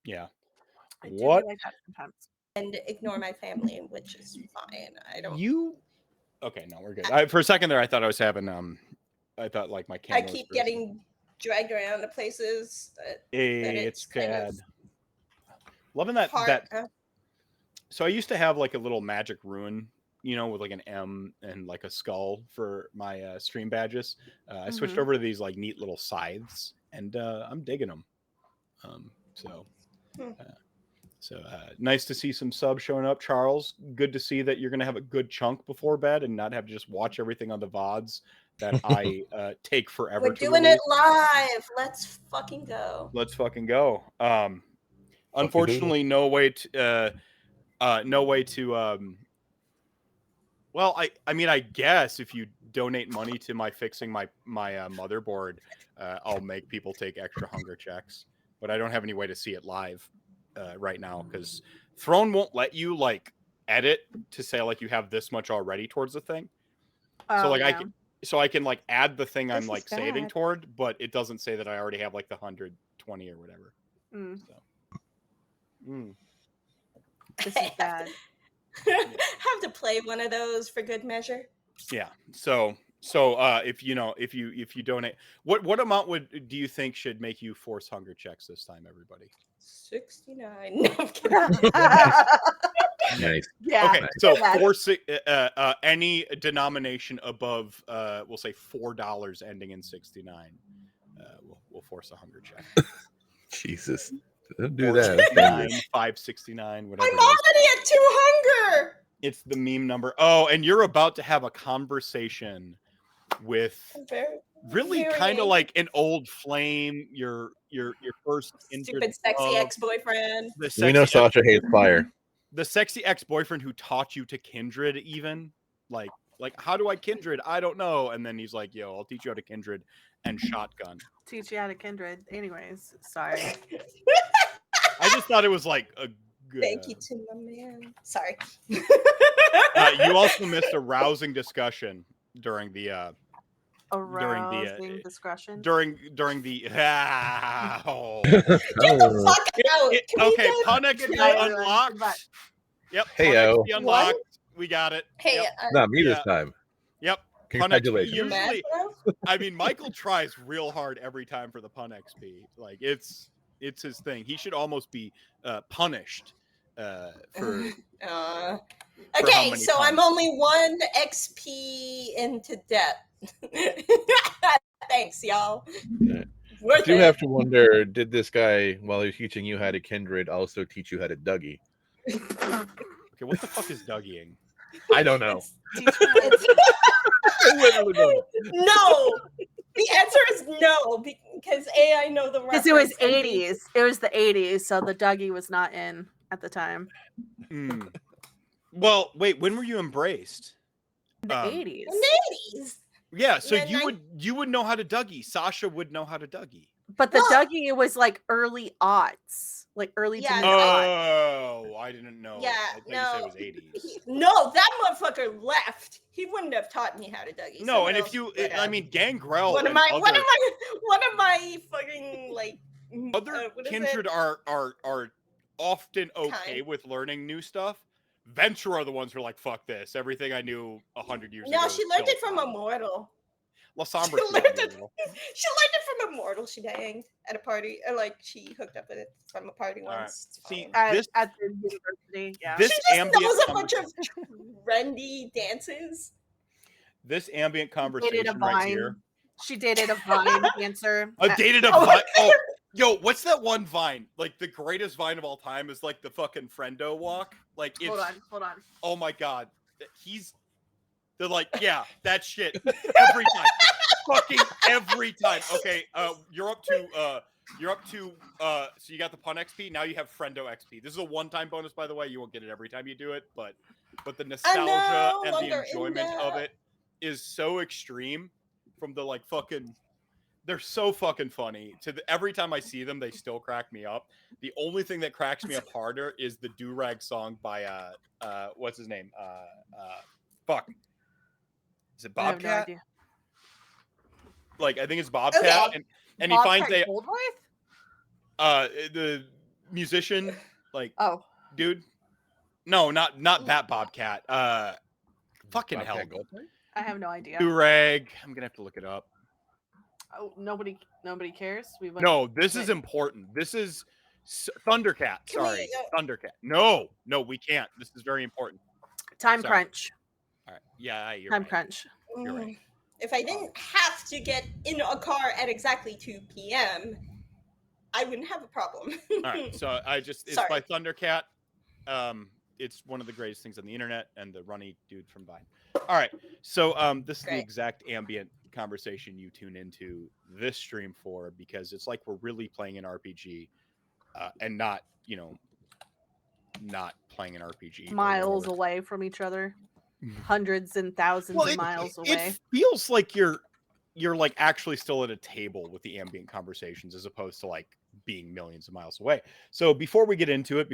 Yeah. I do What be like that sometimes. And ignore my family, which is fine. I don't. you? Okay, no, we're good. For a second there, I thought I was having I thought like my I camera was keep freezing. getting dragged around to places that It's kind bad. of Loving that hard. So I used to have like a little magic rune, with like an M and like a skull for my stream badges. I switched over to these like neat little scythes, and I'm digging them. Nice to see some subs showing up, Charles. Good to see that you're going to have a good chunk before bed and not have to just watch everything on the VODs that I take forever. We're doing it live. Let's fucking go. Let's fucking go. Unfortunately, no way to. Well, I mean, I guess if you donate money to my fixing my motherboard, I'll make people take extra hunger checks. But I don't have any way to see it live right now because Throne won't let you like edit to say like you have this much already towards the thing. So like I can like add the thing I'm like saving toward, but it doesn't say that I already have like the 120 or whatever. This is bad. Have to play one of those for good measure. Yeah. So if you donate, what amount do you think should make you force hunger checks this time, everybody? 69. No, I'm kidding. Nice. Yeah. Okay. So force any denomination above we'll say $4 ending in 69. We'll force a hunger check. Jesus. Don't do that. 569, whatever. I'm already at 2 hunger. It's the meme number. Oh, and you're about to have a conversation with really kind of like an old flame. Your first stupid sexy ex-boyfriend. We know Sasha hates fire. The sexy ex-boyfriend who taught you to kindred, even like how do I kindred? I don't know. And then he's like, "Yo, I'll teach you how to kindred and shotgun." Teach you how to kindred. Anyways, sorry. I just thought it was like a good. Thank you to my man. Sorry. You also missed a rousing discussion during the discussion during the Get the fuck out. Okay, Pun XP unlocked. Yep. Hey, Pun XP unlocked. We got it. Hey, yep. Not me this time. Yep. Congratulations. Usually, I mean, Michael tries real hard every time for the Pun XP. Like it's his thing. He should almost be punished for. Okay, so I'm only 1 XP into debt. Thanks, y'all. I do have to wonder, did this guy, while he's teaching you how to kindred, also teach you how to Dougie? Okay, what the fuck is Dougieing? I don't know. No. The answer is no, because I know the reference. Because it was 80s. It was the 80s, so the Dougie was not in at the time. Well, wait, when were you embraced? The 80s. In the 80s. Yeah, so you would know how to Dougie. Sasha would know how to Dougie. But the Dougie was like early aughts. Like early to mid aughts. Oh, I didn't know. Yeah, I thought you said it was 80s. No, that motherfucker left. He wouldn't have taught me how to Dougie. No, and if you, I mean, Gangrel. One of my fucking like other kindred are often okay with learning new stuff. Venture are the ones who are like, fuck this. Everything I knew 100 years ago. No, she learned it from Immortal. La Sombra. She learned it from Immortal. She banged at a party, or like she hooked up with it from a party once. Right. See, at the university, yeah. This she just knows a bunch of trendy dances. This ambient conversation right here. She dated a Vine dancer. Dated a Vine. Oh, yo, what's that one Vine? Like the greatest Vine of all time is like the fucking Friendo walk. Like, it's, hold on. Oh my god, they're like, yeah, that shit every time, fucking every time. Okay, you're up to. So you got the Pun XP. Now you have Friendo XP. This is a one-time bonus, by the way. You won't get it every time you do it, but the nostalgia and the enjoyment of it is so extreme. From the like fucking, they're so fucking funny. Every time I see them, they still crack me up. The only thing that cracks me up harder is the Do-Rag song by what's his name? Fuck. Is it Bobcat? I have no idea. Like I think it's Bobcat, and he finds a musician, like Oh, dude. No, not that Bobcat. Fucking hell. Bobcat Goldthwait? I have no idea. Durag. I'm gonna have to look it up. Oh, nobody cares. We went. No, this is wait. important. This is Thundercat. Can we, Sorry, Thundercat. No, we can't. This is very important. Time Sorry. crunch. All right. Yeah, you're Time right. crunch. You're right. If I didn't have to get in a car at exactly 2 p.m., I wouldn't have a problem. All right. So it's Sorry. by Thundercat. It's one of the greatest things on the internet, and the runny dude from Vine. All right. So this is the Great. exact ambient conversation you tune into this stream for, because it's like we're really playing an RPG, and not not playing an RPG. Miles away from each other. Hundreds and thousands of miles away. It feels like you're like actually still at a table with the ambient conversations, as opposed to like being millions of miles away. So before we get into it,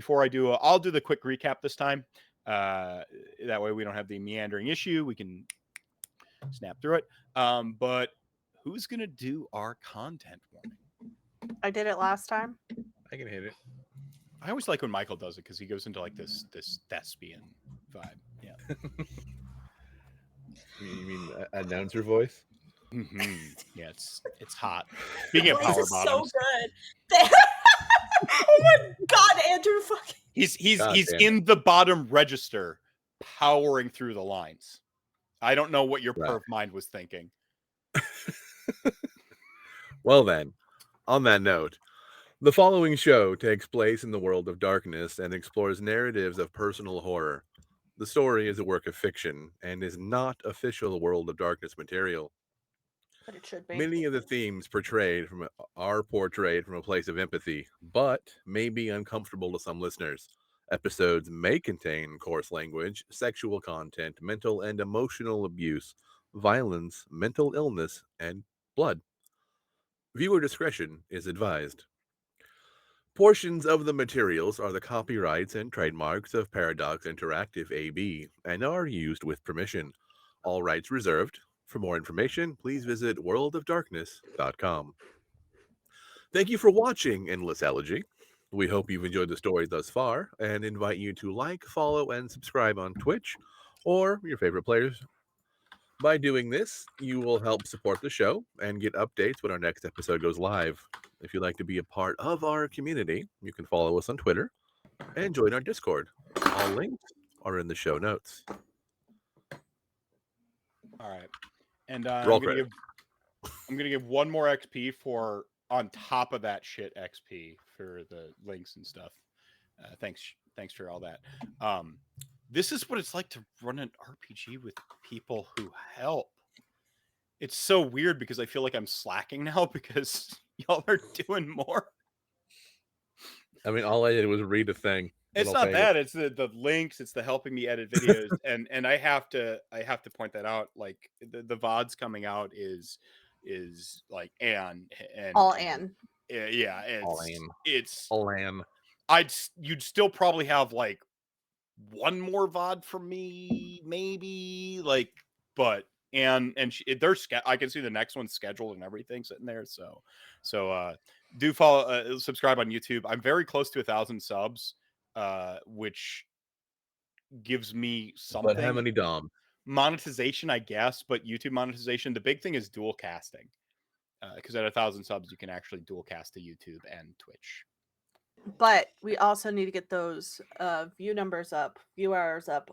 I'll do the quick recap this time. That way we don't have the meandering issue. We can snap through it. But who's gonna do our content warning? I did it last time. I can hit it. I always like when Michael does it, because he goes into like this thespian vibe. Yeah. You mean announcer voice? Mm-hmm. Yeah, it's hot. Speaking of Voice power is so bottoms, good. Oh my god, Andrew! Fucking. he's God damn in the bottom register, powering through the lines. I don't know what your Right. perv mind was thinking. Well then, on that note, the following show takes place in the world of darkness and explores narratives of personal horror. The story is a work of fiction and is not official World of Darkness material. But it should be. Many of the themes are portrayed from a place of empathy, but may be uncomfortable to some listeners. Episodes may contain coarse language, sexual content, mental and emotional abuse, violence, mental illness, and blood. Viewer discretion is advised. Portions of the materials are the copyrights and trademarks of Paradox Interactive AB and are used with permission. All rights reserved. For more information, please visit worldofdarkness.com. Thank you for watching Endless Elegy. We hope you've enjoyed the story thus far and invite you to like, follow, and subscribe on Twitch or your favorite players. By doing this, you will help support the show and get updates when our next episode goes live. If you'd like to be a part of our community, you can follow us on Twitter and join our Discord. All links are in the show notes. All right, and Roll I'm gonna give one more XP for on top of that shit XP for the links and stuff. Thanks for all that. This is what it's like to run an RPG with people who help. It's so weird because I feel like I'm slacking now because y'all are doing more. I mean, all I did was read a thing. It's not that. It's the links. It's the helping me edit videos, and I have to point that out. Like the VODs coming out is like and All Ann. yeah, it's all Ann. You'd still probably have like one more VOD from me, maybe, like, but and they're I can see the next one's scheduled and everything sitting there. So do follow, subscribe on YouTube. I'm very close to 1,000 subs, which gives me something. But how many Dom? Monetization, I guess, but YouTube monetization. The big thing is dual casting, because at 1,000 subs you can actually dual cast to YouTube and Twitch. But we also need to get those view hours up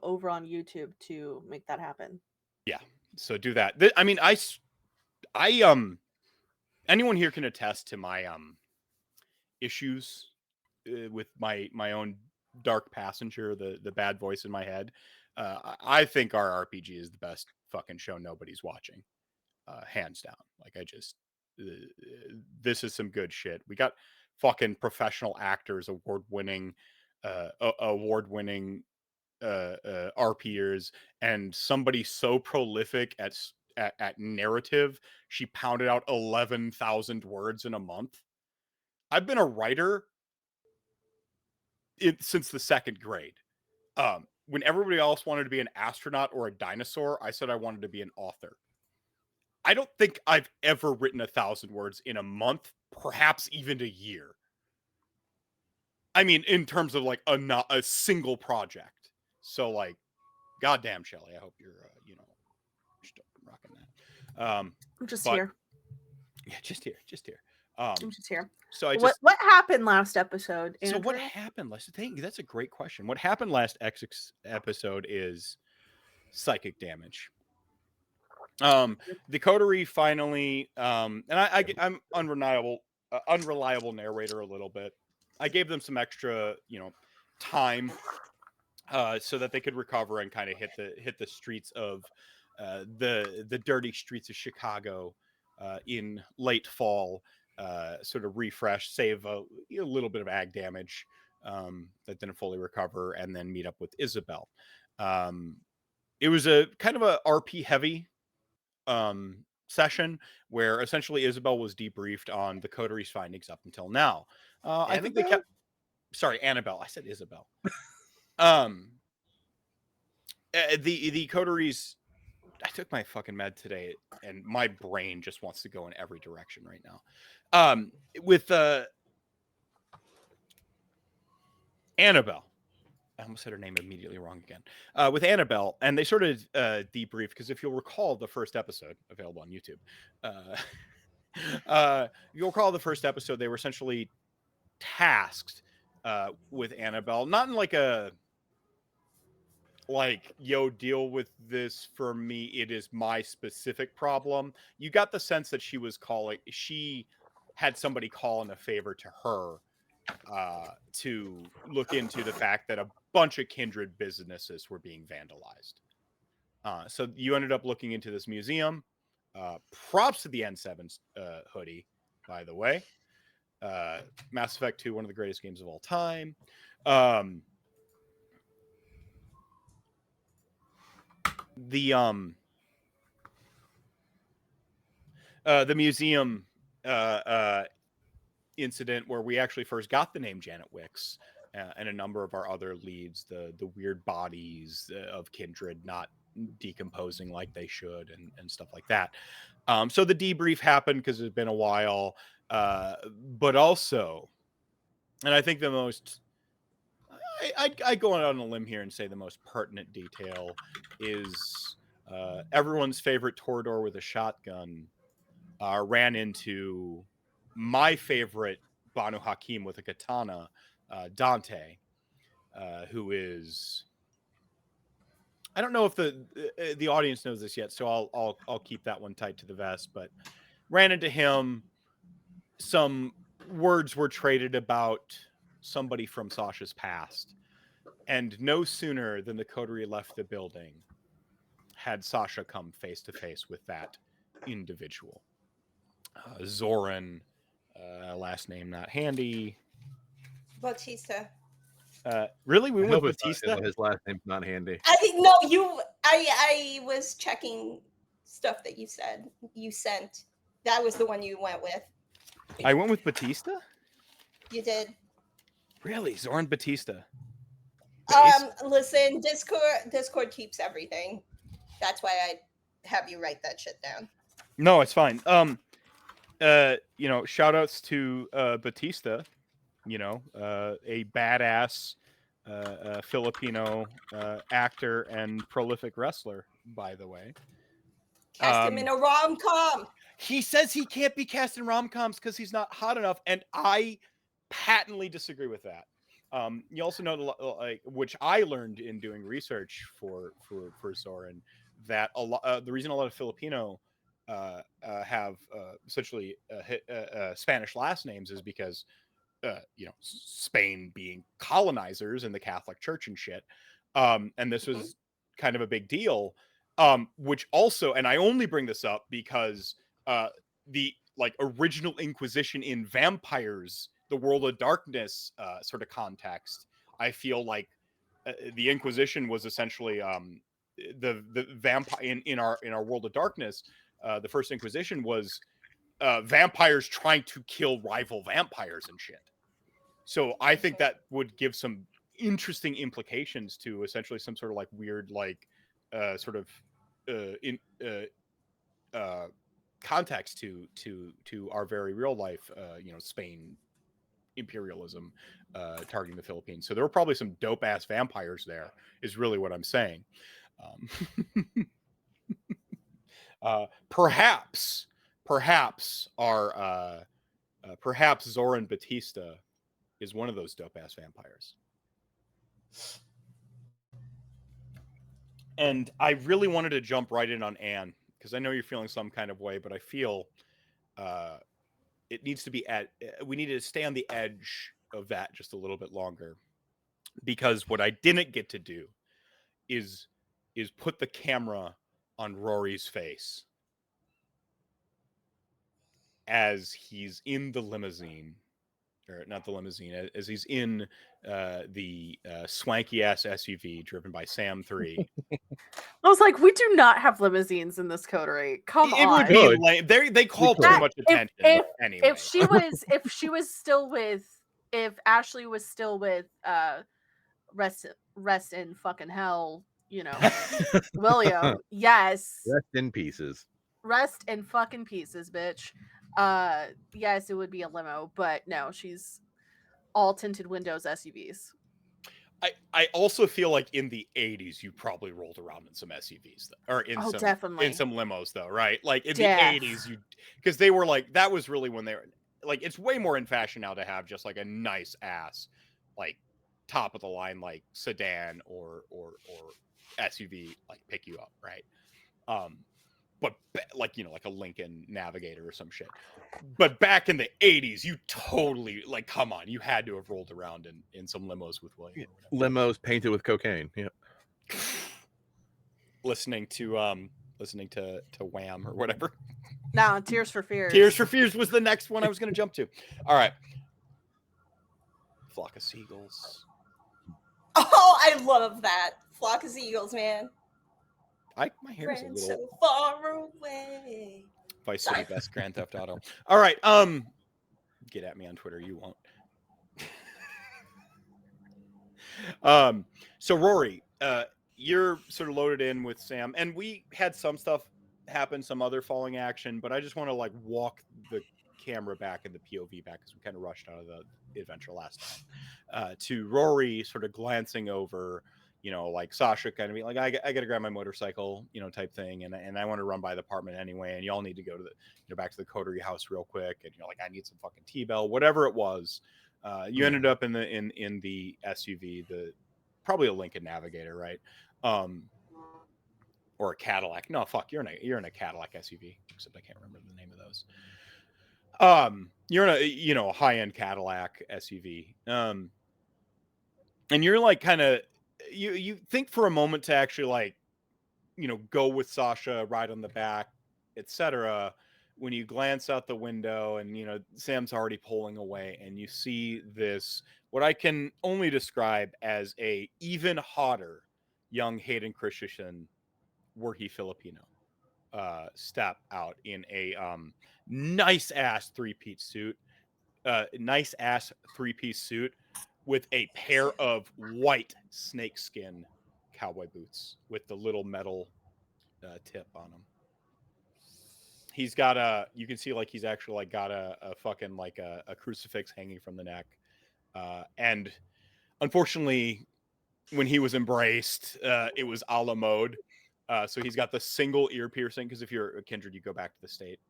over on YouTube to make that happen. Yeah, so do that. I mean, I anyone here can attest to my issues with my own dark passenger, the bad voice in my head. I think our RPG is the best fucking show nobody's watching, hands down. Like this is some good shit. We got fucking professional actors, award-winning RPers, and somebody so prolific at narrative, she pounded out 11,000 words in a month. I've been a writer since the second grade. When everybody else wanted to be an astronaut or a dinosaur, I said I wanted to be an author. I don't think I've ever written 1,000 words in a month, perhaps even a year. I mean, in terms of like a single project. So like, goddamn, Shelly, I hope you're still rocking that. I'm just but here. yeah, just here. I'm just here. So I What just what happened last episode, so what Andrew? happened last? That's a great question. What happened last episode is psychic damage. The coterie finally, and I'm unreliable narrator a little bit. I gave them some extra, time, so that they could recover and kind of hit the streets of the dirty streets of Chicago in late fall, sort of refresh, save a little bit of ag damage that didn't fully recover, and then meet up with Isabel. It was a kind of a RP heavy session where essentially Isabel was debriefed on the coterie's findings up until now. I think they kept. Sorry, Annabelle. I said Isabel. The coteries. I took my fucking med today, and my brain just wants to go in every direction right now. With Annabelle. I almost said her name immediately wrong again. With Annabelle, and they sort of debrief, because if you'll recall the first episode, available on YouTube, you'll recall the first episode, they were essentially tasked with Annabelle, not in like a yo, deal with this for me, it is my specific problem. You got the sense that she had somebody call in a favor to her to look into the fact that a bunch of kindred businesses were being vandalized. So you ended up looking into this museum. Props to the N7 hoodie, by the way. Mass Effect 2, one of the greatest games of all time. The museum incident where we actually first got the name Janet Wicks, and a number of our other leads, the weird bodies of kindred not decomposing like they should, and stuff like that. So the debrief happened because it's been a while, but also, and I think the most, I go out on a limb here and say the most pertinent detail is everyone's favorite Torador with a shotgun ran into my favorite Banu Hakim with a katana, Dante, who is, I don't know if the audience knows this yet, so I'll keep that one tight to the vest. But ran into him. Some words were traded about somebody from Sasha's past, and no sooner than the coterie left the building had Sasha come face to face with that individual. Zoran, last name not handy. Bautista. Really, we I went hope with Batista. his last name's not handy. I was checking stuff that you sent. That was the one you went with. I went with Batista. You did. Really, Zoran Batista. Listen, Discord keeps everything. That's why I have you write that shit down. No, it's fine. Shout outs to Batista, a badass Filipino actor and prolific wrestler, by the way. Cast him in a rom-com. He says he can't be cast in rom-coms because he's not hot enough, and I patently disagree with that. You also know, which I learned in doing research for Zoran, that the reason a lot of Filipino have essentially Spanish last names is because Spain being colonizers in the Catholic Church and shit, and this was kind of a big deal. Which also, and I only bring this up because the original Inquisition in Vampires, the World of Darkness sort of context, I feel like the Inquisition was essentially the vampire in our World of Darkness. The first Inquisition was vampires trying to kill rival vampires and shit. So I think that would give some interesting implications to essentially some sort of weird context to our very real life Spain imperialism targeting the Philippines. So there were probably some dope ass vampires there, is really what I'm saying. Perhaps Zoran Batista is one of those dope ass vampires. And I really wanted to jump right in on Anne, because I know you're feeling some kind of way, but I feel it needs to be we need to stay on the edge of that just a little bit longer, because what I didn't get to do is put the camera on Rory's face as he's in the limousine, or not the limousine, as he's in the swanky ass SUV driven by Sam 3. I was like, we do not have limousines in this coterie. Come It on. would be lame. They call too much attention anyway. If she was still with, if Ashley was still with rest in fucking hell, you know, William, yes. Rest in pieces. Rest in fucking pieces, bitch. Yes, it would be a limo, but no, she's all tinted windows SUVs. I also feel like in the 80s you probably rolled around in some SUVs though, or in definitely. in some limos though, right? Like in the 80s you, because they were like, that was really when they were like, it's way more in fashion now to have just like a nice ass like top of the line like sedan or SUV like pick you up, right? But like, you know, like a Lincoln Navigator or some shit. But back in the 80s, you totally, like, come on, you had to have rolled around in some limos with William. Limos painted with cocaine. Yeah. Listening to Wham or whatever. No, Tears for Fears. Tears for Fears was the next one I was going to jump to. All right. Flock of Seagulls. Oh, I love that. Flock of Seagulls, man. My hair is a little so far away. Vice City Best Grand Theft Auto. All right, get at me on Twitter. You won't. So Rory, you're sort of loaded in with Sam, and we had some stuff happen, some other falling action, but I just want to like walk the camera back and the POV back, because we kind of rushed out of the adventure last time, to Rory sort of glancing over, you know, like Sasha kind of being like, I got to grab my motorcycle, you know, type thing. And I want to run by the apartment anyway. And y'all need to go to back to the coterie house real quick. And you're like, I need some fucking T-Bell, whatever it was. You ended up in the SUV, probably a Lincoln Navigator, right? Or a Cadillac. No, fuck, you're in a Cadillac SUV, except I can't remember the name of those. You're in a, you know, high-end Cadillac SUV. And you're like kind of, you think for a moment to actually like, you know, go with Sasha, ride on the back, etc. When you glance out the window and, you know, Sam's already pulling away, and you see this, what I can only describe as a even hotter young Hayden Christensen, were he Filipino, step out in a nice ass three-piece suit with a pair of white snakeskin cowboy boots with the little metal tip on them. He's got you can see like he's actually like got a fucking like a crucifix hanging from the neck. And unfortunately, when he was embraced, it was a la mode. So he's got the single ear piercing, because if you're a kindred, you go back to the state.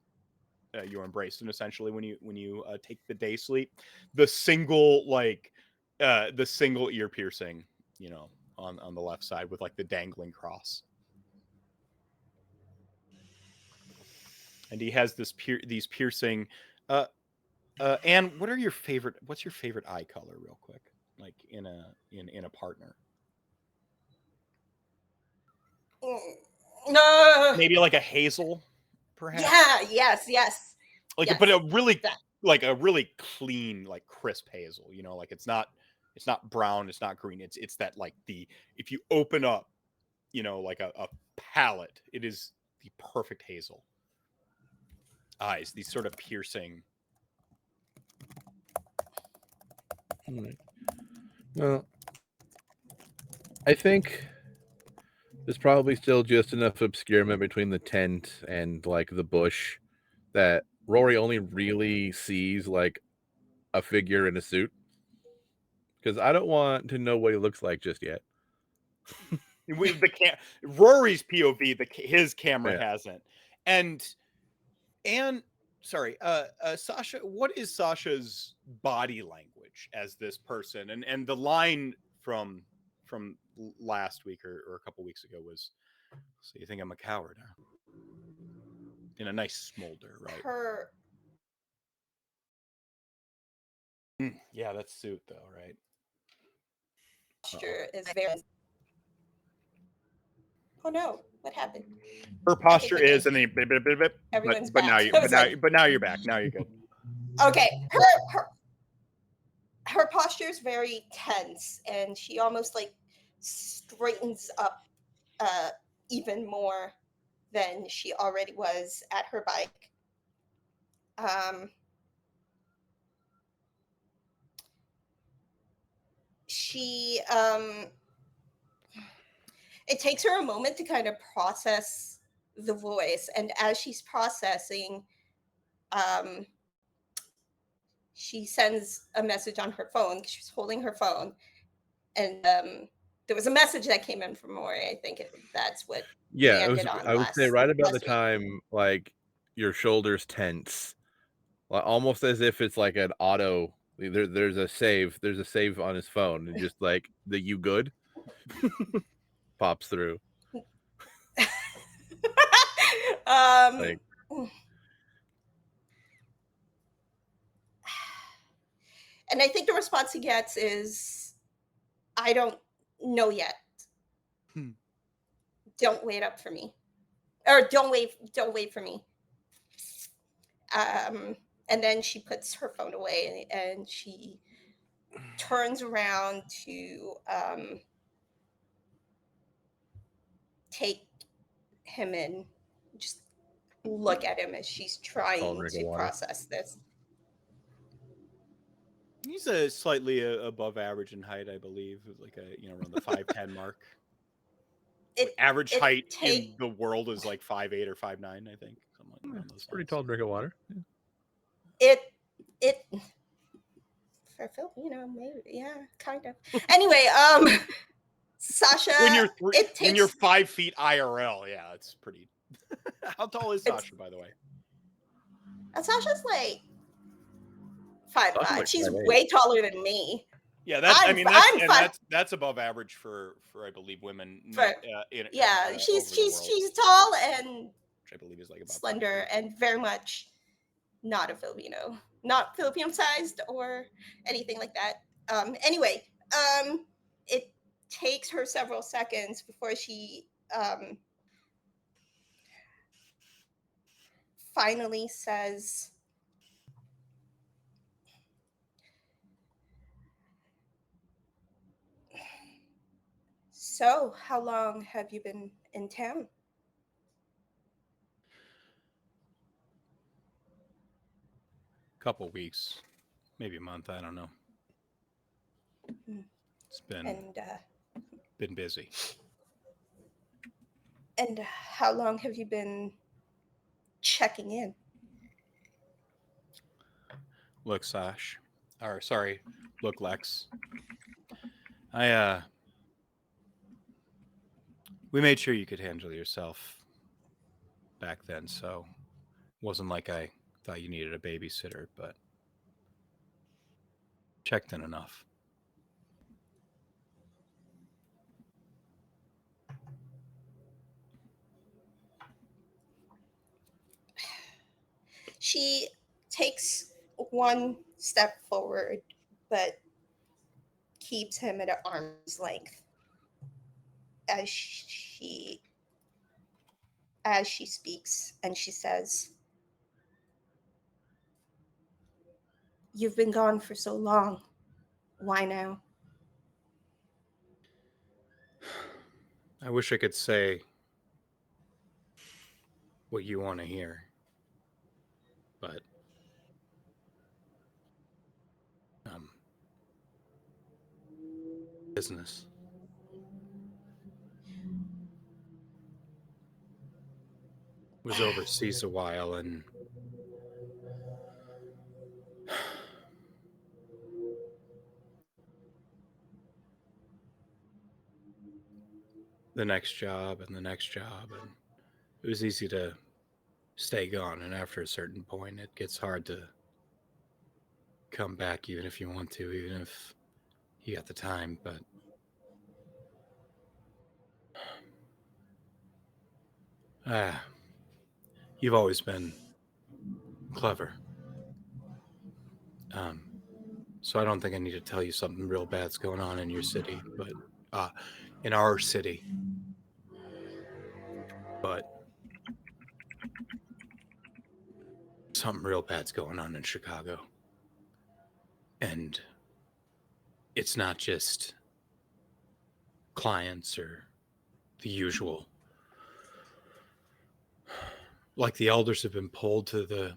You're embraced, and essentially when you take the day sleep, the single ear piercing, you know, on the left side with like the dangling cross. And he has these piercing. Anne, what's your favorite eye color, real quick, like in a partner? No. Maybe like a hazel, perhaps. Yeah. Yes. Like, yes. but a really clean, like crisp hazel. You know, like it's not brown, it's not green. It's that like if you open up, you know, like a palette, it is the perfect hazel eyes. These sort of piercing. Well, I think there's probably still just enough obscurement between the tent and like the bush that Rory only really sees like a figure in a suit? Because I don't want to know what he looks like just yet. With Rory's POV, his camera Yeah. hasn't. And sorry, Sasha, what is Sasha's body language as this person? And the line from last week or a couple weeks ago was, "So you think I'm a coward, huh?" In a nice smolder, right? Her Yeah, that's suit though, right? posture is very. Oh no! What happened? Her posture okay. is, and then Everyone's but now back. you I was like- but now you're back. Now you're good. Okay, her posture is very tense, and she almost like straightens up even more than she already was at her bike. She it takes her a moment to kind of process the voice, and as she's processing, she sends a message on her phone. She's holding her phone, and there was a message that came in from Maury. I think that's what Yeah, landed on. I would say right about the last week. time like your shoulders tense, like, almost as if it's like an auto. There's a save on his phone, and just like the "you good" pops through. Like, and I think the response he gets is, "I don't know yet. Don't wait up for me, or don't wait for me." And then she puts her phone away, and she turns around to take him in, just look at him as she's trying drink of to water. process this. He's a slightly above average in height, I believe, like around the 5'10" mark. Average height in the world is like 5'8" or 5'9", I think. Something around those pretty lines. tall drink of water. It for Phil, maybe, yeah, kind of. Anyway, Sasha, when you're 5 feet IRL, yeah, that's pretty. How tall is Sasha, by the way? Sasha's like 5'5". Like She's 5'8". way taller than me. Yeah, that's above average for I believe women. She's tall and which I believe is like about slender and very much not a Filipino, not Filipino sized or anything like that. Anyway, it takes her several seconds before she finally says, "So, how long have you been in town?" Couple weeks, maybe a month. I don't know. It's been busy. And how long have you been checking in? Look, Sash, or sorry, look, Lex. We made sure you could handle yourself back then, so it wasn't like I thought you needed a babysitter, but checked in enough. She takes one step forward, but keeps him at an arm's length as she speaks, and she says, "You've been gone for so long. Why now?" I wish I could say what you want to hear, but business. Was overseas a while, and the next job and the next job, and it was easy to stay gone. And after a certain point, it gets hard to come back, even if you want to, even if you got the time. But you've always been clever. So I don't think I need to tell you something real bad's going on in your city, but in our city. But something real bad's going on in Chicago. And it's not just clients or the usual. Like the elders have been pulled to the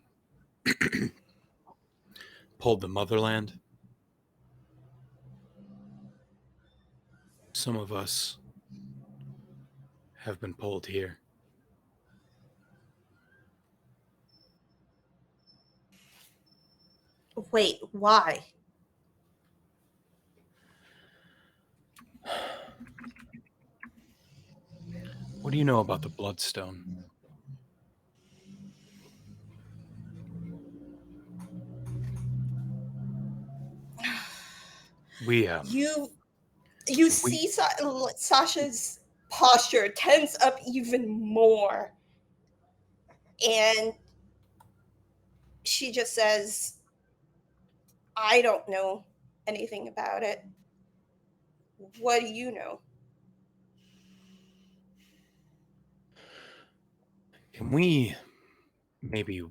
motherland. Some of us have been pulled here. Wait, why? What do you know about the Bloodstone? We You see Sasha's posture tense up even more, and she just says, I don't know anything about it. What do you know? Can we maybe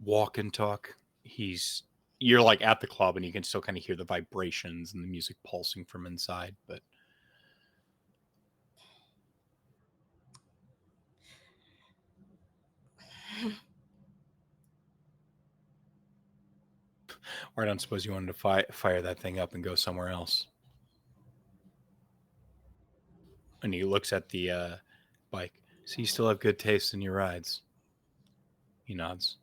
walk and talk? You're like at the club and you can still kind of hear the vibrations and the music pulsing from inside, but or I don't suppose you wanted to fire that thing up and go somewhere else. And he looks at the bike. So you still have good taste in your rides. He nods.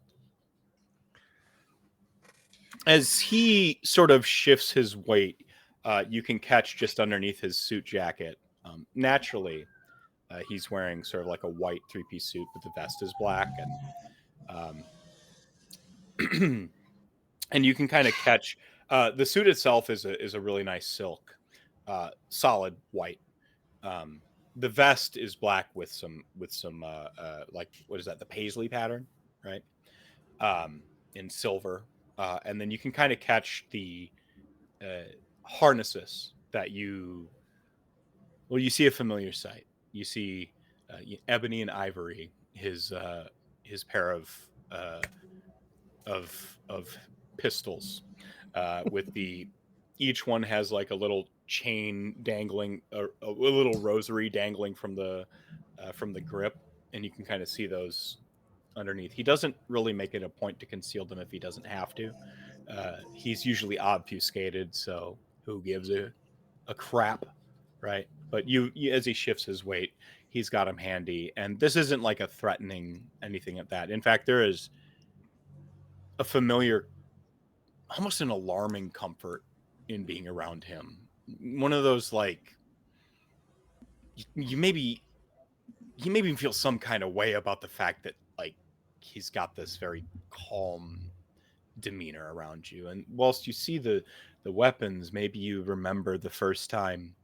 As he sort of shifts his weight, you can catch just underneath his suit jacket. Naturally, he's wearing sort of like a white three-piece suit, but the vest is black, and and you can kind of catch the suit itself is a really nice silk, solid white. The vest is black with some like, what is that, the paisley pattern, right? In silver, and then you can kind of catch the harnesses that you see a familiar sight. You see ebony and ivory, his pair of pistols, with each one has like a little chain dangling, a little rosary dangling from the grip, and you can kind of see those underneath. He doesn't really make it a point to conceal them if he doesn't have to. He's usually obfuscated, so who gives a crap, right? But you as he shifts his weight, he's got him handy, and this isn't like a threatening anything at that. In fact, there is a familiar, almost an alarming comfort in being around him. One of those, like, you maybe feel some kind of way about the fact that, like, he's got this very calm demeanor around you. And whilst you see the weapons, maybe you remember the first time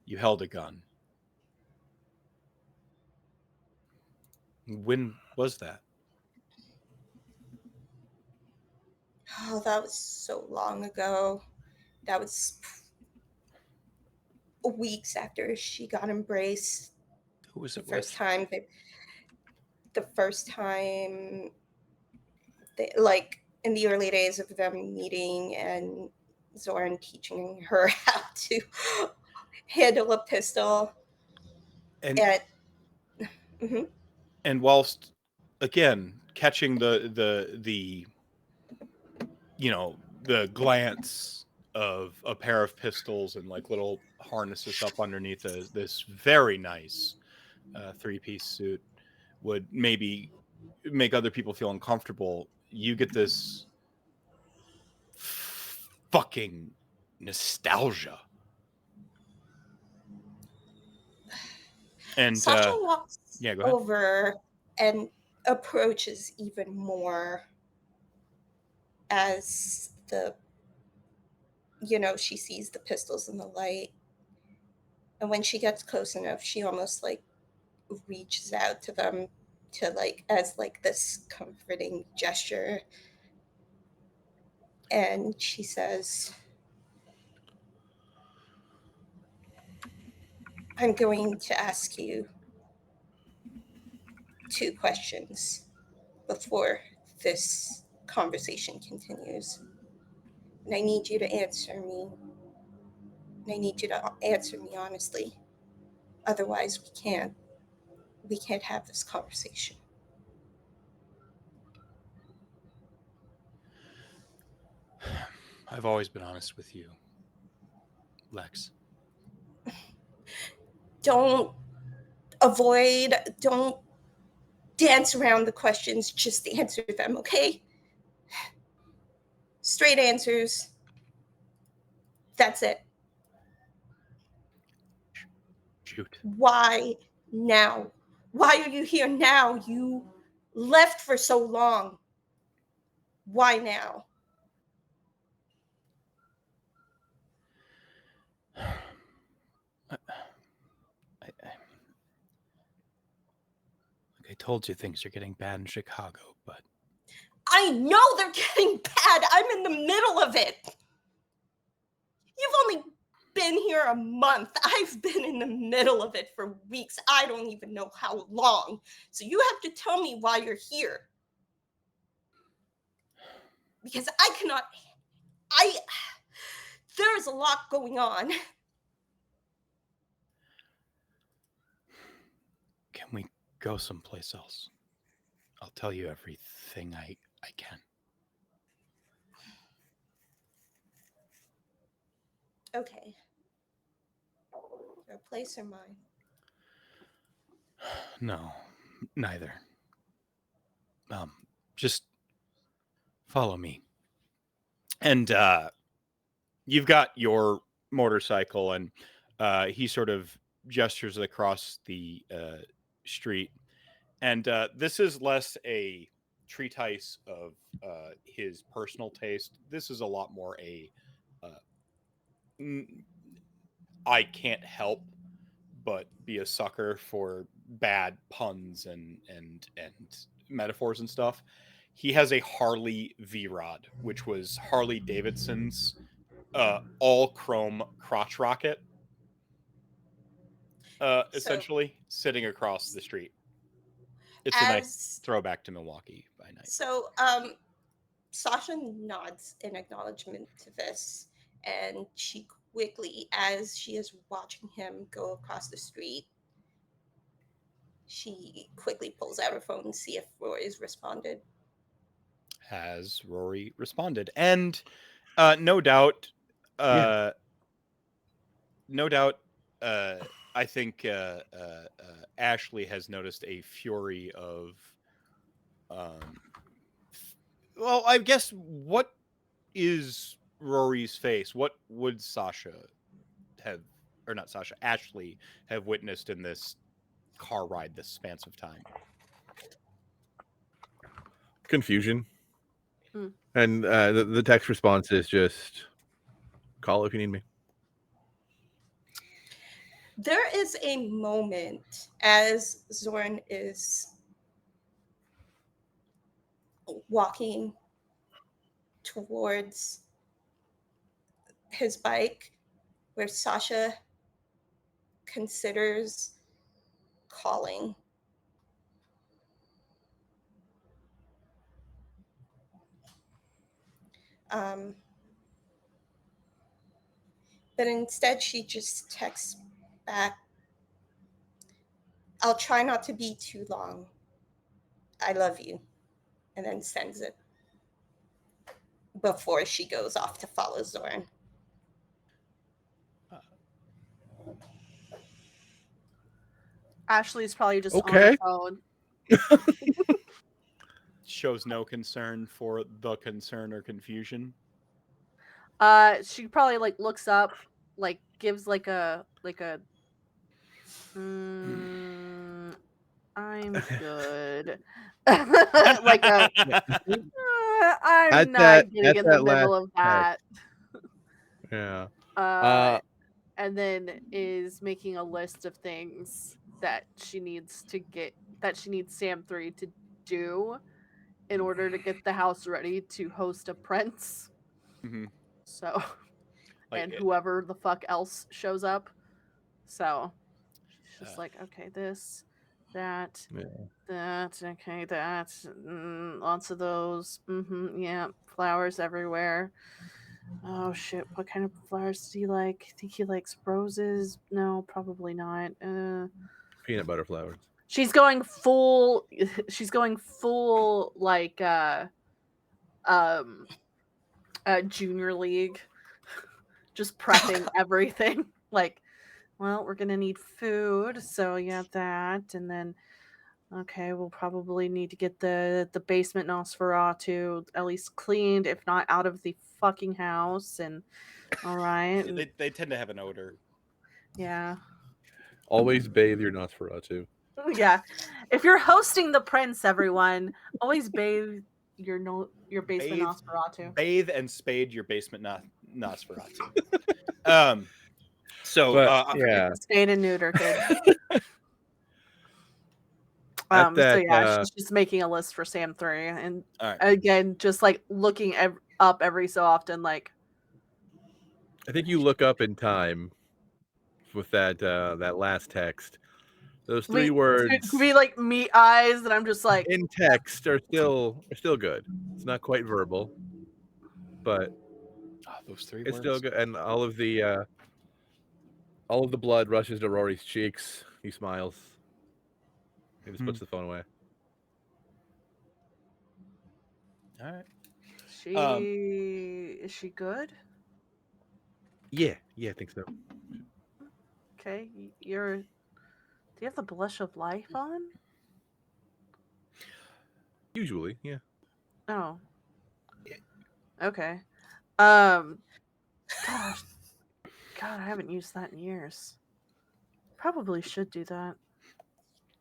you held a gun. When was that? Oh, that was so long ago. That was weeks after she got embraced. Who was The it first with? time they, like in the early days of them meeting and Zoran teaching her how to handle a pistol. And Mhm. and whilst, again, catching the the glance of a pair of pistols and like little harnesses up underneath this very nice three-piece suit would maybe make other people feel uncomfortable, you get this fucking nostalgia. And Sasha walks yeah, go ahead. over and approaches even more as she sees the pistols in the light. And when she gets close enough, she almost like reaches out to them to as this comforting gesture. And she says, I'm going to ask you 2 questions before this conversation continues. And I need you to answer me. And I need you to answer me honestly. Otherwise, we can't have this conversation. I've always been honest with you, Lex. Don't dance around the questions, just answer them, okay? Straight answers. That's it. Shoot. Why now? Why are you here now? You left for so long. Why now? I told you things are getting bad in Chicago, but I know they're getting bad. I'm in the middle of it. You've only been here a month. I've been in the middle of it for weeks. I don't even know how long. So you have to tell me why you're here. Because there is a lot going on. can we go someplace else? I'll tell you everything I can. Okay. Your place or mine? No, neither. Just follow me. And you've got your motorcycle, and he sort of gestures across the street. And this is less a treatise of his personal taste. This is a lot more I can't help but be a sucker for bad puns and metaphors and stuff. He has a Harley V-Rod, which was Harley Davidson's all chrome crotch rocket, essentially sitting across the street. It's a nice throwback to Milwaukee by night. So Sasha nods in acknowledgement to this, and she quickly, as she is watching him go across the street, she quickly pulls out her phone to see if Rory's responded. Has Rory responded? And no doubt, I think Ashley has noticed a fury of. Well, I guess what is Rory's face? What would Sasha have, or not Sasha, Ashley have witnessed in this car ride, this span of time? Confusion. Hmm. And the text response is just call if you need me. There is a moment as Zorn is walking towards his bike where Sasha considers calling. But instead she just texts back, I'll try not to be too long. I love you. And then sends it before she goes off to follow Zorn. Ashley's probably just on Okay. her phone. Shows no concern for the concern or confusion. She probably like looks up, like gives like a I'm good. Like a, I'm At not that- getting at in the that middle last of that. Yeah. And then is making a list of things that she needs Sam 3 to do in order to get the house ready to host a prince. Mhm. So, Like, and whoever the fuck else shows up. So, she's just Uh. like, okay, this, that, Yeah. that, okay, that, lots of those. Yeah, flowers everywhere. Oh shit, what kind of flowers do you like? Think he likes roses? No, probably not. Peanut butter flowers. She's going full like junior league. Just prepping everything. Like, well, we're gonna need food, so yeah, that, and then okay, we'll probably need to get the basement Nosferatu at least cleaned, if not out of the fucking house. And all right, and, they tend to have an odor. yeah. Always bathe your Nosferatu. Yeah, if you're hosting the prince, everyone always bathe your basement Bathe. Nosferatu. Bathe and spade your basement Nosferatu. So But, yeah. Spade and neuter, kid. At that, So yeah, she's just making a list for Sam 3, and all right. again, just like looking up every so often, like, I think you look up in time with that that last text. Those three words could be like meat eyes, and I'm just like, in text are still good. It's not quite verbal, but Those three it's words. still good. And all of the blood rushes to Rory's cheeks. He smiles. He just puts the phone away. All right. is she good? Yeah, I think so. Okay, do you have the blush of life on? Usually, yeah. Oh. Okay. Gosh, God, I haven't used that in years. Probably should do that.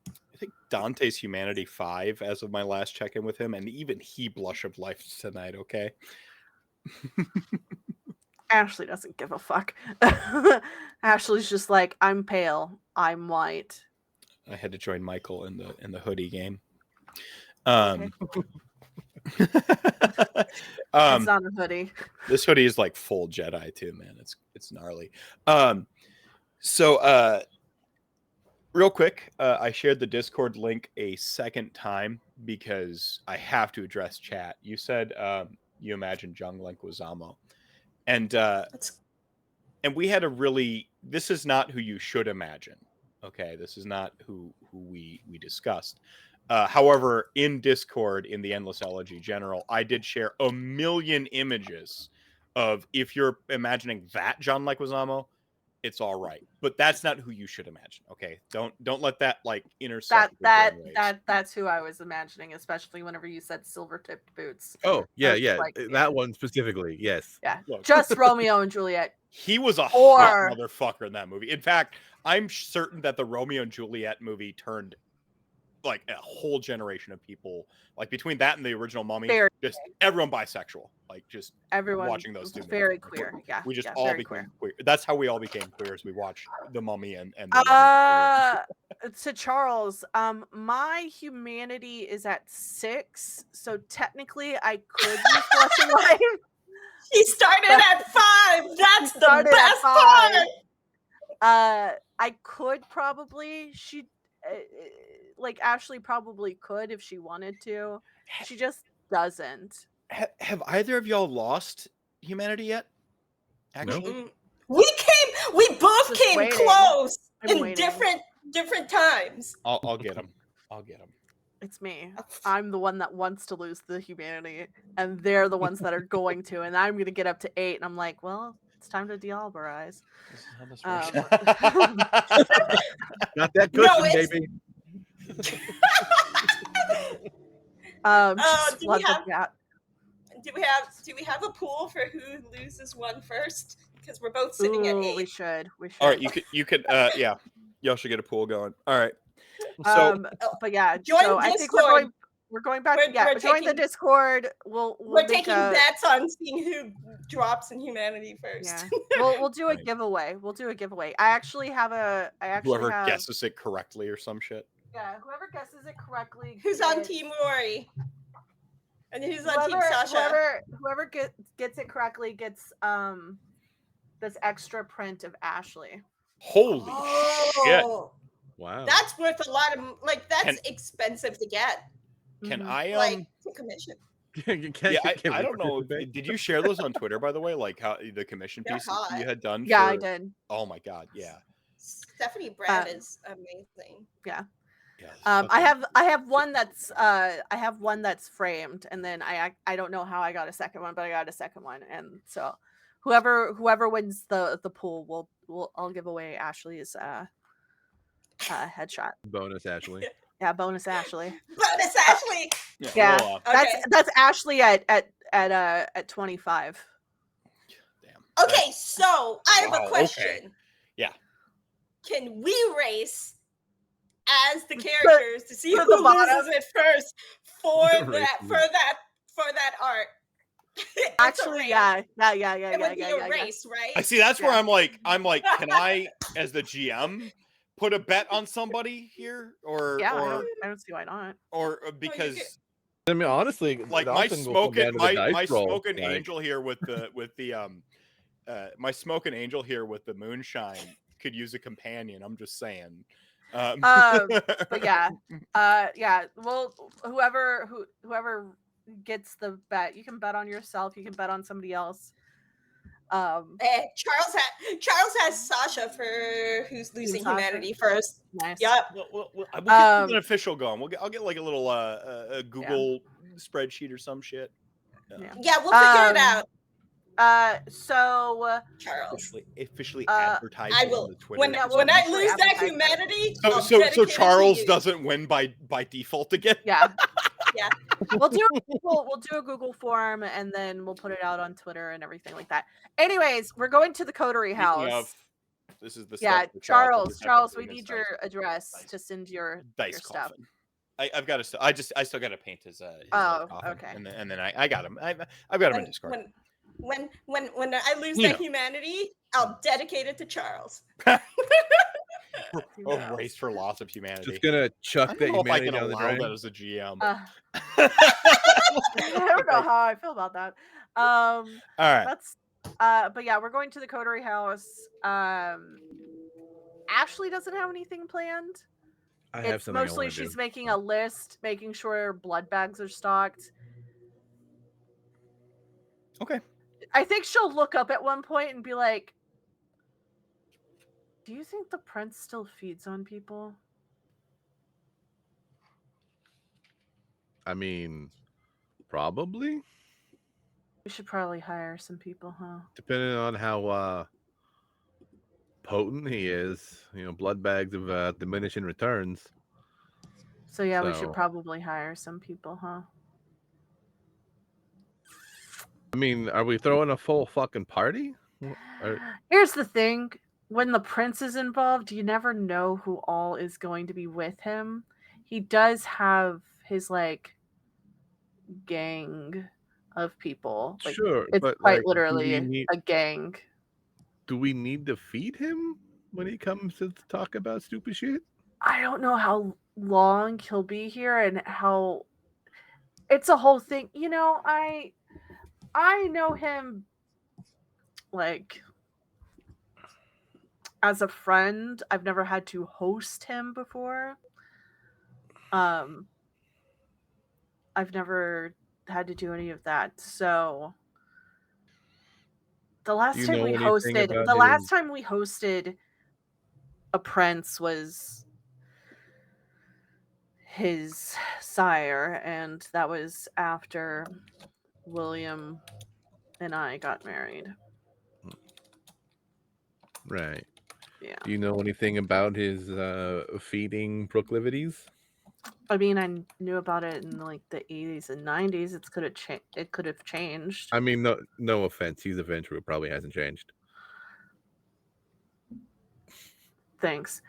I think Dante's Humanity 5 as of my last check-in with him, and even he blush of life tonight, okay? Ashley doesn't give a fuck. Ashley's just like, I'm pale, I'm white. I had to join Michael in the hoodie game. Okay. It's not a hoodie. This hoodie is like full Jedi too, man. It's gnarly. So real quick, I shared the Discord link a second time because I have to address chat. You said you imagined Jung Leguizamo, and we had a really. This is not who you should imagine. Okay, this is not who we discussed. However, in Discord, in the Endless Elegy General, I did share a million images of if you're imagining that John Leguizamo, it's all right. But that's not who you should imagine. Okay, don't let that like intersect. That's who I was imagining, especially whenever you said silver-tipped boots. Oh, yeah. Like, that one specifically, yes. Yeah, Look. just Romeo and Juliet. He was a hot motherfucker in that movie. In fact, I'm certain that the Romeo and Juliet movie turned like a whole generation of people, like between that and the original Mummy, just everyone bisexual, like just everyone watching those two. Very queer. Yeah, we just all became queer. That's how we all became queer, as we watched the Mummy and to Charles, my humanity is at 6, so technically I could use Flesh and Life. He started at 5. That's the best part. I could probably like Ashley probably could if she wanted to. She just doesn't. Have either of y'all lost humanity yet? Actually, no. We both came close in different times. I'll get them. It's me. I'm the one that wants to lose the humanity, and they're the ones that are going to, and I'm going to get up to 8, and I'm like, well, it's time to dealberize. This is how this works. Not that cushion, baby. Do we have a pool for who loses one first? Because we're both sitting at 8. We should. All right, you could yeah. Y'all should get a pool going. All right. So But yeah, Join so I think we're Discord. going back. We're join the taking- Discord. We'll We're make taking a, bets on seeing who drops in humanity first. yeah. We'll do a Right. giveaway. I actually have whoever guesses it correctly or some shit. Yeah, whoever guesses it correctly. Who's on gets- Team Rory? And who's on Team Sasha? Whoever gets it correctly gets this extra print of Ashley. Holy shit! Oh, Wow. that's worth a lot of that's Can- expensive to get. Can Mhm. I Like to commission. Yeah, I don't know. Did you share those on Twitter, by the way? Like how the commission They're piece hot. you had done? Yeah, I for- did. Oh my god, yeah. Stephanie Brand is amazing. Yeah. I have one that's framed, and then I don't know how I got a second one, but I got a second one, and so whoever wins the pool I'll give away Ashley's headshot. Bonus, Ashley. Yeah, bonus Ashley. Bonus Ashley. Yeah, Well, that's Ashley at 25. damn. Okay, so I have Wow, a okay. question. Yeah. Can we race as the characters to see for who the bottom. loses it first for Race that art? It's a Actually, race. yeah. It would be a race, right? I see. That's where Yeah. I'm like, can I, as the GM, put a bet on somebody here, or Yeah, or I don't see why not. because I mean, honestly, like it my often will come down smoking to the dice my roll, smoking like- angel here with the my smoking angel here with the moonshine could use a companion. I'm just saying. But yeah, well, whoever gets the bet, you can bet on yourself, you can bet on somebody else. Charles has Sasha for who's losing Sasha? humanity first. Nice. Yep. we'll get an official going. I'll get like a little a Google spreadsheet or some shit. Yeah, we'll figure it out. So Charles. Officially Uh, advertise I it will on the Twitter. when Yeah, I we'll officially lose that advertise it. humanity. I'll So dedicate it to Charles you. doesn't win by default again. yeah. Yeah. We'll do a Google form, and then we'll put it out on Twitter and everything like that. Anyways, we're going to the coterie Speaking house. of, this is the Yeah, stuff that Charles, we doing need his your dice- address dice- to send your dice stuff. coffin. I've got to. I still got to paint his. Oh, coffin. okay. And then I got him. I've got him in Discord. When I lose You that know. humanity, I'll dedicate it to Charles. Oh, race for loss of humanity. Just gonna I chuck that don't know if I humanity can down the allow drain. that as a GM. I don't know how I feel about that. All right. That's but yeah, we're going to the coterie house. Ashley doesn't have anything planned. I have It's something. I mostly wanna do. she's making a list, making sure blood bags are stocked. Okay. I think she'll look up at one point and be like, "Do you think the prince still feeds on people?" I mean, probably, We should probably hire some people, huh? depending on how potent he is. You know, blood bags of diminishing returns. So yeah, we So- should probably hire some people, huh? I mean, are we throwing a full fucking party? Here's the thing. When the prince is involved, you never know who all is going to be with him. He does have his like gang of people. Like, Sure, it's but quite like, literally a gang. do we need to feed him when he comes to talk about stupid shit? I don't know how long he'll be here and how it's a whole thing. You know, I know him like as a friend. I've never had to host him before. I've never had to do any of that. So the last Do you time know we anything hosted about the last his- time we hosted a prince was his sire, and that was after William and I got married. Right. Yeah. Do you know anything about his feeding proclivities? I mean, I knew about it in like the 80s and 90s. It could have changed. I mean, no offense. He's a venture. It probably hasn't changed. Thanks.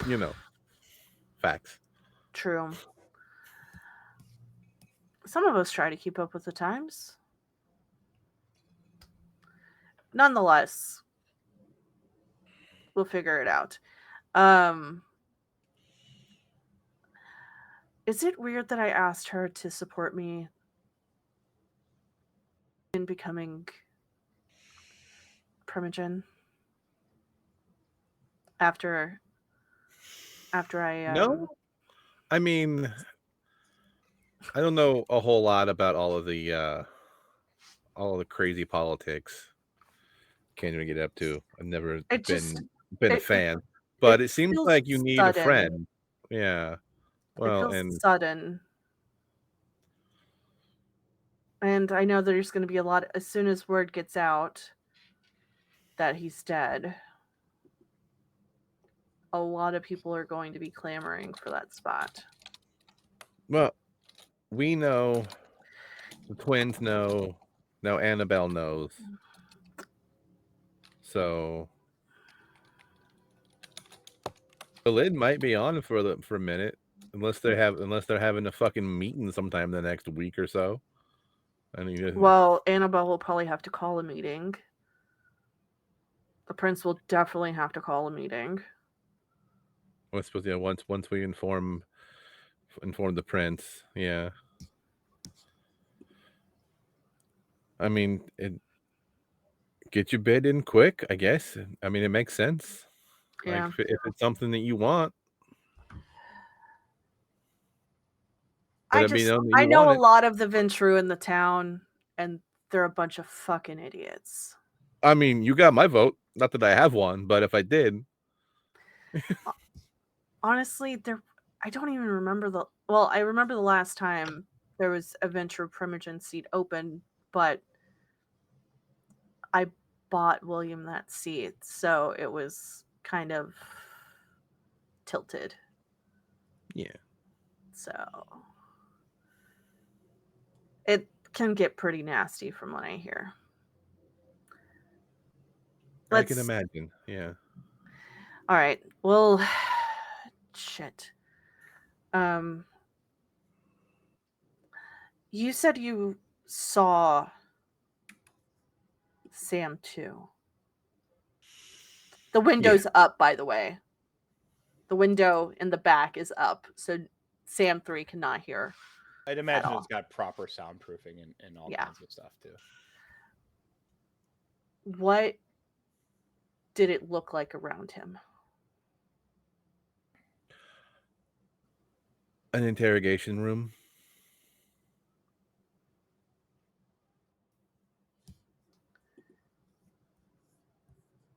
You know, facts. True. Some of us try to keep up with the times. Nonetheless, we'll figure it out. Is it weird that I asked her to support me in becoming Primogen after I No, I mean, I don't know a whole lot about all of the crazy politics. Can't even get up to. I've never It just been a it fan, but it it seems feels like you need a sudden. friend. Yeah. It Well, feels and sudden. And I know there's going to be a lot as soon as word gets out that he's dead. A lot of people are going to be clamoring for that spot. well, we know, the twins know, now Annabelle knows. So the lid might be on for a minute, unless they're having a fucking meeting sometime the next week or so. I mean, Well, Annabelle will probably have to call a meeting. The prince will definitely have to call a meeting. once we inform the prince, yeah. I mean, get your bid in quick, I guess. I mean, it makes sense. Like Yeah. if it's something that you want, I let me know that I you know want a it. lot of the Ventru in the town, and they're a bunch of fucking idiots. I mean, you got my vote. Not that I have one, but if I did, Honestly, I don't even remember I remember the last time there was a Ventru Primogen seat open, but I bought William that seat, so it was kind of tilted. yeah. So it can get pretty nasty from what I hear. I can imagine. Yeah. All right. Well, shit. You said you saw Sam too. The window's up, by the way. The window in the back is up, so Sam 3 cannot hear. I'd imagine all. it's got proper soundproofing and all Yeah. kinds of stuff too. What did it look like around him? An interrogation room.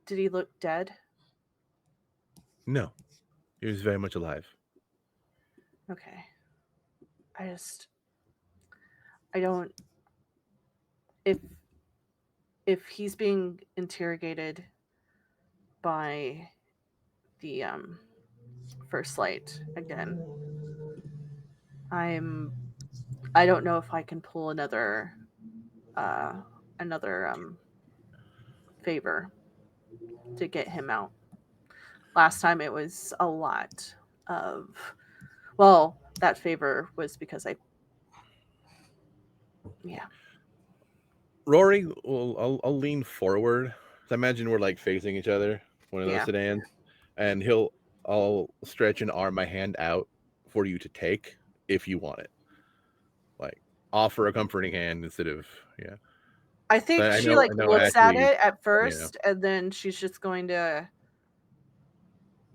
Did he look dead? No, he was very much alive. Okay. I don't. If he's being interrogated by the First Light again, I don't know if I can pull another favor to get him out. Last time it was a lot of, well, that favor was because yeah. Rory, I'll lean forward. I imagine we're like facing each other, one of those Yeah. sedans, and I'll stretch and arm my hand out for you to take if you want it. Like offer a comforting hand instead of yeah. I think I she know looks at Ashley, it at first, and then she's just going to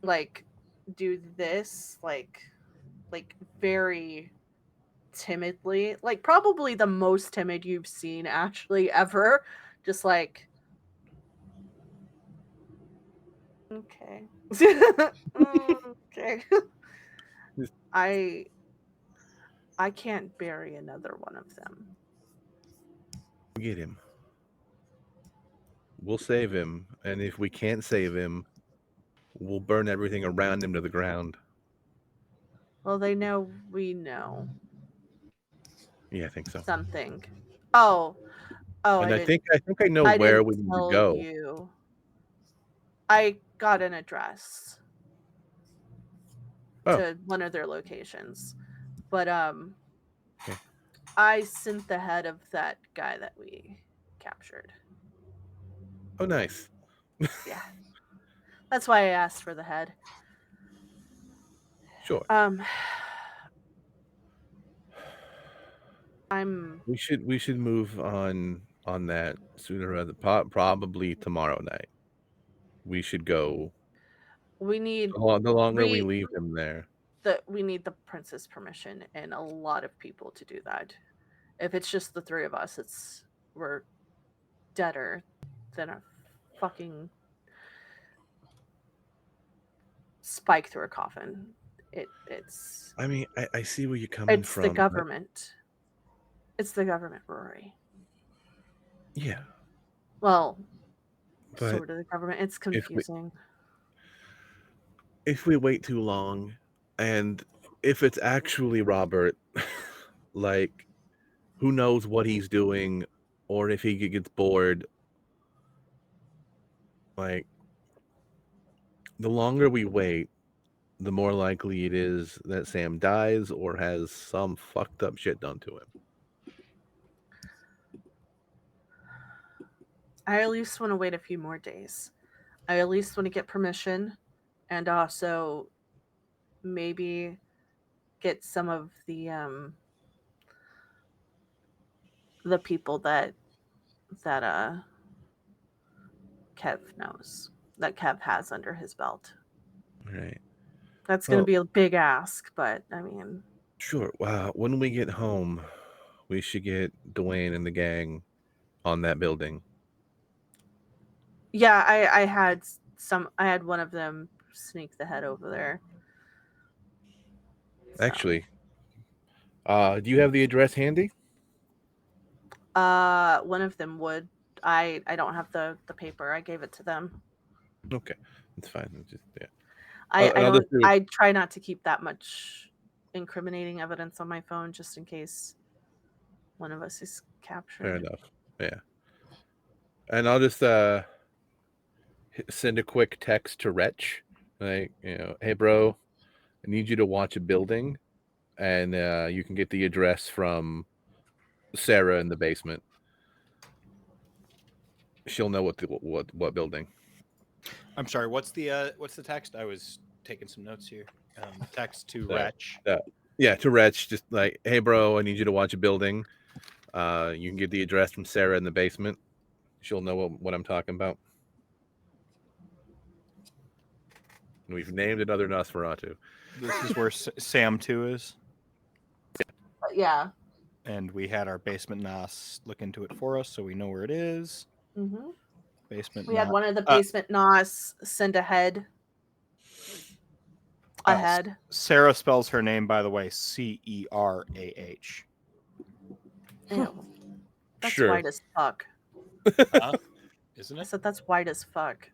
like do this, like very timidly, like probably the most timid you've seen Ashley ever. Just like, okay, okay. I can't bury another one of them. get him. We'll save him, and if we can't save him, we'll burn everything around him to the ground. Well, they know we know Yeah, I think so. something. Oh, And I think I know I where didn't we need to tell go. you. I got an address Oh. to one of their locations, but Okay. I sent the head of that guy that we captured. Oh, nice. Yeah, that's why I asked for the head. Sure. We should move on that sooner rather probably tomorrow night. We should go. We need The longer we three- leave him there. we need the prince's permission and a lot of people to do that. If it's just the three of us, we're deader than a fucking spike through a coffin. It's I mean, I see where you're coming it's from. the but- government. It's the government, Rory. Yeah, Well, but sort of the government. It's confusing. if we wait too long, and if it's actually Robert, like, who knows what he's doing, or if he gets bored. Like, the longer we wait, the more likely it is that Sam dies or has some fucked up shit done to him. I at least want to wait a few more days. I at least want to get permission and also maybe get some of the people that Kev knows, that Kev has under his belt. Right. That's going Well- to be a big ask, but I mean, Sure. Wow. When we get home, we should get Dwayne and the gang on that building. yeah, I had one of them sneak the head over there. So, Actually, do you have the address handy? one of them would. I don't have the paper. I gave it to them. Okay, that's fine. Just yeah. I and I'll don't. just do- I try not to keep that much incriminating evidence on my phone, just in case one of us is captured. Fair enough. Yeah. And I'll just send a quick text to Wretch, like, hey bro, I need you to watch a building, and you can get the address from Sarah in the basement. She'll know what building. I'm sorry. What's the text? I was taking some notes here. Text to Sorry. Wretch. Yeah, to Wretch, just like, hey bro, I need you to watch a building. You can get the address from Sarah in the basement. She'll know what I'm talking about. And we've named another Nosferatu. This is where Sam 2 is. But yeah. And we had our basement Nos look into it for us, so we know where it is. Mm-hmm. Basement. We had Nos. one of the basement Nos send ahead. Ahead. Sarah spells her name, by the way, Cerah. Ew. That's Sure. white as fuck. Isn't I it? said that's white as fuck.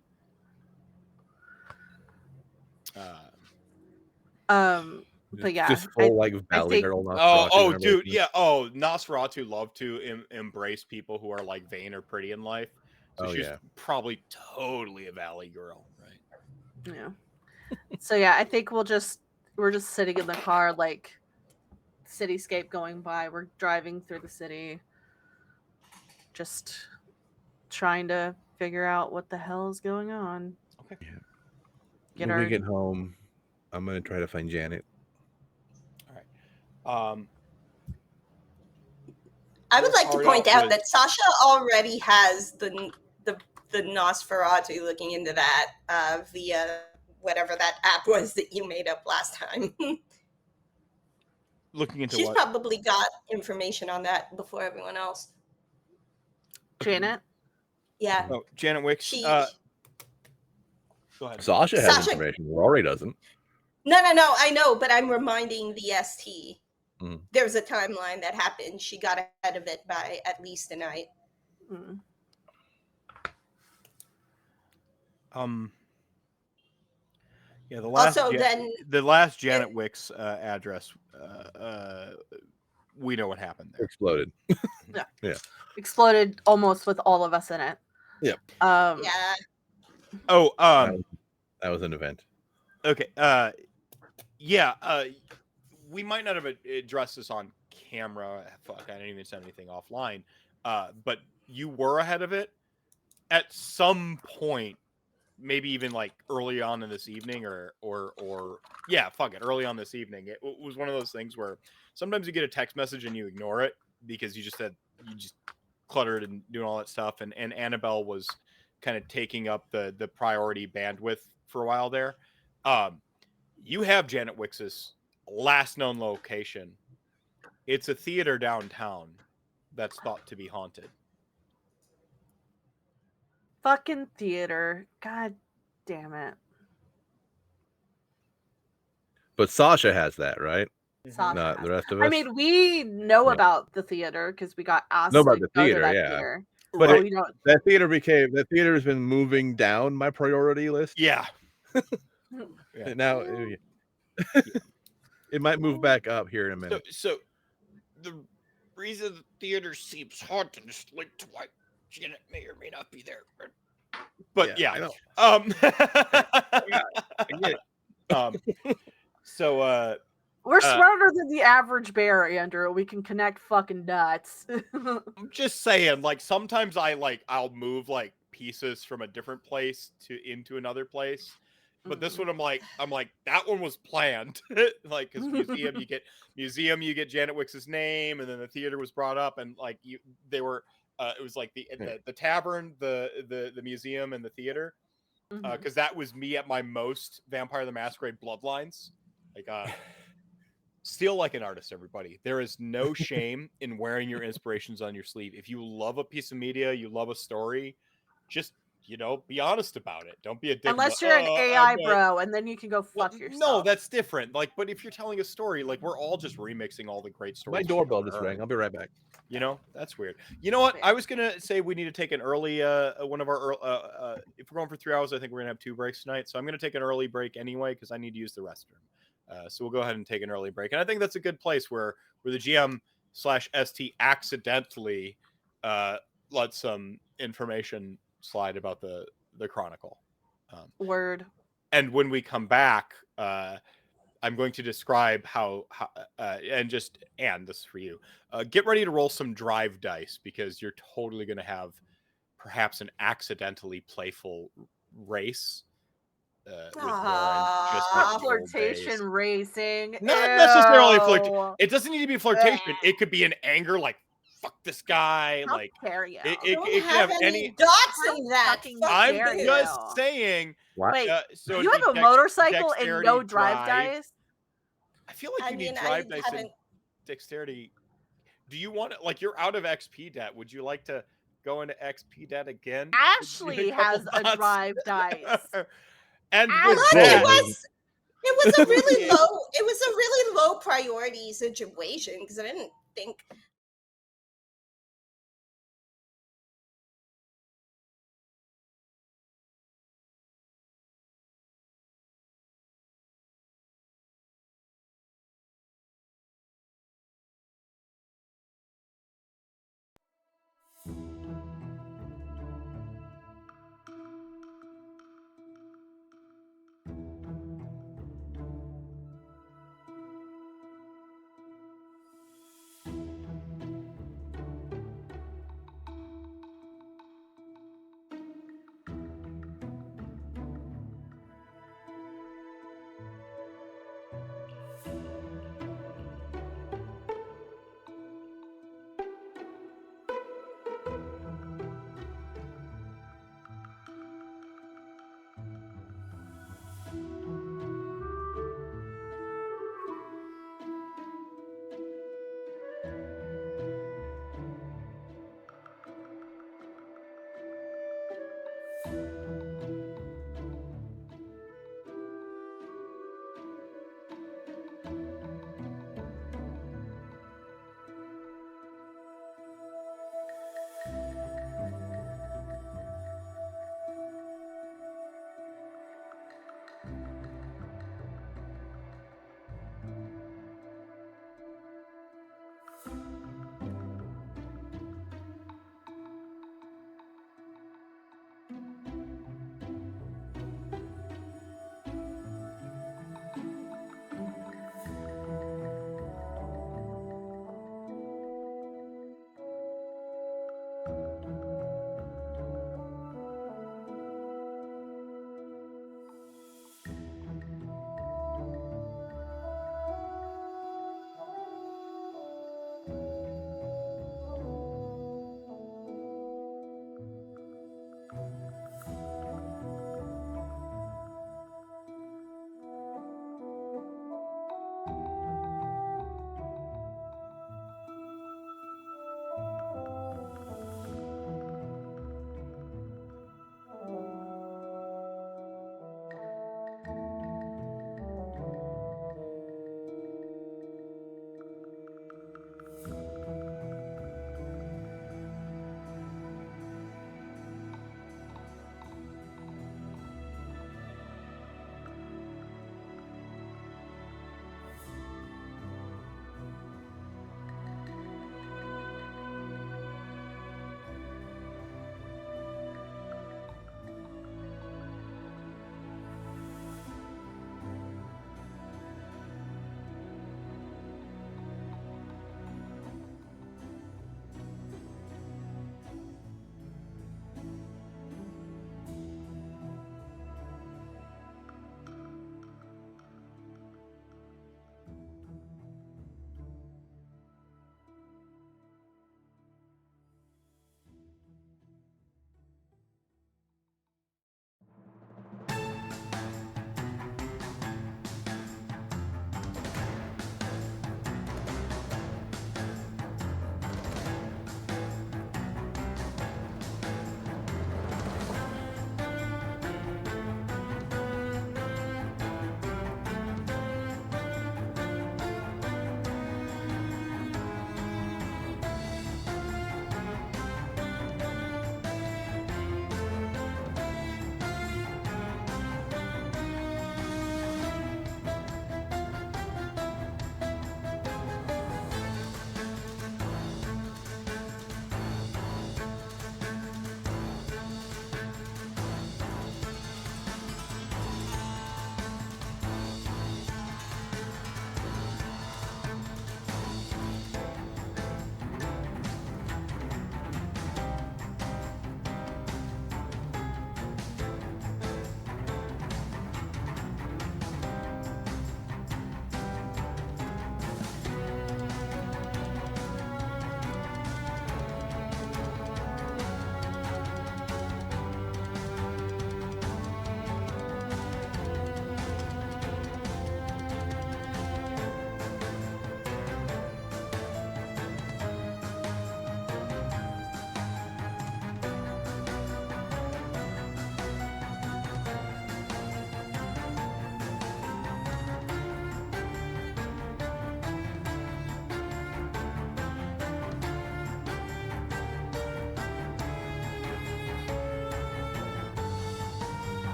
But yeah, Just full like I Valley think- Girl Nosferatu. Oh, in our dude, basement. yeah. Oh, Nosferatu love to embrace people who are like vain or pretty in life. So Oh, she's yeah. probably totally a Valley girl, right? Yeah. So yeah, I think we're just sitting in the car, like cityscape going by. We're driving through the city, just trying to figure out what the hell is going on. Okay. Get When we our get home, I'm gonna try to find Janet. I would like to Start point out out with- that Sasha already has the Nosferatu looking into that via whatever that app was that you made up last time. Looking into She's what? probably got information on that before everyone else. Janet. Yeah. Oh, Janet Wicks. She. Go ahead. Sasha has Sasha- information. Rory doesn't. No, I know, but I'm reminding the ST. Mm. There's a timeline that happened. She got ahead of it by at least a night. Mm. Yeah, the last Also, then the last Janet Wicks address, we know what happened there. Exploded. Exploded almost with all of us in it. Yep. yeah, Oh, That was an event. okay. Yeah. We might not have addressed this on camera. Fuck, I didn't even send anything offline. But you were ahead of it at some point, maybe even like early on in this evening, or yeah, fuck it, early on this evening. It was one of those things where sometimes you get a text message and you ignore it because you just cluttered and doing all that stuff, and Annabelle was kind of taking up the priority bandwidth for a while there. You have Janet Wix's last known location. It's a theater downtown that's thought to be haunted. Fucking theater. God damn it. But Sasha has that, right? Sasha Not has the rest of I us. mean, we know No. about the theater because we got asked Know to about the go to theater, that yeah. theater. But But it- we don't. that theater has been moving down my priority list. Yeah. And now it might move back up here in a minute. So the reason the theater seems haunted is linked to why Janet may or may not be there. But yeah. I know. I get it. So We're smarter than the average bear, Andrew. We can connect fucking dots. I'm just saying, like sometimes I'll move like pieces from a different place into another place. But this one I'm like that one was planned. Like because museum you get Janet Wix's name, and then the theater was brought up, and like they were it was like the tavern, the museum, and the theater. Because that was me at my most Vampire the Masquerade bloodlines. Like steal like an artist, everybody. There is no shame in wearing your inspirations on your sleeve. If you love a piece of media, you love a story, just be honest about it. Don't be a dick. Unless you're an AI bro, and then you can go fuck yourself. No, that's different. Like, but if you're telling a story, like we're all just remixing all the great stories. My doorbell just rang. I'll be right back. That's weird. You know what? I was gonna say we need to take an early one of our if we're going for 3 hours, I think we're gonna have 2 breaks tonight. So I'm gonna take an early break anyway because I need to use the restroom. So we'll go ahead and take an early break, and I think that's a good place where the GM/ST accidentally let some information slide about the Chronicle. Word. And when we come back, I'm going to describe how and this is for you. Get ready to roll some drive dice because you're totally going to have perhaps an accidentally playful race. With just like flirtation racing. Not necessarily flirtation. It doesn't need to be flirtation. It could be an anger, like fuck this guy. How like dare you? it Don't could have any dots in that. I'm dare just you. saying. What? Wait, so you it'd have be a motorcycle and dexterity, no drive dice? I feel like you need drive dice and dexterity. Do you want to, like, you're out of XP debt? Would you like to go into XP debt again? Ashley has a drive dice. And Plus, with that, it was a really low priority situation because I didn't think.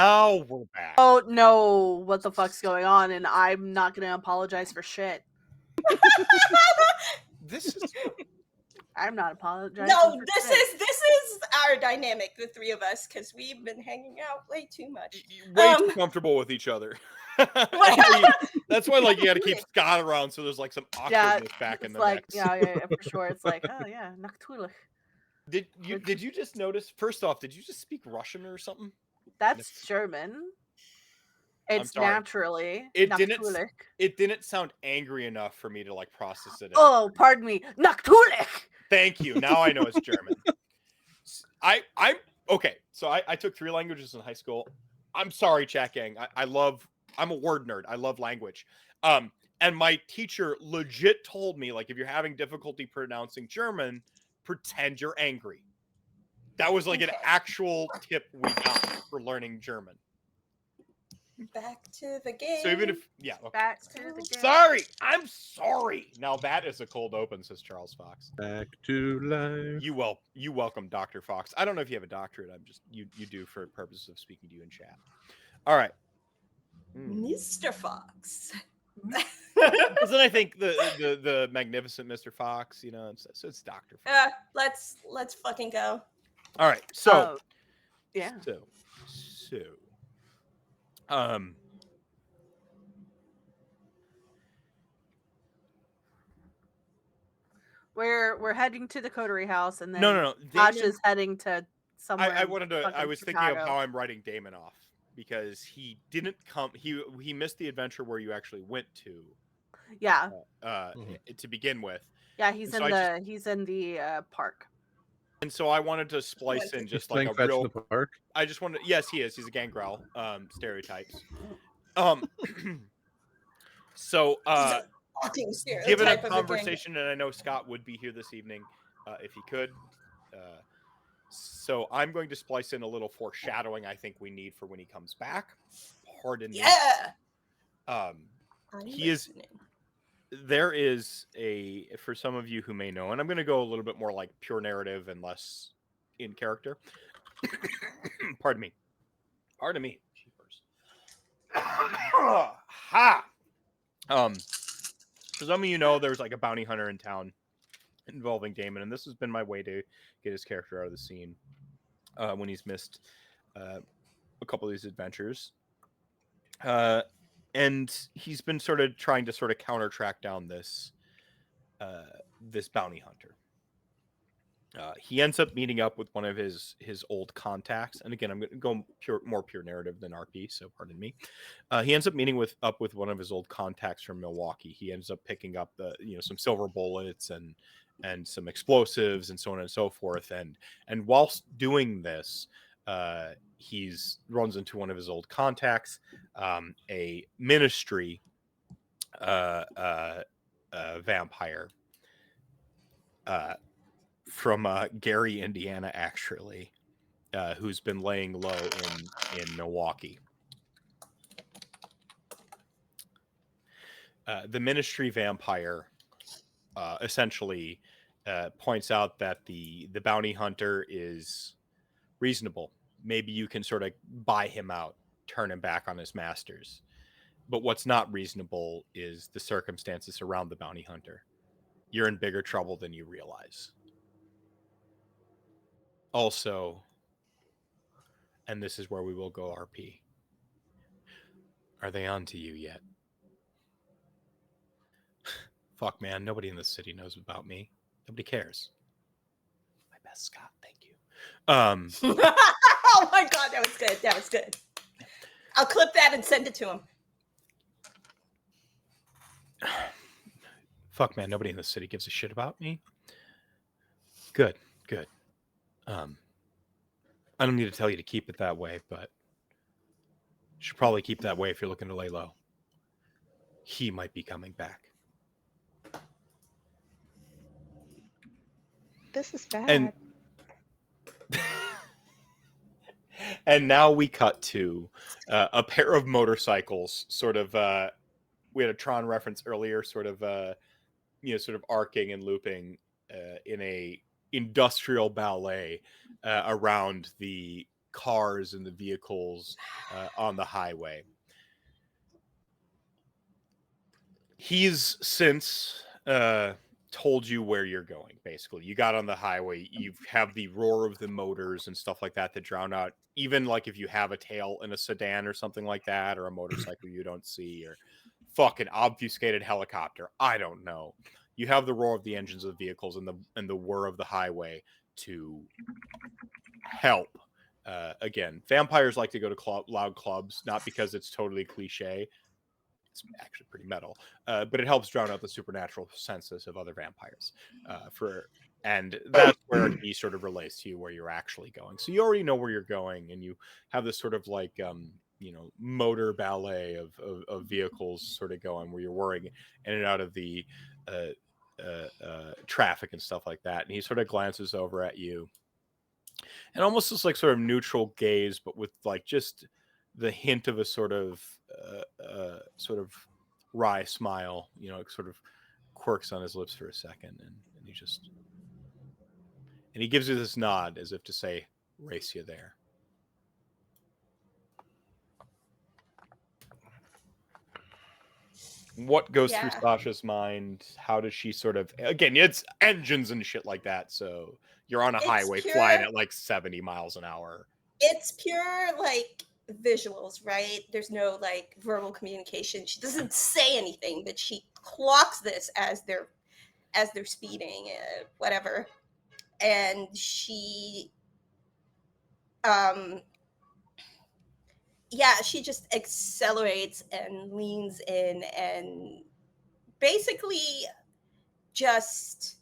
Oh, we're back. don't know what the fuck's going on, and I'm not gonna apologize for shit. This is I'm not apologizing. No, for this shit. is our dynamic, the three of us, because we've been hanging out way too much. way too comfortable with each other. That's why, like, you got to keep Scott around, so there's like some awkwardness back in it's the like, mix. yeah, for sure. It's like, oh yeah, natürlich. Did you just notice? First off, did you just speak Russian or something? That's German. It's sorry. naturally. It didn't sound angry enough for me to like process it. Oh, pardon me, natürlich. Thank you. Now I know it's German. I'm okay. So I took 3 languages in high school. I'm sorry, chat gang. I'm a word nerd. I love language. And my teacher legit told me, like, if you're having difficulty pronouncing German, pretend you're angry. That was like an actual tip we got for learning German. Back to the game. So even if okay. Back to the game. Sorry, I'm sorry. Now that is a cold open, says Charles Fox. Back to life. You welcome, Dr. Fox. I don't know if you have a doctorate. I'm just you do for purposes of speaking to you in chat. All right. Mr. Fox. Isn't I think the magnificent Mr. Fox, you know, so it's Dr. Fox. Let's fucking go. All right. So yeah. So we're heading to the coterie house, and then no. Josh is heading to somewhere. I was thinking of how I'm writing Damon off because he didn't come. He missed the adventure where you actually went to. Yeah. To begin with. Yeah, he's in the park. And so I wanted to splice in just like a fetch real. in the park. I just wanted. Yes, he is. He's a gangrel. Stereotypes. So given a conversation, and I know Scott would be here this evening if he could. So I'm going to splice in a little foreshadowing I think we need for when he comes back. Pardon me. Yeah. He is. There is for some of you who may know, and I'm going to go a little bit more like pure narrative and less in character. Pardon me. Jeepers. Ha! For some of you know, there's like a bounty hunter in town involving Damon, and this has been my way to get his character out of the scene when he's missed a couple of these adventures. And he's been sort of trying to sort of counter-track down this bounty hunter. He ends up meeting up with one of his old contacts, and again, I'm going to go more pure narrative than RP, so pardon me. He ends up meeting up with one of his old contacts from Milwaukee. He ends up picking up some silver bullets and some explosives and so on and so forth. And whilst doing this, he runs into one of his old contacts, a ministry vampire from Gary, Indiana, actually, who's been laying low in Milwaukee. The ministry vampire essentially points out that the bounty hunter is reasonable. Maybe you can sort of buy him out, turn him back on his masters. But what's not reasonable is the circumstances around the bounty hunter. You're in bigger trouble than you realize. Also, and this is where we will go RP. Are they on to you yet? Fuck, man. Nobody in this city knows about me. Nobody cares. My best, Scott. Thank you. Oh my god, that was good. I'll clip that and send it to him. Fuck, man. Nobody in this city gives a shit about me. Good. I don't need to tell you to keep it that way, but you should probably keep that way if you're looking to lay low. He might be coming back. This is bad. And now we cut to a pair of motorcycles, sort of. We had a Tron reference earlier, sort of arcing and looping in a industrial ballet around the cars and the vehicles on the highway. He's since told you where you're going. Basically, you got on the highway. You have the roar of the motors and stuff like that drown out. Even like if you have a tail in a sedan or something like that, or a motorcycle you don't see, or fucking obfuscated helicopter. I don't know. You have the roar of the engines of vehicles and the whir of the highway to help. Again, vampires like to go to loud clubs, not because it's totally cliche. It's actually pretty metal, but it helps drown out the supernatural senses of other vampires. And that's where he sort of relates to you where you're actually going. So you already know where you're going, and you have this sort of like motor ballet of vehicles sort of going where you're whirring in and out of the traffic and stuff like that. And he sort of glances over at you, and almost this like sort of neutral gaze, but with like just the hint of a sort of wry smile, sort of quirks on his lips for a second, and he gives you this nod as if to say, "Race you there." What goes through Sasha's mind? How does she sort of, again, it's engines and shit like that, so you're on a highway flying at like 70 miles an hour. It's pure like visuals, right? There's no like verbal communication. She doesn't say anything, but she clocks this as they're speeding, whatever. And she she just accelerates and leans in, and basically just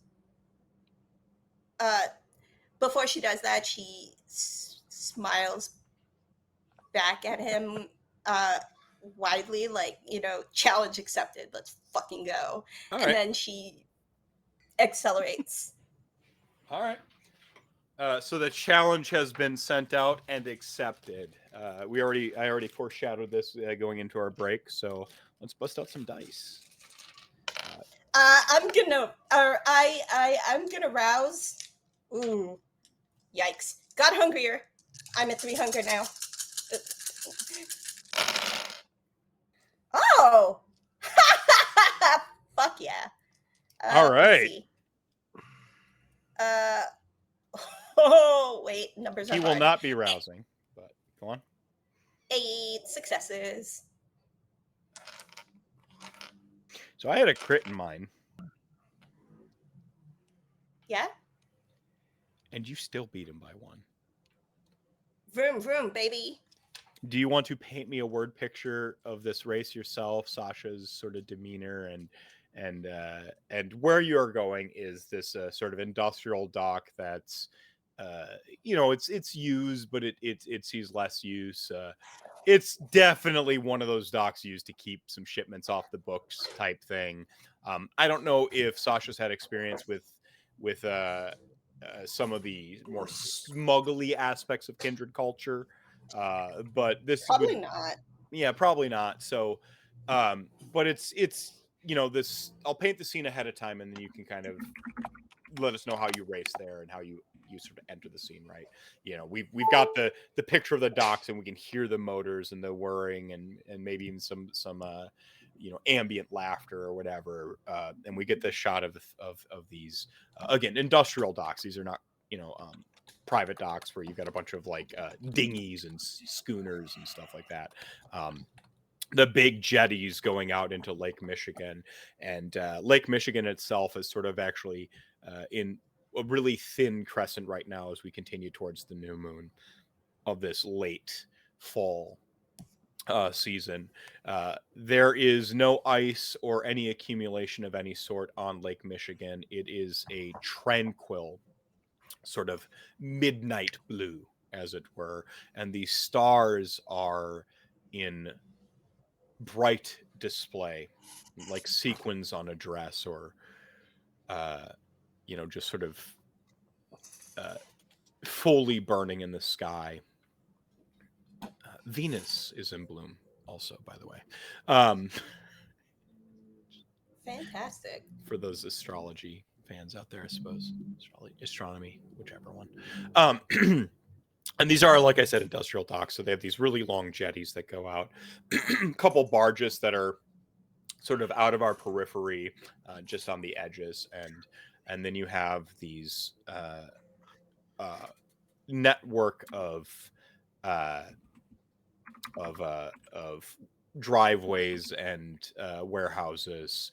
before she does that, she smiles back at him widely, like, challenge accepted, let's fucking go. All and right. Then she accelerates. All right. So the challenge has been sent out and accepted. I already foreshadowed this going into our break, so let's bust out some dice. I'm gonna rouse. Ooh, yikes! Got hungrier. I'm at 3 hunger now. Oh, fuck yeah! All right. Oh wait, numbers are He will hard. not be rousing, but go on. 8 successes. So I had a crit in mine. Yeah. And you still beat him by 1. Vroom vroom, baby. Do you want to paint me a word picture of this race yourself, Sasha's sort of demeanor and where you're going is this sort of industrial dock that's it's used, but it sees less use. It's definitely one of those docks used to keep some shipments off the books type thing. I don't know if Sasha's had experience with some of the more smuggly aspects of kindred culture, but this probably not. Yeah, probably not. So, but it's this. I'll paint the scene ahead of time, and then you can kind of let us know how you race there and how you sort of enter the scene, right? We've got the picture of the docks, and we can hear the motors and the whirring and maybe even some ambient laughter or whatever, and we get this shot of these again industrial docks. These are not private docks where you've got a bunch of like dinghies and schooners and stuff like that. The big jetties going out into Lake Michigan, and Lake Michigan itself is sort of actually in a really thin crescent right now as we continue towards the new moon of this late fall season. There is no ice or any accumulation of any sort on Lake Michigan. It is a tranquil sort of midnight blue, as it were, and the stars are in bright display, like sequins on a dress, or just sort of fully burning in the sky. Venus is in bloom also, by the way. Fantastic. For those astrology fans out there, I suppose. Astronomy, whichever one. And these are, like I said, industrial docks. So they have these really long jetties that go out, a couple barges that are sort of out of our periphery, just on the edges, and then you have these network uh, of driveways and warehouses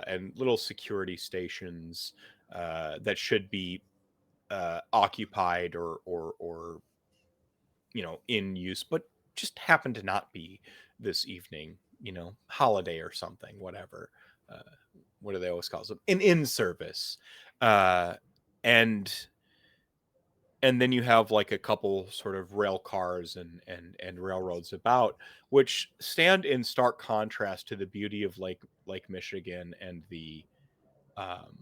and little security stations that should be occupied or in use, but just happen to not be this evening. Holiday or something, whatever. Uh, what do they always call them? An in service, and and then you have like a couple sort of rail cars and railroads about, which stand in stark contrast to the beauty of Lake Michigan and the um,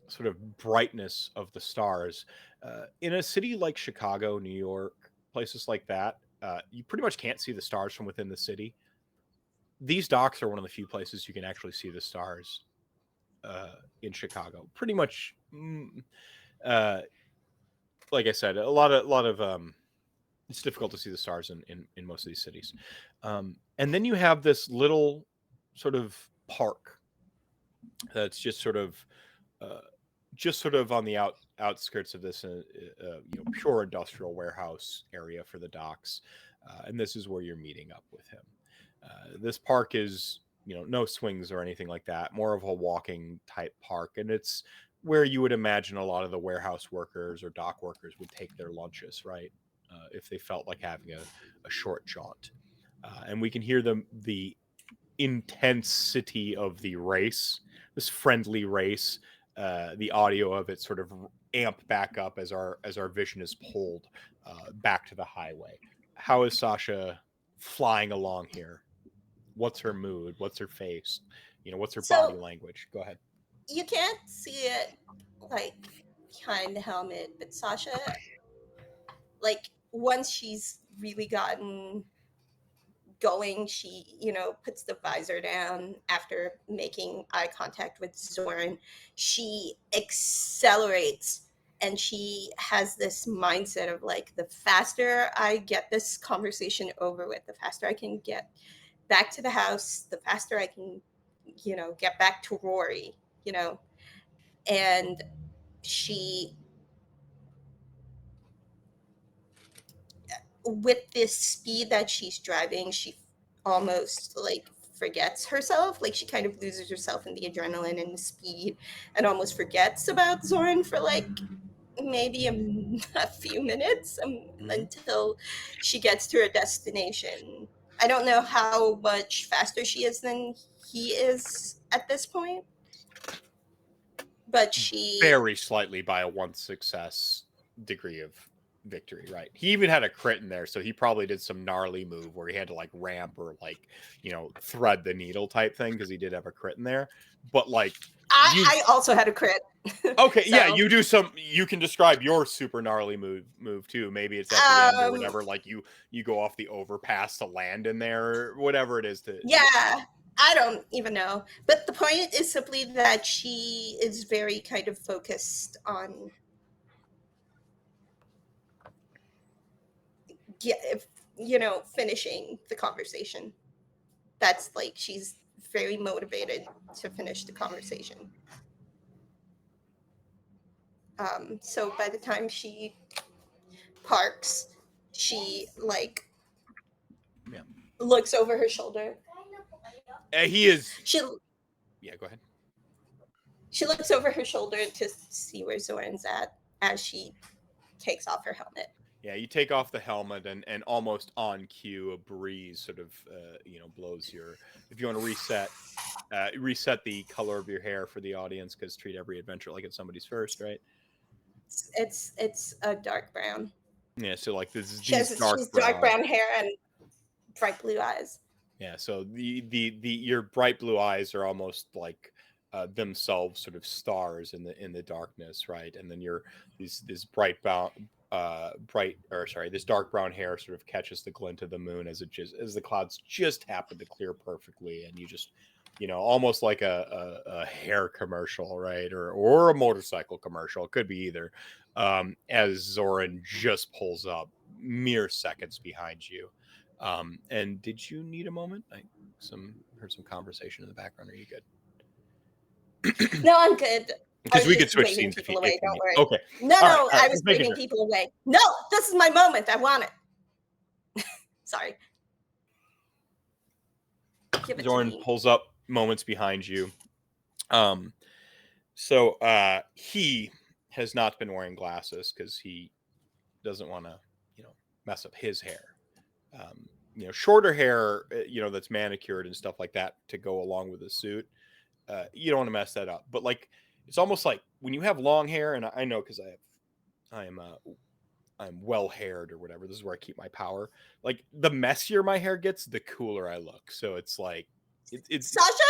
sort of brightness of the stars. In a city like Chicago, New York, places like that, you pretty much can't see the stars from within the city. These docks are one of the few places you can actually see the stars in Chicago. Pretty much, uh, like I said, a lot of it's difficult to see the stars in most of these cities. And then you have this little sort of park that's just sort of on the outskirts of this pure industrial warehouse area for the docks, and this is where you're meeting up with him. This park is no swings or anything like that, more of a walking type park, and it's where you would imagine a lot of the warehouse workers or dock workers would take their lunches, right? If they felt like having a short jaunt. And we can hear the intensity of the race, this friendly race, the audio of it sort of amp back up as our vision is pulled back to the highway. How is Sasha flying along here? What's her mood? What's her face? What's her body language? Go ahead. You can't see it like behind the helmet, but Sasha, like once she's really gotten going, she puts the visor down after making eye contact with Zoran. She accelerates, and she has this mindset of like, the faster I get this conversation over with, the faster I can get back to the house, the faster I can get back to Rory. And she, with this speed that she's driving, she almost like forgets herself. Like she kind of loses herself in the adrenaline and the speed, and almost forgets about Zoran for like maybe a few minutes until she gets to her destination. I don't know how much faster she is than he is at this point, but she Very slightly by a 1 success degree of victory, right? He even had a crit in there, so he probably did some gnarly move where he had to like ramp or like thread the needle type thing, because he did have a crit in there. But like I also had a crit. Okay, So- yeah, you can describe your super gnarly move too. Maybe it's at the end or whatever, like you go off the overpass to land in there or whatever it is Yeah, I don't even know. But the point is simply that she is very kind of focused on finishing the conversation. That's like, she's very motivated to finish the conversation. So by the time she parks, she like looks over her shoulder. He is. Yeah, go ahead. She looks over her shoulder to see where Zoran's at as she takes off her helmet. Yeah, you take off the helmet, and almost on cue, a breeze sort of blows your. If you want to reset the color of your hair for the audience, because treat every adventure like it's somebody's first, right? It's a dark brown. Yeah, so like she's dark brown hair and bright blue eyes. Yeah, so the your bright blue eyes are almost like themselves sort of stars in the darkness, right? And then this dark brown hair sort of catches the glint of the moon as the clouds just happen to clear perfectly, and you just almost like a hair commercial, right? Or a motorcycle commercial. It could be either. As Zoran just pulls up mere seconds behind you. And did you need a moment? I heard some conversation in the background. Are you good? No, I'm good. Because we could just switch waving scenes if people you, away. if you Don't need. worry. Okay. No, All no, right, all right, I was just making waving sure. people away. No, this is my moment. I want it. Sorry. Give it to Zoran me. pulls up moments behind you. So he has not been wearing glasses because he doesn't want to, mess up his hair. Shorter hair, that's manicured and stuff like that to go along with the suit. You don't want to mess that up. But like, it's almost like when you have long hair, and I know because I'm well haired or whatever. This is where I keep my power. Like the messier my hair gets, the cooler I look. So it's like it's Sasha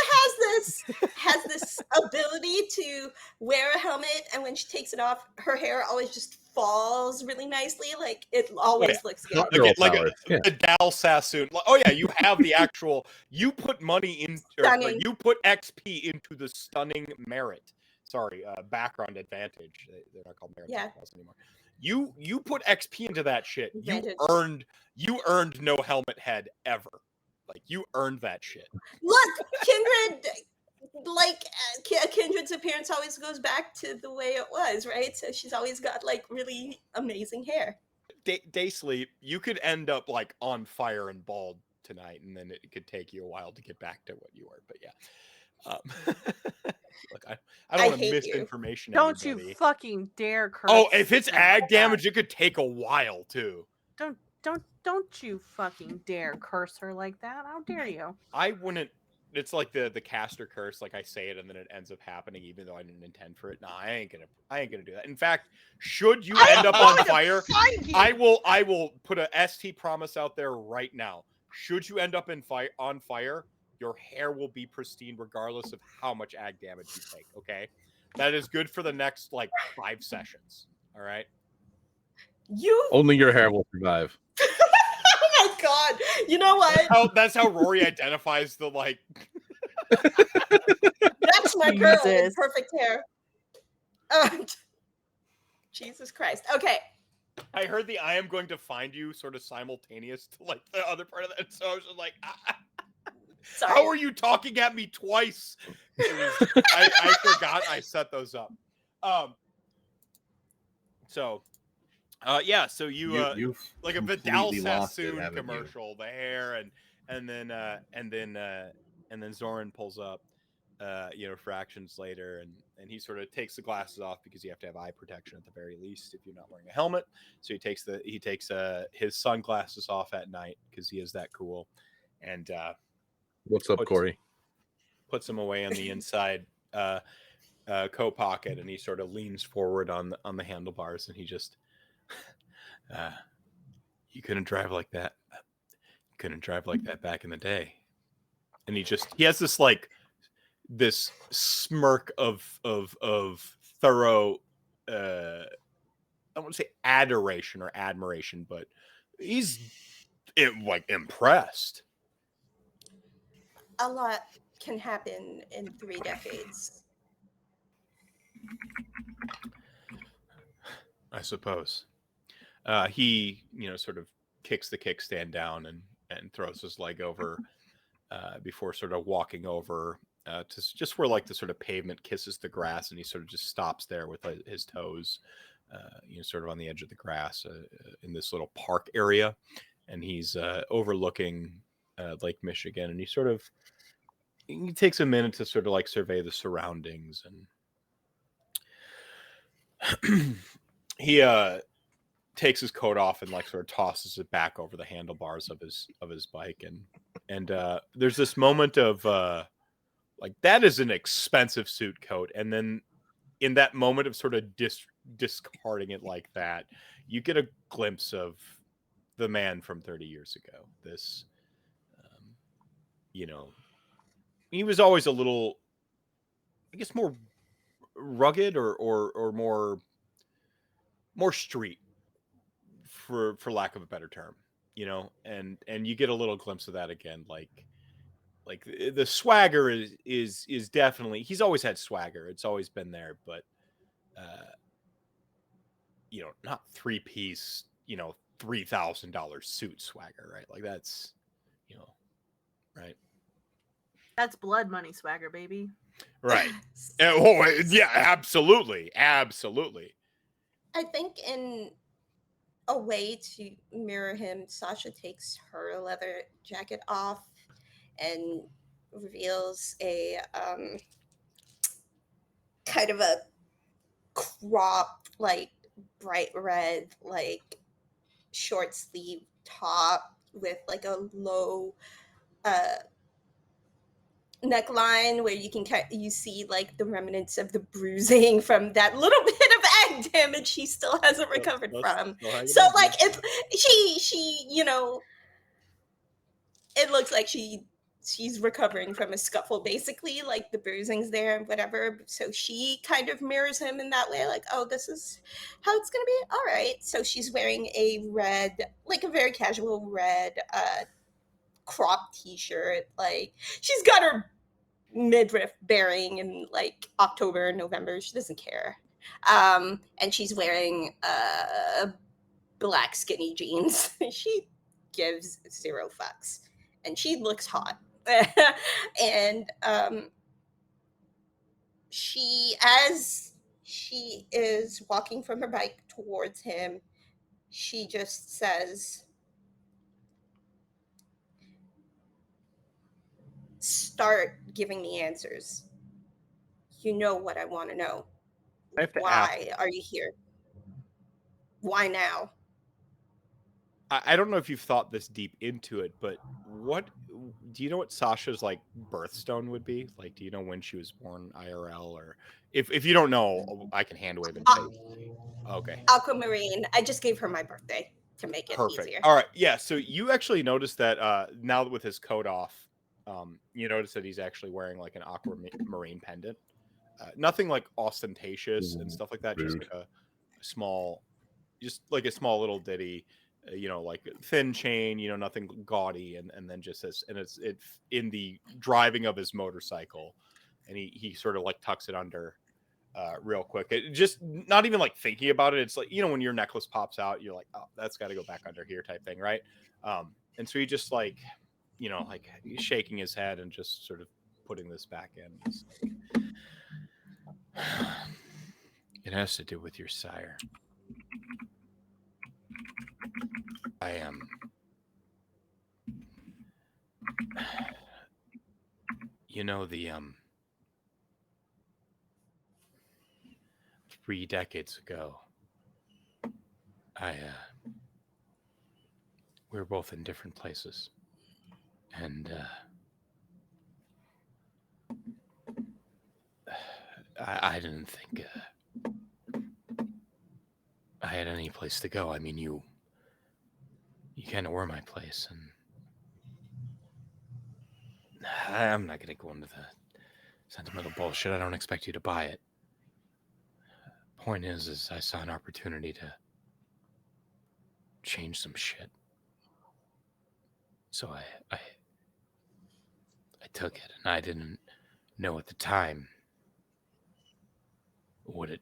has this ability to wear a helmet, and when she takes it off, her hair always just falls really nicely. Like it always looks good. Hot girl powers. Yeah. the Dal Sassoon. Oh yeah, you have the actual. You put money in, Stunning. you put XP into the stunning merit. Sorry, background advantage. They're not called merit anymore. You put XP into that shit. Advantage. You earned no helmet head ever. Like you earned that shit. Look, Kindred, like Kindred's appearance always goes back to the way it was, right? So she's always got like really amazing hair. Day sleep, you could end up like on fire and bald tonight, and then it could take you a while to get back to what you were. But yeah, look, I don't want to misinformation. Don't anybody. you fucking dare curse. Oh, if it's ag damage, it could take a while too. Don't you fucking dare curse her like that. How dare you? I wouldn't. It's like the caster curse. Like I say it and then it ends up happening, even though I didn't intend for it. No, I ain't gonna do that. In fact, should you end up on fire, I will put a ST promise out there right now. Should you end up on fire, your hair will be pristine regardless of how much ag damage you take. Okay, that is good for the next like 5 sessions. All right. Only your hair will survive. Oh my god! You know what? That's how Rory identifies the like. That's my girl with perfect hair. Jesus Christ. Okay. I heard the "I am going to find you" sort of simultaneous to like the other part of that, so I was just like, Sorry. How are you talking at me twice? I forgot I set those up. So you like a Vidal Sassoon commercial, the hair and then Zoran pulls up, fractions later, and he sort of takes the glasses off because you have to have eye protection at the very least if you're not wearing a helmet. So he takes his sunglasses off at night because he is that cool. And what's up, Corey? Puts them away on the inside coat pocket, and he sort of leans forward on the handlebars, and he just. You couldn't drive like that. You couldn't drive like that back in the day. And he has this like this smirk of thorough I wouldn't say adoration or admiration, but he's impressed. A lot can happen in 3 decades. I suppose. He, sort of kicks the kickstand down and throws his leg over before sort of walking over to just where like the sort of pavement kisses the grass, and he sort of just stops there with his toes, sort of on the edge of the grass in this little park area, and he's overlooking Lake Michigan, and he takes a minute to sort of like survey the surroundings, and he takes his coat off and like sort of tosses it back over the handlebars of his bike, and there's this moment of like that is an expensive suit coat, and then in that moment of sort of discarding it like that, you get a glimpse of the man from 30 years ago. This he was always a little, I guess, more rugged or more street, for lack of a better term, and you get a little glimpse of that again, like like the swagger is definitely, he's always had swagger. It's always been there, but not 3-piece, $3,000 suit swagger, right? Like that's, right. That's blood money swagger, baby. Right. Oh, yeah, absolutely. Absolutely. I think in a way to mirror him, Sasha takes her leather jacket off and reveals a kind of a cropped, like bright red, like short sleeve top with like a low uh neckline where you see like the remnants of the bruising from that little bit of ag damage she still hasn't recovered from. So like she it looks like she's recovering from a scuffle, basically, like the bruising's there and whatever. So she kind of mirrors him in that way, like, oh, this is how it's gonna be. All right. So she's wearing a red, like a very casual red crop t-shirt. Like she's got her midriff bearing in like October, November. She doesn't care. And she's wearing black skinny jeans. She gives 0 fucks. And she looks hot. And as she is walking from her bike towards him, she just says, start giving me answers. You know what I want to know. I have to Why are you here? Why now? I don't know if you've thought this deep into it, but what do you know what Sasha's like birthstone would be? Like, do you know when she was born IRL? Or if you don't know, I can hand wave it. Okay. Aquamarine. I just gave her my birthday to make it Perfect. easier. All right. Yeah. So you actually noticed that now with his coat off, you notice that he's actually wearing like an aquamarine pendant. Nothing like ostentatious and stuff like that. Just like a small little ditty. Like thin chain, nothing gaudy, and then just this, and it's in the driving of his motorcycle, and he sort of like tucks it under real quick. It just not even like thinking about it. It's like, when your necklace pops out, you're like, oh, that's got to go back under here type thing, right? And so he just like, like he's shaking his head and just sort of putting this back in. He's like, it has to do with your sire. I am. The 3 decades ago, we were both in different places, and I didn't think I had any place to go. I mean, you kind of were my place, and I'm not going to go into the sentimental bullshit. I don't expect you to buy it. Point is I saw an opportunity to change some shit. So I took it, and I didn't know at the time what it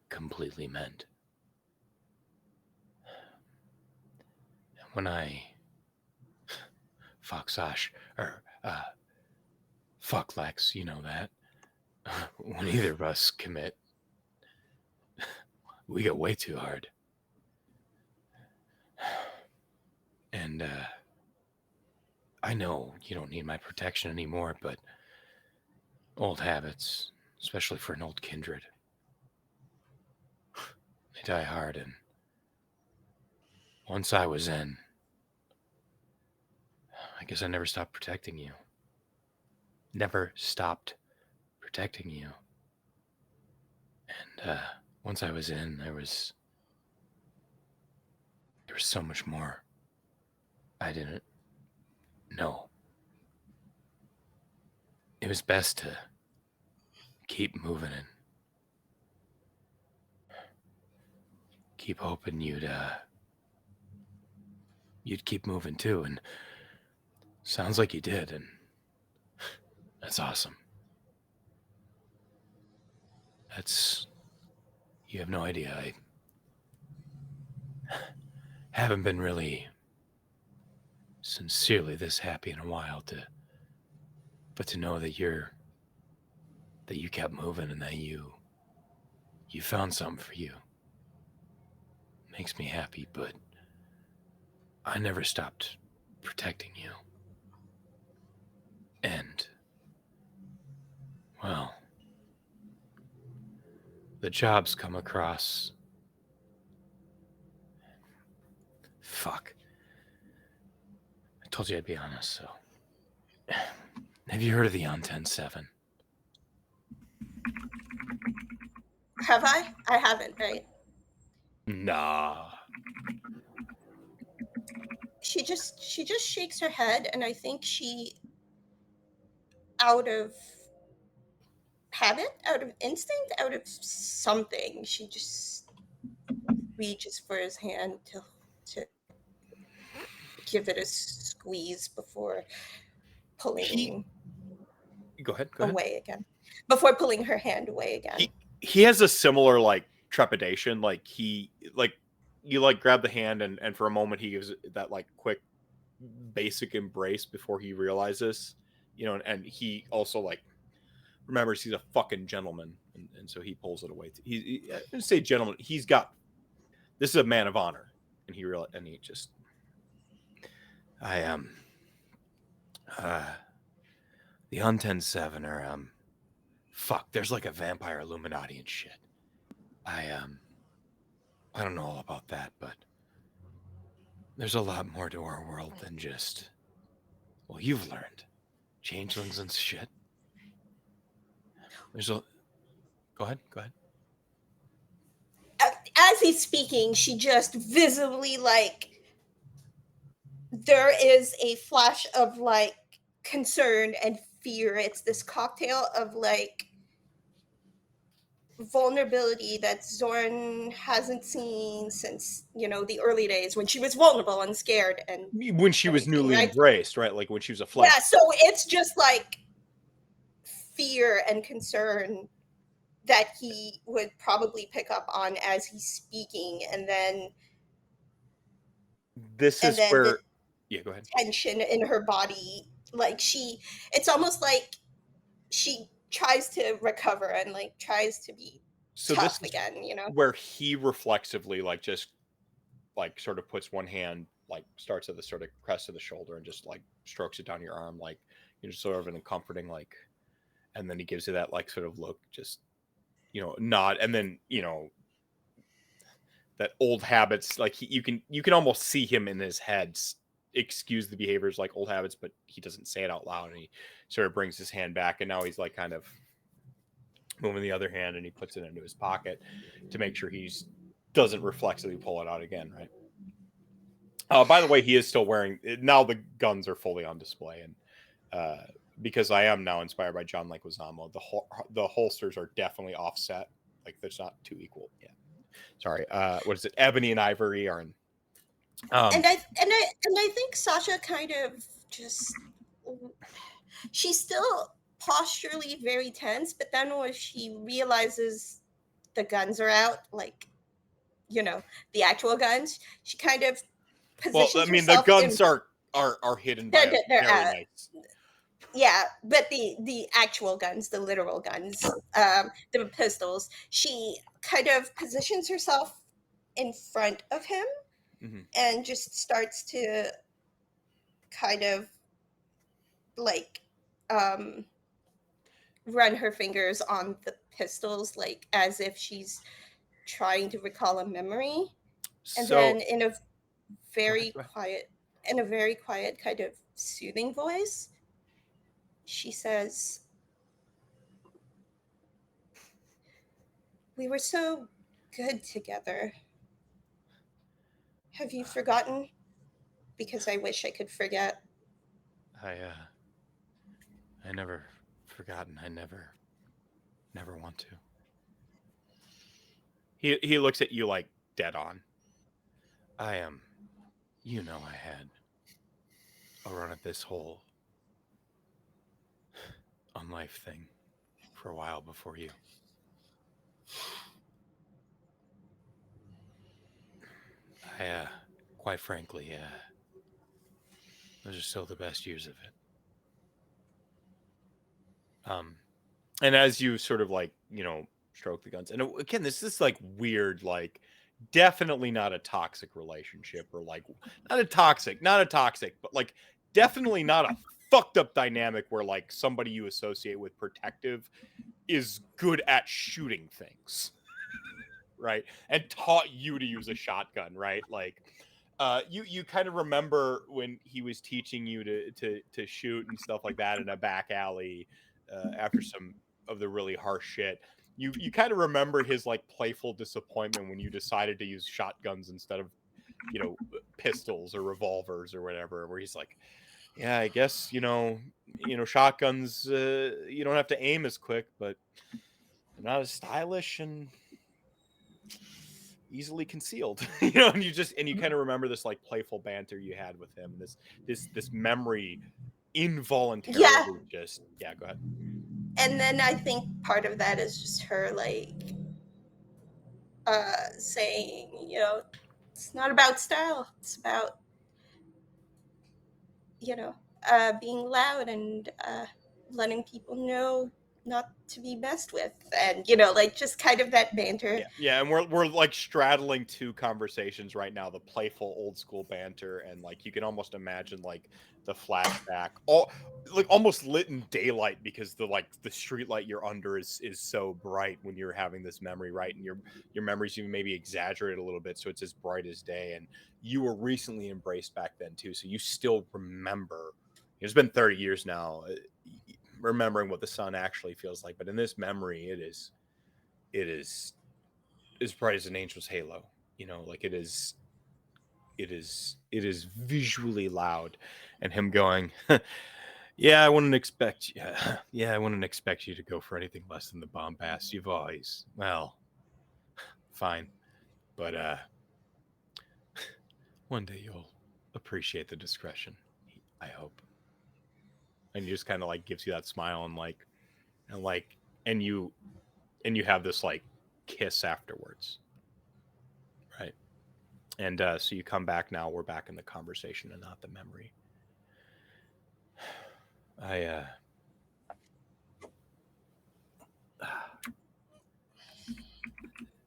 completely meant. And when I fuck Sash, or fuck Lex, you know that. When either of us commit, we go way too hard. And I know you don't need my protection anymore, but old habits, especially for an old kindred, they die hard. And once I was in, I guess I never stopped protecting you. Never stopped protecting you. And once I was in, there was so much more I didn't know. It was best to keep moving and keep hoping you'd keep moving too. And sounds like you did. And That's awesome. You have no idea. I haven't been really sincerely this happy in a while but to know that you kept moving and that you found something for you makes me happy, but I never stopped protecting you. And, well, the job's come across. Fuck. I told you I'd be honest, so. Have you heard of the On-10-7? Have I? I haven't, right? Nah. She just shakes her head, and I think she, out of habit, out of instinct, out of something, she just reaches for his hand to give it a squeeze before pulling Go ahead. away again. Before pulling her hand away again. He has a similar like trepidation. Like you like grab the hand and for a moment he gives it that like quick basic embrace before he realizes, and he also like remembers he's a fucking gentleman, and so he pulls it away. I didn't say gentleman. This is a man of honor, and he just the On-10-7 are fuck. There's like a vampire Illuminati and shit. I don't know all about that, but there's a lot more to our world than just, well, you've learned changelings and shit. Go ahead. As he's speaking, she just visibly, like, there is a flash of like concern and fear. It's this cocktail of like vulnerability that Zorn hasn't seen since, the early days when she was vulnerable and scared, and when she was newly right? embraced, right? Like when she was a flesh. Yeah, so it's just like fear and concern that he would probably pick up on as he's speaking, and then This is where go ahead. tension in her body, like it's almost like she tries to recover and like tries to be tough again, where he reflexively like just like sort of puts one hand, like starts at the sort of crest of the shoulder and just like strokes it down your arm, like sort of in a comforting, like, and then he gives you that like sort of look, just nod, and then that old habits, like you can almost see him in his head excuse the behaviors like old habits, but he doesn't say it out loud, and he sort of brings his hand back, and now he's like kind of moving the other hand, and he puts it into his pocket to make sure he doesn't reflexively pull it out again, right? By the way, he is still wearing, now the guns are fully on display, and because I am now inspired by John Leguizamo, the holsters are definitely offset, like there's not two equal. Yeah, sorry. What is it? Ebony and Ivory are in. And I think Sasha kind of just, she's still posturally very tense, but then when she realizes the guns are out, like, the actual guns, she kind of positions Well, I mean, herself the guns are hidden by a very nice. Yeah, but the actual guns, the literal guns, the pistols, she kind of positions herself in front of him, and just starts to kind of like run her fingers on the pistols, like as if she's trying to recall a memory. And then in a very quiet kind of soothing voice, she says, "We were so good together. Have you forgotten? Because I wish I could forget." I never forgotten. I never want to. He looks at you like dead on. I am. I had a run at this whole unlife thing for a while before you. Quite frankly, those are still the best years of it. And as you sort of like, stroke the guns, and again, this is like weird, like definitely not a toxic relationship, or like not a toxic, but like definitely not a fucked up dynamic where like somebody you associate with protective is good at shooting things, right? And taught you to use a shotgun, right? Like you kind of remember when he was teaching you to shoot and stuff like that in a back alley after some of the really harsh shit. You kind of remember his like playful disappointment when you decided to use shotguns instead of pistols or revolvers or whatever, where he's like, yeah, I guess shotguns, you don't have to aim as quick, but they're not as stylish and easily concealed. And you kind of remember this like playful banter you had with him, this memory involuntarily. Yeah. Go ahead. And then I think part of that is just her like saying, it's not about style, it's about being loud and letting people know not to be messed with, and like just kind of that banter. Yeah, and we're like straddling two conversations right now: the playful old school banter, and like you can almost imagine like the flashback, all like almost lit in daylight, because the street light you're under is so bright when you're having this memory, right? And your memories even maybe exaggerate a little bit, so it's as bright as day. And you were recently embraced back then too, so you still remember. It's been 30 years now, remembering what the sun actually feels like, but in this memory, it is as bright as an angel's halo. Like it is visually loud. And him going, yeah, I wouldn't expect you to go for anything less than the bombast. You've always, well, fine, but one day you'll appreciate the discretion, I hope. And he just kind of like gives you that smile, and you have this like kiss afterwards, right? And so you come back now. We're back in the conversation and not the memory.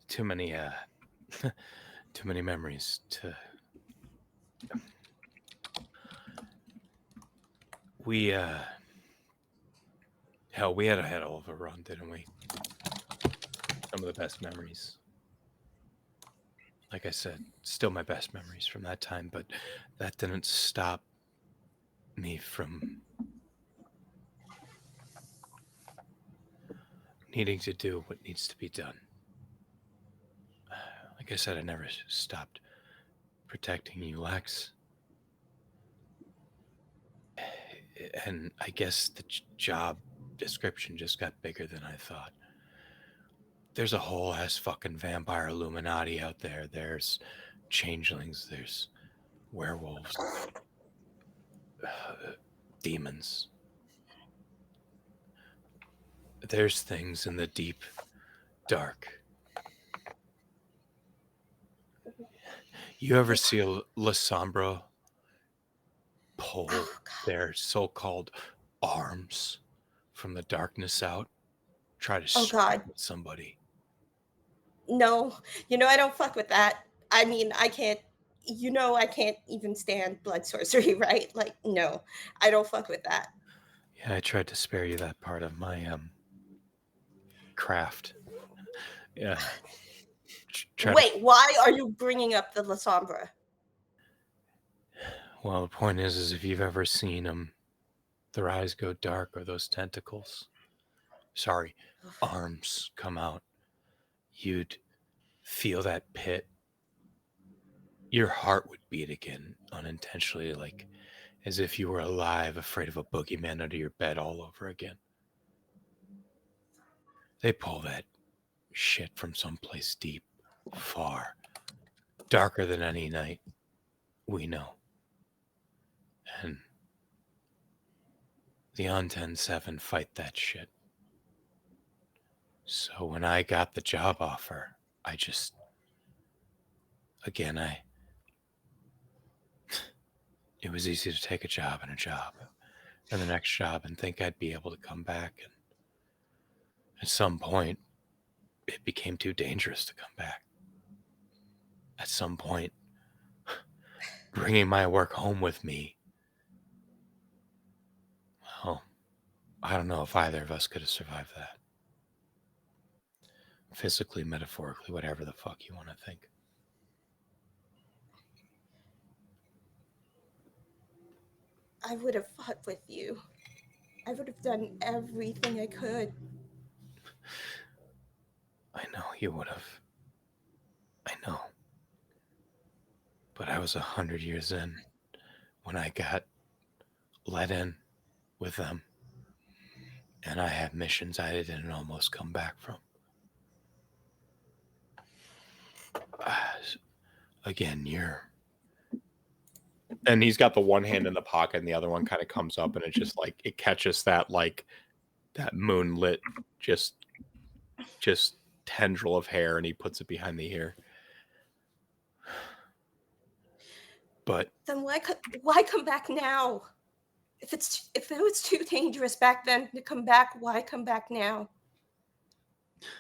Too many memories to. We hell, we had a hell of a run, didn't we? Some of the best memories. Like I said, still my best memories from that time, but that didn't stop me from needing to do what needs to be done. Like I said, I never stopped protecting you, Lex. And I guess the job description just got bigger than I thought. There's a whole ass fucking vampire Illuminati out there. There's changelings, there's werewolves, demons. There's things in the deep dark. You ever see a La Sombra pull their so-called arms from the darkness out, try to strike somebody? No, I don't fuck with that. I mean, I can't. I can't even stand blood sorcery, right? Like, no, I don't fuck with that. Yeah, I tried to spare you that part of my craft. Yeah. Wait, why are you bringing up the La Sombra? Well, the point is if you've ever seen them, their eyes go dark, or those tentacles, arms come out, you'd feel that pit. Your heart would beat again unintentionally, like as if you were alive, afraid of a boogeyman under your bed all over again. They pull that shit from someplace deep, far, darker than any night we know. And the on 10-7 fight that shit. So when I got the job offer, I just, again, it was easy to take a job and the next job and think I'd be able to come back. And at some point, it became too dangerous to come back. At some point, bringing my work home with me, well, I don't know if either of us could have survived that. Physically, metaphorically, whatever the fuck you want to think. I would have fought with you. I would have done everything I could. I know you would have. I know. But I was 100 years in when I got let in with them. And I had missions I didn't almost come back from. Again, and he's got the one hand in the pocket and the other one kind of comes up and it just like, it catches that like, that moonlit, just tendril of hair and he puts it behind the ear. But then why come back now? If it was too dangerous back then to come back, why come back now?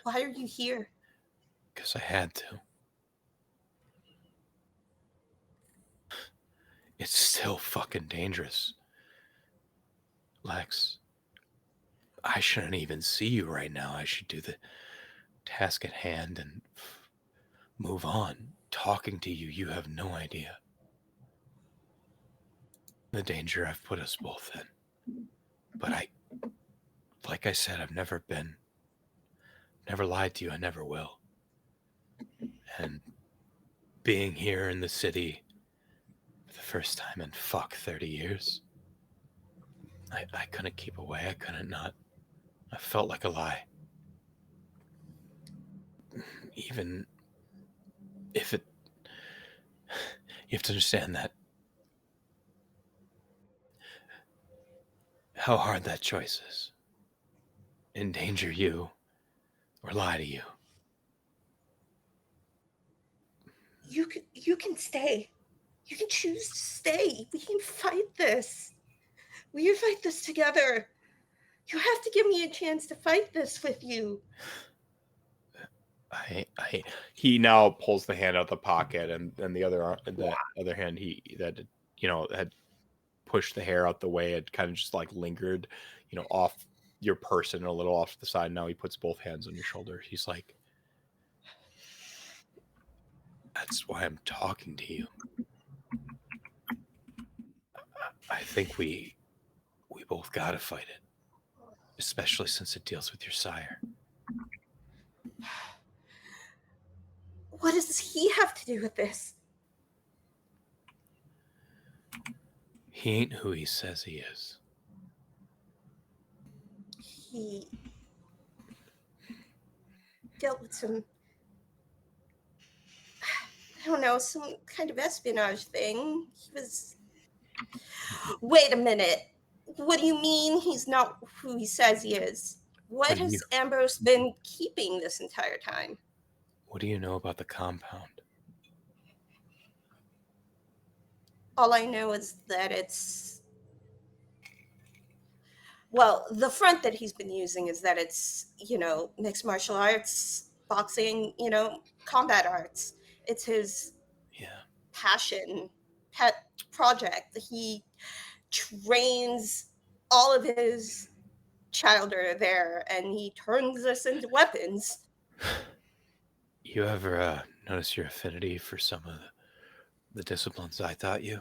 Why are you here? Because I had to. It's still fucking dangerous. Lex, I shouldn't even see you right now. I should do the task at hand and move on. Talking to you, you have no idea the danger I've put us both in. But like I said, I've never lied to you. I never will. And being here in the city for the first time in 30 years, I couldn't keep away. I couldn't not. I felt like a lie. Even if you have to understand that how hard that choice is. Endanger you or lie to you. You can stay. You can choose to stay. We can fight this. We can fight this together. You have to give me a chance to fight this with you. He now pulls the hand out of the pocket, and then the other hand had pushed the hair out the way. It kind of just like lingered, off your person, a little off to the side. Now he puts both hands on your shoulder. He's like, "That's why I'm talking to you. I think we both gotta fight it, especially since it deals with your sire." What does he have to do with this? He ain't who he says he is. He dealt with some, I don't know, some kind of espionage thing. He was... Wait a minute. What do you mean he's not who he says he is? What has Ambrose been keeping this entire time? What do you know about the compound? All I know is that it's... Well, the front that he's been using is that it's, mixed martial arts, boxing, combat arts. It's his passion, pet project. He trains all of his childer there, and he turns this into weapons. You ever notice your affinity for some of the disciplines I taught you?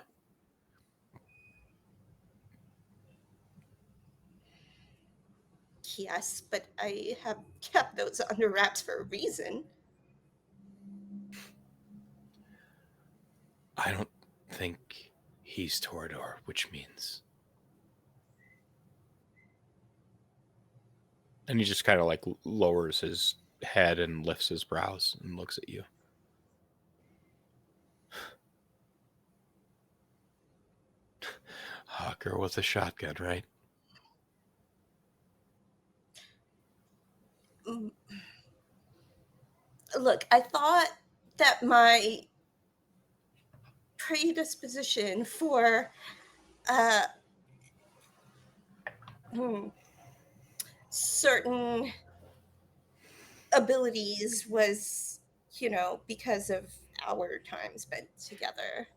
Yes, but I have kept those under wraps for a reason. I don't think he's Torador, which means... And he just kind of like lowers his head and lifts his brows and looks at you. Girl with a shotgun, right? Look, I thought that my predisposition for uh, certain abilities was, because of our time spent together.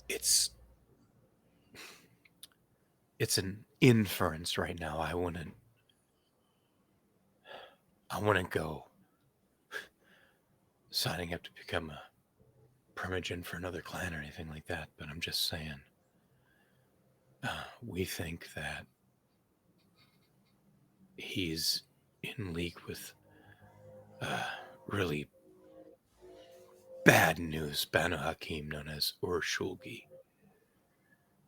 It's an inference right now. I wouldn't go signing up to become a primogen for another clan or anything like that, but I'm just saying, we think that he's in league with really bad news Banu Hakim known as Urshulgi,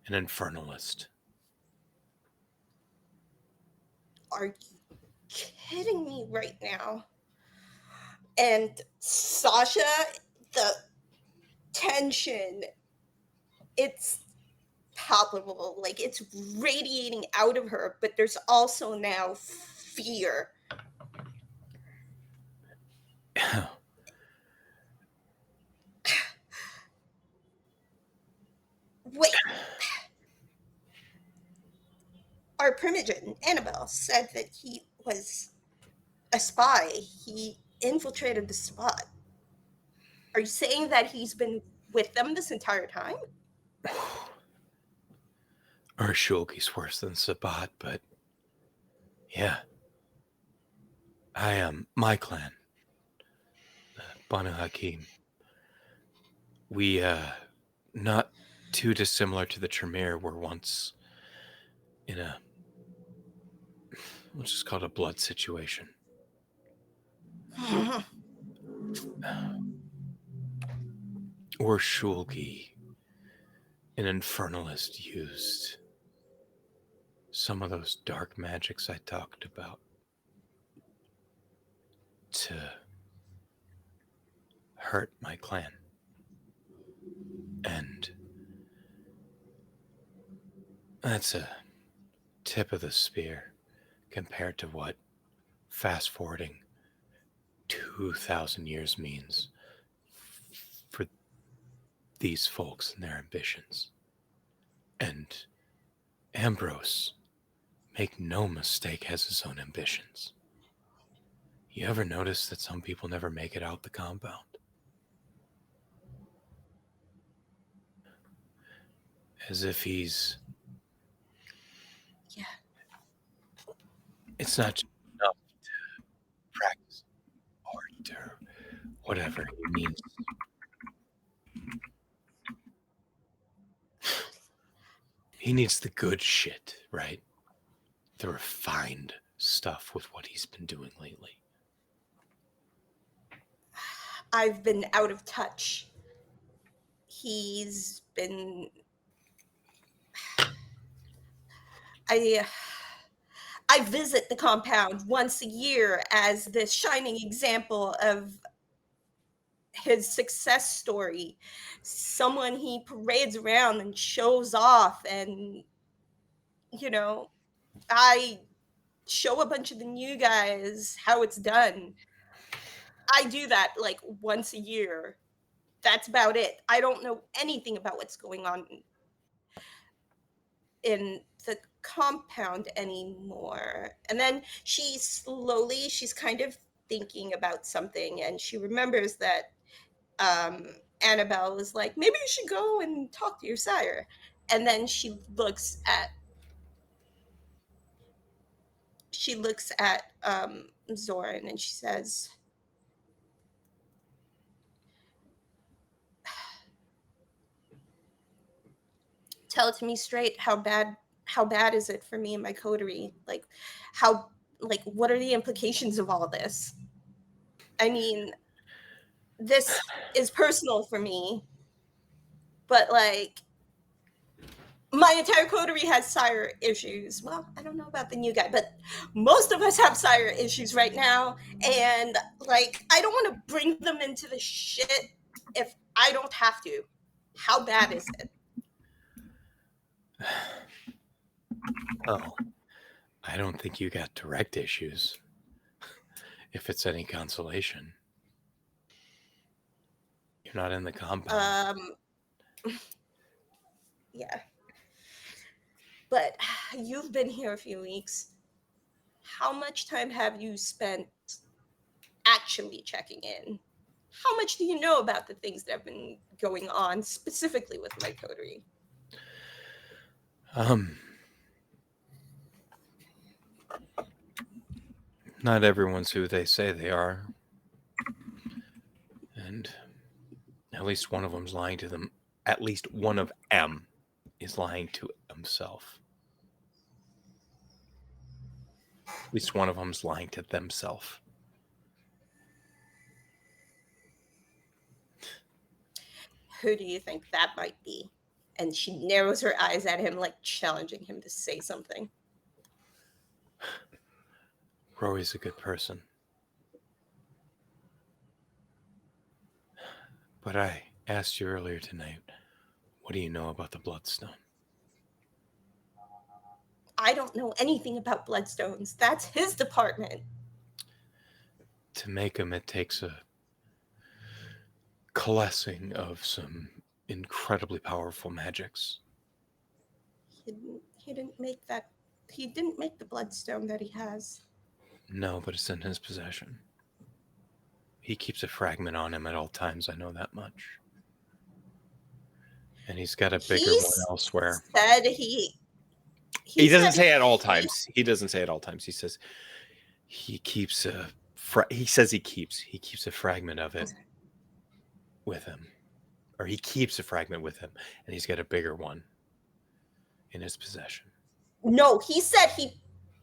an infernalist. Are you kidding me right now? And Sasha, the tension, it's palpable. Like, it's radiating out of her, but there's also now fear. Wait. Our primogen, Annabelle, said that he was a spy. He infiltrated the spot. Are you saying that he's been with them this entire time? Urshulgi's worse than Sabat, but yeah. I am my clan, Banu Hakim. We, not too dissimilar to the Tremere, were once in a, let's just call it a blood situation. Urshulgi, an infernalist, used some of those dark magics I talked about to hurt my clan. And that's a tip of the spear compared to what fast forwarding 2,000 years means for these folks and their ambitions. And Ambrose, make no mistake, has his own ambitions. You ever notice that some people never make it out the compound? As if he's... Yeah. It's not just enough to practice art or whatever he means. He needs the good shit, right? The refined stuff with what he's been doing lately. I've been out of touch. He's been... I visit the compound once a year as the shining example of his success story. Someone he parades around and shows off, and I show a bunch of the new guys how it's done. I do that like once a year. That's about it. I don't know anything about what's going on in the compound anymore. And then she's kind of thinking about something, and she remembers that Annabelle was like, maybe you should go and talk to your sire. And then she looks at Zoran, and she says, tell it to me straight. How bad is it for me and my coterie? Like, what are the implications of all this? I mean, this is personal for me, but like, my entire coterie has sire issues. Well, I don't know about the new guy, but most of us have sire issues right now. And like, I don't want to bring them into the shit if I don't have to. How bad is it? Oh, I don't think you got direct issues. If it's any consolation. You're not in the compound. Yeah. But you've been here a few weeks. How much time have you spent actually checking in? How much do you know about the things that have been going on specifically with my coterie? Not everyone's who they say they are. And at least one of them's lying to them. At least one of them is lying to himself. At least one of them's lying to themselves. Who do you think that might be? And she narrows her eyes at him, like challenging him to say something. Rory's a good person. But I asked you earlier tonight, what do you know about the Bloodstone? I don't know anything about bloodstones. That's his department. To make them, it takes a coalescing of some incredibly powerful magics. He didn't make that. He didn't make the bloodstone that he has. No, but it's in his possession. He keeps a fragment on him at all times, I know that much. And he's got a bigger one elsewhere. Said he doesn't say at all times. He doesn't say at all times. He says he keeps a fragment of it with him. Or he keeps a fragment with him, and he's got a bigger one in his possession. No, he said he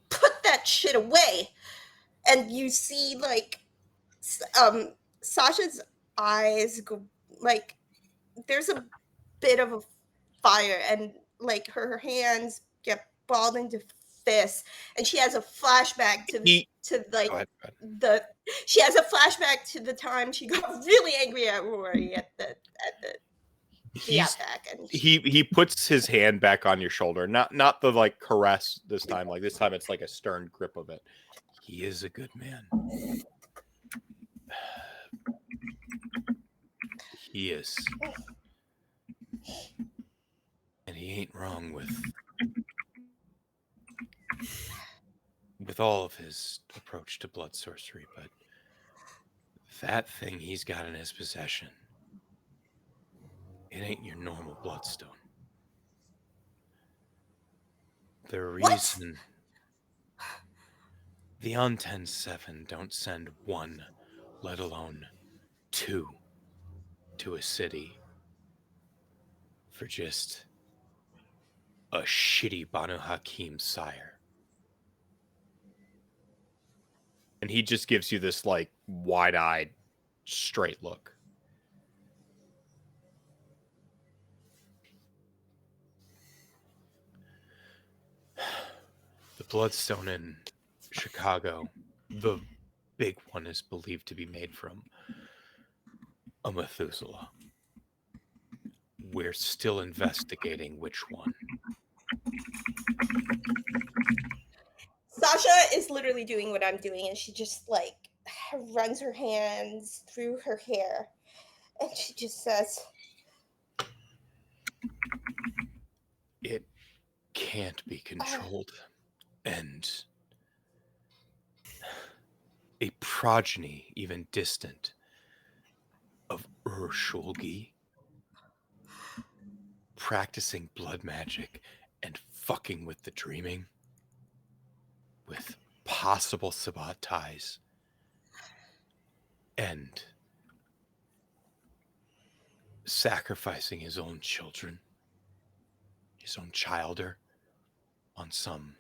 put that shit away. And you see, like, Sasha's eyes go, like, there's a bit of a fire, and, like, her hands get balled into fists, and she has a flashback she has a flashback to the time she got really angry at Rory at the attack. And he puts his hand back on your shoulder, not the like caress this time. Like this time, it's like a stern grip of it. He is a good man. He is, and he ain't wrong with all of his approach to blood sorcery, but that thing he's got in his possession, it ain't your normal bloodstone. The reason the On-10-7 don't send one, let alone two, to a city for just a shitty Banu Hakim sire. And he just gives you this like wide-eyed, straight look. The Bloodstone in Chicago, the big one, is believed to be made from a Methuselah. We're still investigating which one. Sasha is literally doing what I'm doing, and she just like runs her hands through her hair, and she just says, It can't be controlled. And a progeny, even distant, of Ur-Shulgi practicing blood magic and fucking with the dreaming with possible Sabbat ties and sacrificing his own children, his own childer, on some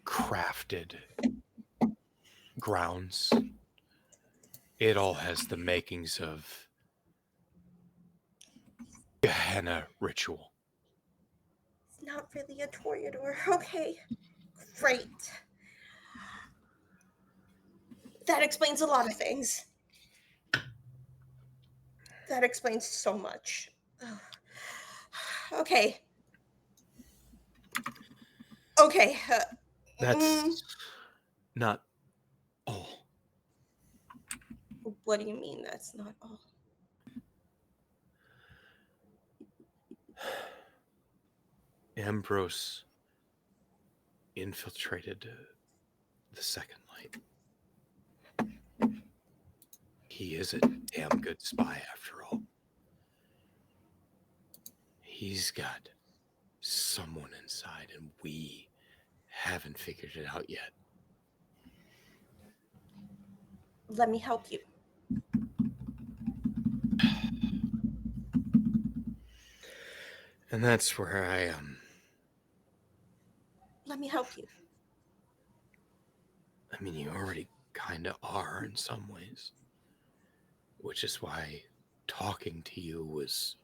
crafted grounds. It all has the makings of Gehenna ritual. "It's not really a Toreador. Okay, great. That explains a lot of things. That explains so much. Okay." Okay. That's not all. What do you mean that's not all? Ambrose infiltrated the Second Light. He is a damn good spy after all. He's got someone inside, and we haven't figured it out yet. Let me help you. And that's where I am. Let me help you. I mean, you already kind of are in some ways. Which is why talking to you was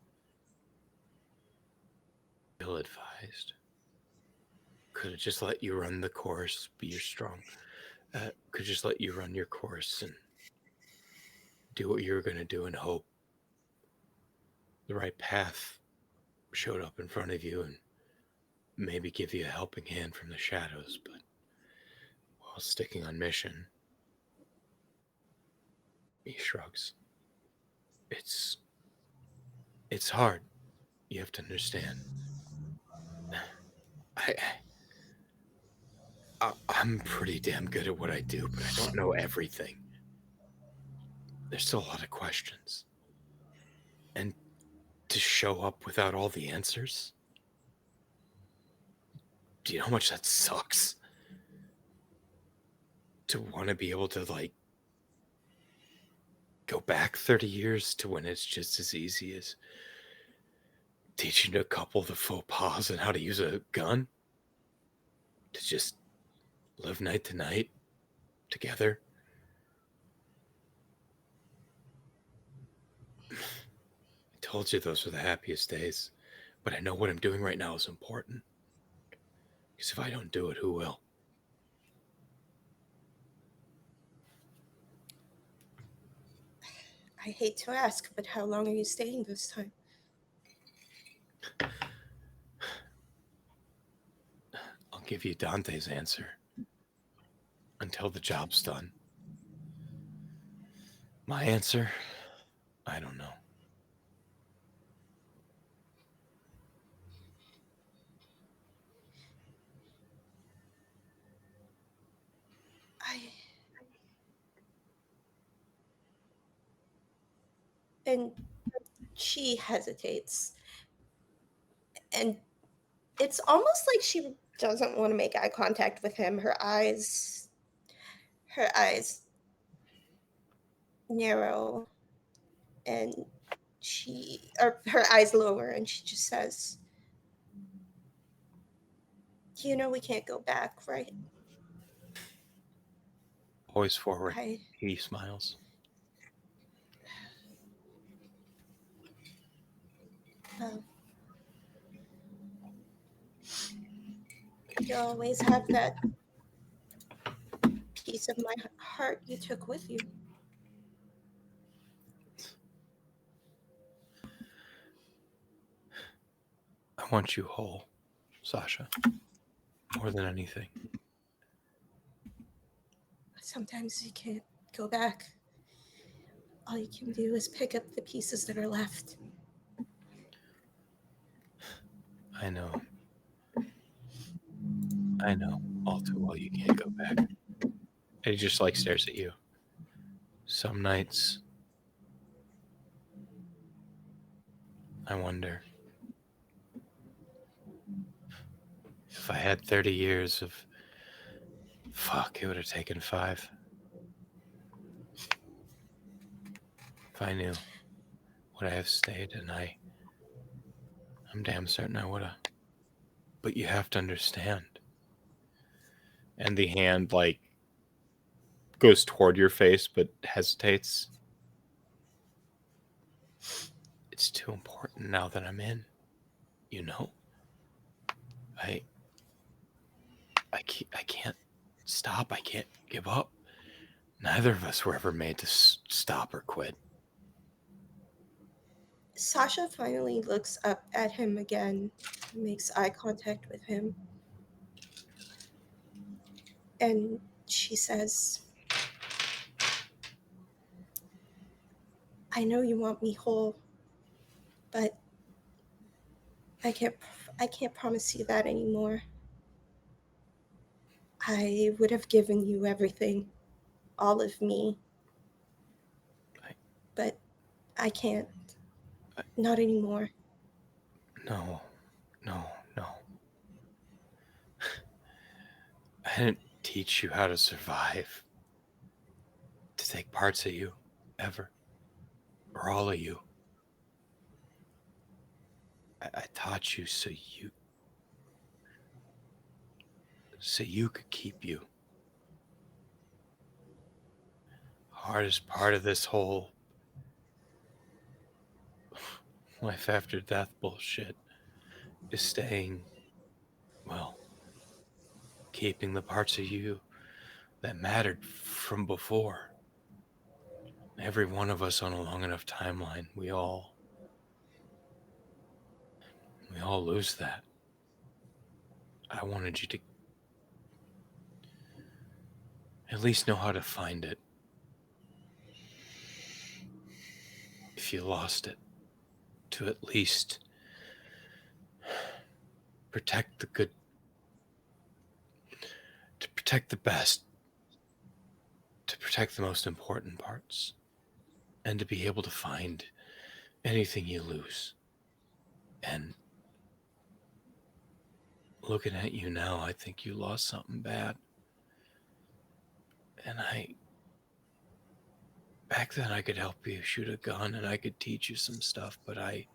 ill-advised. Could have just let you run the course, be your strong. Could just let you run your course and do what you were going to do and hope the right path showed up in front of you and maybe give you a helping hand from the shadows, but while sticking on mission, he shrugs. It's hard. You have to understand. I'm pretty damn good at what I do, but I don't know everything. There's still a lot of questions. And to show up without all the answers? Do you know how much that sucks? To want to be able to, like, go back 30 years to when it's just as easy as teaching a couple the faux pas and how to use a gun? To just live night to night together? I told you those were the happiest days, but I know what I'm doing right now is important. Because if I don't do it, who will? I hate to ask, but how long are you staying this time? I'll give you Dante's answer. Until the job's done. My answer? I don't know. And she hesitates. And it's almost like she doesn't want to make eye contact with him. Her eyes narrow, and her eyes lower, and she just says, "You know we can't go back, right?" Always forward. I He smiles. you always have that piece of my heart you took with you. I want you whole, Sasha. More than anything. Sometimes you can't go back. All you can do is pick up the pieces that are left. I know. I know all too well you can't go back. And he just, like, stares at you. Some nights, I wonder if I had 30 years of... Fuck, it would have taken 5. If I knew, would I have stayed? And I'm damn certain I would have. But you have to understand. And the hand, like, goes toward your face but hesitates. It's too important now that I'm in. You know? I can't stop. I can't give up. Neither of us were ever made to stop or quit. Sasha finally looks up at him again, makes eye contact with him. And she says, I know you want me whole, but I can't promise you that anymore. I would have given you everything, all of me. But I can't. Not anymore. No. I didn't teach you how to survive. To take parts of you, ever. Or all of you. I taught you so you could keep you. Hardest part of this whole life after death bullshit is staying, well, keeping the parts of you that mattered from before. Every one of us on a long enough timeline, we all lose that. I wanted you to at least know how to find it. If you lost it, to at least protect the good, to protect the best, to protect the most important parts, and to be able to find anything you lose. And looking at you now, I think you lost something bad. And back then I could help you shoot a gun and I could teach you some stuff, but I'd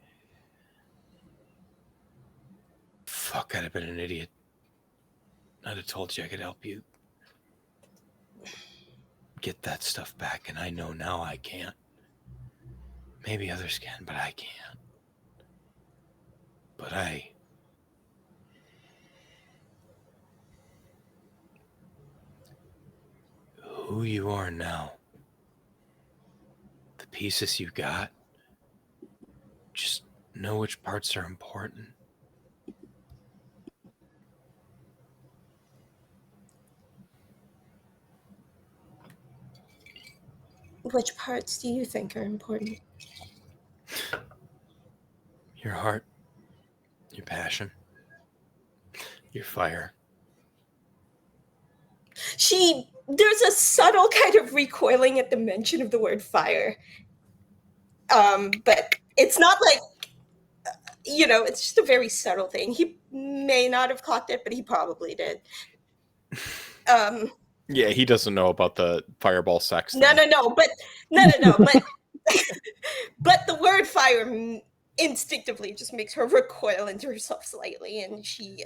have been an idiot. I'd have told you I could help you get that stuff back, and I know now I can't. Maybe others can, but I can't. But who you are now, the pieces you got, just know which parts are important. Which parts do you think are important? Your heart, your passion, your fire. There's a subtle kind of recoiling at the mention of the word fire. But it's not like, it's just a very subtle thing. He may not have clocked it, but he probably did. Yeah, he doesn't know about the fireball sex thing. No, but but the word fire instinctively just makes her recoil into herself slightly, and she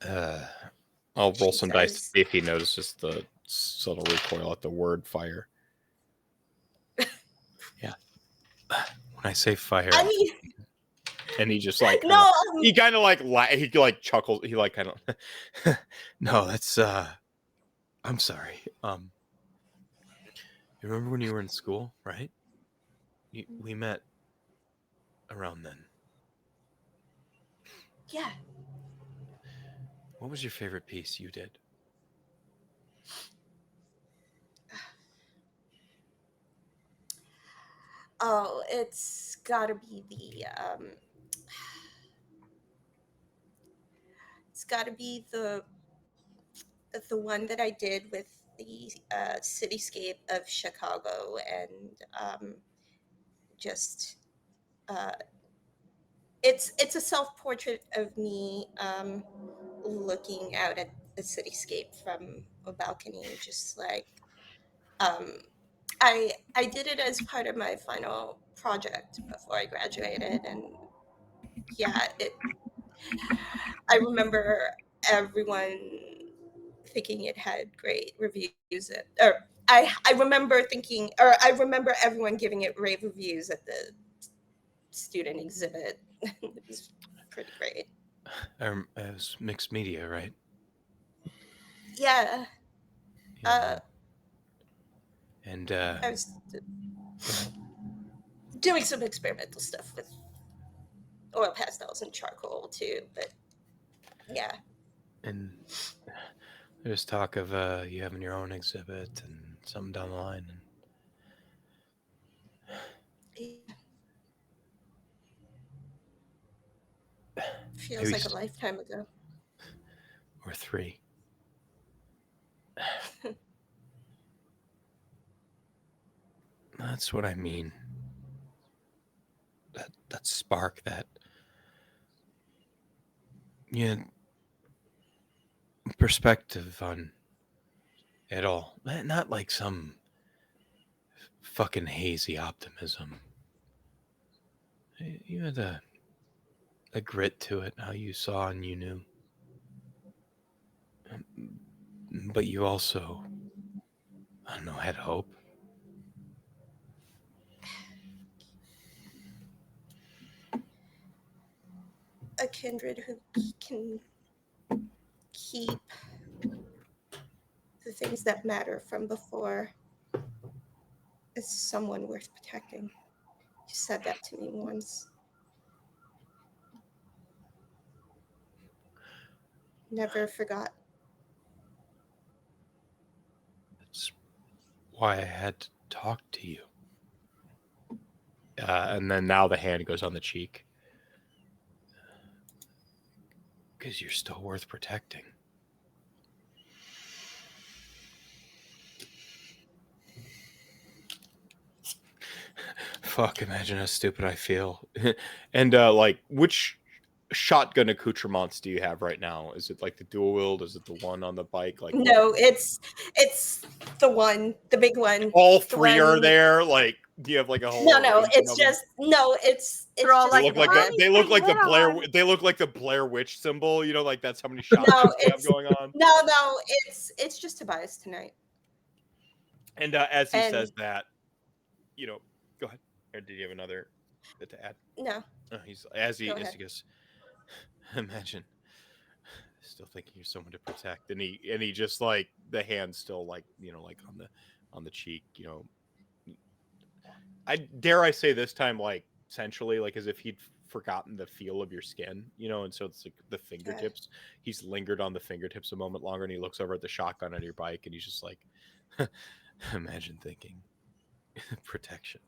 I'll roll She some dice to says- see if he notices the subtle recoil at the word fire. Yeah. When I say fire, I mean, and he just like no, he kind of like he like chuckles. He like kind of no, that's I'm sorry. You remember when you were in school, right? We met around then. yeah. What was your favorite piece you did? Oh, it's gotta be the one that I did with the cityscape of Chicago, and just it's a self-portrait of me looking out at the cityscape from a balcony, just like I did it as part of my final project before I graduated, and yeah, I remember everyone thinking it had great reviews I remember everyone giving it rave reviews at the student exhibit. It was pretty great. It was mixed media, right? Yeah. And I was doing some experimental stuff with oil pastels and charcoal too, but yeah. And There's talk of you having your own exhibit and something down the line. Yeah. Feels Maybe like a lifetime ago. or 3. That's what I mean. That spark, that perspective on it all. Not like some fucking hazy optimism. You had a grit to it, how you saw and you knew. But you also, I don't know, had hope. A kindred who can keep the things that matter from before is someone worth protecting. You said that to me once. Never forgot. That's why I had to talk to you. And then now the hand goes on the cheek. Because you're still worth protecting. Fuck, imagine how stupid I feel. And like, which shotgun accoutrements do you have right now? Is it like the dual wield? Is it the one on the bike? Like, No, it's the big one. all The 3 are one- there. Like, do you have like a whole? No, arrangement it's of them? just no, it's They're all just They like, look like "Why they look like the hit Blair. on?" They look like the Blair Witch symbol. You know, like that's how many shots No, they have it's going on. no, it's just Tobias tonight. And as he And says that, go ahead. Or did you have another to add? no, He's as he Go ahead. goes. Imagine still thinking you're someone to protect, and he just like the hand still like like on the cheek. I dare I say this time like sensually, like as if he'd forgotten the feel of your skin, and so it's like the fingertips. He's lingered on the fingertips a moment longer, and he looks over at the shotgun on your bike, and he's just like, imagine thinking protection.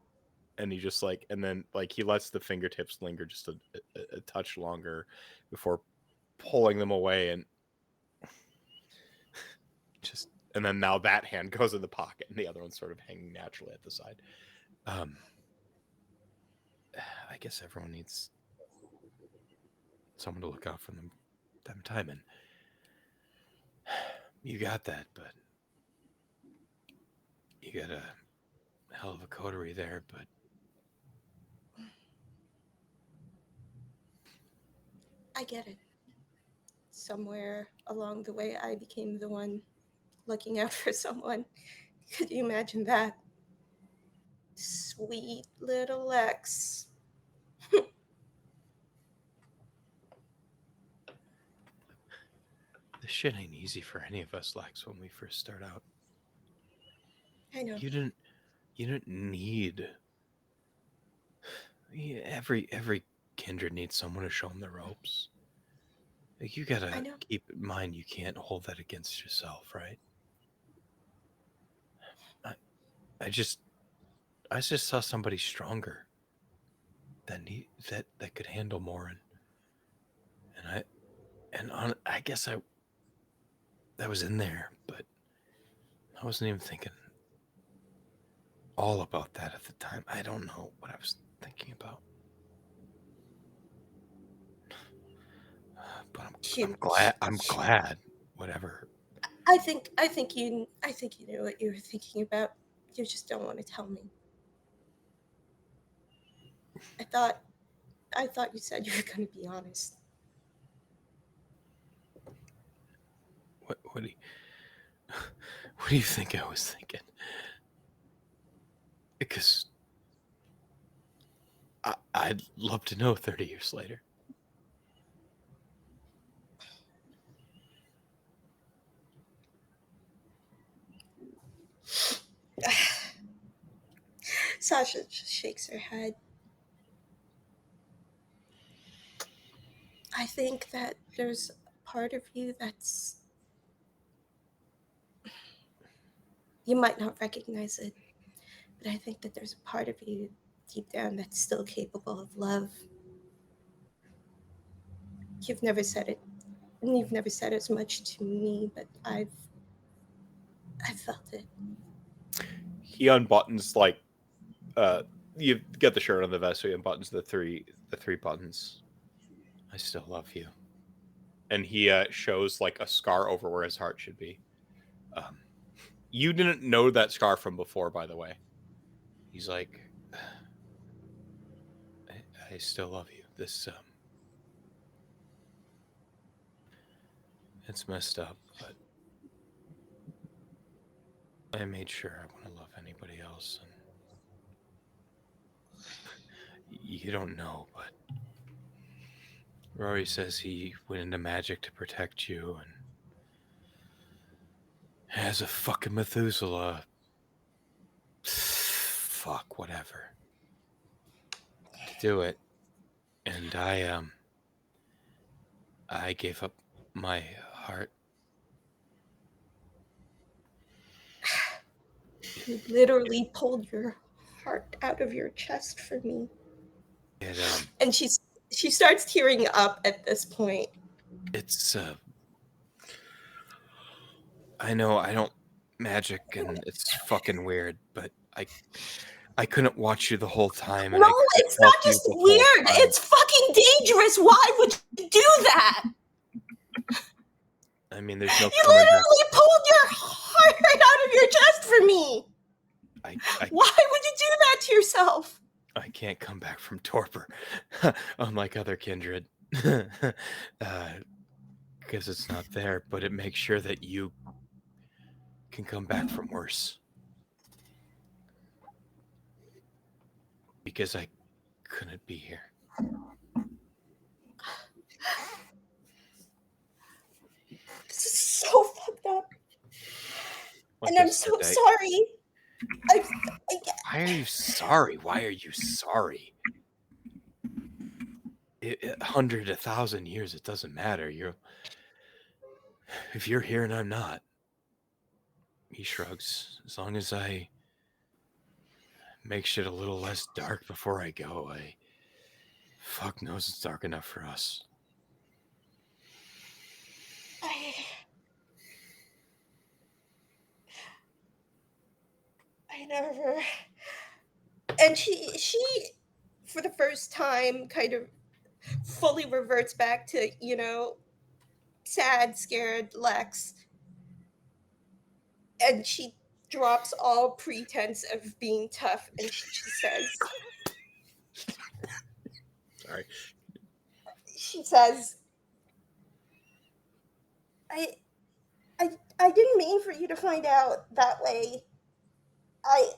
And he just like, and then like he lets the fingertips linger just a touch longer before pulling them away, and just, and then now that hand goes in the pocket, and the other one's sort of hanging naturally at the side. I guess everyone needs someone to look out for them time, and you got that, but you got a hell of a coterie there, but I get it. Somewhere along the way, I became the one looking out for someone. Could you imagine that? Sweet little Lex. this shit ain't easy for any of us, Lex, when we first start out. I know. You didn't need every kindred needs someone to show them the ropes. Like, you I gotta know. keep in mind you can't hold that against yourself, right? I just saw somebody stronger than that could handle more, I guess that was in there, but I wasn't even thinking all about that at the time. I don't know what I was thinking about, but I'm glad. I'm glad. Whatever. I think you knew what you were thinking about. You just don't want to tell me. I thought you said you were going to be honest. What do you think I was thinking? Because I'd love to know 30 years later. Sasha just shakes her head. I think that there's a part of you that's You might not recognize it, but I think that there's a part of you deep down that's still capable of love. You've never said it, and you've never said as much to me, but I've felt it. He unbuttons you get the shirt on the vest, so he unbuttons the three buttons. I still love you. And he shows like a scar over where his heart should be. You didn't know that scar from before, by the way. He's like, I still love you. This it's messed up, but I made sure I wouldn't love anybody else. And you don't know, but Rory says he went into magic to protect you and has a fucking Methuselah. Fuck, whatever. To do it. And I gave up my heart. You literally pulled your heart out of your chest for me. And she starts tearing up at this point. It's I know I don't magic and it's fucking weird, but I couldn't watch you the whole time. And No, it's not just weird. It's fucking dangerous. Why would you do that? I mean, there's no. You literally pulled your heart right out of your chest for me. Why would you do that to yourself? I can't come back from torpor, unlike other kindred, because it's not there. But it makes sure that you can come back from worse. Because I couldn't be here. This is so fucked up. And I'm so sorry. Why are you sorry? Why are you sorry? 100, 1,000 years, it doesn't matter. If you're here and I'm not. He shrugs. As long as I make shit a little less dark before I go, fuck knows it's dark enough for us. I never. And she for the first time kind of fully reverts back to, sad, scared Lex. And she drops all pretense of being tough and she says, Sorry. She says, I didn't mean for you to find out that way. I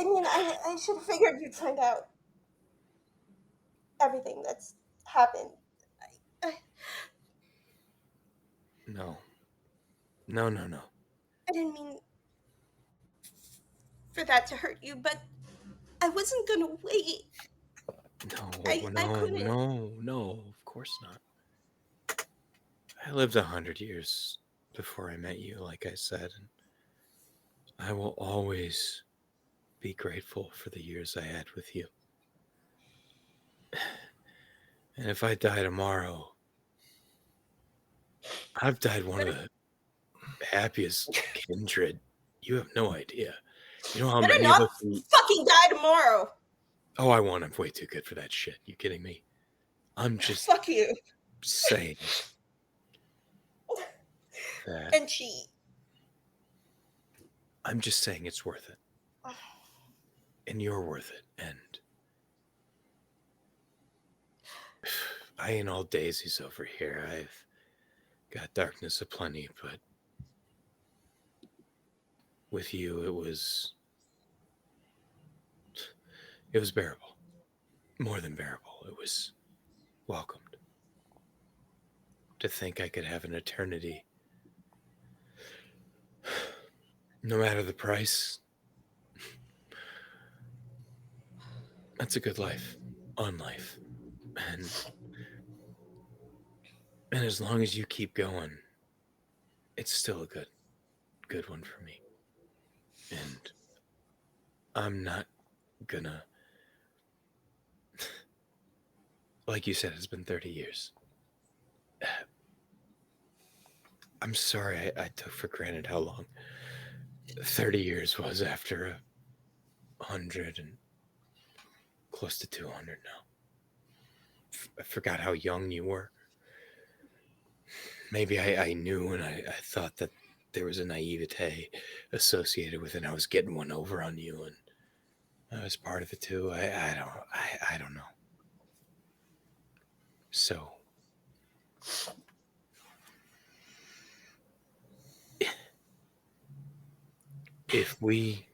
mean, I should have figured you'd find out everything that's happened. No. I didn't mean for that to hurt you, but I wasn't gonna wait. No, of course not. I lived 100 years before I met you, like I said, and I will always be grateful for the years I had with you. And if I die tomorrow, I've died one of the happiest kindred. You have no idea. You know how many of us fucking die tomorrow. Oh, I won't. I'm way too good for that shit. You kidding me? I'm just fuck you. Saying that. And I'm just saying it's worth it. And you're worth it. And I ain't all daisies over here. I've got darkness aplenty, but with you it was bearable. More than bearable. It was welcomed. To think I could have an eternity, no matter the price, that's a good life on life. And And as long as you keep going, it's still a good one for me. And I'm not gonna, like you said, it's been 30 years. I'm sorry I took for granted how long 30 years was after 100 and close to 200 now. I forgot how young you were. Maybe I knew and I thought that there was a naivete associated with it. I was getting one over on you, and I was part of it too. I don't know. So if we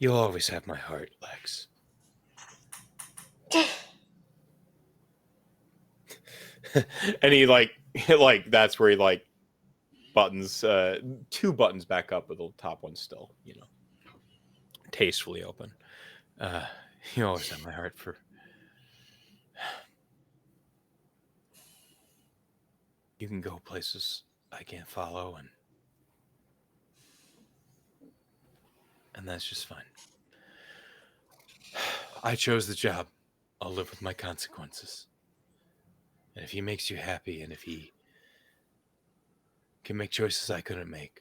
you'll always have my heart, Lex. And he like that's where he like buttons 2 buttons back up, but the top one's still, tastefully open. You always have my heart for you can go places I can't follow, and that's just fine. I chose the job. I'll live with my consequences. And if he makes you happy, and if he can make choices I couldn't make,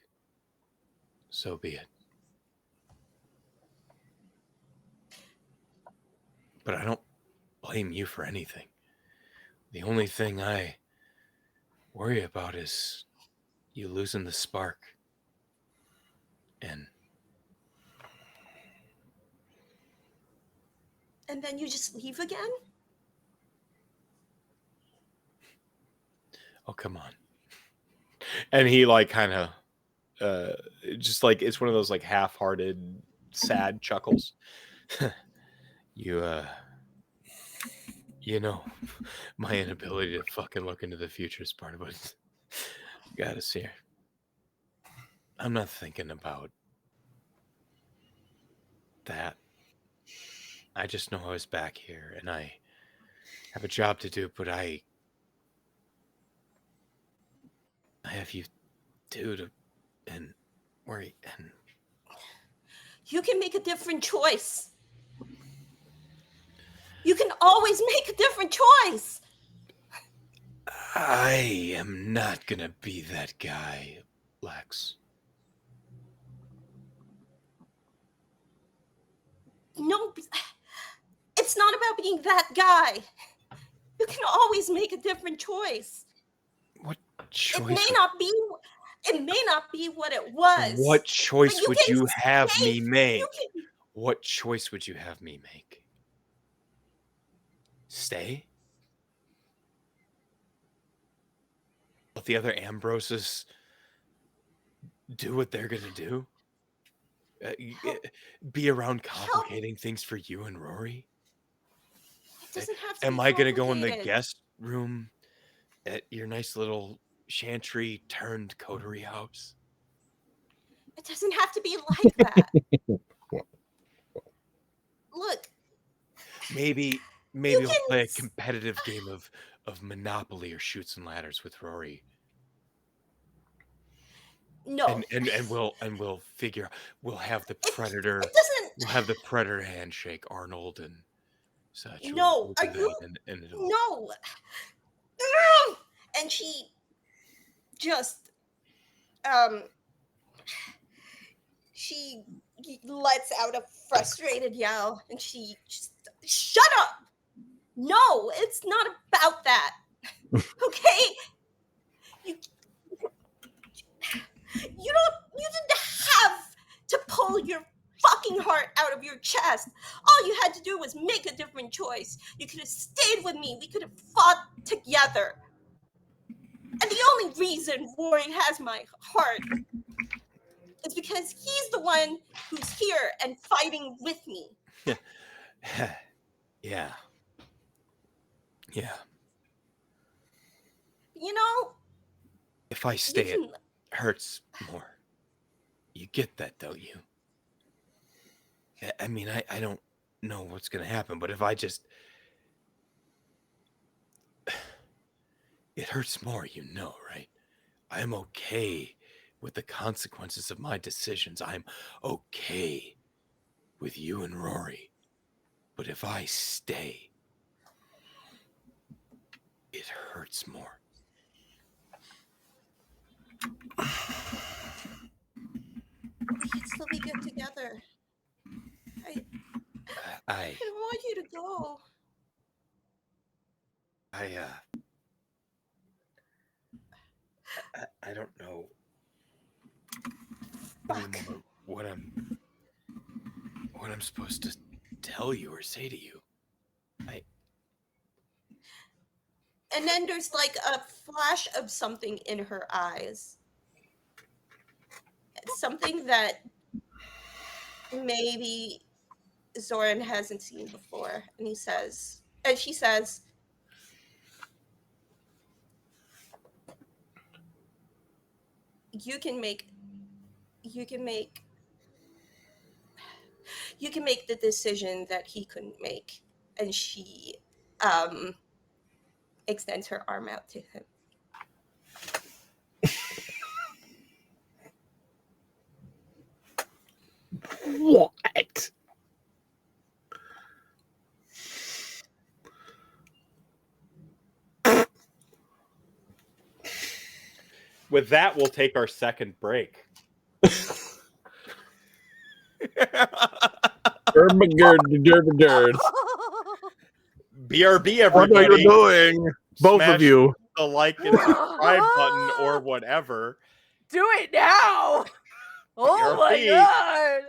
so be it. But I don't blame you for anything. The only thing I worry about is you losing the spark. And then you just leave again? oh, come on. And he like kind of just like it's one of those like half-hearted sad chuckles. You my inability to fucking look into the future is part of what got us here. I'm not thinking about that. I just know I was back here and I have a job to do, but I have you too and worry and You can make a different choice. You can always make a different choice. I am not gonna be that guy, Lex. No, it's not about being that guy. You can always make a different choice. What choice? It may not be what it was. What choice would you have me make? Can... What choice would you have me make? Stay? Let the other Ambroses do what they're gonna do? Be around complicating things for you and Rory? It doesn't have to Am be I gonna go in the complicated. guest room at your nice little chantry turned coterie house? It doesn't have to be like that. Look. Maybe we'll play a competitive game of Monopoly or Chutes and Ladders with Rory. No. And we'll figure we'll have the predator. We'll have the predator handshake, Arnold and such. No, we'll do that no. And she just she lets out a frustrated yell and she just shut up. No, it's not about that. Okay? You didn't have to pull your fucking heart out of your chest. All you had to do was make a different choice. You could have stayed with me. We could have fought together. And the only reason Rory has my heart is because he's the one who's here and fighting with me. Yeah. You know, if I stay, it hurts more. You get that, don't you? I mean, I don't know what's going to happen, but if I just... It hurts more, right? I'm okay with the consequences of my decisions. I'm okay with you and Rory. But if I stay, it hurts more. We can still be good together. I I don't want you to go. I don't know Fuck. anymore what I'm supposed to tell you or say to you. And then there's like a flash of something in her eyes. Something that maybe Zoran hasn't seen before. And she says, you can make the decision that he couldn't make. And she extends her arm out to him. What? With that, we'll take our second break. BRB, What are you everybody. doing? Both Smash of you. the like and subscribe button or whatever. Do it now! Oh my BRB. god!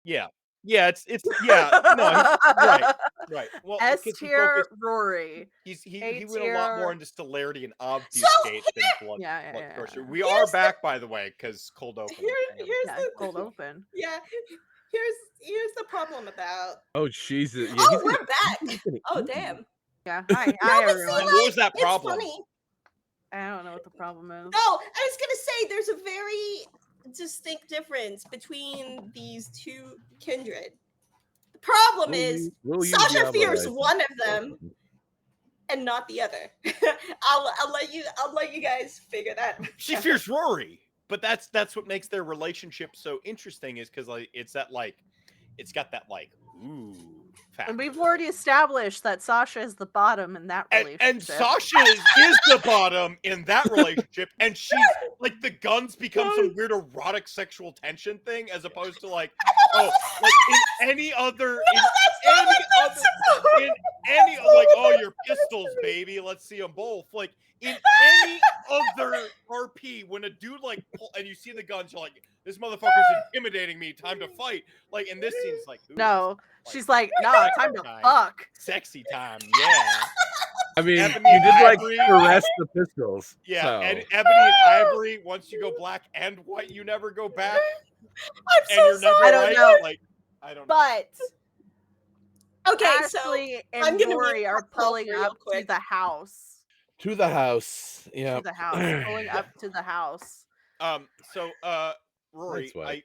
Yeah. Yeah, it's yeah. No, right. Well, S because he tier focused. Rory. He A went a lot more tier. into celerity and So obfuscate than blood Yeah. bloodthirster. We are Here's the- back, by the way, because cold open. here's Yeah, the cold open. yeah. Here's the problem about. Oh Jesus! Yeah, Oh, we're back. gonna Oh, eat you. damn. Yeah. No, Hi but see, everyone. What was that It's problem? funny. I don't know what the problem is. No, I was gonna say there's a very distinct difference between these two kindred. The problem is We'll use Sasha Diablo fears Rising. one of them and not the other. I'll let you guys figure that. She out. fears Rory, but that's what makes their relationship so interesting. Is because like it's got that like ooh factor. And we've already established that Sasha is the bottom in that relationship. And Sasha is the bottom in that relationship, and she's like the guns become some weird erotic sexual tension thing, as opposed to like like in any other like your pistols, baby, let's see them both. Like in any other RP, when a dude like and you see the guns, you're like, this motherfucker's intimidating me. Time to fight. Like in this scene's like, ooh, No, like, she's like, nah, time to fuck. sexy time, yeah. I mean, Ebony you did like Ivory. caress the pistols. Yeah, so. and Ebony and Ivory, once you go black and white, you never go back. I'm And so you're never sorry. I don't right. know. Like, I don't know. But Okay, Ashley I'm and gonna Rory mute are myself pulling real up to quick. the house. To the house. Yeah. To the house. Pulling up to the house. So Rory, That's right.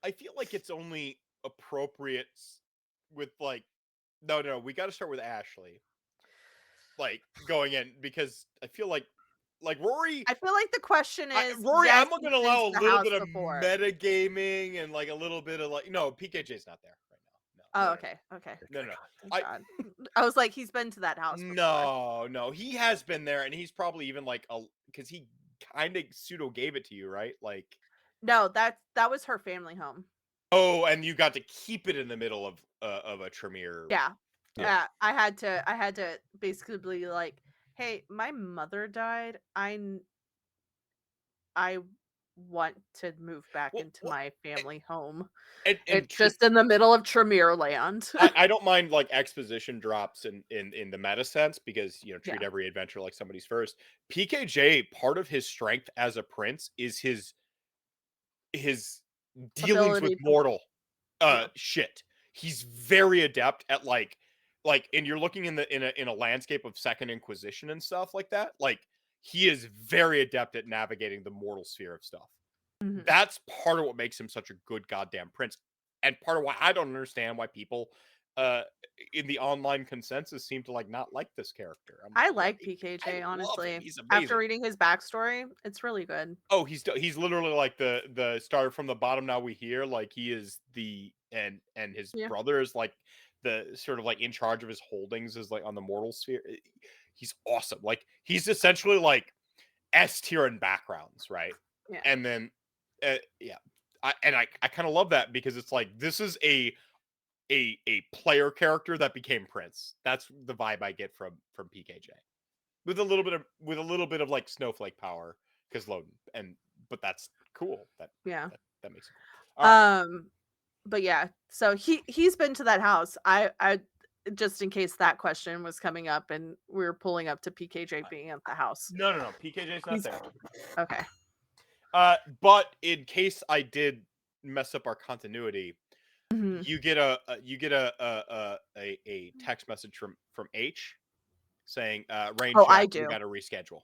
I feel like it's only appropriate with like no, we got to start with Ashley. Like going in, because I feel like Rory, I feel like the question is, Rory, yes, I'm he's going to been allow a to the little house bit of before. metagaming and like a little bit of like no, PKJ's not there right now. Oh, okay. No. Thank God. I was like, he's been to that house before. No, he has been there, and he's probably even like because he kind of pseudo gave it to you, right? Like, No, that was her family home. oh, and you got to keep it in the middle of a Tremere. Yeah. Yeah. I had to basically be like, hey, my mother died. I want to move back into my family home. And It's just in the middle of Tremere land. I don't mind like exposition drops in the meta sense, because treat Yeah. every adventure like somebody's first. PKJ, part of his strength as a prince is his dealings Ability with to- mortal Yeah. shit. He's very adept at like and you're looking in a landscape of Second Inquisition and stuff like that. Like he is very adept at navigating the mortal sphere of stuff. Mhm. That's part of what makes him such a good goddamn prince, and part of why I don't understand why people in the online consensus seem to like not like this character. I like I PKJ, love honestly. him. He's amazing. After reading his backstory, it's really good. Oh, he's literally like the started from the bottom, now we hear. Like he is and his Yeah. brother is like the sort of like in charge of his holdings, is like on the mortal sphere. He's awesome. Like he's essentially like S tier in backgrounds, right? Yeah. And then yeah, I kind of love that, because it's like this is a player character that became Prince. That's the vibe I get from PKJ, with a little bit of like snowflake power, because Loden, but that's cool. That makes it cool. All right. But yeah, so he's been to that house. I just in case that question was coming up and we were pulling up to PKJ being at the house. No, PKJ's not there. Okay. But in case I did mess up our continuity, Mhm. you get a text message from H saying, "Rain Oh, check, I we do. got to reschedule."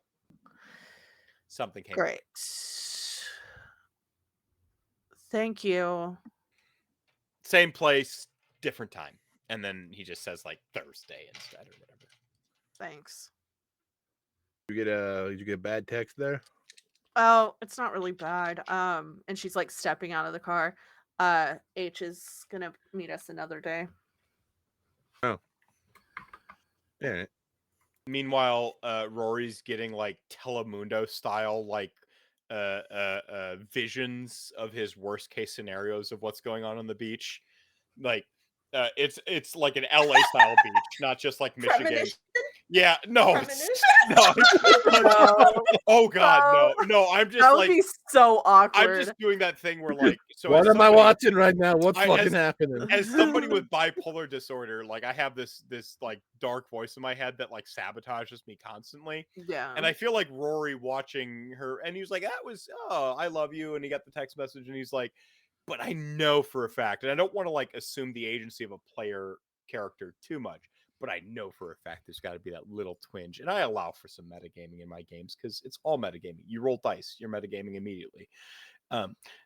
Something came up. Great. Thank you. Same place, different time. And then he just says like Thursday instead or whatever. Thanks. Did you get a bad text there? Oh, it's not really bad. And she's like stepping out of the car. H is gonna meet us another day. Oh. Yeah. Meanwhile, Rory's getting like Telemundo style like visions of his worst case scenarios of what's going on the beach. Like it's like an LA style beach, not just like Michigan. Premonition? Yeah, no, Premonition? no. No. Oh God, Oh, no. I'm just that would like, be so I'm awkward. just doing that thing where like, so What as am I somebody- watching right now? What's I- fucking happening? As somebody with bipolar disorder, like I have this like dark voice in my head that like sabotages me constantly. Yeah. And I feel like Rory watching her, and he was like, "That was I love you," and he got the text message, and he's like, "But I know for a fact," and I don't want to like assume the agency of a player character too much, but I know for a fact there's got to be that little twinge, and I allow for some metagaming in my games because it's all metagaming. You roll dice, you're metagaming immediately.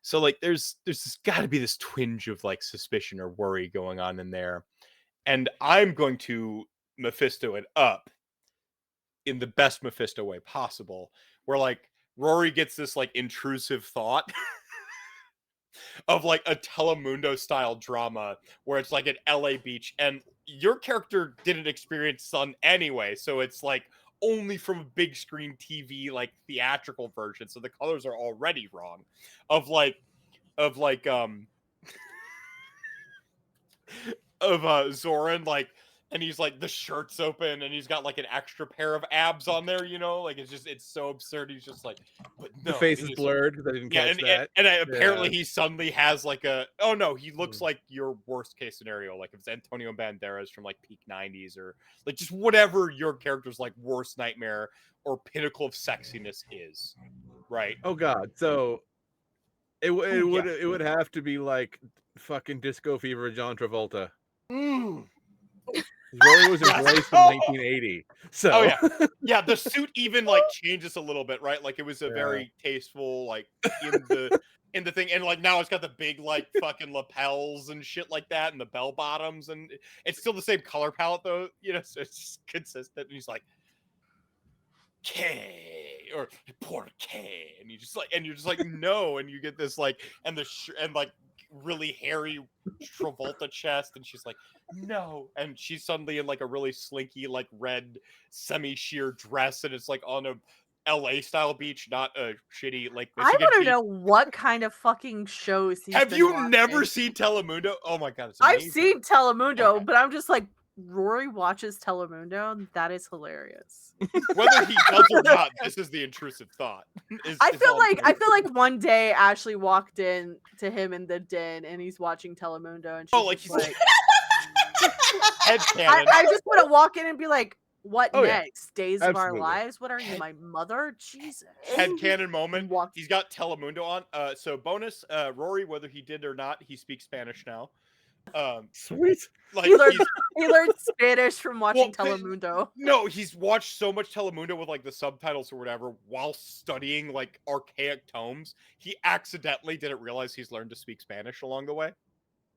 So like, there's got to be this twinge of like suspicion or worry going on in there, and I'm going to Mephisto it up in the best Mephisto way possible, where like Rory gets this like intrusive thought of like a Telemundo style drama where it's like an LA beach, and your character didn't experience sun anyway, so it's like only from a big screen TV like theatrical version, so the colors are already wrong. Of like of like Zoran, like, and he's like, the shirt's open and he's got like an extra pair of abs on there, you know, like it's so absurd. He's just like, but no, The face is it blurred because I didn't catch that. apparently he suddenly has like oh no, he looks like your worst case scenario, like if it's Antonio Banderas from like peak 90s, or like just whatever your character's like worst nightmare or pinnacle of sexiness is, right? Oh God! So it yeah. would have to be like fucking Disco Fever John Travolta. Rory was embraced in 1980. So Oh yeah, yeah. The suit even like changes a little bit, right? Like it was a very tasteful, like in the thing, and like now it's got the big like fucking lapels and shit like that, and the bell bottoms, and it's still the same color palette though, you know. So it's just consistent. And he's like, K or poor K, and you're just like no, and you get this like, and and like really hairy Travolta chest, and she's like no, and she's suddenly in like a really slinky like red semi-sheer dress, and it's like on a LA style beach, not a shitty like I Michigan want to beach. know what kind of fucking shows he's Have been you watching. never seen Telemundo? Oh my god, it's I've amazing. seen Telemundo, Okay. but I'm just like, Rory watches Telemundo. That is hilarious. Whether he does or not, this is the intrusive thought. I feel like one day Ashley walked in to him in the den and he's watching Telemundo, and she's like just he's like, headcanon. I just want to walk in and be like, what Oh, yeah. next? Days of Our Absolutely. Lives? What are you, my mother? Jesus. Headcanon moment. Walk- He's got Telemundo on. So bonus, Rory, whether he did or not, he speaks Spanish now. Sweet. Like He learned, he's, he learned Spanish from watching Well, Telemundo. no, he's watched so much Telemundo with like the subtitles or whatever while studying like archaic tomes. He accidentally didn't realize he's learned to speak Spanish along the way.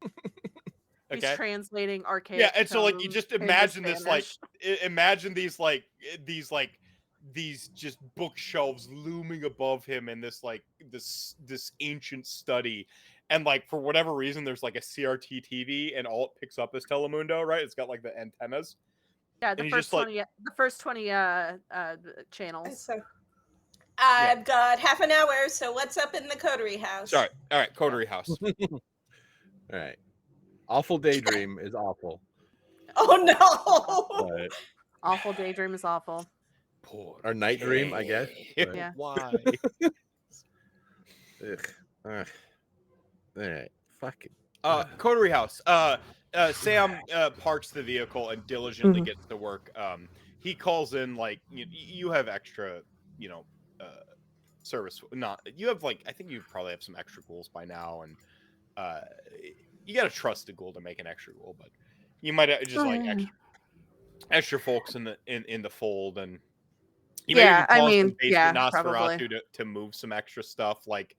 He's Okay. translating archaic. Yeah, and so like you tomes just into imagine this like Spanish. imagine these just bookshelves looming above him in this like this ancient study, and like for whatever reason there's like a CRT TV and all it picks up is Telemundo, right? It's got like the antennas. Yeah, and the he's first just like- 20 the first 20 channels. So I've got half an hour, so what's up in the coterie house? Sorry. All right, coterie house. All right. Awful Daydream is awful. Oh no! But Awful Daydream is awful. Poor Or Night Dream, I guess. but- Yeah. Why? Ugh. All right. Fucking. Coterie house. Sam parks the vehicle and diligently gets to work. He calls in like you have extra, service. Not you have like I think you probably have some extra ghouls by now, and you gotta trust the ghoul to make an extra ghoul, but you might just like extra folks in the fold, and you may even cause some basement Nosferatu to move some extra stuff like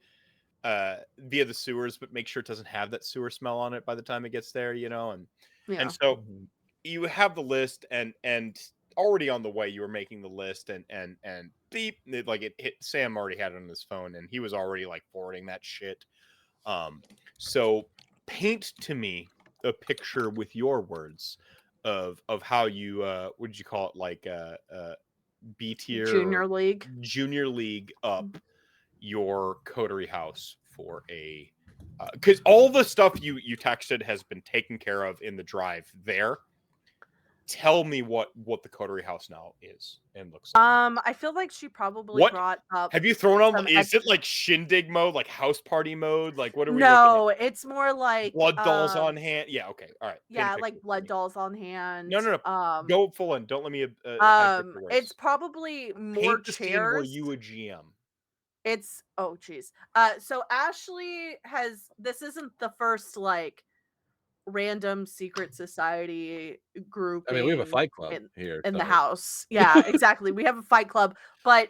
via the sewers, but make sure it doesn't have that sewer smell on it by the time it gets there, and so you have the list, and already on the way you were making the list, and beep, it hit. Sam already had it on his phone, and he was already like forwarding that shit. So paint to me a picture with your words of how you what did you call it, like B tier junior league up your coterie house for a because all the stuff you texted has been taken care of in the drive there. tell me what the coterie house now is and looks like. I feel like she probably What brought up. have you thrown on? some Is it like shindig mode, like house party mode? Like what are we No, it's more looking like at? Blood dolls on hand? Yeah, okay, all right. Paint a yeah, picture like for blood me. dolls on hand. No. Um, Go full in. Don't let me hide picture worse. it's probably more Paint the scene where chairs. you a GM. It's oh geez. So Ashley has this isn't the first like random secret society grouping. I mean, we have a fight club in, here in the so- house. Yeah, exactly. We have a fight club, but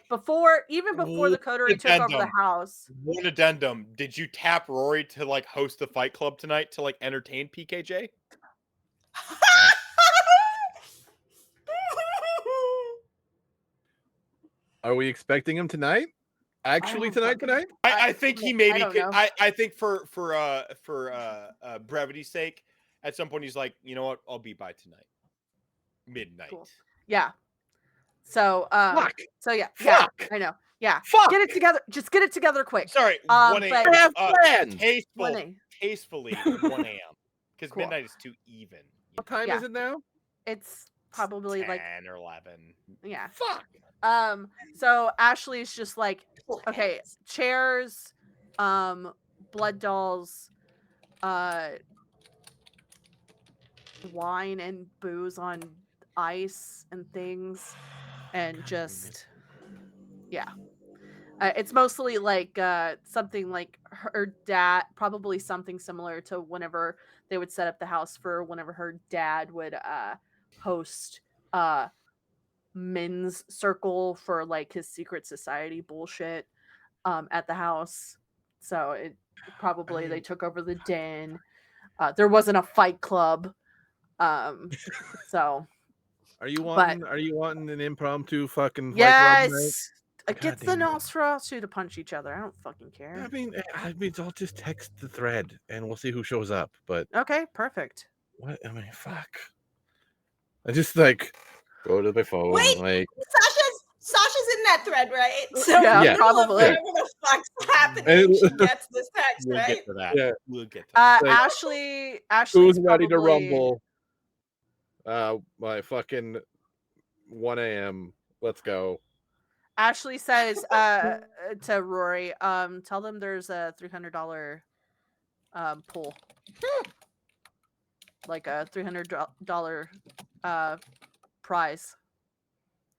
even before the coterie took over the Addendum. house. One addendum. Did you tap Rory to like host the fight club tonight to like entertain PKJ? Are we expecting him tonight? Actually, don't tonight? I think he maybe don't could. know. I think for brevity's sake, at some point he's like, you know what, I'll be by tonight, midnight. Cool. Yeah. So Fuck. so yeah, Fuck. I know. Yeah. Fuck. Get it together. Just get it together quick. Sorry, but- 1 a.m. Have plans. Tasteful, 1 a.m. tastefully 1 a.m. Because Cool. midnight is too even. What time Yeah. is it now? It's probably 10 like or 11. yeah. Fuck. So Ashley's just like, Cool okay, hands. chairs, blood dolls, wine and booze on ice and things, and just yeah. It's mostly like something like her dad, probably something similar to whenever they would set up the house for whenever her dad would host men's circle for like his secret society bullshit at the house. So it probably they took over the den. There wasn't a fight club. So Are you wanting an impromptu fucking fight club night? yes, it gets the damn it. Nosferatu to punch each other. I don't fucking care. I mean, I'll just text the thread and we'll see who shows up. But Okay, perfect. what? I mean, fuck. I just like go to my phone. Wait. Like, Sasha's in that thread, right? So Yeah, Yeah. probably. whatever the fuck's happening, And- she gets this text, We'll right? get to that. Yeah. We'll get to that. Like, Ashley who's ready to rumble? My fucking 1 a.m. Let's go. Ashley says to Rory, tell them there's a $300 pool. Like a $300 prize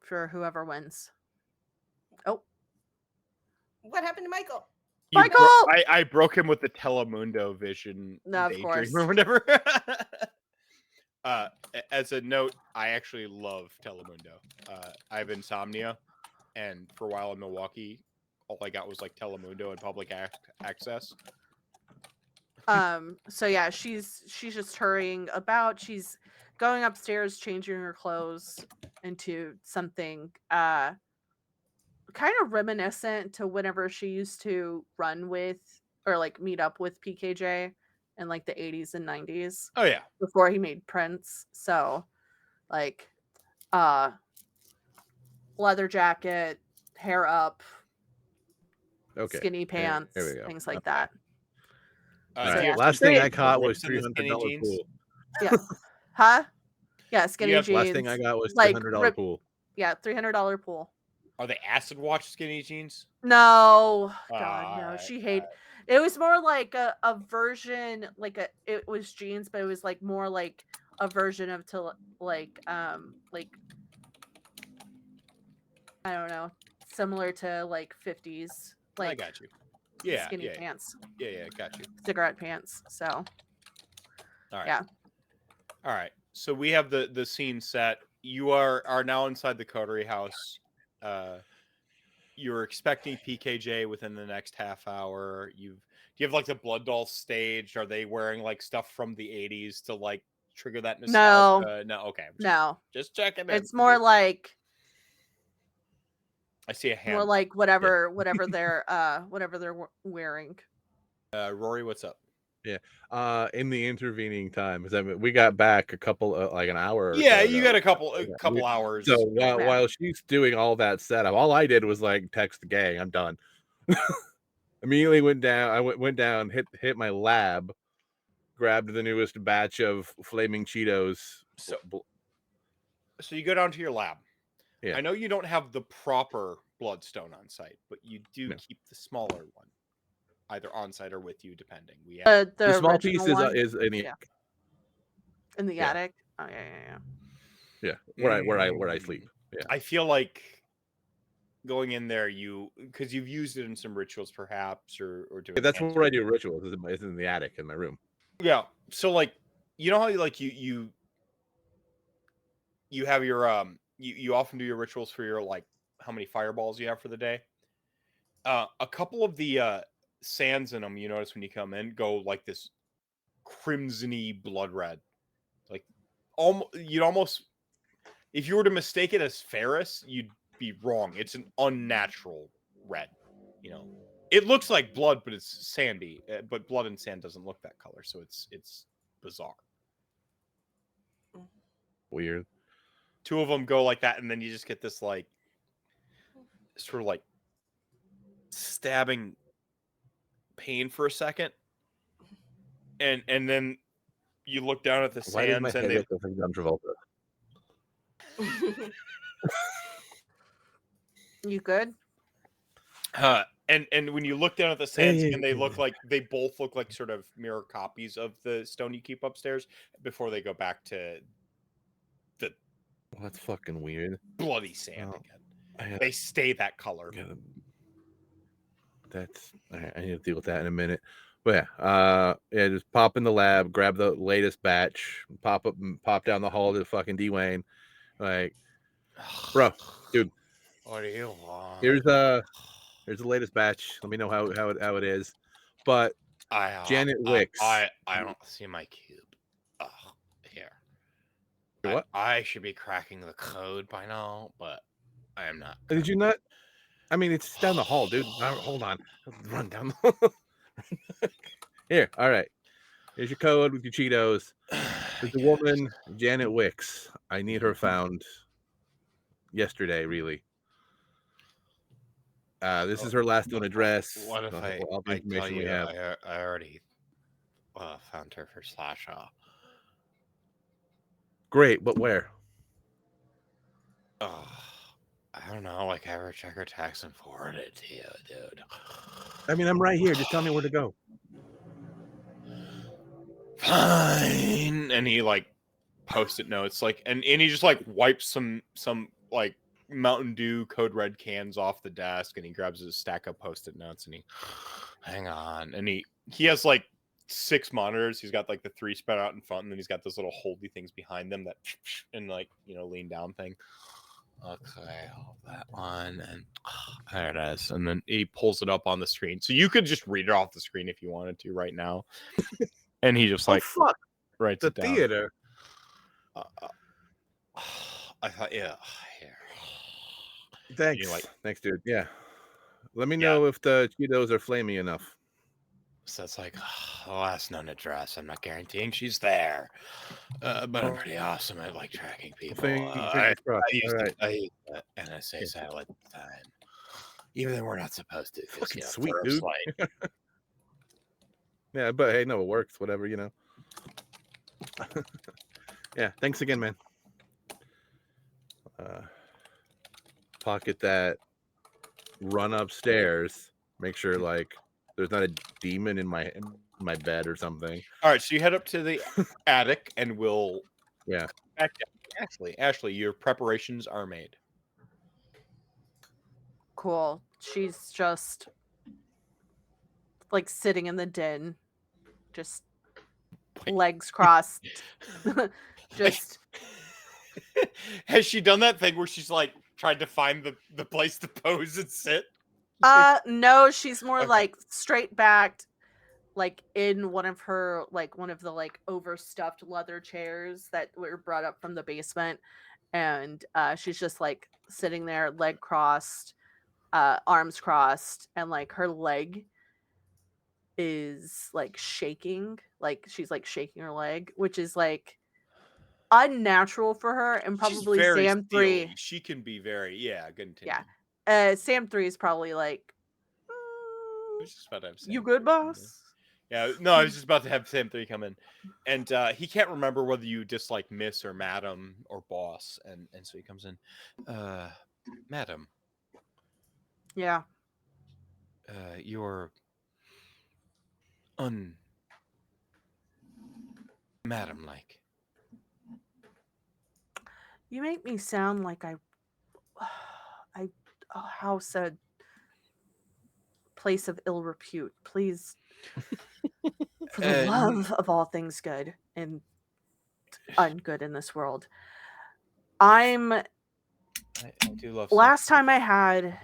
for whoever wins. Oh, What happened to Michael? You Michael! I broke him with the Telemundo vision. No, of daydream course. Or whatever. As a note, I actually love Telemundo. I have insomnia, and for a while in Milwaukee, all I got was like Telemundo and public access. So yeah, she's just hurrying about. She's going upstairs, changing her clothes into something kind of reminiscent to whenever she used to run with or like meet up with PKJ in like the 80s and 90s Oh yeah, before he made Prince. So like leather jacket, hair up, Okay. skinny pants, Here we go. things like Okay. that. All do right. you have Last skinny thing I caught was rips in the skinny $300 jeans? pool. Yeah. Huh? Yeah, skinny have- jeans. Last thing I got was like, $300 pool. Yeah, $300 pool. Are they acid wash skinny jeans? No, God, no. Alright, She hate. It was more like a version, like it was jeans, but it was like more like a version of like I don't know, similar to like 50s, I like got you. Yeah, skinny yeah, pants, yeah, got you. cigarette pants. So All right. Yeah. All right. So we have the scene set. You are now inside the coterie house. You're expecting PKJ within the next half hour. Do you have like the blood doll staged? Are they wearing like stuff from the 80s to like trigger that nostalgia? No. Okay. I'm no, just checking. it's more like I see a hand. more like whatever they're wearing. Rory, what's up? In the intervening time, because I mean, we got back a couple, like an hour. Or Yeah, so you ago. got a couple we- hours. So Yeah. while she's doing all that setup, all I did was like text the gang, I'm done. Immediately went down. I went down, hit my lab, grabbed the newest batch of flaming Cheetos. So- So you go down to your lab. Yeah. I know you don't have the proper bloodstone on site, but you do No. keep the smaller one, either on site or with you, depending. We have The small original piece one is in the Yeah. in the Yeah. attic. Oh yeah. yeah where I sleep. Yeah. I feel like going in there, because you've used it in some rituals, perhaps, or doing. Yeah, that's where I do rituals. Is in the attic in my room. Yeah. So like, you know how you have your you often do your rituals for your like how many fireballs you have for the day. A couple of the sands in them, you notice when you come in, go like this crimsony blood red. Like you'd almost, if you were to mistake it as Ferris, you'd be wrong. It's an unnatural red. You know, it looks like blood, but it's sandy. But blood and sand doesn't look that color, so it's bizarre. Weird. Two of them go like that, and then you just get this like sort of like stabbing pain for a second, and then you look down at the Why does my sands, head and look like John Travolta? You good? And when you look down at the sands, and they both look like sort of mirror copies of the stone you keep upstairs before they go back to the Well, that's fucking weird. bloody sand Oh, again. They stay that color. That's I need to deal with that in a minute. But yeah, just pop in the lab, grab the latest batch, pop down the hall to fucking Dwayne. Like, bro, dude, What do you want? here's the latest batch. Let me know how it is. But Janet Wicks. I don't see my cube. Here. What? I should be cracking the code by now, but I am not. Did you not? I mean, it's down the hall, dude. Hold on. Run down the hall. Here, all right. Here's your code with your Cheetos. There's a woman, Janet Wicks. I need her found yesterday, really. This is her last known address. What if all the I information tell you we have. I already found her for Slashaw. Great, but where? I don't know. Like, ever check her text and forward it to you, dude. I mean, I'm right here. Just tell me where to go. Fine. And he like post-it notes, like, and he just like wipes some like Mountain Dew Code Red cans off the desk, and he grabs his stack of post-it notes, and he, hang on, and he has like 6 monitors. He's got like the 3 spread out in front, and then he's got those little holdy things behind them that and like, you know, lean down thing. Okay, hold that one, and there it is. And then he pulls it up on the screen, so you could just read it off the screen if you wanted to right now. And he just like fuck writes the it down. theater. I thought, yeah, here. Thanks, thanks, dude. Yeah, let me know if the Cheetos are flamey enough. So it's like, the last known address. I'm not guaranteeing she's there, but I'm pretty awesome at like tracking people. I used the NSA satellite at the time, even though we're not supposed to. Fucking sweet, dude. Yeah, but hey, no, it works. Whatever, you know. Yeah, thanks again, man. Pocket that. Run upstairs. Make sure like there's not a demon in my bed or something. All right, so you head up to the attic, and we'll back down. Ashley, your preparations are made. Cool. She's just like sitting in the den, just legs crossed. Just has she done that thing where she's like tried to find the place to pose and sit? No, she's more like straight backed, like in one of the like overstuffed leather chairs that were brought up from the basement, and she's just like sitting there, leg crossed, arms crossed, and like her leg is like shaking, like she's like shaking her leg, which is like unnatural for her, and probably Sam 3. She can be very continue. Yeah. Sam 3 is probably like, you good, boss? Yeah, no, I was just about to have Sam 3 come in, and he can't remember whether you dislike Miss or Madam or Boss, and so he comes in, Madam, Yeah. you're Madam-like. You make me sound like I house a place of ill repute. Please, for the love of all things good and ungood in this world. I do love. Last time I had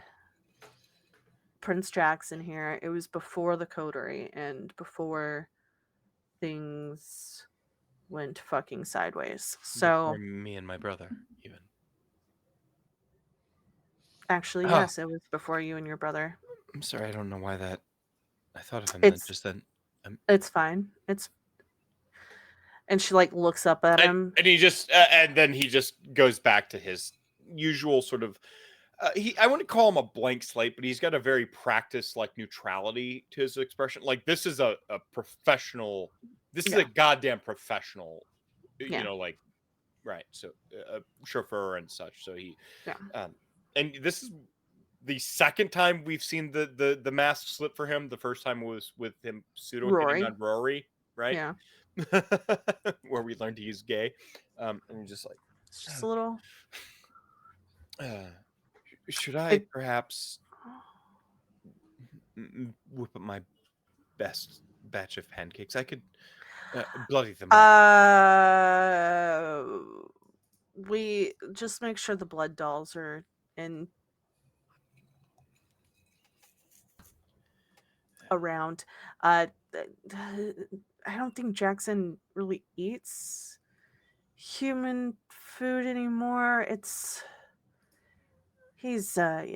Prince Jackson here, it was before the coterie and before things went fucking sideways. So Before me and my brother, even. actually, Oh. yes, it was before you and your brother. I'm sorry, I don't know why that. I thought of him It's just then. it's fine. And she like looks up at him. And he just and then he just goes back to his usual sort of I wouldn't call him a blank slate, but he's got a very practiced like neutrality to his expression. Like this is a professional, this is a goddamn professional, you know, like right. So a chauffeur and such. So he and this is the second time we've seen the mask slip for him. The first time was with him pseudo hitting on Rory, right? Yeah. Where we learned to use gay. And you're just like, it's just a little. Should I perhaps whip up my best batch of pancakes? I could bloody them up. We just make sure the blood dolls are in around. I don't think Jackson really eats human food anymore. He's But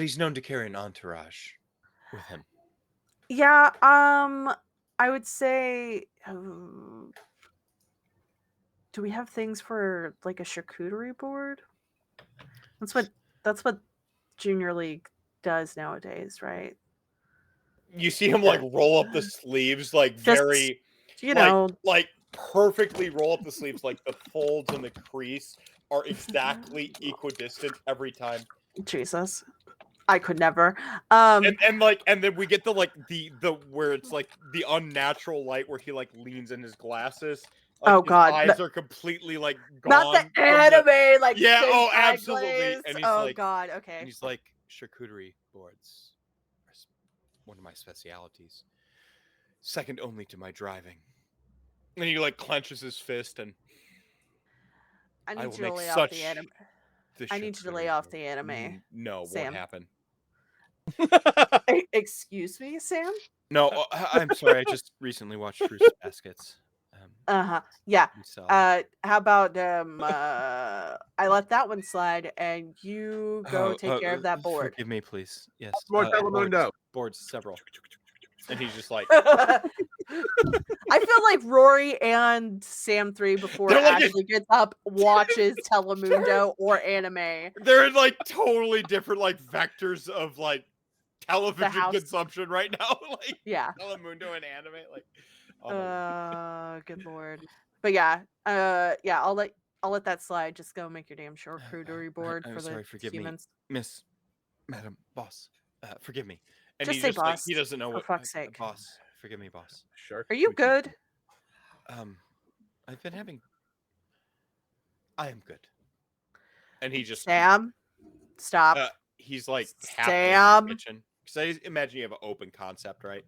he's known to carry an entourage with him. Yeah, I would say do we have things for like a charcuterie board? That's what Junior League does nowadays, right? You see him like roll up the sleeves like very like perfectly roll up the sleeves, like the folds and the crease are exactly equidistant every time. Jesus. I could never. And then we get the like the where it's like the unnatural light where he like leans in his glasses. Like his eyes are completely like gone. Not the anime, like yeah, oh absolutely. Glaze. And he's oh like, god, okay. And he's like, charcuterie boards are one of my specialities, second only to my driving. And he like clenches his fist and I need you to lay off the anime. I need you to lay off the anime. No, Sam. won't happen. Excuse me, Sam? No, I'm sorry. I just recently watched Fruits Baskets. Yeah. How about I let that one slide and you go take care of that board. Forgive me, please. Yes. More Telemundo. Boards several. And he's just like I feel like Rory and Sam 3 before Ashley gets up watches Telemundo or anime. They're in like totally different like vectors of like television consumption right now. Like Telemundo and anime. Like good lord. But yeah, I'll let that slide. Just go make your damn charcuterie board for the humans. Me, Miss, Madam, Boss. Forgive me. And just say boss. Like, he doesn't know for what. Fuck's sake. Boss, forgive me, boss. Sure. Are you good? I've been having. I am good. And he just Sam, stop. He's like Sam. in the kitchen. Because I imagine you have an open concept, right?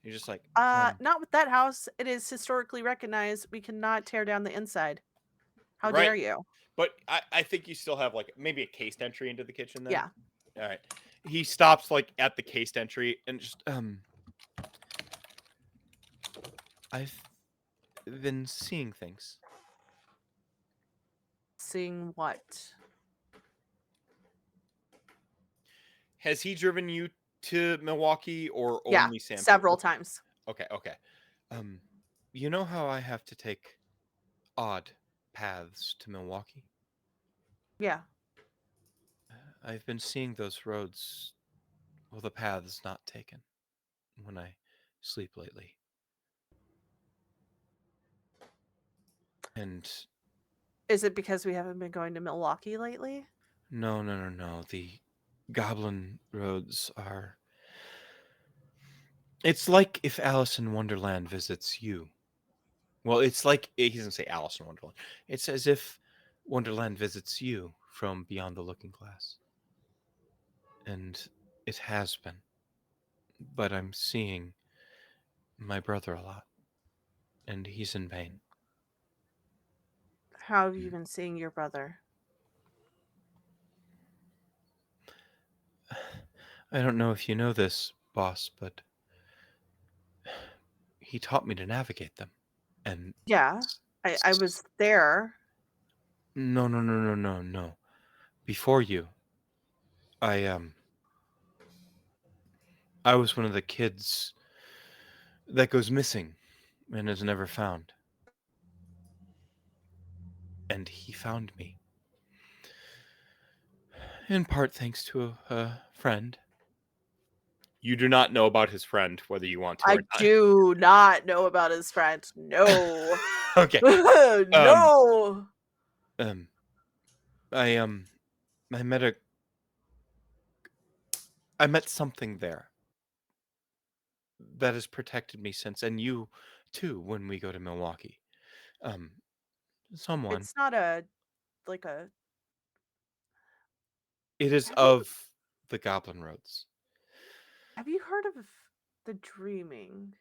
You're just like not with that house. It is historically recognized. We cannot tear down the inside. How dare you? But I think you still have like maybe a cased entry into the kitchen then. Yeah. All right. He stops like at the cased entry and just I've been seeing things. Seeing what? Has he driven you to Milwaukee or only Sam? Several times. Okay. You know how I have to take odd paths to Milwaukee? Yeah. I've been seeing those roads, well, the paths not taken when I sleep lately. And Is it because we haven't been going to Milwaukee lately? no. The goblin roads are. It's like if Alice in Wonderland visits you. Well, it's like he doesn't say Alice in Wonderland. It's as if Wonderland visits you from beyond the looking glass. And it has been. But I'm seeing my brother a lot. And he's in pain. How have you been seeing your brother? I don't know if you know this, boss, but he taught me to navigate them. And Yeah, I was there. no. Before you, I was one of the kids that goes missing and is never found. And he found me. In part thanks to a friend. You do not know about his friend, whether you want to or I not. do not know about his friend. No. Okay. No. I met something there that has protected me since, and you too when we go to Milwaukee. Someone. It's not like a. It is Have you- of the Goblin Roads. Have you heard of the dreaming?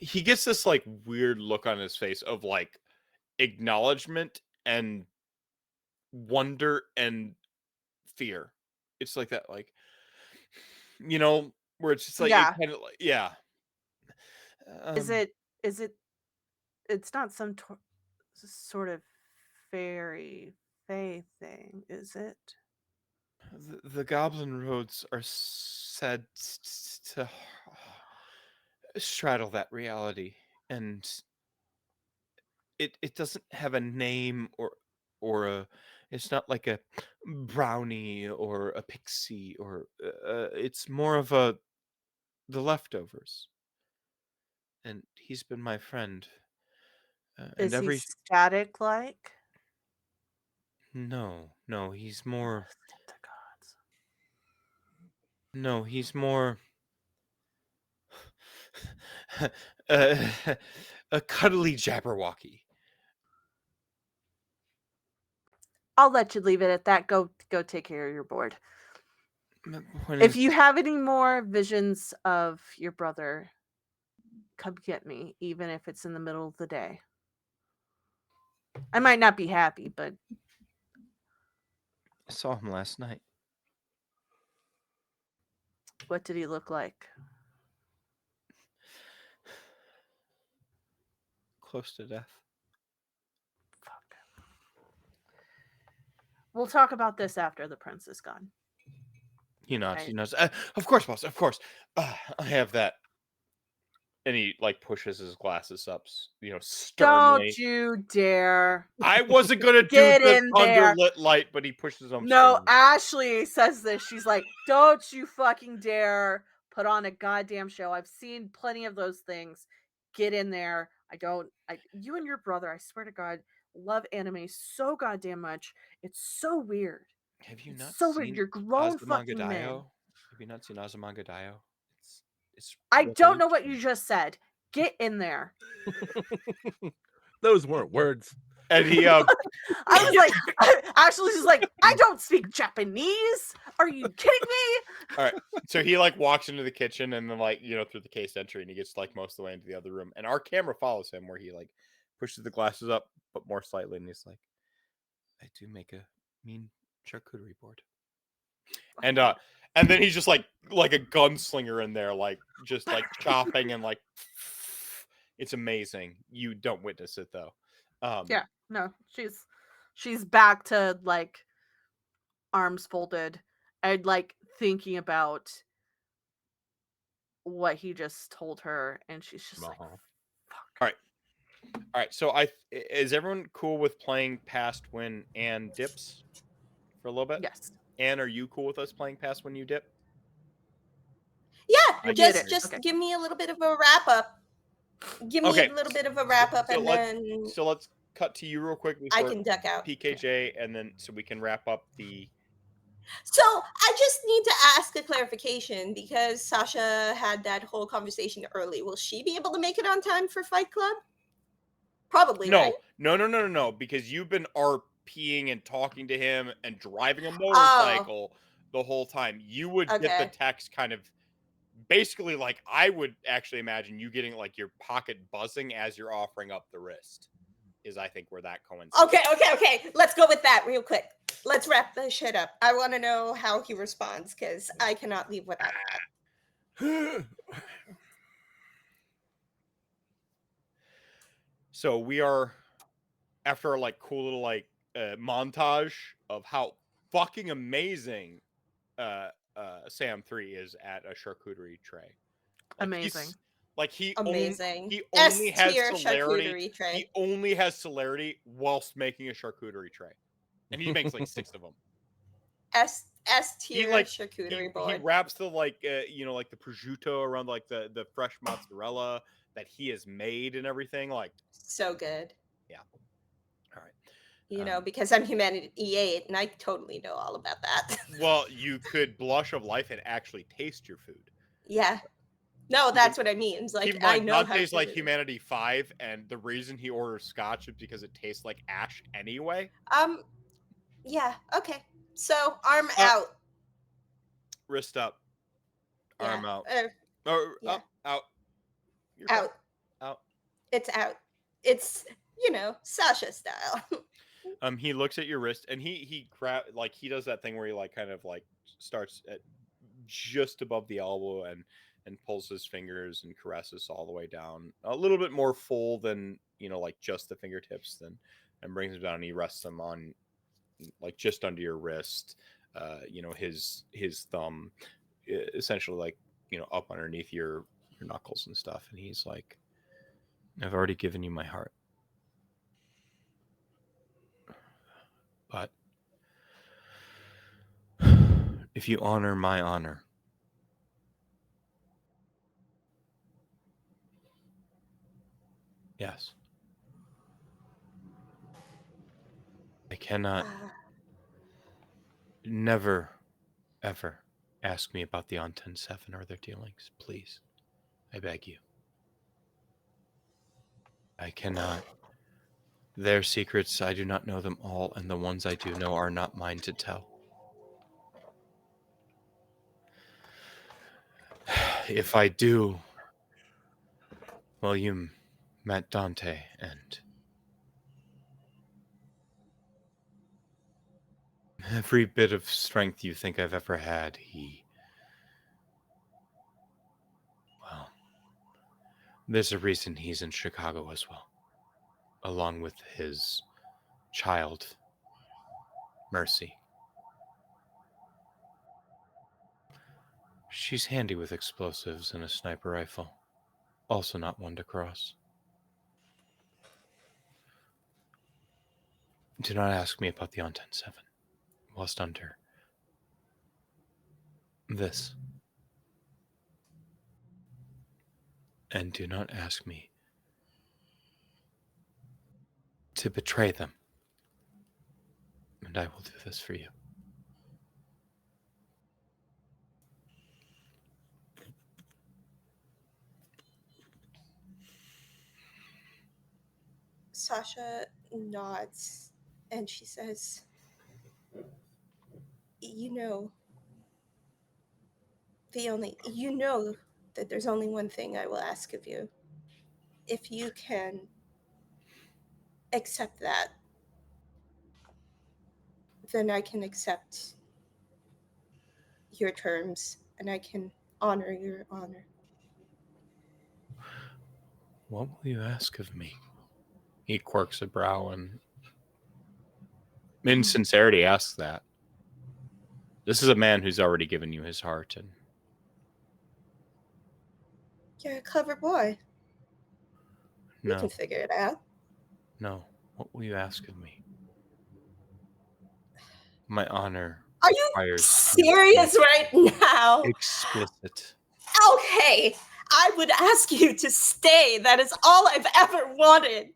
He gets this like weird look on his face of like acknowledgement and wonder and fear. It's like that, like, where it's just like Yeah. it kind of like, yeah. Is it? It's not some sort of fairy fae thing, is it? The Goblin Roads are said to straddle that reality, and it doesn't have a name or a. It's not like a brownie or a pixie or it's more of the leftovers. And he's been my friend. And Is he every static like? no, he's more. Stick to gods. No, he's more. uh, a cuddly Jabberwocky. I'll let you leave it at that. Go take care of your board. When If is- you have any more visions of your brother, come get me, even if it's in the middle of the day. I might not be happy, but I saw him last night. what did he look like? Close to death. Fuck. We'll talk about this after the prince is gone. He nods. Right. He nods. Of course, boss. Of course. I have that. And he like pushes his glasses up, sternly. Don't you dare. I wasn't gonna do Get the in there. underlit light, but he pushes them. No, sternly. Ashley says this. She's like, don't you fucking dare put on a goddamn show. I've seen plenty of those things. Get in there. You and your brother, I swear to God, love anime so goddamn much. It's so weird. Have you It's not so seen weird. You're grown Azumanga fucking men. Daioh? Have you not seen Azumanga Daioh? It's I don't know what you just said. Get in there. Those weren't words. And he I was like, Ashley's just like, I don't speak Japanese. Are you kidding me? all right. So he like walks into the kitchen and then like, through the case entry, and he gets like most of the way into the other room. And our camera follows him where he like pushes the glasses up, but more slightly, and he's like, I do make a mean charcuterie board. And then he's just like a gunslinger in there, like just like chopping and like it's amazing. You don't witness it though. Yeah, no, she's back to like arms folded and like thinking about what he just told her, and she's just like, fuck. All right. So is everyone cool with playing past when Anne dips for a little bit? Yes. Anne, are you cool with us playing past when you dip? Yeah, I get just it. just Okay. give me a little bit of a wrap up. Give me Okay, a little bit of a wrap up, so and let's- then So let's cut to you real quick I before can duck out. PKJ, and then so we can wrap up the. So I just need to ask a clarification because Sasha had that whole conversation early. Will she be able to make it on time for Fight Club? Probably, right? No, because you've been RPing and talking to him and driving a Oh, motorcycle the whole time. You would get the okay. text kind of basically like I would actually imagine you getting like your pocket buzzing as you're offering up the wrist. Is I think where that coincides. Okay. Let's go with that real quick. Let's wrap this shit up. I want to know how he responds because I cannot leave without that. So we are after a like cool little like montage of how fucking amazing Sam 3 is at a charcuterie tray. Like Amazing. He Amazing. he only has S-tier celerity. charcuterie tray. He only has celerity whilst making a charcuterie tray, and he makes like 6 of them. S-tier like, charcuterie He board. wraps the like like the prosciutto around like the fresh mozzarella that he has made and everything. Like So good. yeah. All right. You know, because I'm Humanity 8 and I totally know all about that. Well, you could blush of life and actually taste your food. Yeah. No, that's what I mean. It's like I know how Dante's to like do it. Humanity 5, and the reason he orders scotch is because it tastes like ash anyway. Yeah, okay. So arm out. Wrist up. Arm out. Yeah. Out. You're Out. Out. It's out. It's, Sasha style. He looks at your wrist and he does that thing where he like kind of like starts at just above the elbow and pulls his fingers and caresses all the way down, a little bit more full than like just the fingertips, and brings them down and he rests them on like just under your wrist, his thumb essentially like up underneath your knuckles and stuff, and he's like, I've already given you my heart, but if you honor my honor, yes, I cannot. Never, ever ask me about the on 10-7 or their dealings, please. I beg you. I cannot. Their secrets, I do not know them all, and the ones I do know are not mine to tell. If I do, well, you met Dante, and every bit of strength you think I've ever had, well, there's a reason he's in Chicago as well, along with his child, Mercy. She's handy with explosives and a sniper rifle. Also not one to cross. Do not ask me about the on 10-7 whilst under this. And do not ask me to betray them. And I will do this for you. Sasha nods and she says, you know that there's only one thing I will ask of you. If you can accept that, then I can accept your terms and I can honor your honor. What will you ask of me? He quirks a brow and in sincerity asks that. This is a man who's already given you his heart, and You're a clever boy. You no, can figure it out. no. What will you ask of me? My honor Are you requires serious right now? explicit. Okay, I would ask you to stay. That is all I've ever wanted.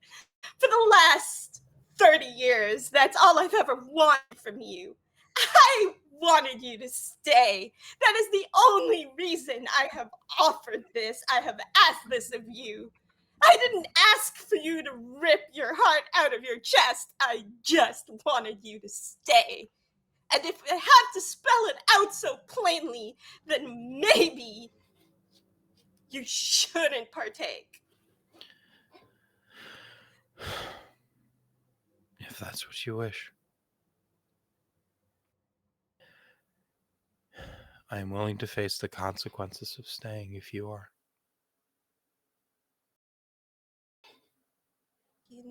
For the last 30 years, that's all I've ever wanted from you. I wanted you to stay. That is the only reason I have offered this. I have asked this of you. I didn't ask for you to rip your heart out of your chest. I just wanted you to stay. And if I have to spell it out so plainly, then maybe you shouldn't partake. If that's what you wish. I am willing to face the consequences of staying if you are. You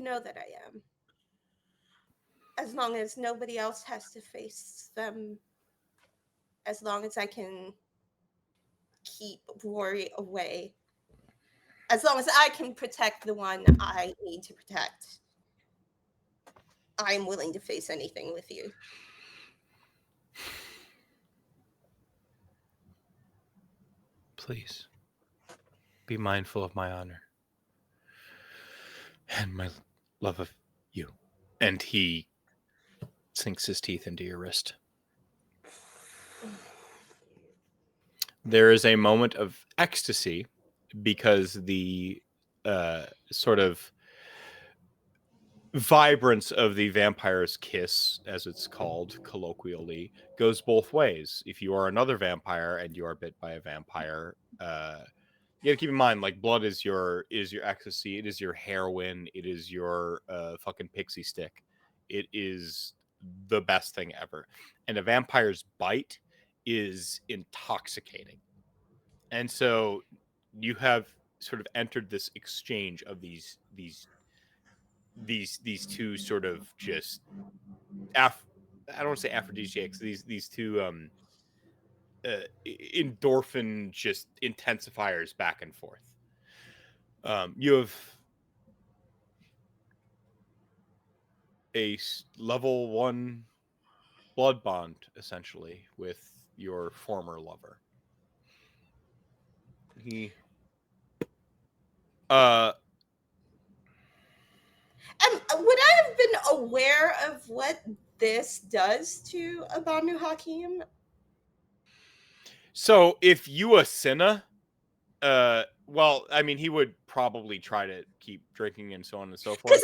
know that I am. As long as nobody else has to face them, as long as I can keep Rory away, as long as I can protect the one I need to protect, I'm willing to face anything with you. Please, be mindful of my honor and my love of you. And he sinks his teeth into your wrist. There is a moment of ecstasy because the sort of vibrance of the vampire's kiss, as it's called colloquially, goes both ways. If you are another vampire and you are bit by a vampire, you gotta keep in mind, like, blood is your ecstasy, it is your heroin, it is your fucking pixie stick. It is the best thing ever. And a vampire's bite is intoxicating. And so you have sort of entered this exchange of these two sort of just I don't want to say aphrodisiacs, these two endorphin just intensifiers back and forth. You have a level 1 blood bond essentially with your former lover. He Would I have been aware of what this does to Abanu Hakim? So if you a sinner, well, I mean, he would probably try to keep drinking and so on and so forth. Because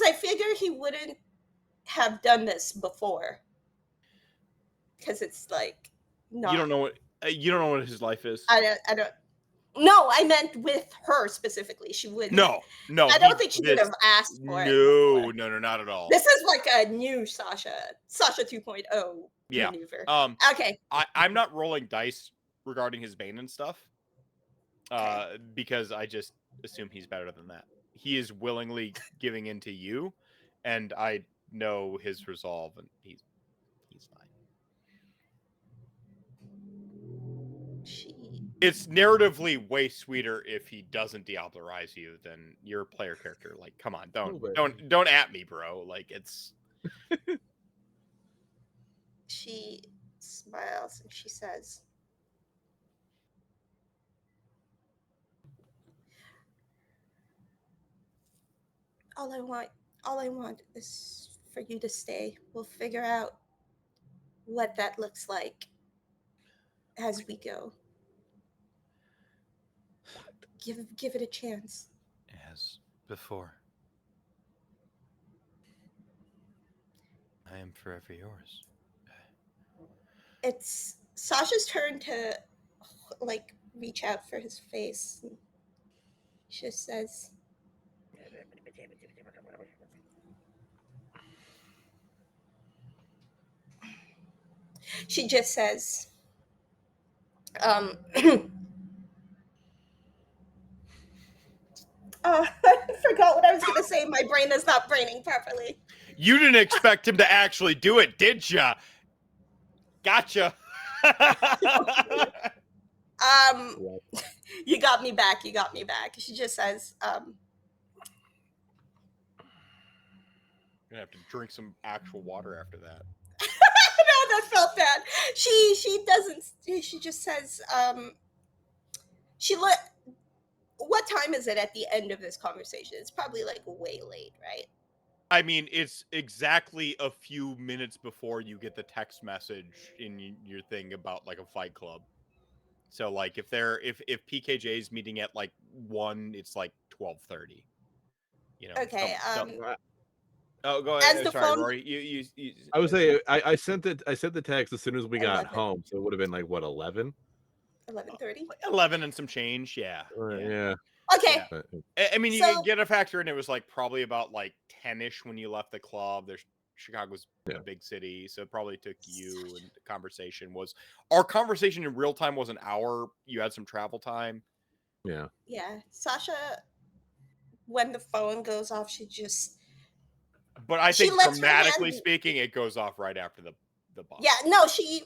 I figure he wouldn't have done this before. Because it's like not. You don't know what his life is. I don't. No, I meant with her specifically. She wouldn't. No. I don't think she would have asked for it. No, not at all. This is like a new Sasha 2.0 maneuver. Okay. I'm not rolling dice regarding his Bane and stuff. Because I just assume he's better than that. He is willingly giving in to you, and I know his resolve, and he's fine. It's narratively way sweeter if he doesn't Diablerize you than your player character. Like, come on, don't at me, bro. Like, it's. She smiles and she says, all I want is for you to stay. We'll figure out what that looks like as we go. Give it a chance. As before. I am forever yours. It's Sasha's turn to like reach out for his face. She just says, I forgot what I was going to say. My brain is not braining properly. You didn't expect him to actually do it, did ya? Gotcha. You got me back. She just says, I'm gonna have to drink some actual water after that. No, that felt bad. She doesn't. She just says, what time is it at the end of this conversation? It's probably like way late, right? I mean, it's exactly a few minutes before you get the text message in your thing about like a fight club. So like if PKJ is meeting at like 1, it's like 12:30. You know. Okay. Oh, go As ahead. the Sorry, phone Rory. You I would say I sent the text as soon as we got 11. home, so it would have been like what 11. 11:30. 11 and some change. Yeah. Yeah. Okay. Yeah. But, I mean, you So- get a factor in. It was like probably about like 10ish when you left the club. There's Chicago's Yeah. a big city, so it probably took you. And the conversation was our conversation in real time was an hour. You had some travel time. yeah. Yeah, Sasha. When the phone goes off, she just. But I She think lets her dramatically hand- speaking, it goes off right after the bus. Yeah. No. She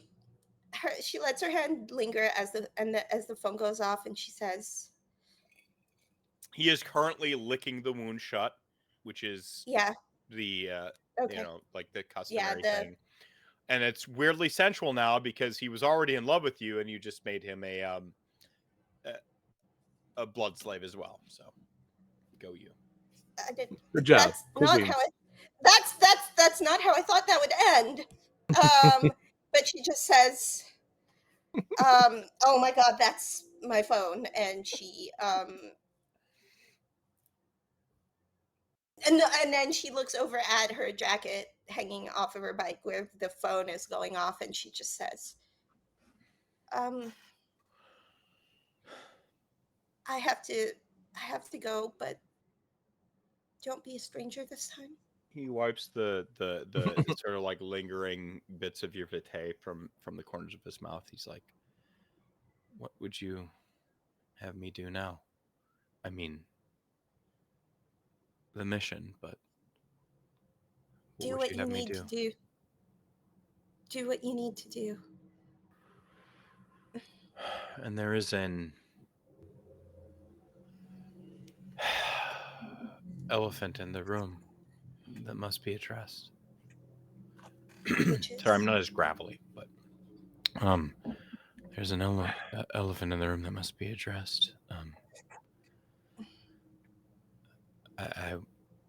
lets her hand linger as the phone goes off, and she says, He is currently licking the wound shut, which is "Yeah, the okay, like the customary the- thing. And it's weirdly sensual now because he was already in love with you, and you just made him a blood slave as well. So go you. I did." Good job. That's Cool not beans. how that's not how I thought that would end. But she just says, "Oh my God, that's my phone," and she and then she looks over at her jacket hanging off of her bike where the phone is going off, and she just says, I have to go, but don't be a stranger this time." He wipes the sort of like lingering bits of your vitae from the corners of his mouth. He's like, "What would you have me do now? I mean, the mission, but Do would what you you have me need to do. Do what you need to do. And there is an elephant in the room that must be addressed." Which is Sorry, I'm not as gravelly, but there's an elephant in the room that must be addressed.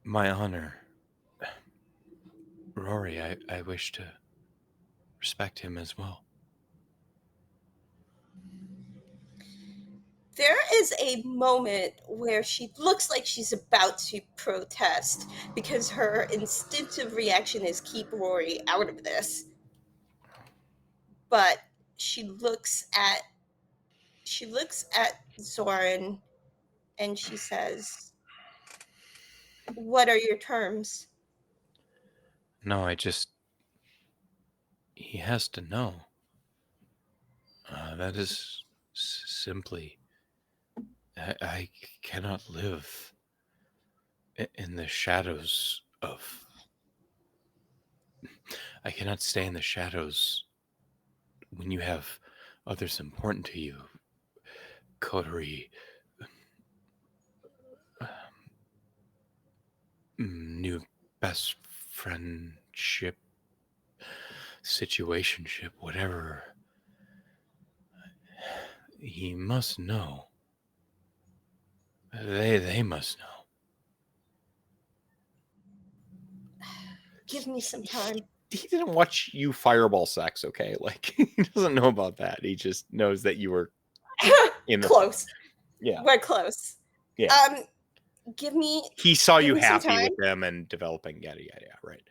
My honor, Rory. I wish to respect him as well. There is a moment where she looks like she's about to protest because her instinctive reaction is keep Rory out of this. But she looks at Zoran and she says, "What are your terms?" No, he has to know. That is simply, I cannot live in the shadows of. I cannot stay in the shadows when you have others important to you. Coterie, new best friendship, situationship, whatever. He must know. They must know. Give me some time. He didn't watch you fireball sex, okay? Like he doesn't know about that. He just knows that you were in the Close. Yeah. We're close. Yeah. Give me He saw give you me some happy with time. them and developing yada yada yada, right?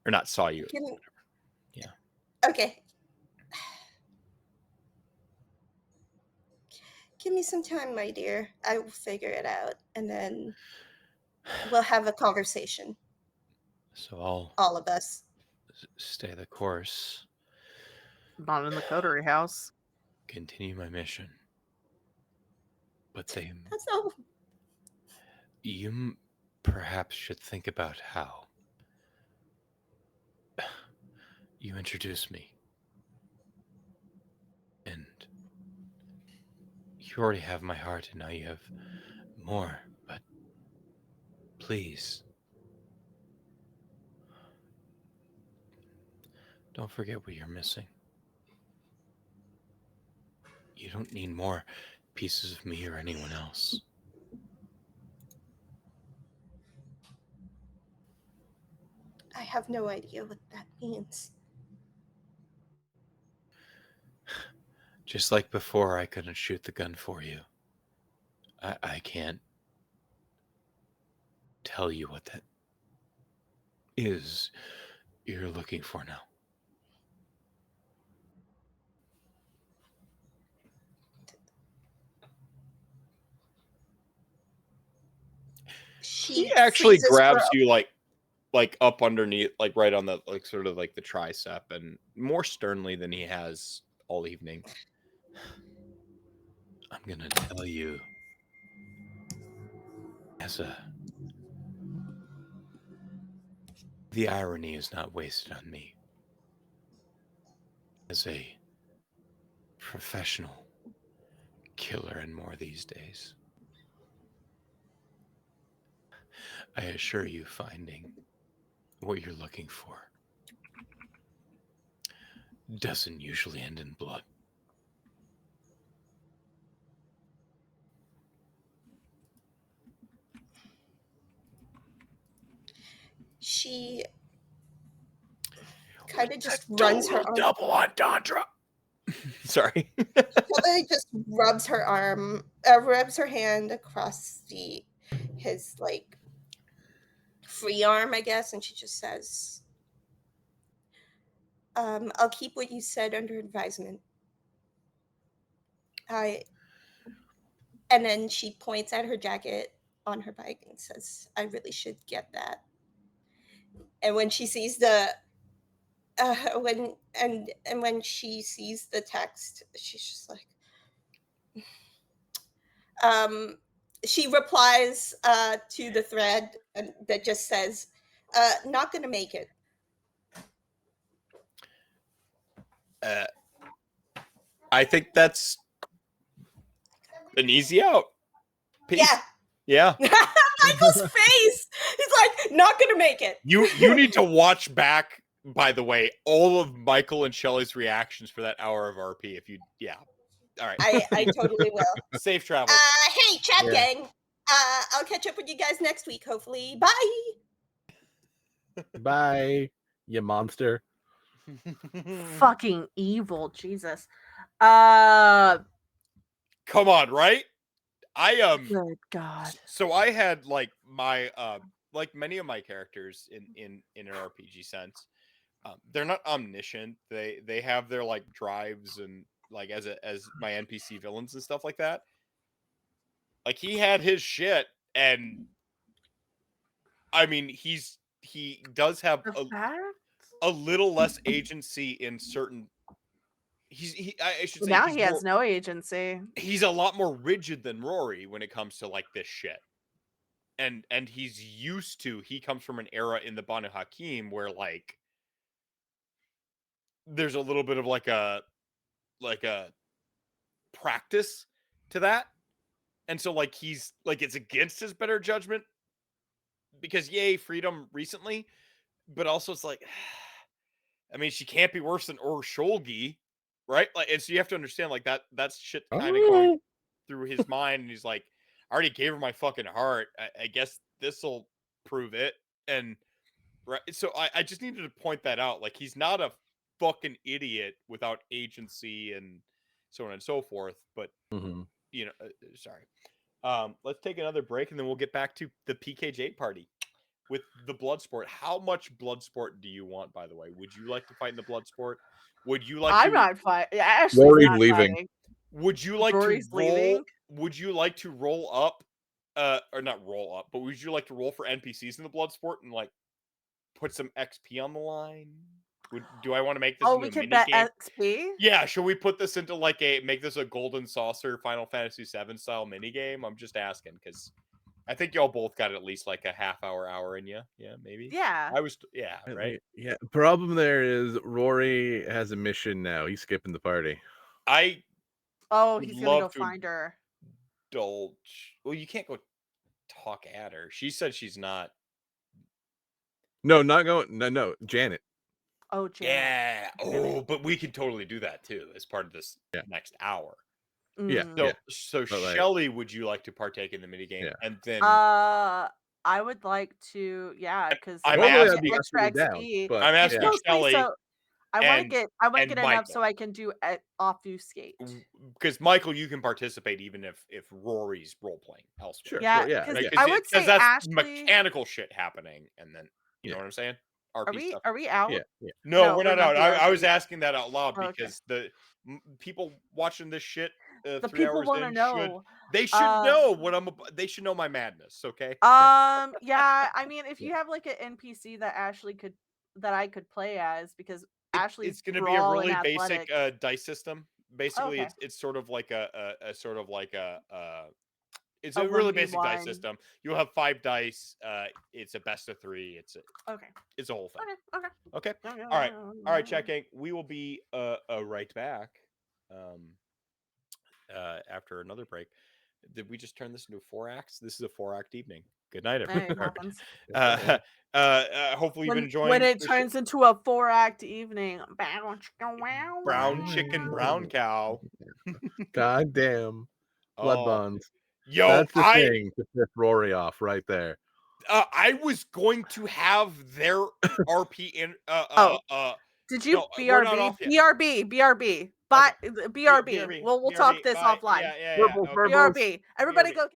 Or not saw you. Give me, Yeah. okay. Give me some time, my dear. I will figure it out, and then we'll have a conversation. So I'll All of us. stay the course, Not in the coterie house. continue my mission. But That's all. you perhaps should think about how you introduce me. And you already have my heart, and now you have more. But please, Don't forget what you're missing. You don't need more pieces of me or anyone else. I have no idea what that means. Just like before, I couldn't shoot the gun for you. I can't tell you what that is you're looking for now. She He actually freezes grabs for you like up underneath, like right on the like sort of like the tricep, and more sternly than he has all evening. I'm gonna tell you, the irony is not wasted on me. As a professional killer and more these days, I assure you, finding what you're looking for doesn't usually end in blood. she kind of just runs her arm. double entendre. Sorry. Totally just rubs her arm, rubs her hand across his like free arm, I guess, and she just says, "I'll keep what you said under advisement." And then she points at her jacket on her bike and says, "I really should get that." And when she sees the when she sees the text, she's just like, she replies to the thread that just says, "Not gonna make it." I think that's an easy out. Peace. Yeah. Yeah. Michael's face. He's like, "Not gonna make it." You need to watch back, by the way, all of Michael and Shelley's reactions for that hour of RP. If you, yeah. All right. I totally will. Safe travel. Hey, chat Yeah. gang. I'll catch up with you guys next week, hopefully. Bye. Bye, you monster. Fucking evil, Jesus. Uh, Come on, right? I good God. So I had like my like many of my characters in an RPG sense, they're not omniscient. They have their like drives and like as my NPC villains and stuff like that. Like he had his shit, and I mean he does have The fact? a little less agency in certain. I should say Now he's he has more, no agency. he's a lot more rigid than Rory when it comes to like this shit. And he's used to, he comes from an era in the Banu Hakim where like there's a little bit of like a practice to that. And so like he's like it's against his better judgment because yay, freedom recently, but also it's like I mean she can't be worse than Sholgi, right? Like and so you have to understand like that's shit kind of going through his mind, and he's like, I already gave her my fucking heart. I guess this'll prove it. And right, so I just needed to point that out. Like he's not a fucking idiot without agency and so on and so forth. But Mhm. you know, sorry. Let's take another break, and then we'll get back to the PKJ party with the blood sport. How much blood sport do you want? By the way, would you like to fight in the blood sport? Would you like I'm to? not fighting. Ashley's Rory's not leaving. fighting. Would you like Rory's to roll? leaving? Would you like to roll up? Or not roll up, but would you like to roll for NPCs in the blood sport and like put some XP on the line? Do I want to make this Oh, into we a could mini bet game? XP? Yeah, should we put this into like make this a golden saucer Final Fantasy VII style mini game? I'm just asking because I think y'all both got at least like a half hour in you. Yeah, maybe. Yeah. Yeah, right. Yeah. Problem there is Rory has a mission now. He's skipping the party. I Oh, would he's gonna go love to find her. indulge. Well, you can't go talk at her. She said she's not. No, not going. No, Janet. Oh, jam. Yeah. Oh, but we can totally do that too as part of this Yeah. next hour. Yeah, Mm. yeah. So But, like- Shelly, would you like to partake in the minigame? Yeah. And then I would like to, yeah, because I'm Normally asking- I'd be extra absolutely down, XP. but I'm Well, asking yeah. mostly Shelly so I want to and- get and enough Michael. so I can do obfuscate. because Michael, you can participate even if Rory's role playing elsewhere. Sure. Yeah, Well, yeah, because yeah. I would say that's Ashley. mechanical shit happening, and then you know Yeah. what I'm saying. Are RP we stuff. are we out? Yeah, yeah. No, we're not out. I was BRB. asking that out loud Oh, okay. because the people watching this shit The 3 people hours want to in know. they should know what I'm. They should know my madness. Okay. Yeah. I mean, if Yeah. you have like an NPC that I could play as, because Ashley's It's going to be a brawl and really basic athletic. dice system. Basically, Okay. it's sort of like a sort of like it's A a really basic dice 1v1. system. You'll have 5 dice. It's a best of 3. Okay. It's a whole thing. Okay. Okay. Okay. All right. Checking. We will be right back. After another break. Did we just turn this into a 4 acts? This is a 4-act evening. Good night, Hey, it everyone. happens. Hopefully you've been enjoying When it the turns into a 4-act evening. brown chicken, brown cow. God damn. Blood Oh, bonds. yo, That's the thing to piss Rory off right there. I was going to have their RP in. Did you No, we're not BRB? off yet. BRB. But BRB. BRB. We'll talk this Bye. offline. Yeah. Purple, Okay. purple. BRB. Everybody BRB. go.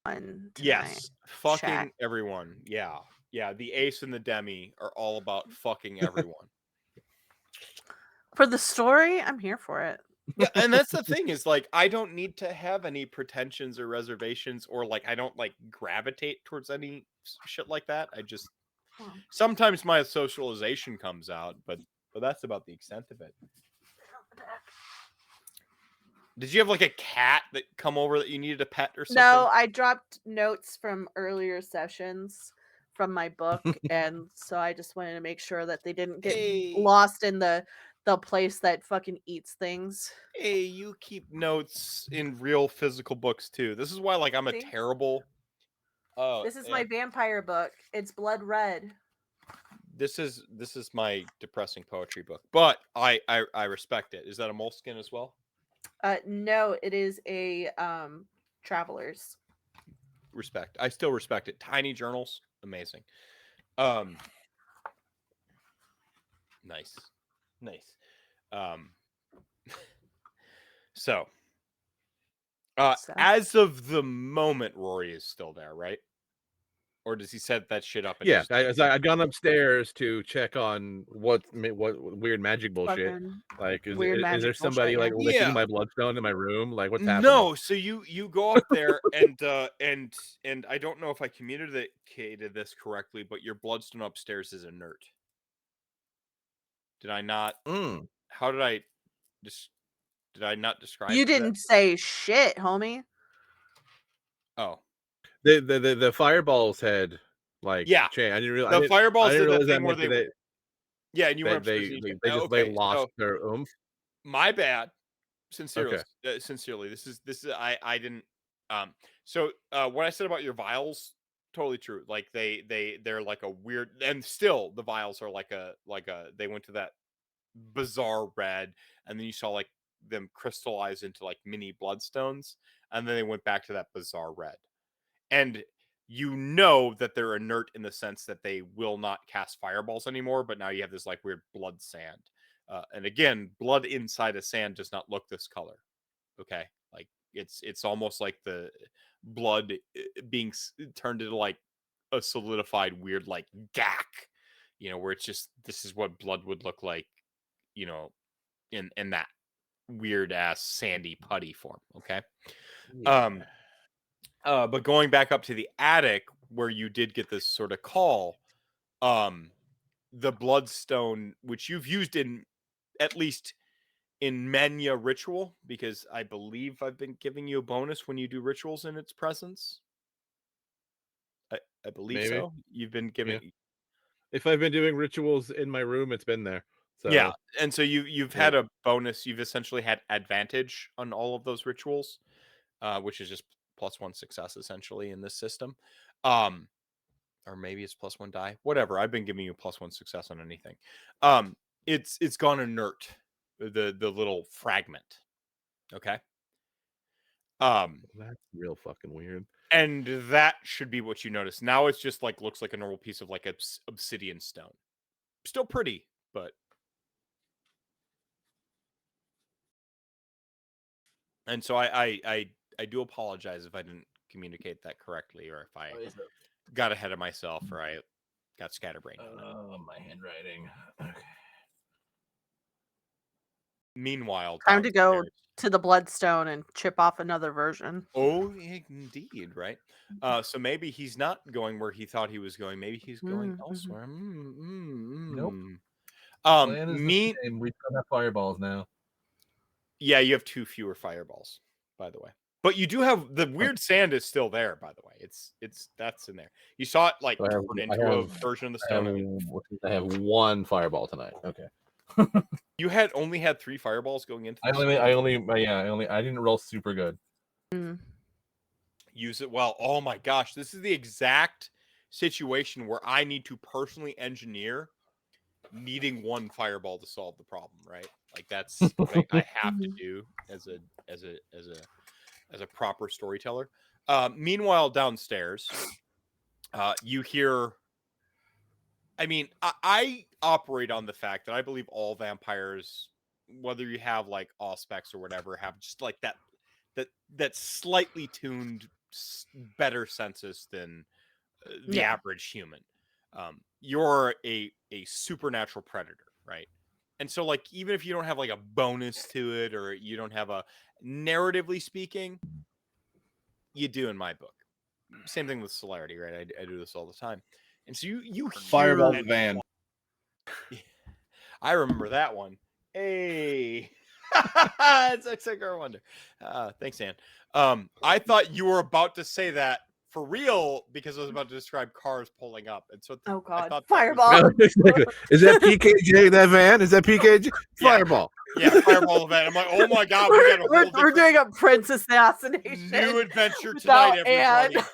tonight. Yes, fucking Chat. everyone. Yeah, the ace and the demi are all about fucking everyone. For the story, I'm here for it. Yeah, and that's the thing is like I don't need to have any pretensions or reservations or like I don't like gravitate towards any shit like that. I just sometimes my socialization comes out, but that's about the extent of it. Did you have like a cat that come over that you needed a pet or something? No, I dropped notes from earlier sessions from my book, and so I just wanted to make sure that they didn't get lost in the place that fucking eats things. Hey, you keep notes in real physical books too. This is why like I'm a See? terrible This is my vampire book. It's blood red. This is my depressing poetry book, but I respect it. Is that a moleskin as well? No, it is a traveler's. Respect. I still respect it. Tiny journals, amazing. Nice. So, as of the moment, Rory is still there, right? Or does he set that shit up? And Yeah, I'd gone upstairs to check on what weird magic bullshit. Fucking Like, is weird there magic somebody bullshit, like yeah. licking my bloodstone in my room? Like, what's happening? No, so you go up there and I don't know if I communicated this correctly, but your bloodstone upstairs is inert. Did I not? How did I did I not describe? You didn't say shit, homie. Oh, the fireballs had like changed. I didn't realize the fireballs I didn't did realize that that thing where they yeah, and you went they upstairs. just they lost their oomph. My bad. Sincerely, Okay. Sincerely, this is I didn't. So what I said about your vials, totally true. Like they're like a weird, and still the vials are like a they went to that bizarre red, and then you saw like them crystallize into like mini bloodstones, and then they went back to that bizarre red, and you know that they're inert in the sense that they will not cast fireballs anymore. But now you have this like weird blood sand. And again, blood inside a sand does not look this color. Okay, like it's almost like the blood being turned into like a solidified weird like gack, where it's just this is what blood would look like, in that weird ass sandy putty form. Okay, but going back up to the attic where you did get this sort of call, the bloodstone, which you've used in at least in Menya ritual, because I believe I've been giving you a bonus when you do rituals in its presence. I believe Maybe. so. You've been giving. Yeah. If I've been doing rituals in my room, it's been there. So yeah, and so you've had a bonus. You've essentially had advantage on all of those rituals, which is just +1 success essentially in this system. Or maybe it's +1 die. Whatever. I've been giving you +1 success on anything. It's gone inert. The little fragment. Okay. That's real fucking weird. And that should be what you notice. Now it's just like looks like a normal piece of like obsidian stone. Still pretty, but and so I do apologize if I didn't communicate that correctly, or if I got ahead of myself, or I got scatterbrained. Oh, my handwriting. Okay. Meanwhile, time to go to the bloodstone and chip off another version. Oh, indeed, right? So maybe he's not going where he thought he was going. Maybe he's going elsewhere. Nope. Plan is the same. We still have fireballs now. Yeah, you have 2 fewer fireballs, by the way. But you do have the weird sand is still there, by the way. That's in there. You saw it like turn into a version of the stone. I have 1 fireball tonight. Okay. You only had 3 fireballs going into. I didn't roll super good. Use it well. Oh my gosh, this is the exact situation where I need to personally engineer needing 1 fireball to solve the problem, right? Like that's what I have to do as a proper storyteller. Meanwhile, downstairs, you hear. I mean, I operate on the fact that I believe all vampires, whether you have like auspex or whatever, have just like that slightly tuned better senses than the Yeah. average human. You're a supernatural predator, right? And so, like, even if you don't have like a bonus to it, or you don't have a narratively speaking, you do in my book. Same thing with celerity, right? I do this all the time. And so you Fireball hear the van. I remember that one. Hey, it's XXR Wonder. Thanks, Ann. I thought you were about to say that for real because I was about to describe cars pulling up, and so Oh I God, thought fireball! Exactly. Is that PKJ, that van? Is that PKJ? Yeah. Fireball. Yeah, fireball event. I'm like, oh my god, we got a whole we're different doing a prince assassination. new adventure without tonight, everybody.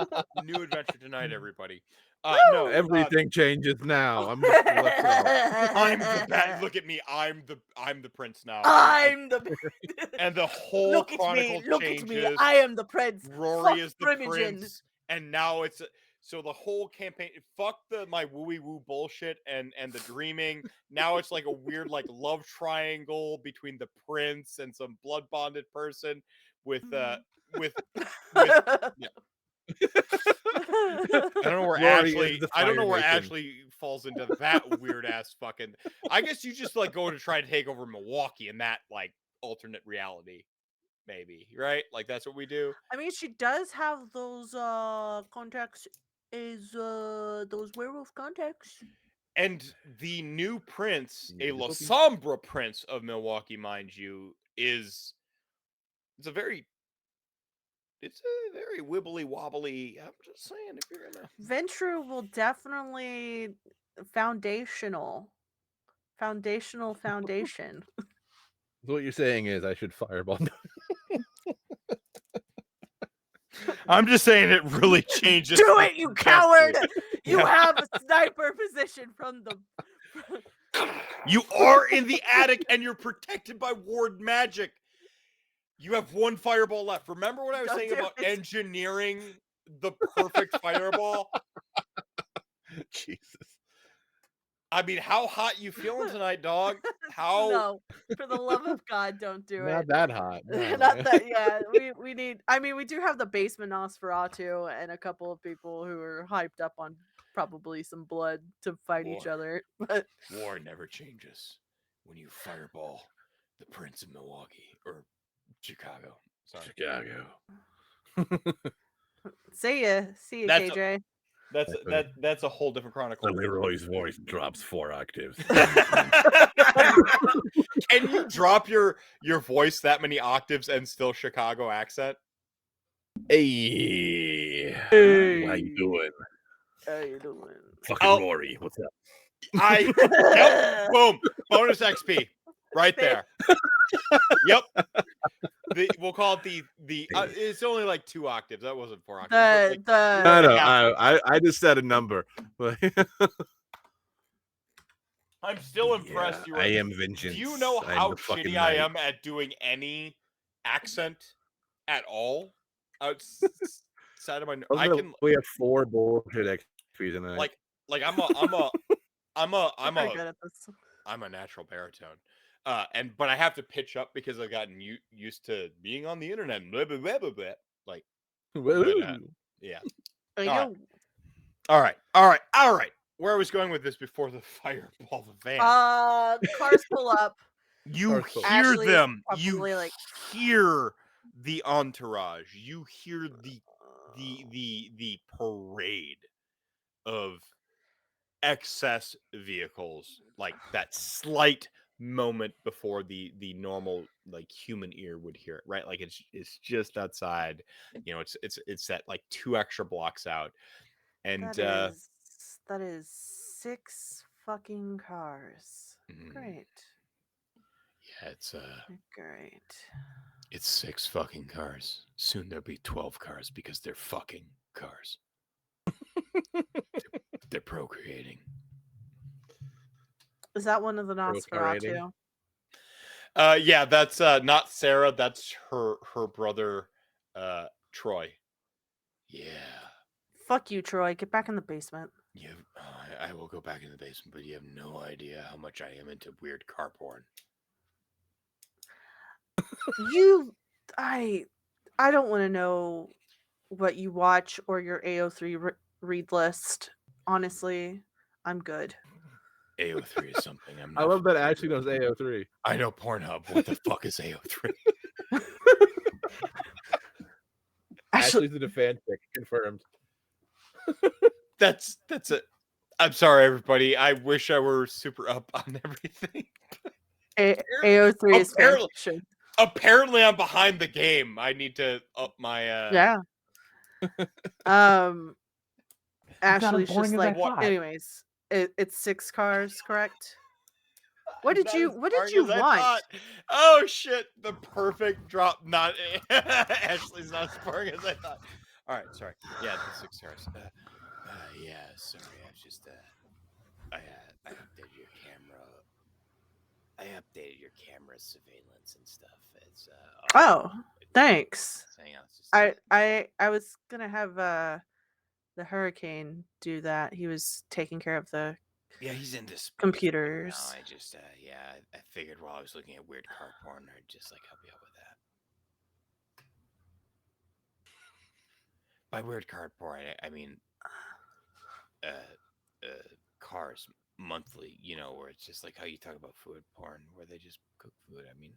Anne. New adventure tonight, everybody. Woo! No, Everything changes now. I'm just let's go. I'm the bad. Look at me. I'm the prince now. I'm the and the whole look at chronicle me. Look changes. at me. I am the prince. Rory Fuck is the Primogen. prince, and now it's so the whole campaign. Fuck my wooey woo bullshit and the dreaming. Now it's like a weird like love triangle between the prince and some blood bonded person with yeah. I don't know where Rory is Ashley. the I don't know where Fire Nation. Ashley falls into that weird ass fucking. I guess you just like go to try to take over Milwaukee in that like alternate reality, maybe, right? Like that's what we do. I mean, she does have those contacts. Is those werewolf contacts? And the new prince, a Yeah, La this will Sombra prince of Milwaukee, mind you, it's a very wibbly wobbly. I'm just saying, if you're gonna Ventrue will definitely foundation. So what you're saying is I should fireball. I'm just saying it really changes. Do it, you coward! You Yeah. have a sniper position from the. You are in the attic and you're protected by ward magic. You have one fireball left. Remember what I was Don't saying do about it. engineering the perfect fireball? Jesus. I mean, how hot you feeling tonight, dog? How No, for the love of God, don't do Not it. that hot. No. Not that. Yeah, we need. I mean, we do have the basement Nosferatu and a couple of people who are hyped up on probably some blood to fight each War. other. But war never changes when you fireball the Prince of Milwaukee or Chicago. Sorry. Chicago. see ya, That's KJ. That's a whole different chronicle. Leroy's voice drops 4 octaves. Can you drop your voice that many octaves and still Chicago accent? Hey. How you doing? How you doing? Fucking Rory. What's up? Yep, boom, bonus XP right there. Yep. We'll call it the it's only like 2 octaves. That wasn't 4 octaves. I know. I just said a number. But I'm still impressed. I am vengeance. Do you know I'm how the fucking shitty I knight. am at doing any accent at all outside of my? I can We have 4 bullshit XP tonight. like I'm very good at this. I'm a natural baritone. But I have to pitch up because I've gotten used to being on the internet. And blah, blah, blah, blah, blah. Like, yeah. All right. Where I was going with this before the fireball the van. Cars pull up. You hear Ashley's them. You probably, like- hear the entourage. You hear the parade of excess vehicles, like that slight moment before the normal like human ear would hear it, right? Like it's just outside, you know, it's that like 2 extra blocks out, and that is 6 fucking cars. Great. Yeah, it's great. It's 6 fucking cars. Soon there'll be 12 cars because they're fucking cars. They're procreating. Is that one of the Nosferatu? Yeah, that's not Sarah. That's her brother, Troy. Yeah. Fuck you, Troy. Get back in the basement. Yeah, I will go back in the basement, but you have no idea how much I am into weird car porn. I don't want to know what you watch or your AO3 read list. Honestly, I'm good. AO3 is something I'm I not. love that familiar Ashley with. knows AO3. I know Pornhub. What the fuck is AO3? Actually, Ashley's in a fanfic, confirmed. That's it. I'm sorry, everybody. I wish I were super up on everything. AO3 is fan Apparently- fiction. Apparently, I'm behind the game. I need to up my. Yeah. Ashley's boring just as I like, thought. anyways, it's 6 cars, correct? What did Not you as What did boring you as I want? thought. Oh shit! The perfect drop. Not Ashley's not as boring as I thought. All right, sorry. Yeah, the 6 cars. Yeah, sorry. I was just I updated your camera. I updated your camera surveillance and stuff. It's Oh, thanks. Hang on, it's just, I was gonna have the hurricane do that. He was taking care of the yeah, he's into sports right computers. now. I just yeah, I figured while I was looking at weird car porn, I'd just like help you out with that. By weird car porn, I mean cars monthly, you know, where it's just like how you talk about food porn, where they just cook food. I mean,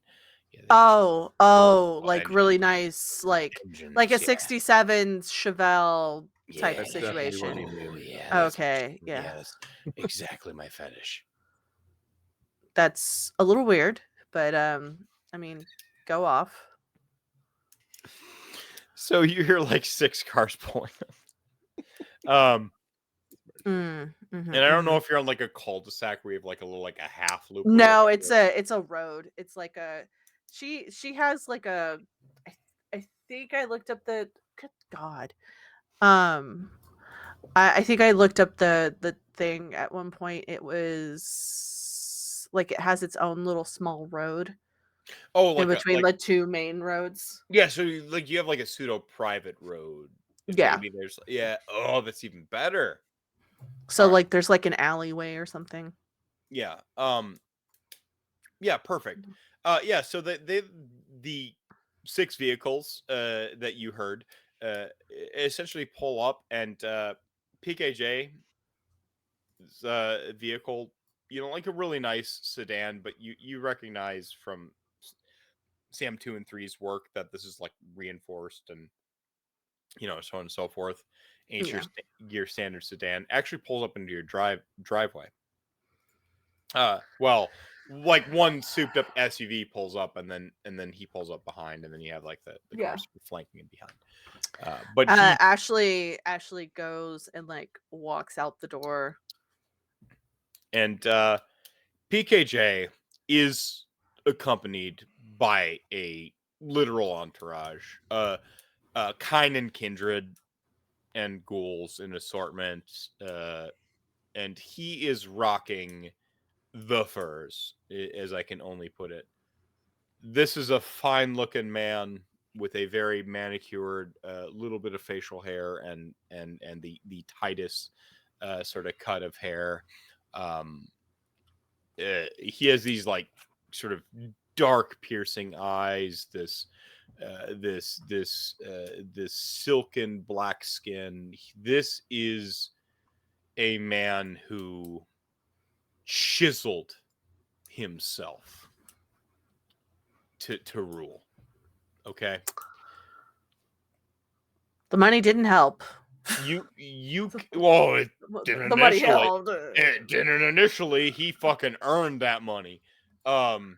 yeah. they just- Like engines, really nice, like a engines, 67 Chevelle type yeah, of situation. Oh, yeah, Okay, yeah. that's exactly my fetish. That's a little weird, but I mean, go off. So you hear like 6 cars pulling Mhm, and I don't know mhm. if you're on like a cul-de-sac where you have like a little like a half loop. or No, whatever. it's a road. It's like a she has like a I think I looked up the good God. I think I looked up the thing at one point. It was like it has its own little small road Oh, in like between the 2 main roads. yeah. So you have like a pseudo private road. And Yeah. maybe there's Oh, that's even better. So Alright. like there's like an alleyway or something. Yeah. Yeah. Perfect. Yeah. So the 6 vehicles that you heard essentially pull up, and PKJ vehicle, you know, like a really nice sedan, but you recognize from Sam 2 and 3's work that this is like reinforced and, you know, so on and so forth. And it's Yeah. your standard sedan. Actually pulls up into your driveway. Well, like one souped up SUV pulls up, and then he pulls up behind, and then you have like the Yeah. cars flanking him behind. But Ashley goes and like walks out the door. and PKJ is accompanied by a literal entourage, kind and kindred and ghouls in assortment, and he is rocking the furs, as I can only put it. This is a fine looking man with a very manicured little bit of facial hair and the tightest sort of cut of hair. He has these like sort of dark piercing eyes, this silken black skin. This is a man who chiseled himself to rule. Okay. The money didn't help. Well, it didn't The money initially. helped. It didn't initially. He fucking earned that money. And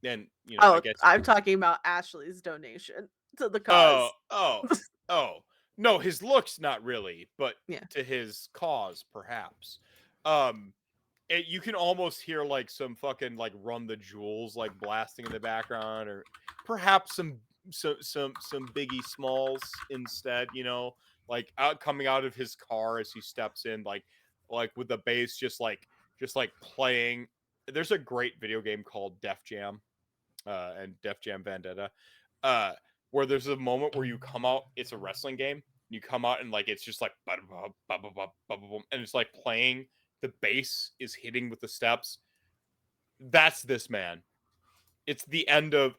you know, I Oh, guess. I'm talking about Ashley's donation to the cause. Oh. No, his looks not really, but Yeah. to his cause perhaps. You can almost hear like some fucking like Run the Jewels like blasting in the background, or perhaps some Biggie Smalls instead, you know, like coming out of his car as he steps in, like with the bass just like playing. There's a great video game called Def Jam and Def Jam Vendetta, where there's a moment where you come out, it's a wrestling game, you come out and like it's just like and it's like playing, the bass is hitting with the steps. That's this man. It's the end of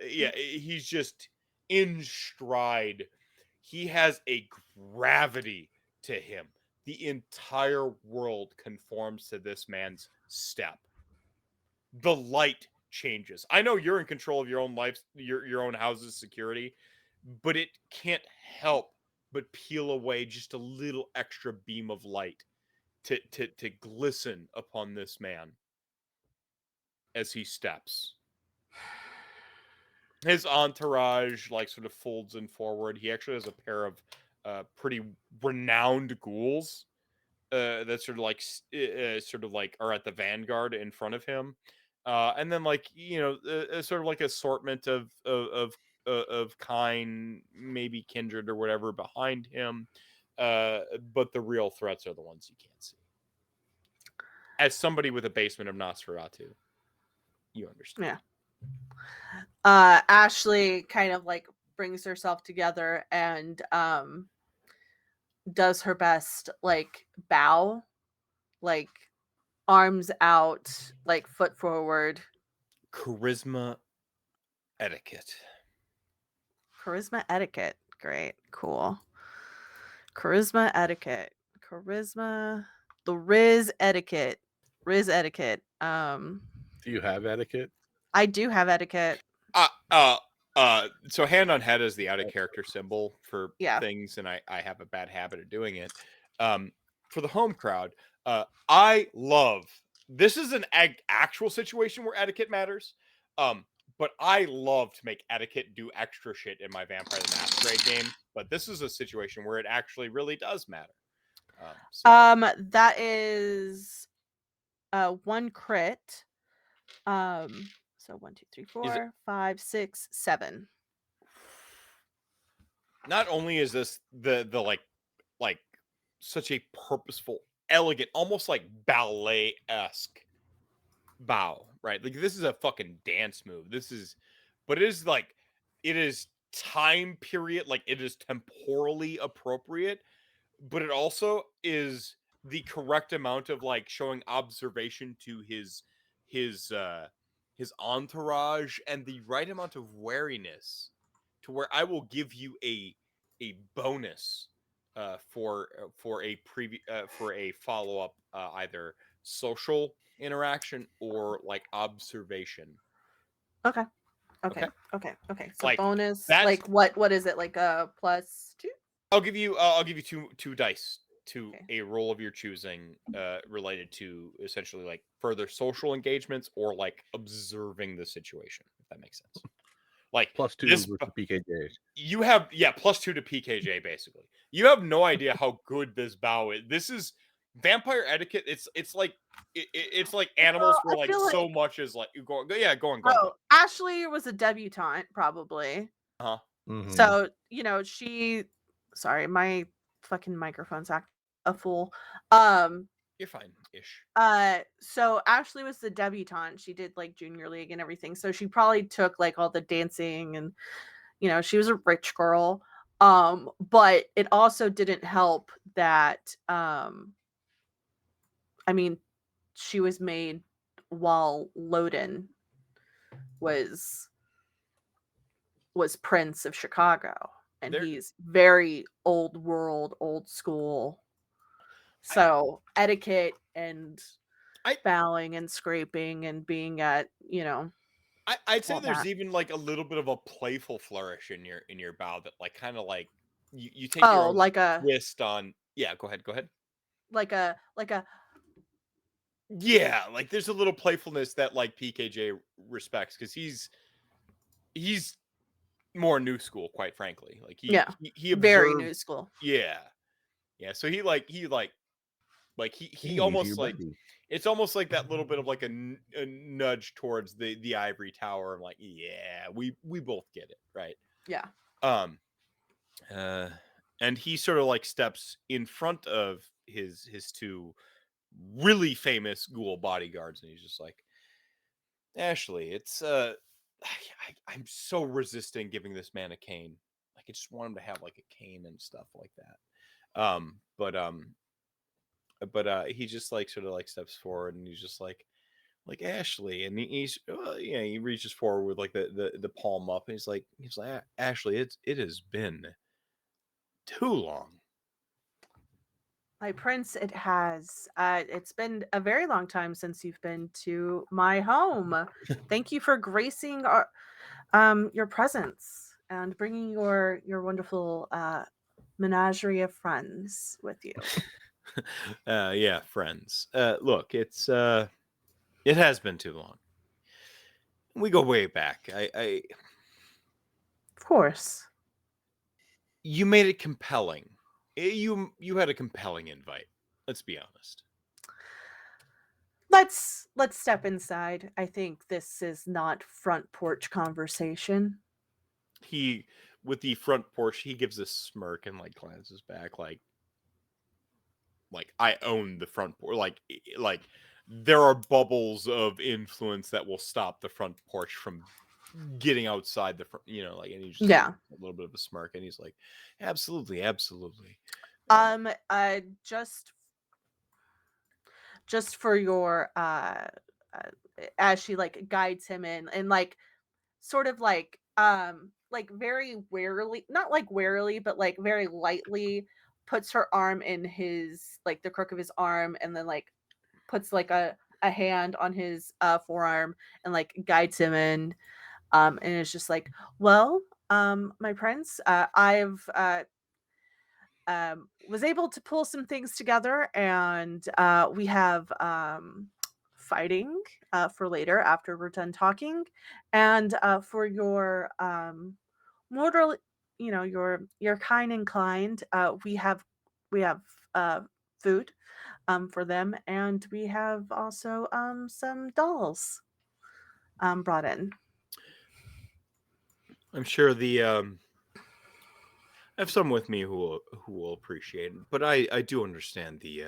he's just in stride. He has a gravity to him. The entire world conforms to this man's step. The light changes. I know you're in control of your own life, your own house's security, but it can't help but peel away just a little extra beam of light to glisten upon this man as he steps. His entourage like sort of folds in forward. He actually has a pair of pretty renowned ghouls that sort of like are at the vanguard in front of him, and then like sort of like assortment of kind, maybe kindred or whatever behind him, but the real threats are the ones you can't see. As somebody with a basement of Nosferatu, you understand. Yeah. Ashley kind of like brings herself together and does her best, like bow, like arms out, like foot forward. Charisma etiquette. Charisma etiquette. Great. Cool. Charisma etiquette. Charisma. The Riz etiquette. Riz etiquette. Do you have etiquette? I do have etiquette. So hand on head is the out of character symbol for Yeah. things, and I have a bad habit of doing it. For the home crowd, I love this is an actual situation where etiquette matters. But I love to make etiquette do extra shit in my Vampire the Masquerade game. But this is a situation where it actually really does matter. That is one crit. So 1, 2, 3, 4, 5, 6, 7. Not only is this the like such a purposeful, elegant, almost like ballet-esque bow, right? Like this is a fucking dance move. But it is time period, like it is temporally appropriate, but it also is the correct amount of like showing observation to his entourage and the right amount of wariness to where I will give you a bonus for a follow up either social interaction or like observation. Okay. So Like, bonus, that's- like what is it? Like a +2? I'll give you two dice to a roll of your choosing related to essentially like further social engagements or like observing the situation, if that makes sense. Like +2 this, with the PKJs. you have +2 to PKJ basically. You have no idea how good this bow is. This is vampire etiquette. It's like it's like animals Well, where I like feel so like- much is like go on. Oh, Ashley was a debutante, probably. Mhm. So, she sorry, my fucking microphone's act a fool. You're fine-ish. So Ashley was the debutante. She did like junior league and everything. So she probably took like all the dancing and she was a rich girl. But it also didn't help that I mean, she was made while Loden was Prince of Chicago, and he's very old world, old school. So etiquette and bowing and scraping and being at I'd say all there's that. even like a little bit of a playful flourish in your bow that like kind of like you take your own like a twist on. Yeah, go ahead. like a Yeah, like there's a little playfulness that like PKJ respects because he's more new school, quite frankly. Like he very observed, new school. yeah. So he Hey, almost your like buddy. it's almost like that little bit of like a nudge towards the ivory tower. I'm like, yeah, we both get it, right? Yeah. And he sort of like steps in front of his two really famous ghoul bodyguards, and he's just like, Ashley, it's I'm so resisting giving this man a cane. Like I just want him to have like a cane and stuff like that. But he just like sort of like steps forward and he's just like, like Ashley, and he reaches forward with like the palm up, and he's like Ashley, it has been too long. My prince, it has. It's been a very long time since you've been to my home. Thank you for gracing your presence and bringing your wonderful menagerie of friends with you. Yeah, friends. Look, it has been too long. We go way back. Of course. You made it compelling. You had a compelling invite. Let's be honest. Let's step inside. I think this is not front porch conversation. He, with the front porch, he gives a smirk and like glances back, like I own the front porch. Like there are bubbles of influence that will stop the front porch from getting outside the front. Like, and he just Yeah. a little bit of a smirk, and he's like, absolutely, absolutely. Just for your as she like guides him in and like sort of like very warily, not like warily, but like very lightly puts her arm in his, like the crook of his arm, and then like puts like a hand on his forearm and like guides him in, and it's just like, well, my prince, I've was able to pull some things together, and we have fighting for later after we're done talking, and for your mortal, your kind inclined, we have food for them, and we have also some dolls brought in. I'm sure I have some with me who will appreciate it, but I do understand the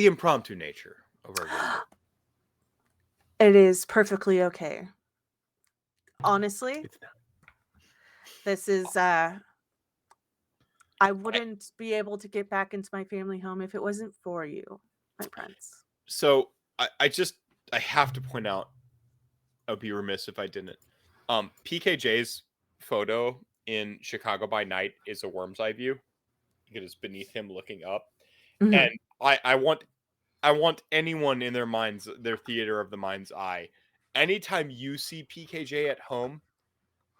impromptu nature of our visit. It is perfectly okay. Honestly, It's not. this is I wouldn't be able to get back into my family home if it wasn't for you, my prince. So I have to point out, I'd be remiss if I didn't. PKJ's photo in Chicago by Night is a worm's eye view. It is beneath him looking up. Mhm. And I want anyone in their theater of the mind's eye. Anytime you see PKJ at home,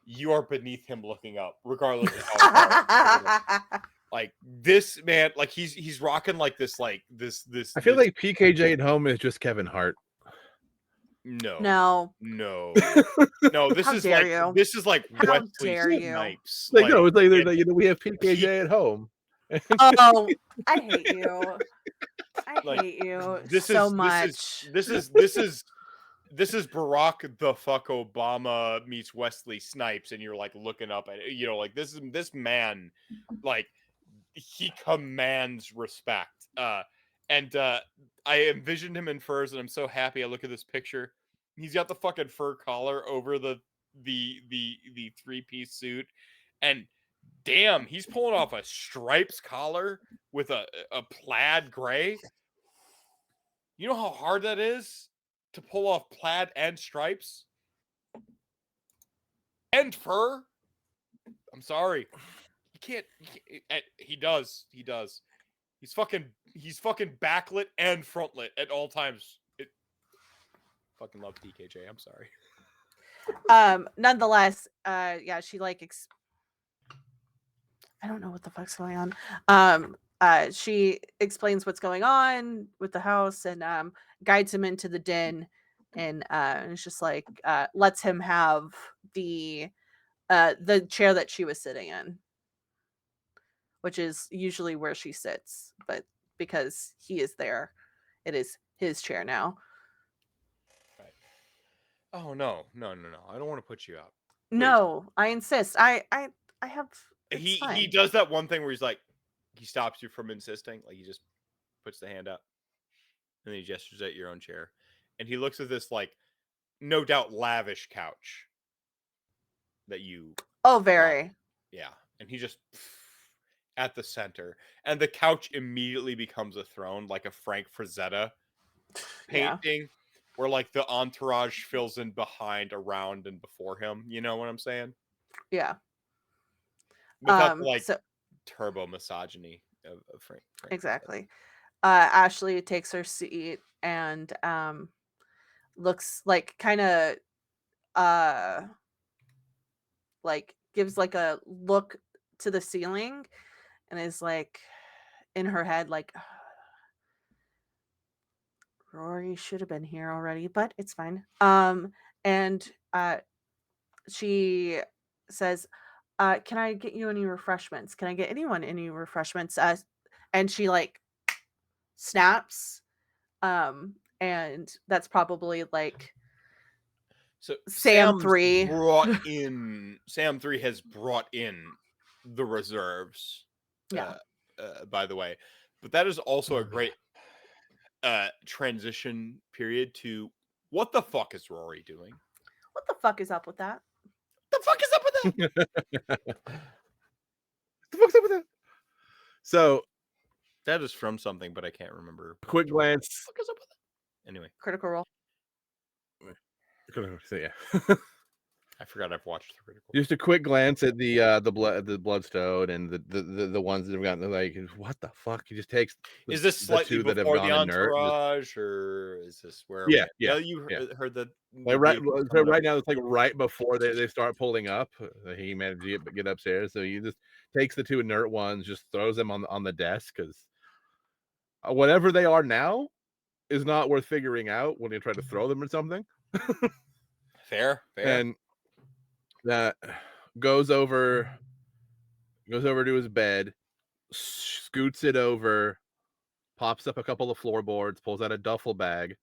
you are beneath him looking up, regardless of how far. Like this man, like he's rocking like this. I feel like PKJ at home is just Kevin Hart. No. No. This How is dare like you? Wesley How dare you? Snipes. Like no, it's like we have PKJ at home. Oh, I hate you. I Like, hate you this so is much. this is Barack the fuck Obama meets Wesley Snipes, and you're like looking up at it, like this man, like he commands respect. And I envisioned him in furs, and I'm so happy. I look at this picture. He's got the fucking fur collar over the 3-piece suit, and damn, he's pulling off a stripes collar with a plaid gray. You know how hard that is to pull off plaid and stripes and fur? I'm sorry. You can't. He does. He's fucking backlit and frontlit at all times. Fucking love PKJ. I'm sorry. Nonetheless, yeah, she like I don't know what the fuck's going on. She explains what's going on with the house, and guides him into the den, and it's just like lets him have the chair that she was sitting in, which is usually where she sits, but because he is there, it is his chair now. Right. Oh no. I don't want to put you out. No, I insist. I have. He fine. does that one thing where he's like, he stops you from insisting. Like he just puts the hand up, and then he gestures at your own chair, and he looks at this like, no doubt lavish couch that you. Oh, very. Yeah, and he just at the center, and the couch immediately becomes a throne, like a Frank Frazetta Yeah. painting where like the entourage fills in behind, around, and before him. You know what I'm saying? Yeah. Without the like So turbo misogyny of Frank. exactly. Ashley takes her seat and looks like kind of like gives like a look to the ceiling and is like in her head like Rory should have been here already, but it's fine. And she says, can I get you any refreshments? Can I get anyone any refreshments? And she like snaps. And that's probably like So Sam 3. Sam 3 has brought in the reserves. Yeah. By the way, but that is also a great transition period to what the fuck is Rory doing? What the fuck is up with that? The fuck is up with that? The fuck's up with that? So, That is from something, but I can't remember. quick glance. What is up with that? Anyway, Critical Role. So, yeah. I forgot I've watched the critical. Just a quick glance at the bloodstone and the ones that have gotten like, what the fuck? He just takes. Is this the slightly two that have before the gone inert, entourage, or is this where? Yeah, we, yeah, you yeah. heard the like right, vehicles so coming up? right now it's like right before they start pulling up. He managed to get upstairs, so he just takes the two inert ones, just throws them on the desk because whatever they are now is not worth figuring out when you try to throw them or something. Fair. And that goes over to his bed, scoots it over, pops up a couple of floorboards, pulls out a duffel bag,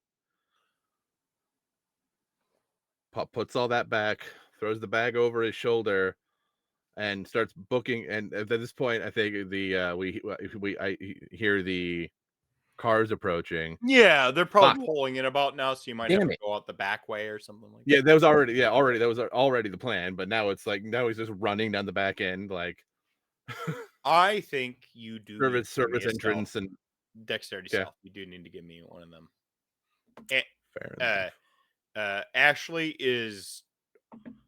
puts all that back, throws the bag over his shoulder, and starts booking. And at this point, I think I hear the cars approaching. Yeah, they're probably pulling in about now, so you might have Damn to it. go out the back way or something like Yeah, that. that was already the plan. But now it's like he's just running down the back end, like I think you do need to give me service a entrance stealth. and Dexterity Yeah. stealth. You do need to give me one of them. fair enough. Ashley is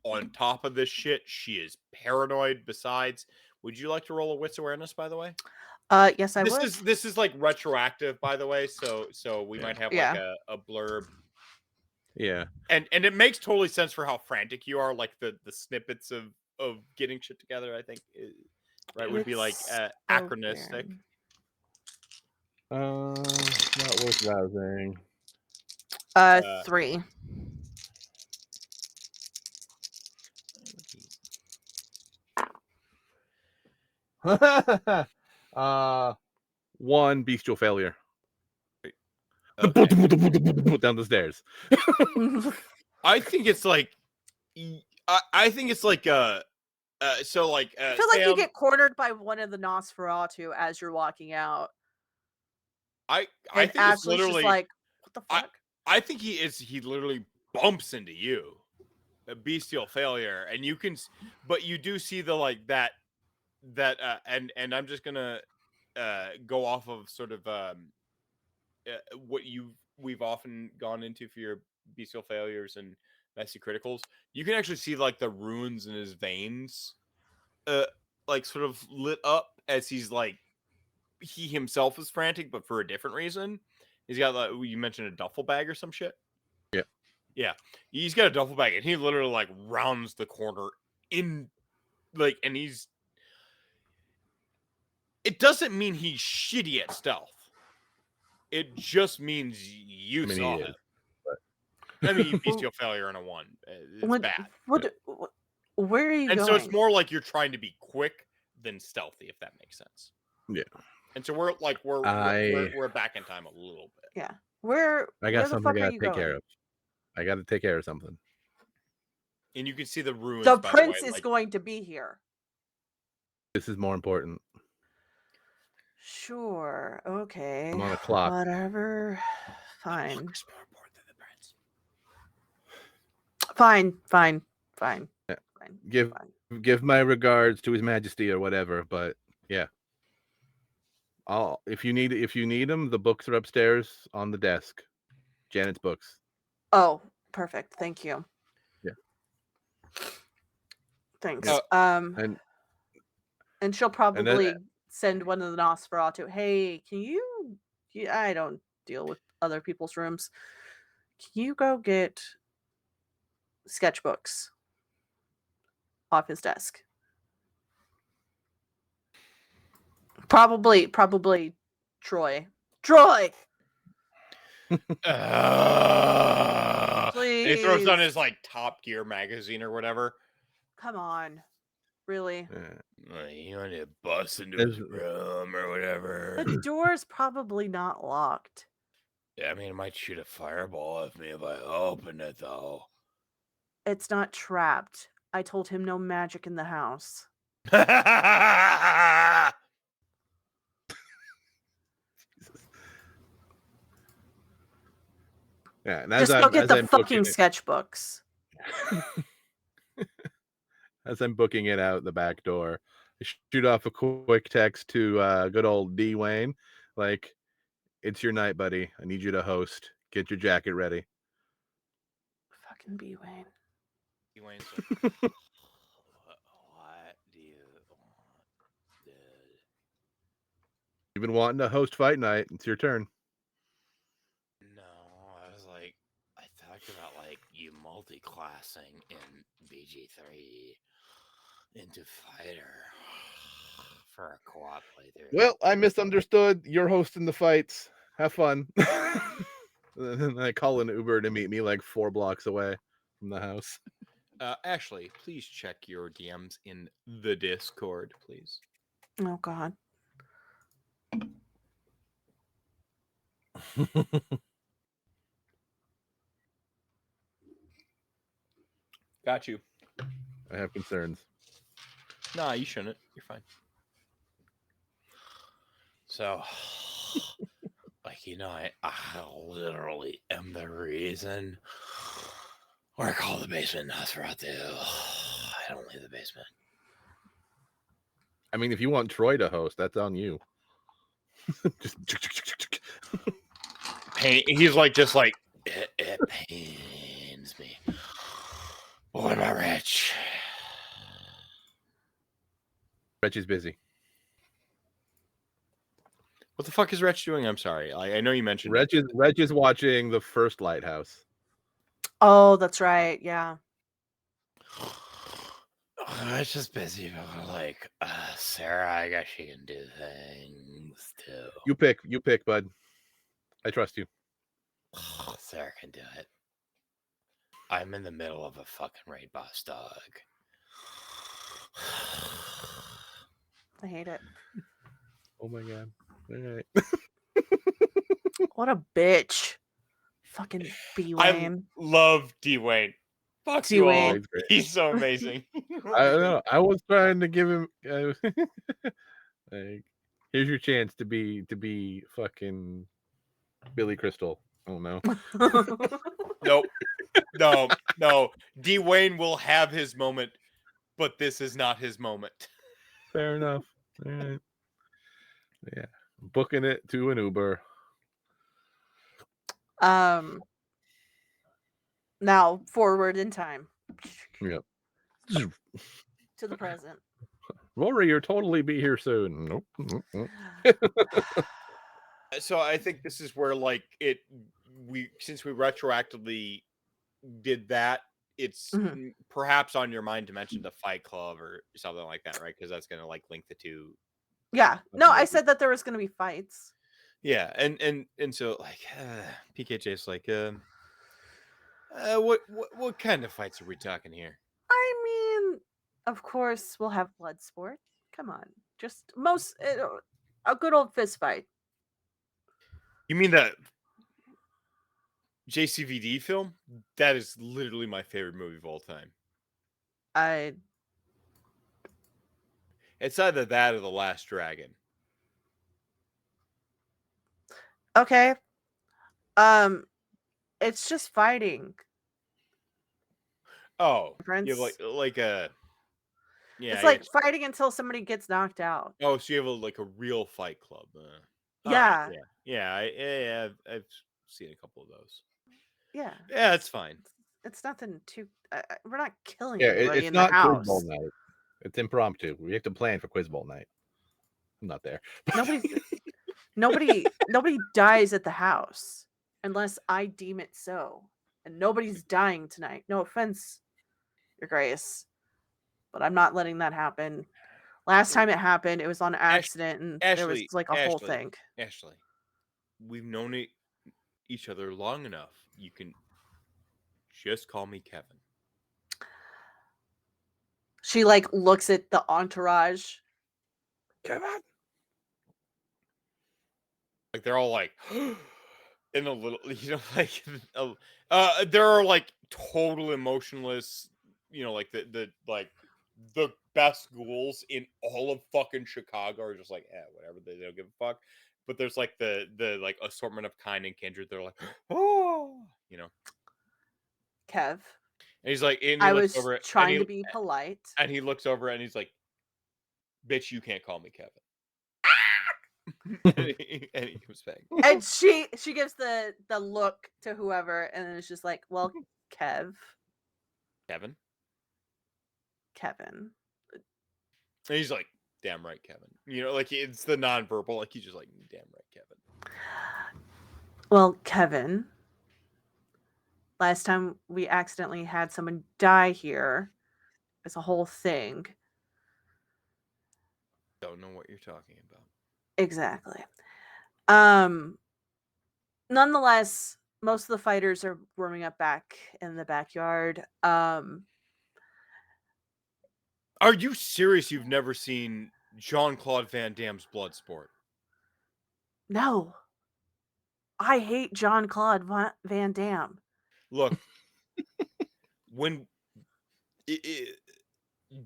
on top of this shit. She is paranoid. Besides, would you like to roll a wits awareness? By the way, Yes, I would. this is like retroactive. By the way, so we might have like a blurb. Yeah. And it makes totally sense for how frantic you are. Like the snippets of getting shit together. I think right would be like anachronistic. Not worth rousing. 3. One bestial failure. Okay. Down the stairs. I think it's like I think it's like so like I feel like you Sam, get cornered by one of the Nosferatu as you're walking out. I And think Ashley's it's literally just like, what the fuck? I think he literally bumps into you. A bestial failure, and you can, but you do see the like that and I'm just gonna go off of sort of what we've often gone into for your bestial failures and messy criticals. You can actually see like the runes in his veins like sort of lit up as he's like he himself is frantic, but for a different reason. He's got like you mentioned a duffel bag or some shit. Yeah, he's got a duffel bag, and he literally like rounds the corner in, like, and he's. It doesn't mean he's shitty at stealth. It just means you saw him. I mean, bestial failure in a 1. It's bad. Where are you and going? so it's more like you're trying to be quick than stealthy, if that makes sense. Yeah. And so we're back in time a little bit. Yeah. Where I got something I gotta take care of. I got to take care of something. And you can see the ruins. The by prince the way, is going to be here. This is more important. Sure. Okay. I'm on a clock. Whatever. Fine. More important than the prince. Fine. Yeah. Fine. Give my regards to His Majesty or whatever. But yeah, if you need them, the books are upstairs on the desk. Janet's books. Oh, perfect. Thank you. Yeah. Thanks. Yeah. And she'll probably then, send one of the Nosferatu. Hey, can you? I don't deal with other people's rooms. Can you go get sketchbooks off his desk? Probably Troy. Troy! And he throws on Please. his like Top Gear magazine or whatever. Come on. Really? You want to bust into his room or whatever. The door's probably not locked. Yeah, I mean, it might shoot a fireball at me if I open it, though. It's not trapped. I told him no magic in the house. Yeah, and Just go get the fucking sketchbooks. As I'm booking it out the back door, I shoot off a quick text to good old D Wayne, like, it's your night, buddy. I need you to host. Get your jacket ready. Fucking B Wayne. B Wayne's like, what do you want, dude? You've been wanting to host fight night. It's your turn. No, I was like, I talked about like you multi-classing in BG3 into fighter for a co-op playthrough. Well, I misunderstood. You're hosting the fights. Have fun. And then I call an Uber to meet me like 4 blocks away from the house. Ashley, please check your DMs in the Discord, please. Oh, God. Got you. I have concerns. Nah, you shouldn't. You're fine. So, like, you know, I literally am the reason why I call the basement Nosferatu. I don't leave the basement. I mean, if you want Troy to host, that's on you. Just He's like, just like, it pains me. Boy, am I rich. Rich is busy. What the fuck is Wretch doing? I'm sorry. I know you mentioned Rich is watching the first Lighthouse. Oh, that's right. Yeah. It's just busy. But like, Sarah, I guess she can do things too. You pick, bud. I trust you. Sarah can do it. I'm in the middle of a fucking raid boss dog. I hate it. Oh my god. All right. What a bitch. Fucking B Wayne. I love D Wayne. Fuck D you all. Wayne. He's so amazing. I don't know. I was trying to give him like, here's your chance to be fucking Billy Crystal. Oh no. Nope. No. D Wayne will have his moment, but this is not his moment. Fair enough. All right. Yeah. Booking it to an Uber. Now forward in time. Yep. To the present. Rory, you'll totally be here soon. Nope. So I think this is where like since we retroactively did that, it's perhaps on your mind to mention the Fight Club or something like that, right? Because that's gonna like link the two. Yeah. No, I said that there was gonna be fights. Yeah, and so like PKJ's like, what kind of fights are we talking here? I mean, of course we'll have blood sport. Come on, just a good old fist fight. You mean that JCVD film? That is literally my favorite movie of all time. It's either that or The Last Dragon. Okay. It's just fighting. Oh, Prince. you have like a yeah. It's like fighting until somebody gets knocked out. Oh, so you have like a real Fight Club. Yeah. Right, yeah. I've seen a couple of those. Yeah. Yeah, it's fine. It's nothing too. We're not killing Yeah, anybody it's in not the quiz house. bowl night. It's impromptu. We have to plan for quiz bowl night. I'm not there. Nobody dies at the house unless I deem it so. And nobody's dying tonight. No offense, Your Grace, but I'm not letting that happen. Last time it happened, it was on accident, and there was like a whole thing. Ashley, we've known each other long enough. You can just call me Kevin. She like looks at the entourage. Kevin. Like they're all like in a little, like there are like total emotionless, like the best ghouls in all of fucking Chicago are just like, whatever, they don't give a fuck. But there's like the like assortment of kind and kindred. They're like, oh, Kev. And he's like, and he I looks was over trying to be polite. and he looks over and he's like, bitch, you can't call me Kevin. and he comes back. And she gives the look to whoever, and then it's just like, well, Kevin. Kevin. And he's like, damn right, Kevin. Like it's the nonverbal. Like he's just like, damn right, Kevin. Well, Kevin, last time we accidentally had someone die here. It's a whole thing. Don't know what you're talking about. Exactly. Nonetheless, most of the fighters are warming up back in the backyard. Are you serious? You've never seen Jean-Claude Van Damme's Bloodsport? No. I hate Jean-Claude Van Damme. Look, when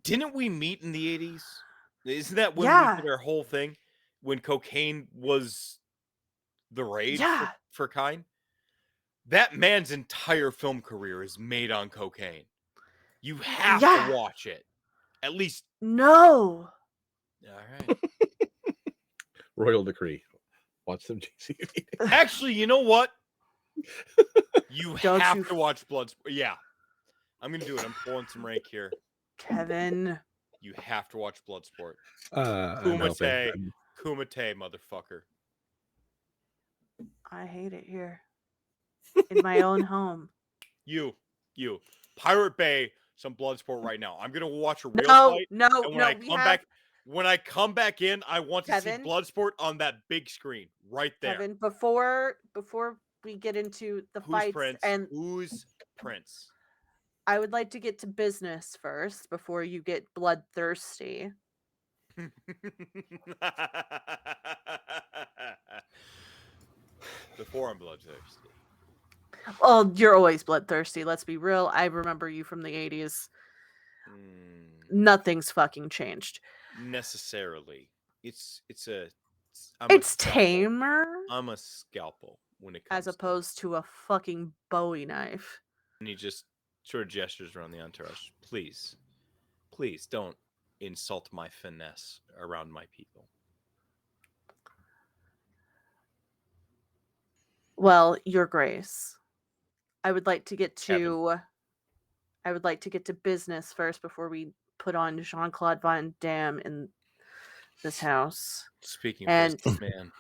didn't we meet in the 80s? Isn't that when we did our whole thing? When cocaine was the rage for kind? That man's entire film career is made on cocaine. You have to watch it. At least. No. All right. Royal decree. Watch some JCVD. Actually, you know what? You have to watch Bloodsport. Yeah. I'm going to do it. I'm pulling some rank here. Kevin. You have to watch Bloodsport. Kumite, motherfucker. I hate it here. In my own home. You. Pirate Bay, some Bloodsport right now. I'm going to watch a real fight. No. When I come back in, I want to see Bloodsport on that big screen right there. Kevin, before we get into the fights and who's Prince? I would like to get to business first before you get bloodthirsty. Before I'm bloodthirsty. Well, you're always bloodthirsty. Let's be real. I remember you from the 80s. Nothing's fucking changed. Necessarily. It's tamer. I'm a scalpel when it comes as opposed to a fucking Bowie knife. And he just sort of gestures around the entourage. Please don't insult my finesse around my people. Well, Your Grace, I would like to get to business first before we put on Jean-Claude Van Damme in this house. Speaking of business, man.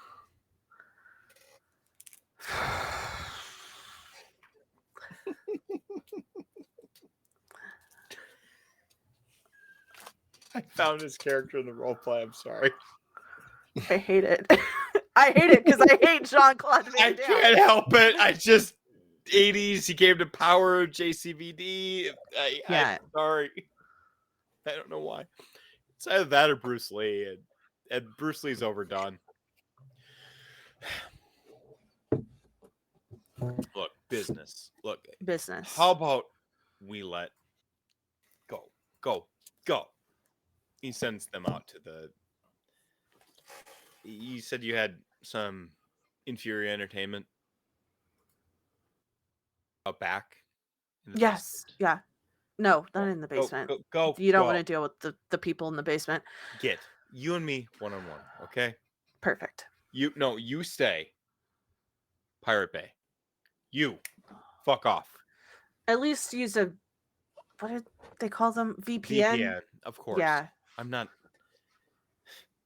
I found his character in the roleplay. I'm sorry. I hate it. I hate it because I hate Jean-Claude Van Damme. I can't help it. I just 80s. He came to power JCVD. I'm sorry. I don't know why. It's either that or Bruce Lee, and Bruce Lee's overdone. Look, business. How about we let go? He sends them out to the. You said you had some inferior entertainment out back. Yes. Basement. Yeah. No, not in the basement. Go. You don't want to deal with the people in the basement. Get you and me one-on-one, okay? Perfect. You stay. Pirate Bay. You Fuck off. At least use a, what did they call them? VPN? VPN, of course. Yeah. I'm not.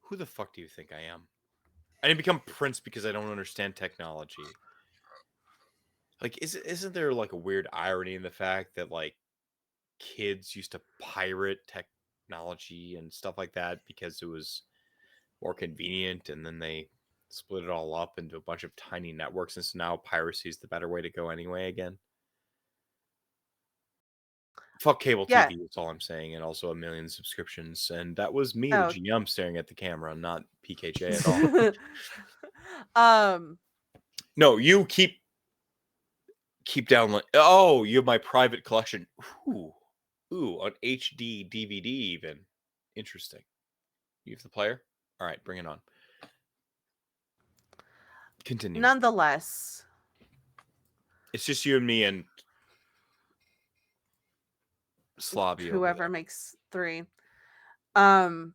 Who the fuck do you think I am? I didn't become Prince because I don't understand technology. Like, isn't there like a weird irony in the fact that like kids used to pirate technology and stuff like that because it was more convenient, and then they split it all up into a bunch of tiny networks, and so now piracy is the better way to go anyway again. Fuck cable Yeah. TV, that's all I'm saying, and also a million subscriptions. And that was me, Oh. the GM, staring at the camera, not PKJ at all. No, you keep down. Oh, you have my private collection. Ooh, on HD DVD even. Interesting. You have the player? All right, bring it on. Continue. Nonetheless, It's just you and me and Slobby. whoever makes 3. Oh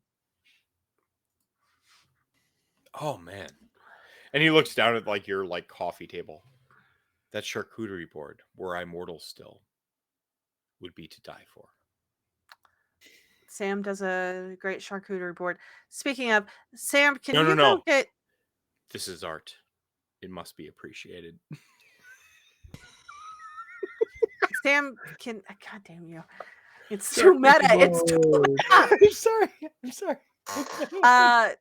man. And he looks down at like your like coffee table. That charcuterie board, were I mortal still, would be to die for. Sam does a great charcuterie board. Speaking of, Sam, can No, you no. go get... This is art. It must be appreciated. Sam, can... God damn you. It's too meta. It's too meta. I'm sorry.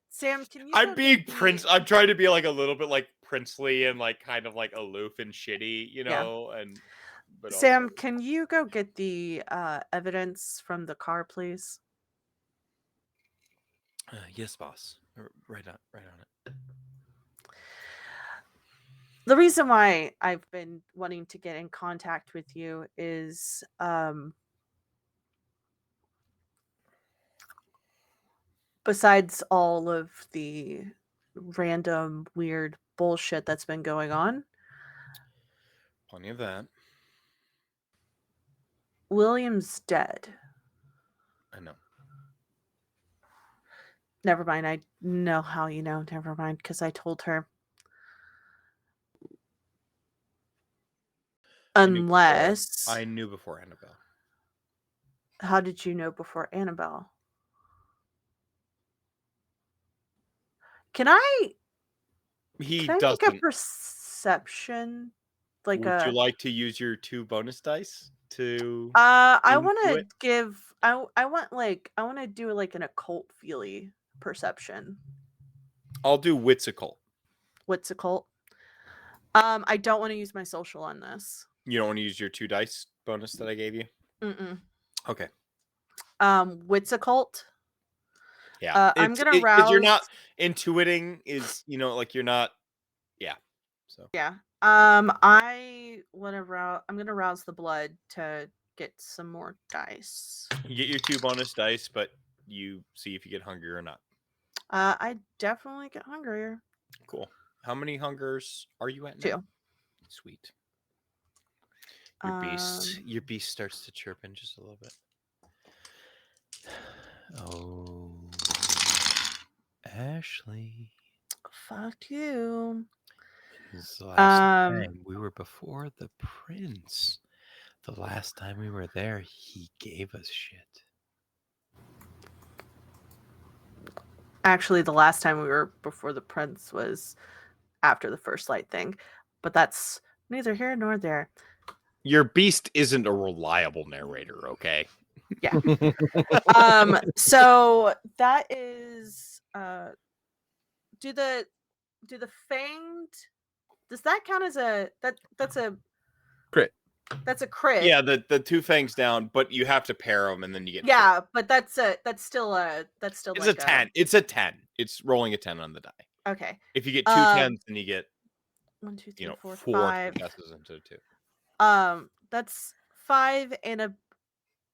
Sam, can you... I'm go being get the- Prince. I'm trying to be like a little bit like princely and like kind of like aloof and shitty, you know, and but Sam, also... can you go get the evidence from the car, please? Yes, boss. Right on it. The reason why I've been wanting to get in contact with you is besides all of the random weird bullshit that's been going on, Plenty of that. William's dead. I know. Never mind. I know how you know. Never mind, because I told her. Unless... I knew before Annabelle. How did you know before Annabelle? Can I He make a doesn't. perception? Like Would you like to use your 2 bonus dice to? I want to it? give... I want to do like an occult feely perception. I'll do wits occult. What's occult? I don't want to use my social on this. You don't want to use your 2 dice bonus that I gave you? Mm-mm. Okay. Wits occult. Yeah. I'm gonna rouse... because you're not intuiting is, you know, like you're not. Yeah. So. Yeah. I want to rouse... I'm gonna rouse the blood to get some more dice. You get your 2 bonus dice, but you see if you get hungry or not. I definitely get hungrier. Cool. How many hungers are you at 2. now? Sweet. Your beast starts to chirp in just a little bit. Oh, Ashley. Fuck you. When's the last time we were before the prince? The last time we were there, he gave us shit. Actually, the last time we were before the prince was after the first light thing, but that's neither here nor there. Your beast isn't a reliable narrator, okay? Yeah. So that is do the fanged... Does that count as a... that's a Crit. That's a crit. Yeah, the 2 fangs down, but you have to pair them and then you get Yeah, but that's still it's like a 10. It's a 10. It's rolling a 10 on the die. Okay. If you get 2 10s, then you get 1, 2, 3, 4, 4 5. successes instead of 2. That's 5 and a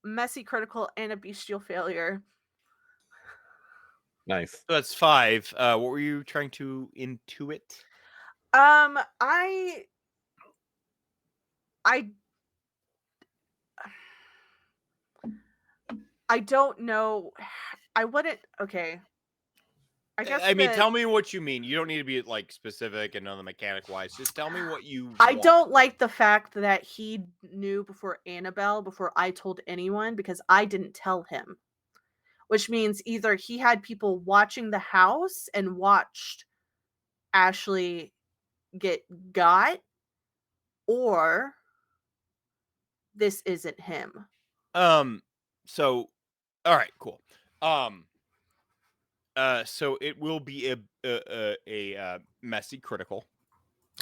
messy critical and a bestial failure. Nice. So that's 5. What were you trying to intuit? I don't know. I wouldn't... Okay. I guess I mean, that tell me what you mean. You don't need to be like specific and on the mechanic wise. Just tell me what you I want. don't like the fact that he knew before Annabelle, before I told anyone, because I didn't tell him. Which means either he had people watching the house and watched Ashley get got, or this isn't him. So all right, cool. So it will be a messy critical.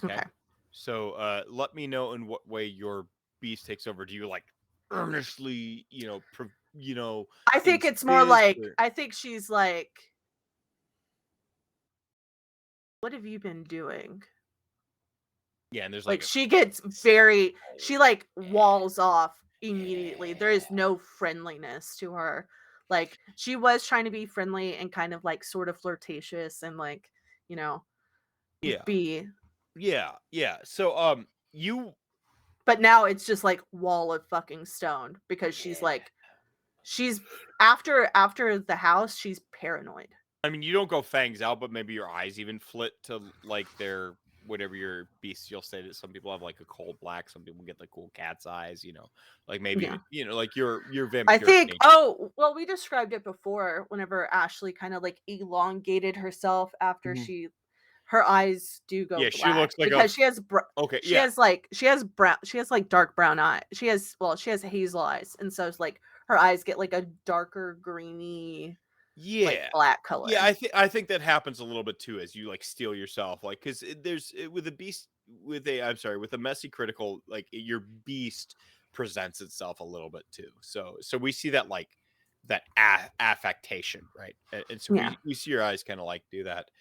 Okay. So let me know in what way your beast takes over. Do you like earnestly, I think it's more insist, like, or- I think she's like, what have you been doing? yeah, and there's Like like she gets very, she like walls off immediately. There is no friendliness to her. Like she was trying to be friendly and kind of like sort of flirtatious and like, you know, yeah, be, yeah. So you but now it's just like wall of fucking stone because she's like, she's after the house, she's paranoid. I mean, you don't go fangs out, but maybe your eyes even flit to like their whatever your bestial state is. Some people have like a cold black. Some people get the cool cat's eyes. Like maybe Yeah. like your vampire. I think, nature. oh, well, we described it before whenever Ashley kind of like elongated herself after Mhm. her eyes do go Yeah, she black looks like because she has okay. she Yeah, has like dark brown eye. She has hazel eyes, and so it's like her eyes get like a darker greeny like yeah. black color. Yeah, I think that happens a little bit too as you like steal yourself, like because with a beast with a with a messy critical, like your beast presents itself a little bit too. So we see that like that affectation, right? And so Yeah. we see your eyes kind of like do that,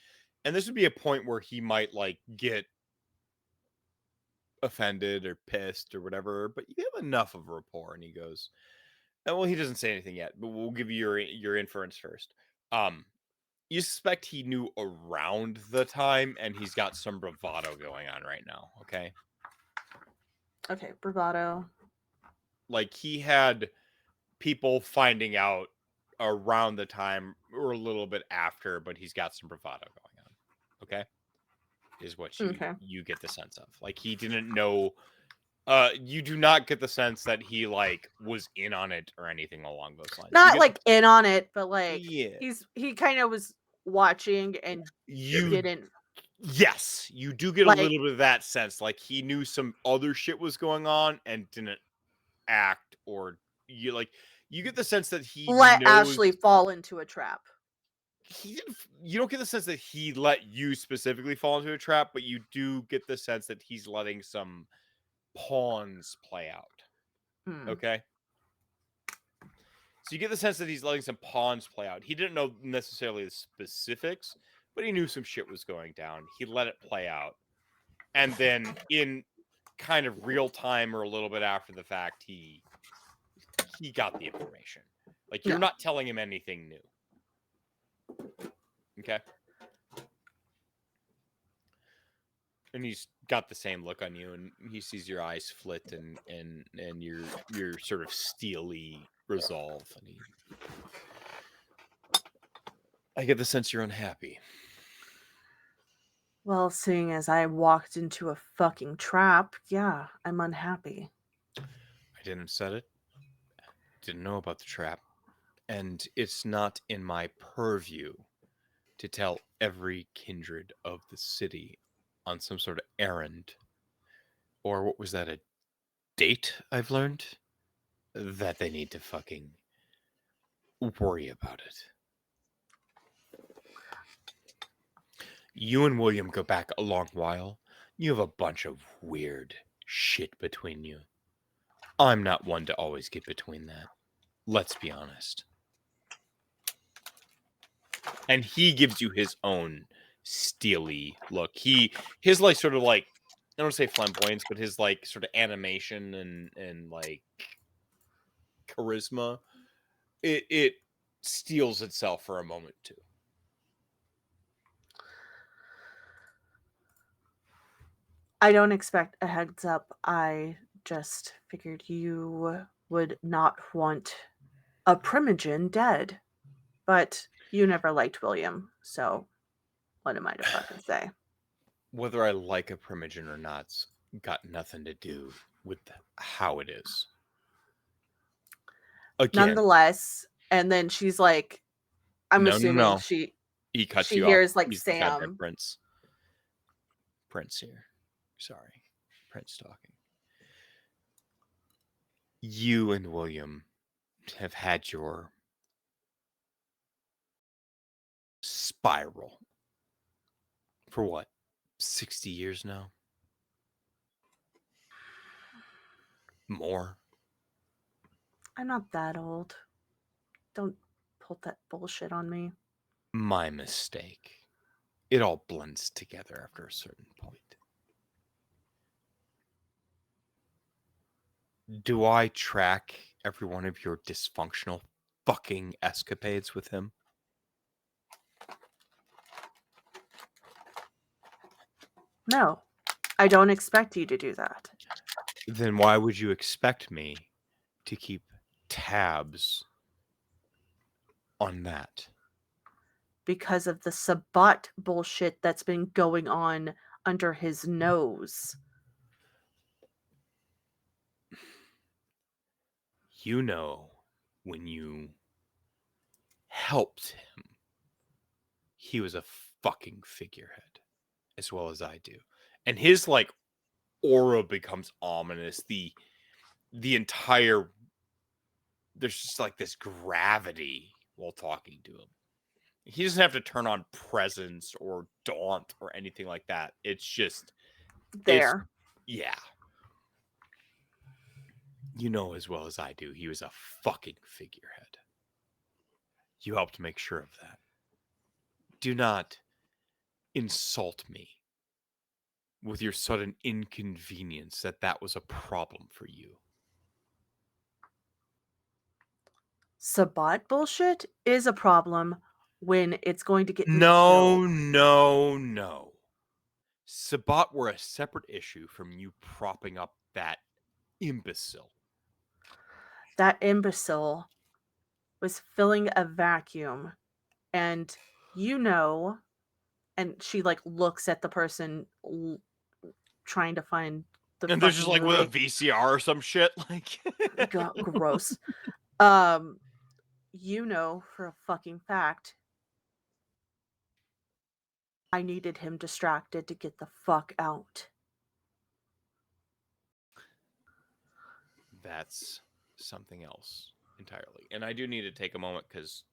and this would be a point where he might like get offended or pissed or whatever, but you have enough of a rapport, and he goes, well, he doesn't say anything yet, but we'll give you your inference first. You suspect he knew around the time, and he's got some bravado going on right now, okay? Okay, bravado. Like, he had people finding out around the time or a little bit after, but he's got some bravado going on, okay? Is what you get the sense of. Like, he didn't know... you do not get the sense that he, like, was in on it or anything along those lines. Not like in on it, but like Yeah. he kind of was watching and You didn't Yes, you do get a like little bit of that sense, like he knew some other shit was going on and didn't act, or you get the sense that he let knows Ashley fall into a trap. he didn't. You don't get the sense that he let you specifically fall into a trap, but you do get the sense that he's letting some pawns play out. Okay. So you get the sense that he's letting some pawns play out. He didn't know necessarily the specifics, but he knew some shit was going down. He let it play out. And then in kind of real time or a little bit after the fact, he got the information. Like, you're not telling him anything new. Okay? And he's got the same look on you, and he sees your eyes flit and your sort of steely resolve. And I get the sense you're unhappy. Well, seeing as I walked into a fucking trap, yeah, I'm unhappy. I didn't set it. Didn't know about the trap. And it's not in my purview to tell every kindred of the city on some sort of errand. Or what was that, a date I've learned? That they need to fucking worry about it. You and William go back a long while. You have a bunch of weird shit between you. I'm not one to always get between that. Let's be honest. And he gives you his own steely look. His like sort of like, I don't want to say flamboyance, but his like sort of animation and like charisma, it steals itself for a moment too. I don't expect a heads up. I just figured you would not want a Primogen dead. But You never liked William, so what am I to fucking say? Whether I like a primogen or not's got nothing to do with how it is. Again, Nonetheless, and then she's like, I'm assuming no. she He cuts she you hears off. like He's the goddamn Sam. prince. Prince here. Sorry. Prince talking. You and William have had your spiral for what? 60 years now? More? I'm not that old. Don't pull that bullshit on me. My mistake. It all blends together after a certain point. Do I track every one of your dysfunctional fucking escapades with him? No, I don't expect you to do that. Then why would you expect me to keep tabs on that? Because of the Sabat bullshit that's been going on under his nose. You know, when you helped him, he was a fucking figurehead, as well as I do. And his like aura becomes ominous. The entire there's just like this gravity while talking to him. He doesn't have to turn on presence or daunt or anything like that. It's just There. yeah. You know as well as I do, he was a fucking figurehead. You helped make sure of that. Do not insult me with your sudden inconvenience that was a problem for you. Sabat bullshit is a problem when it's going to get me No, killed. no. Sabat were a separate issue from you propping up that imbecile. That imbecile was filling a vacuum, and you know, and she like looks at the person trying to find the And there's just fucking like with a movie. VCR or some shit. Like Gross. You know for a fucking fact I needed him distracted to get the fuck out. That's something else entirely. And I do need to take a moment because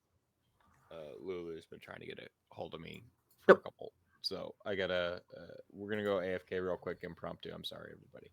Lulu's been trying to get a hold of me for a couple. So I gotta. We're gonna go AFK real quick, impromptu. I'm sorry, everybody.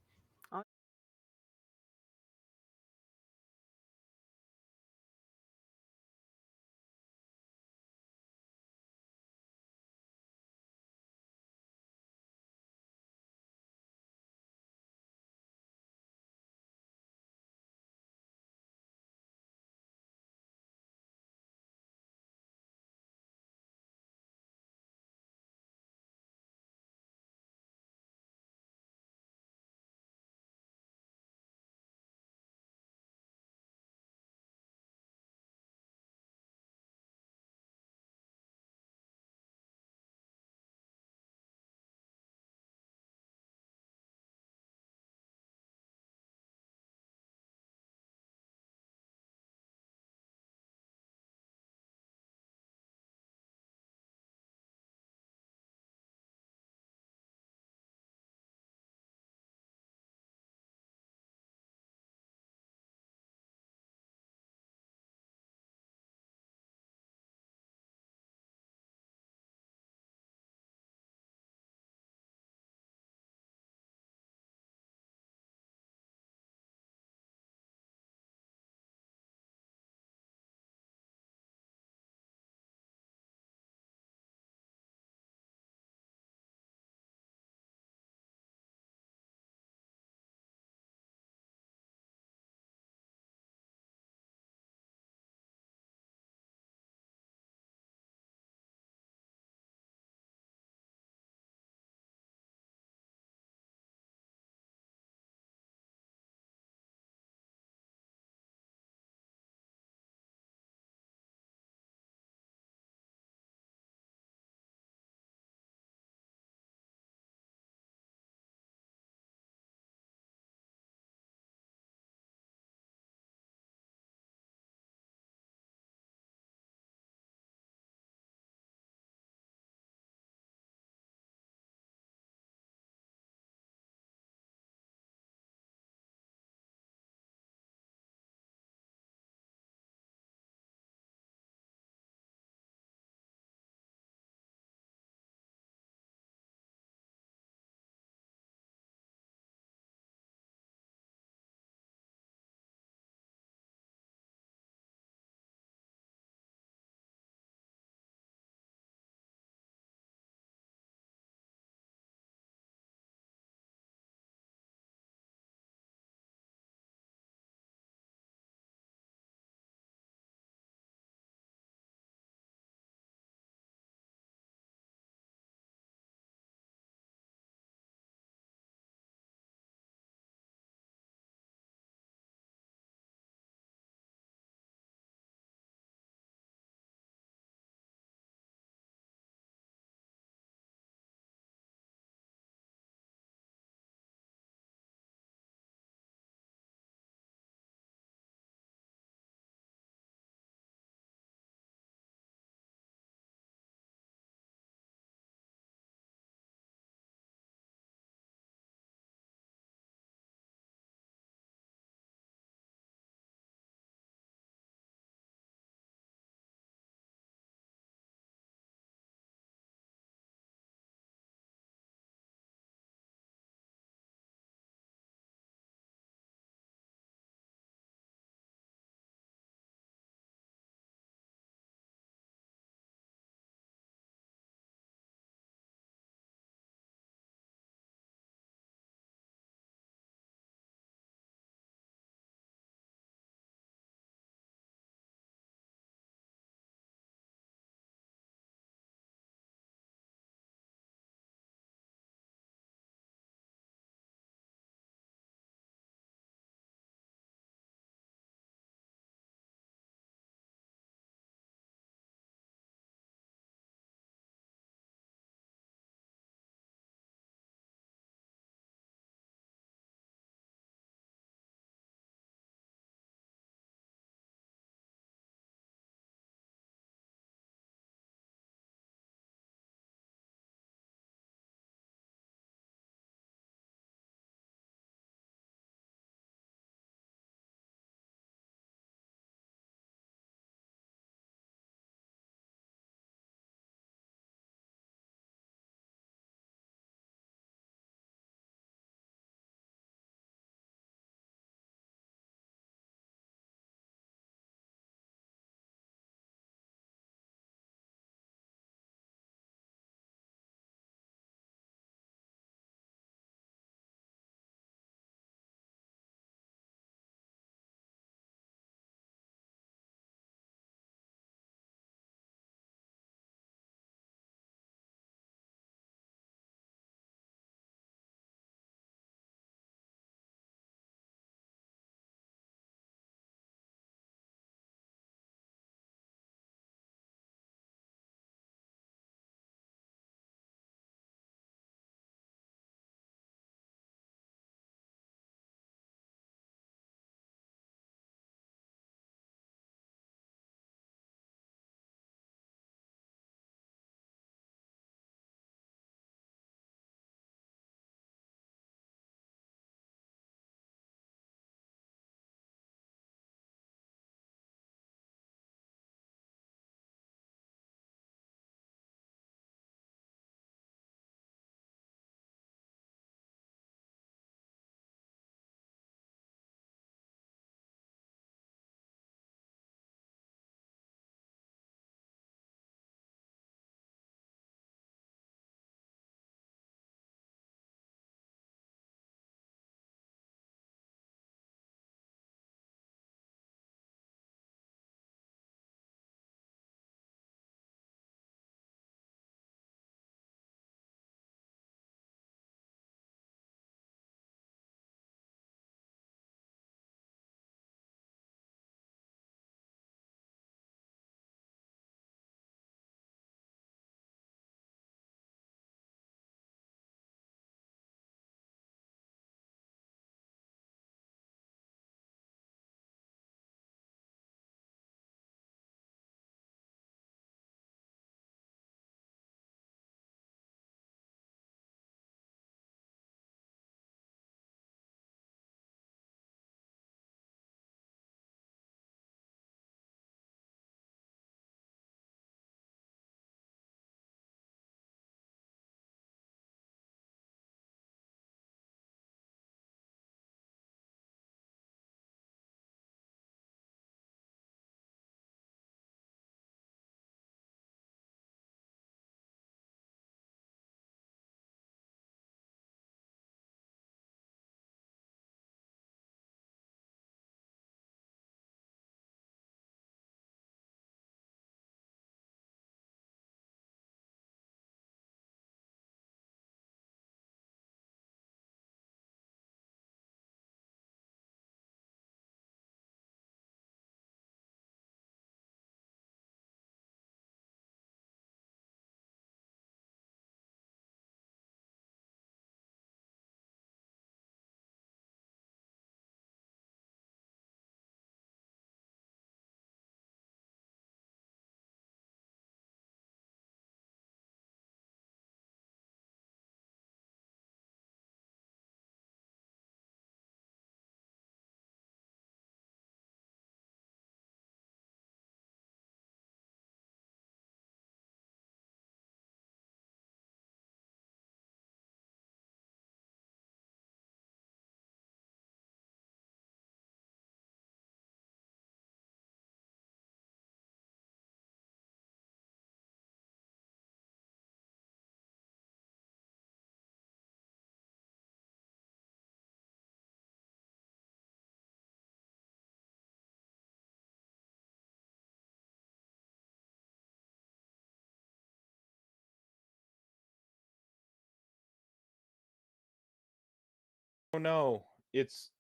Oh no, it's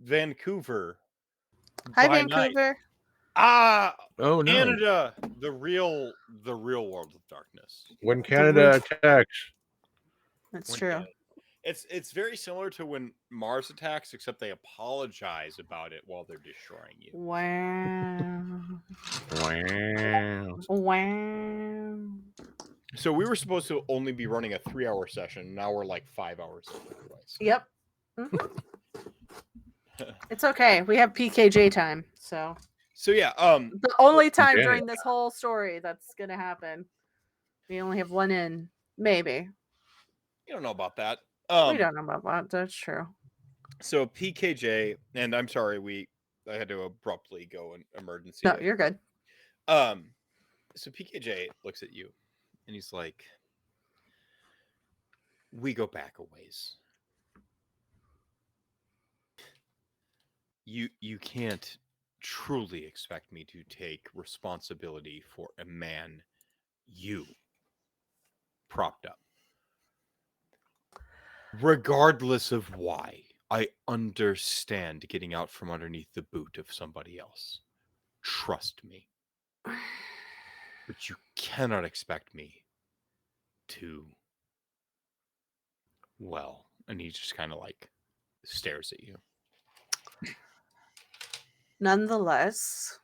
Vancouver. Hi, by night. Vancouver. Ah, Oh no! Canada, the real world of darkness. When Canada attacks, That's When true. Canada- It's very similar to when Mars attacks, except they apologize about it while they're destroying you. Wow. wow. Wow. So we were supposed to only be running a 3-hour session. Now we're like 5 hours. Yep. Mhm. It's okay. We have PKJ time, so So yeah, the only time Okay. during this whole story that's gonna happen. We only have one in, maybe. you don't know about that. We don't know about that. That's true. So PKJ, and I'm sorry, I had to abruptly go in emergency. No, you're good. So PKJ looks at you, and he's like, "We go back a ways. You can't truly expect me to take responsibility for a man you propped up. Regardless of why, I understand getting out from underneath the boot of somebody else. Trust me. But you cannot expect me to, well," and he just kind of like stares at you. Nonetheless,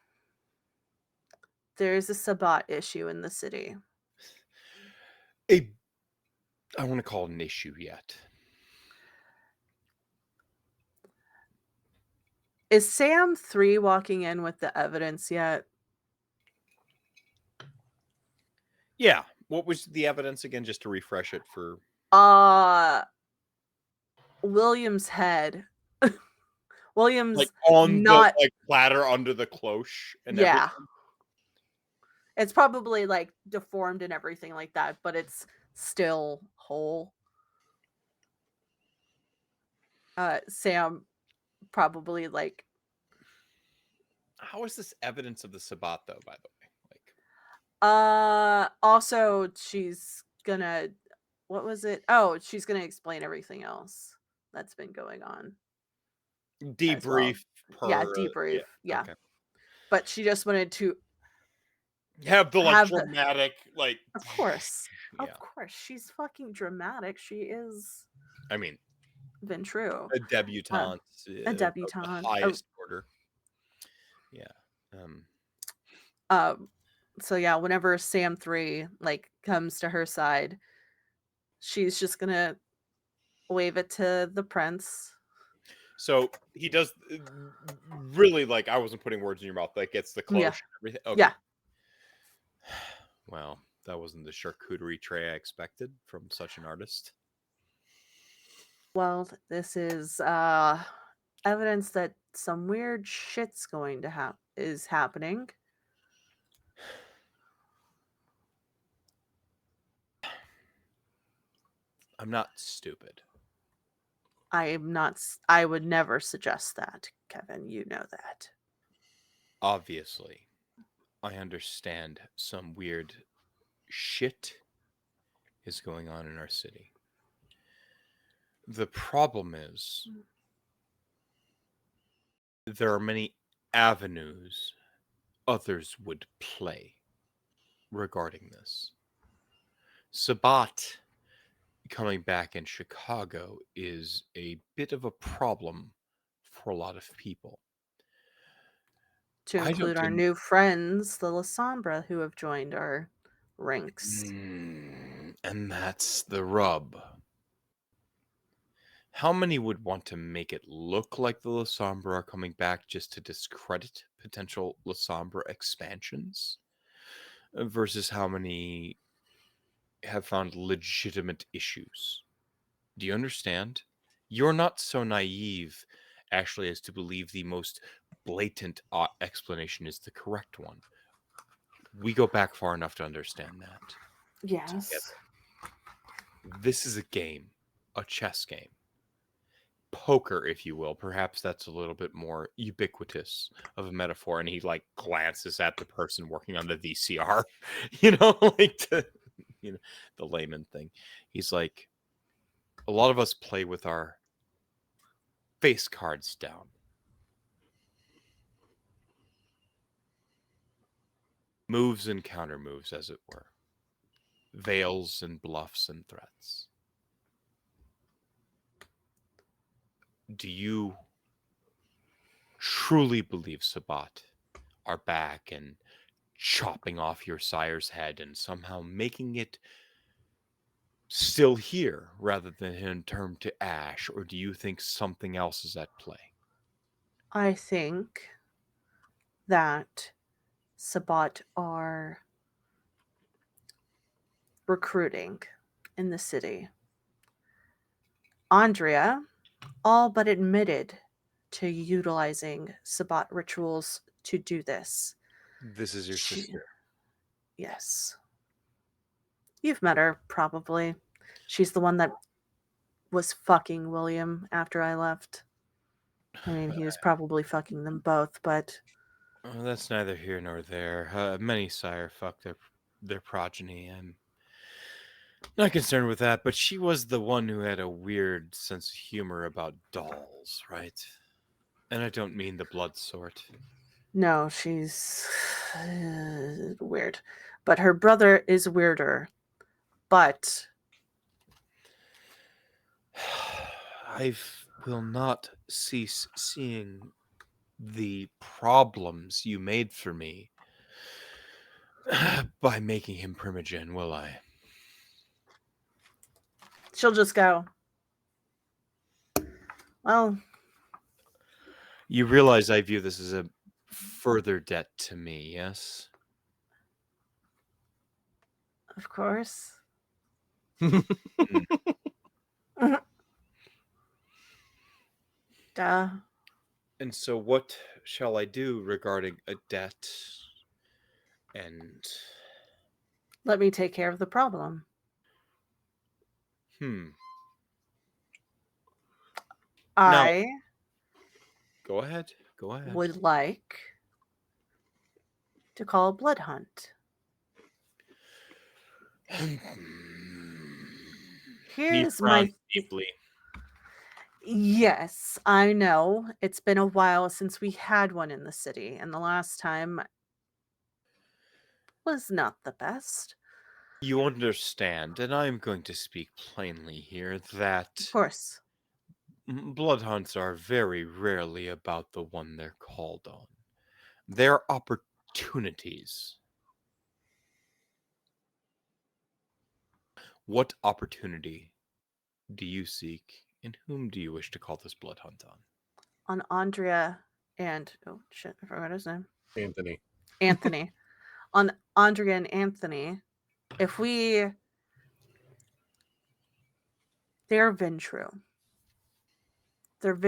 there's a Sabat issue in the city. I want to call it an issue yet. Is Sam 3 walking in with the evidence yet? Yeah. What was the evidence again, just to refresh it for... William's head. William's like on not the like platter under the cloche and yeah. everything. It's probably like deformed and everything like that, but it's still whole. Sam probably like... How is this evidence of the Sabat though, by the way? Like, also she's gonna... what was it? Oh, she's gonna explain everything else that's been going on. debrief Yeah, per debrief. Yeah. Okay. But she just wanted to Have the like have the... dramatic like Of course. yeah. Of course. She's fucking dramatic. She is I mean, been true. a debutante. A Of debutante. the highest order. Yeah. So yeah, whenever Sam 3 like comes to her side, she's just gonna wave it to the prince. So he does really, like, I wasn't putting words in your mouth, like gets the cloche and everything. Okay. Yeah. Well, that wasn't the charcuterie tray I expected from such an artist. Well, this is evidence that some weird shit's going to is happening. I'm not stupid. I would never suggest that, Kevin. You know that. Obviously, I understand some weird shit is going on in our city. The problem is there are many avenues others would play regarding this. Sabat coming back in Chicago is a bit of a problem for a lot of people. To I don't include our think- new friends, the La Sombra, who have joined our ranks. And that's the rub. How many would want to make it look like the La Sombra are coming back just to discredit potential La Sombra expansions? Versus how many have found legitimate issues? Do you understand? You're not so naive, actually, as to believe the most blatant explanation is the correct one. We go back far enough to understand that. Yes. This is a game, a chess game. Poker, if you will. Perhaps that's a little bit more ubiquitous of a metaphor. And he like glances at the person working on the VCR, like the layman thing. He's like, a lot of us play with our face cards down. Moves and counter moves, as it were. Veils and bluffs and threats. Do you truly believe Sabat are back and chopping off your sire's head and somehow making it still here rather than him turned to ash, or do you think something else is at play? I think that Sabat are recruiting in the city. Andrea all but admitted to utilizing Sabat rituals to do this. This is your She- sister. Yes. You've met her, probably. She's the one that was fucking William after I left. I mean, he was probably fucking them both, but Well, that's neither here nor there. Many sire fuck their progeny. I'm not concerned with that, but she was the one who had a weird sense of humor about dolls, right? And I don't mean the blood sort. no, she's weird. But her brother is weirder. But I will not cease seeing the problems you made for me by making him primogen, will I? she'll just go, well, You realize I view this as a further debt to me, yes? of course. Duh. And so what shall I do regarding a debt and Let me take care of the problem. I Go ahead. Go ahead. would like to call a blood hunt. He Here's frowned my deeply. Yes, I know. It's been a while since we had one in the city, and the last time was not the best. You understand, and I am going to speak plainly here, that Of course. blood hunts are very rarely about the one they're called on. They're opportunities. What opportunity do you seek, and whom do you wish to call this blood hunt on? On Andrea and oh shit, I forgot his name. Anthony. Anthony. On Andrea and Anthony, if they're Ventru. They're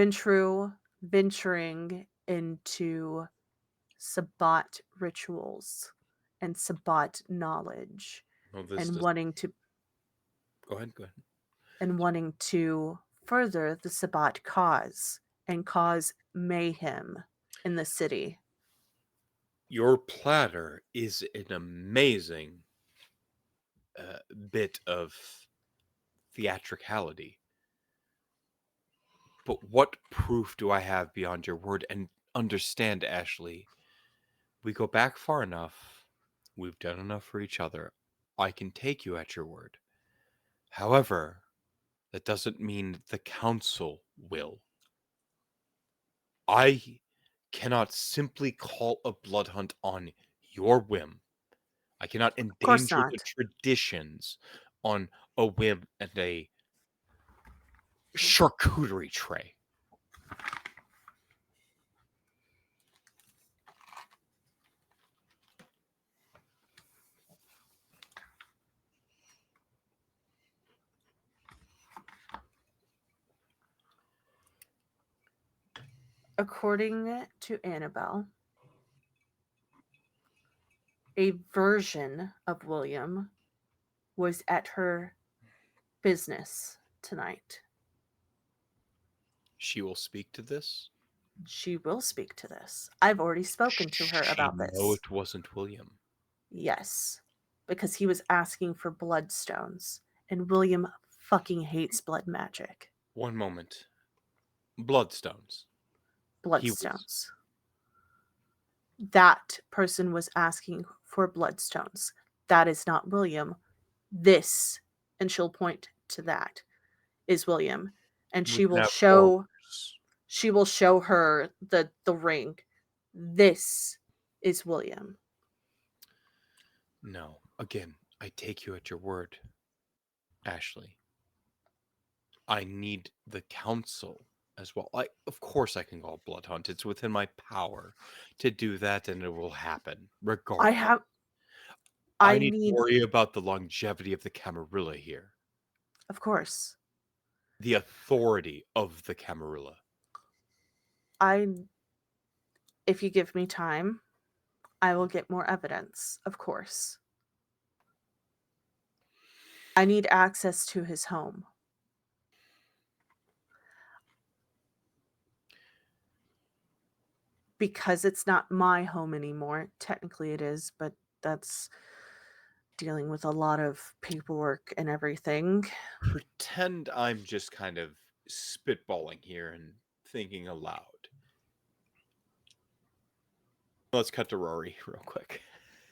venturing into Sabbat rituals and Sabbat knowledge Well, this and does... wanting to Go ahead, go ahead. and wanting to further the Sabbat cause and cause mayhem in the city. Your platter is an amazing bit of theatricality. But what proof do I have beyond your word? And understand, Ashley, we go back far enough. We've done enough for each other. I can take you at your word. However, that doesn't mean the council will. I cannot simply call a blood hunt on your whim. I cannot course endanger the not. traditions on a whim and a charcuterie tray. According to Annabelle, a version of William was at her business tonight. She will speak to this. She will speak to this. I've already spoken to her about this. No, it wasn't William. Yes, because he was asking for bloodstones, and William fucking hates blood magic. One moment. Bloodstones. He was- Bloodstones. That person was asking for bloodstones. That is not William. This, and she'll point to that, is William. And we she can will have show orders. her the ring. This is William. No. Again, I take you at your word, Ashley. I need the council as well. Of course I can go blood hunt. It's within my power to do that, and it will happen regardless. I need to worry about the longevity of the Camarilla here. Of course. The authority of the Camarilla. If you give me time, I will get more evidence, of course. I need access to his home. Because it's not my home anymore. Technically it is, but that's dealing with a lot of paperwork and everything. Pretend I'm just kind of spitballing here and thinking aloud. Let's cut to Rory real quick,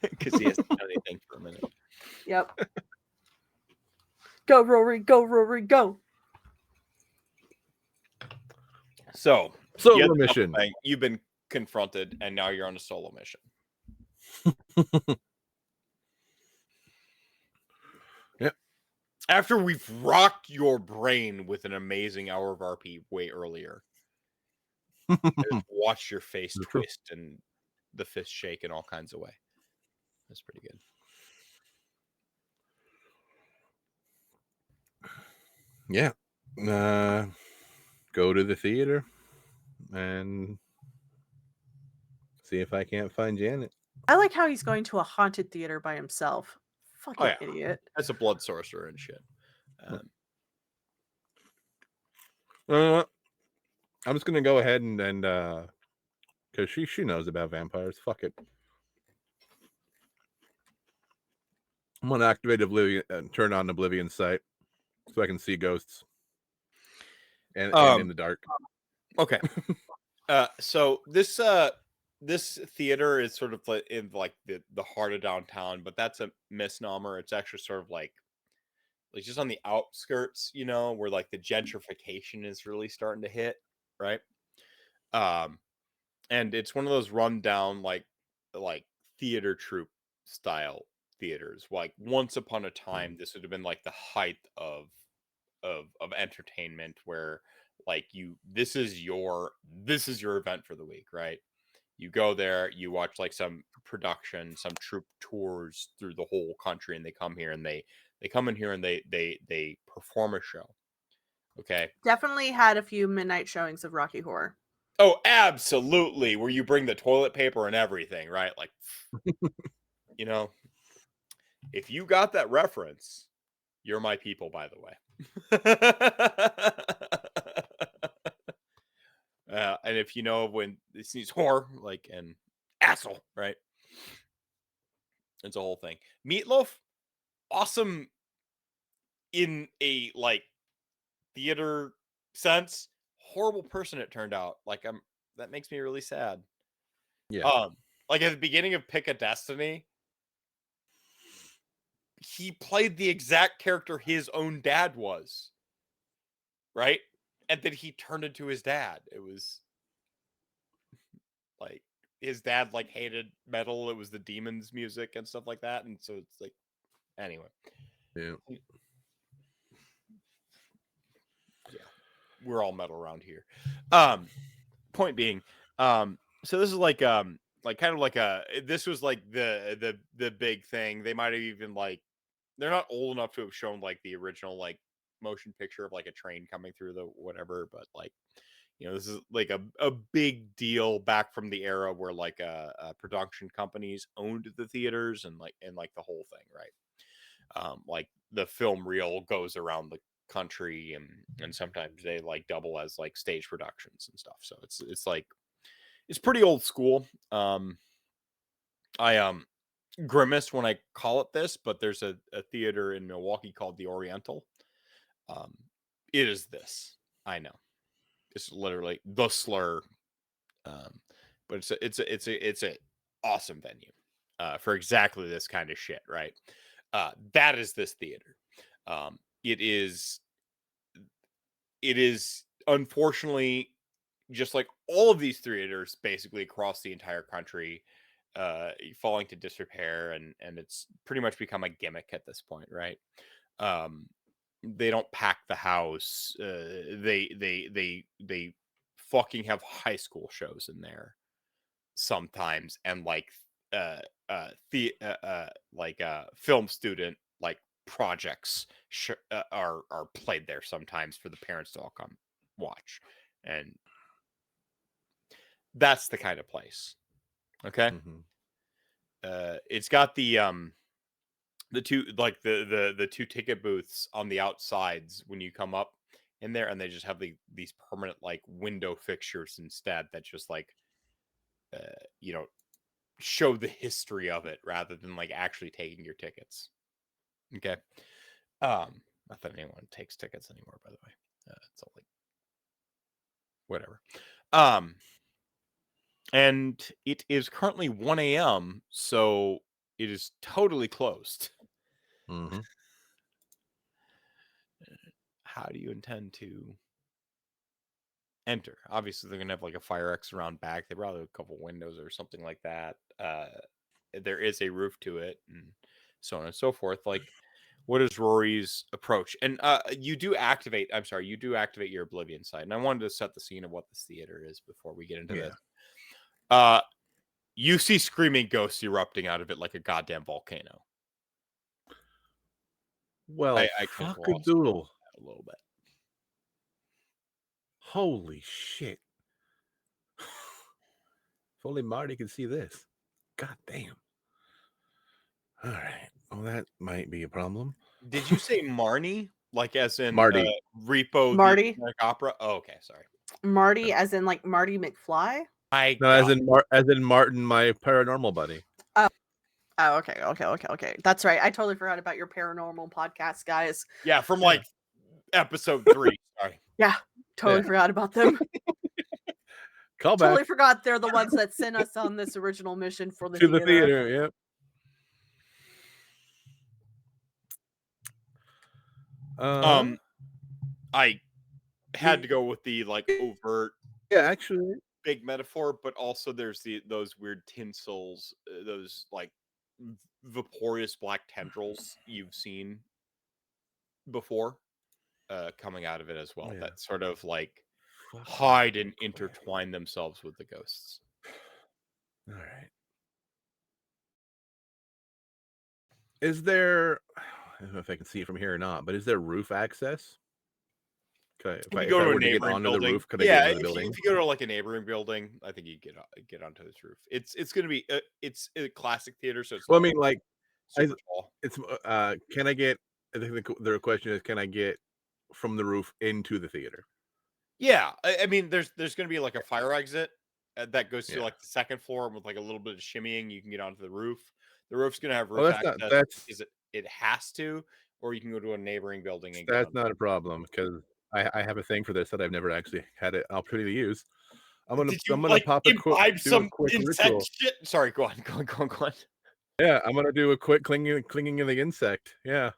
because he hasn't done anything for a minute. Yep. Go, Rory, go, Rory, go. So Solo you had the mission. thing, you've been confronted, and now you're on a solo mission. Yep. After we've rocked your brain with an amazing hour of RP way earlier, just watch your face That's true. twist and the fist shake in all kinds of way. That's pretty good. Yeah. Go to the theater and see if I can't find Janet. I like how he's going to a haunted theater by himself. Fucking yeah. idiot. That's a blood sorcerer and shit. I'm just gonna go ahead and because she knows about vampires. Fuck it. I'm gonna activate Oblivion and turn on Oblivion sight so I can see ghosts and in the dark. Okay. So this theater is sort of like in like the heart of downtown, but that's a misnomer. It's actually sort of like just on the outskirts, you know, where like the gentrification is really starting to hit, right? And it's one of those rundown like theater troupe style theaters. Like once upon a time, this would have been like the height of entertainment, where like this is your event for the week, right? You go there, you watch like some production, some troupe tours through the whole country, and they come here and they come in here and they perform a show. Okay. Definitely had a few midnight showings of Rocky Horror. Oh, absolutely. Where you bring the toilet paper and everything, right? Like, you know, if you got that reference, you're my people, by the way. And if you know when this needs whore, like an asshole, right? It's a whole thing. Meatloaf, awesome in a like theater sense. Horrible person it turned out. Like that makes me really sad. Yeah. Like at the beginning of Pick a Destiny, he played the exact character his own dad was. Right? And then he turned into his dad. It was like his dad like hated metal. It was the Demons music and stuff like that. And so it's like anyway. Yeah. Yeah. We're all metal around here. Point being, so this is like kind of like this was like the big thing. They might have even like they're not old enough to have shown like the original like motion picture of like a train coming through the whatever, but like you know, this is like a big deal back from the era where like production companies owned the theaters and like the whole thing, right? Like the film reel goes around the country and sometimes they like double as like stage productions and stuff. So it's like it's pretty old school. I grimace when I call it this, but there's a theater in Milwaukee called the Oriental. It is this. I know. It's literally the slur. But it's a awesome venue for exactly this kind of shit, right? That is this theater. It is unfortunately, just like all of these theaters basically across the entire country, falling to disrepair, and it's pretty much become a gimmick at this point, right? They don't pack the house. They fucking have high school shows in there sometimes, and like film student like projects are played there sometimes for the parents to all come watch, and that's the kind of place. Okay. It's got the two, like the two ticket booths on the outsides when you come up in there, and they just have these permanent like window fixtures instead that just like you know, show the history of it rather than like actually taking your tickets. Okay. Not that anyone takes tickets anymore, by the way. It's all like whatever. And it is currently 1 a.m., so it is totally closed. How do you intend to enter? Obviously, they're gonna have like a fire exit around back. They probably have a couple windows or something like that. There is a roof to it, and so on and so forth. Like, what is Rory's approach? And you do activate your Oblivion side. And I wanted to set the scene of what this theater is before we get into this. You see screaming ghosts erupting out of it like a goddamn volcano. Well, I can gloss doodle a little bit. Holy shit. If only Marty could see this. God damn. All right. Well, that might be a problem. Did you say Marnie? Like as in Marty. Repo Marty? the Opera? Oh, okay, sorry. Marty, as in like Marty McFly? As in Martin, my paranormal buddy. Oh, okay. That's right. I totally forgot about your paranormal podcast, guys. Yeah, from like episode 3. Sorry. Yeah, totally forgot about them. Call back. Totally forgot they're the ones that sent us on this original mission for the to theater. the theater. Yep. I had to go with the like overt, actually, big metaphor, but also there's those weird tinsels, those like vaporous black tendrils you've seen before coming out of it as well. That sort of like hide and intertwine themselves with the ghosts. All right. Is there, I don't know if I can see it from here or not, but is there roof access? Okay, if you go to a neighboring building, could I get into the building? If you go to like a neighboring building, I think you get onto this roof. It's going to be it's a classic theater, so it's. Well, I mean, like, super tall. It's can I get? I think the question is, can I get from the roof into the theater? Yeah, I mean, there's going to be like a fire exit that goes to like the second floor with like a little bit of shimmying. You can get onto the roof. The roof's going to have roof access. It has to, or you can go to a neighboring building and that's not a problem because I have a thing for this that I've never actually had an opportunity to use. I'm gonna pop a quick ritual. Shit? Sorry, go on. Yeah, I'm gonna do a quick clinging of the insect. Yeah.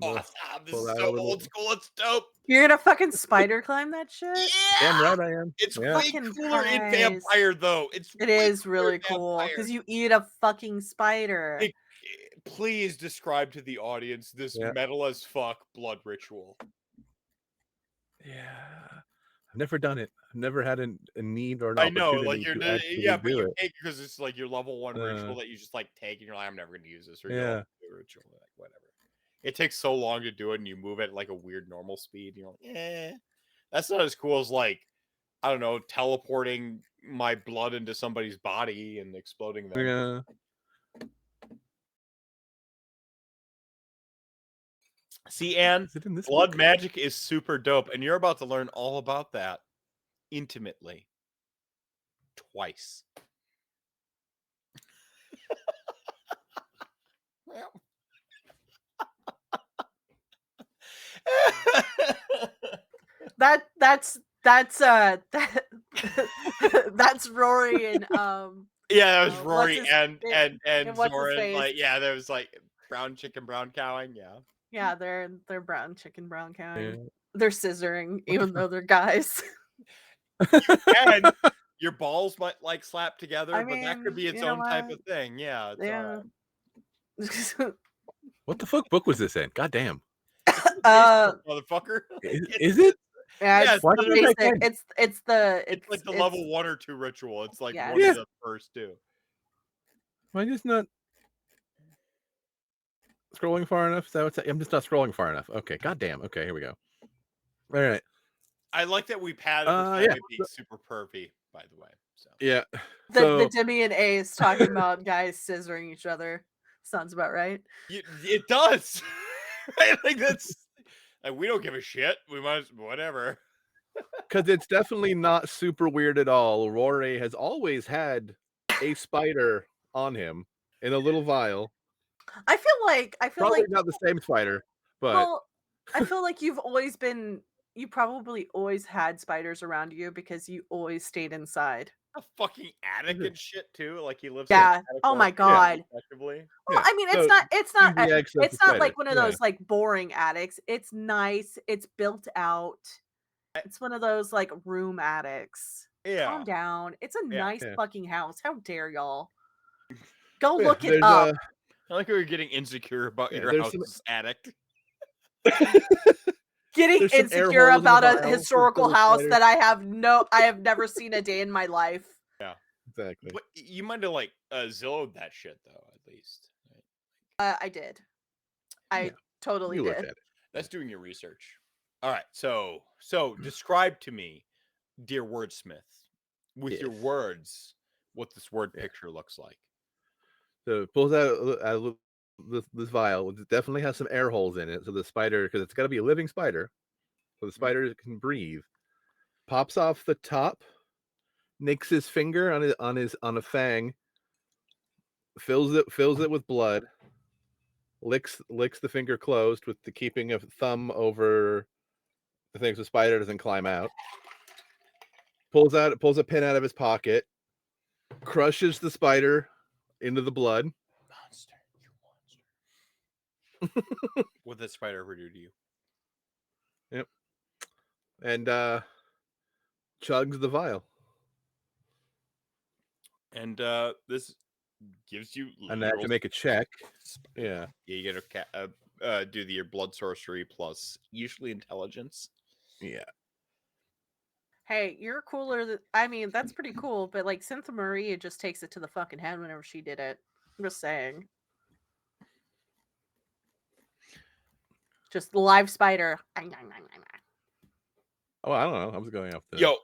Awesome. This is so old school. It's dope. You're gonna fucking spider climb that shit? Yeah, damn right I am. It's way cooler in Vampire though. It is really cool because you eat a fucking spider. Please describe to the audience this metal as fuck blood ritual. Yeah, I've never done it. I've never had a need or an opportunity. I know, like you're but you take because it's like your level 1 ritual that you just like take, and you're like, I'm never going to use this. Or ritual, like whatever. It takes so long to do it, and you move at like a weird normal speed. And you're like, that's not as cool as like, I don't know, teleporting my blood into somebody's body and exploding them. Yeah. See, Anne, blood magic is super dope, and you're about to learn all about that intimately. Twice. That's That's that's Rory and Yeah, that was what's Rory his- and and what's his Zoran. face? Like, yeah, there was like brown chicken, brown cowing. Yeah. Yeah, they're brown chicken, brown cowing. Yeah. They're scissoring, even though they're guys. And your balls might like slap together, I but that could mean, be its you know own type what? of thing. Yeah. It's all Yeah. right. What the fuck book was this in? God damn. Motherfucker. Is it? Yeah, Yeah, it's Why the couldn't I basic. find it? It's like the level 1 or 2 ritual. It's like Yeah, one Yeah. of the first two. Am I just not scrolling far enough? Is that what's I'm just not scrolling far enough. Okay, goddamn. Okay, here we go. All right. I like that we padded the Yeah. family being super pervy, by the way. So Yeah. the Demi and Ace talking about guys scissoring each other. Sounds about right. it does. I think that's like, we don't give a shit. We might whatever. Because it's definitely not super weird at all. Rory has always had a spider on him in a little vial. I feel like Probably not the same spider, but well, I feel like you probably always had spiders around you because you always stayed inside. A fucking attic and shit too. Like he lives. Yeah. In an attic Oh my world, God. effectively. Well, Yeah, I mean, so it's not easy access to it's not like spiders, one of yeah. those like boring attics. It's nice. It's built out. It's one of those like room attics. Yeah. Calm down. It's a Yeah. nice Yeah. fucking house. How dare y'all? Go Yeah, look it there's up. I like how you're getting insecure about Yeah, your there's some- house's attic. Getting there's some air insecure holes in the about a vial for historical the house spiders. that I have never seen a day in my life. Exactly. But you might have like Zillowed that shit though, at least. I did. I Yeah, totally You looked did. at it. That's doing your research. All right. So describe to me, dear wordsmith, with your Yes. words, what this word Yeah. picture looks like. So it pulls out this vial. It definitely has some air holes in it, so the spider, because it's got to be a living spider, so the spider can breathe. Pops off the top, nicks his finger on a fang, fills it with blood, licks the finger closed with the keeping of thumb over the thing so the spider doesn't climb out. Pulls a pin out of his pocket, crushes the spider into the blood. Monster, you monster. What did that spider ever do to you? Yep. And chugs the vial. And this gives you. And I have to make a check. Yeah, you get do your blood sorcery plus usually intelligence. Yeah. Hey, you're cooler. I mean, that's pretty cool. But like, Cynthia Maria just takes it to the fucking head whenever she did it. I'm just saying. Just live spider. Oh, I don't know. I was going off the. Yo,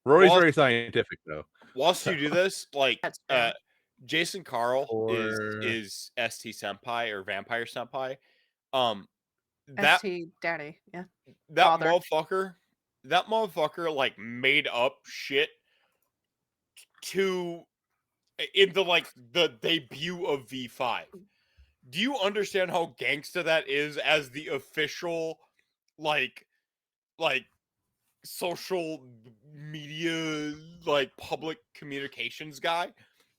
Rory's whilst- very scientific though. whilst you do this, like That's true. Jason Carl Or- is ST Senpai or Vampire Senpai. That ST Daddy. Yeah. that Father. motherfucker like made up shit to into like the debut of V5. Do you understand how gangsta that is as the official like social media like public communications guy?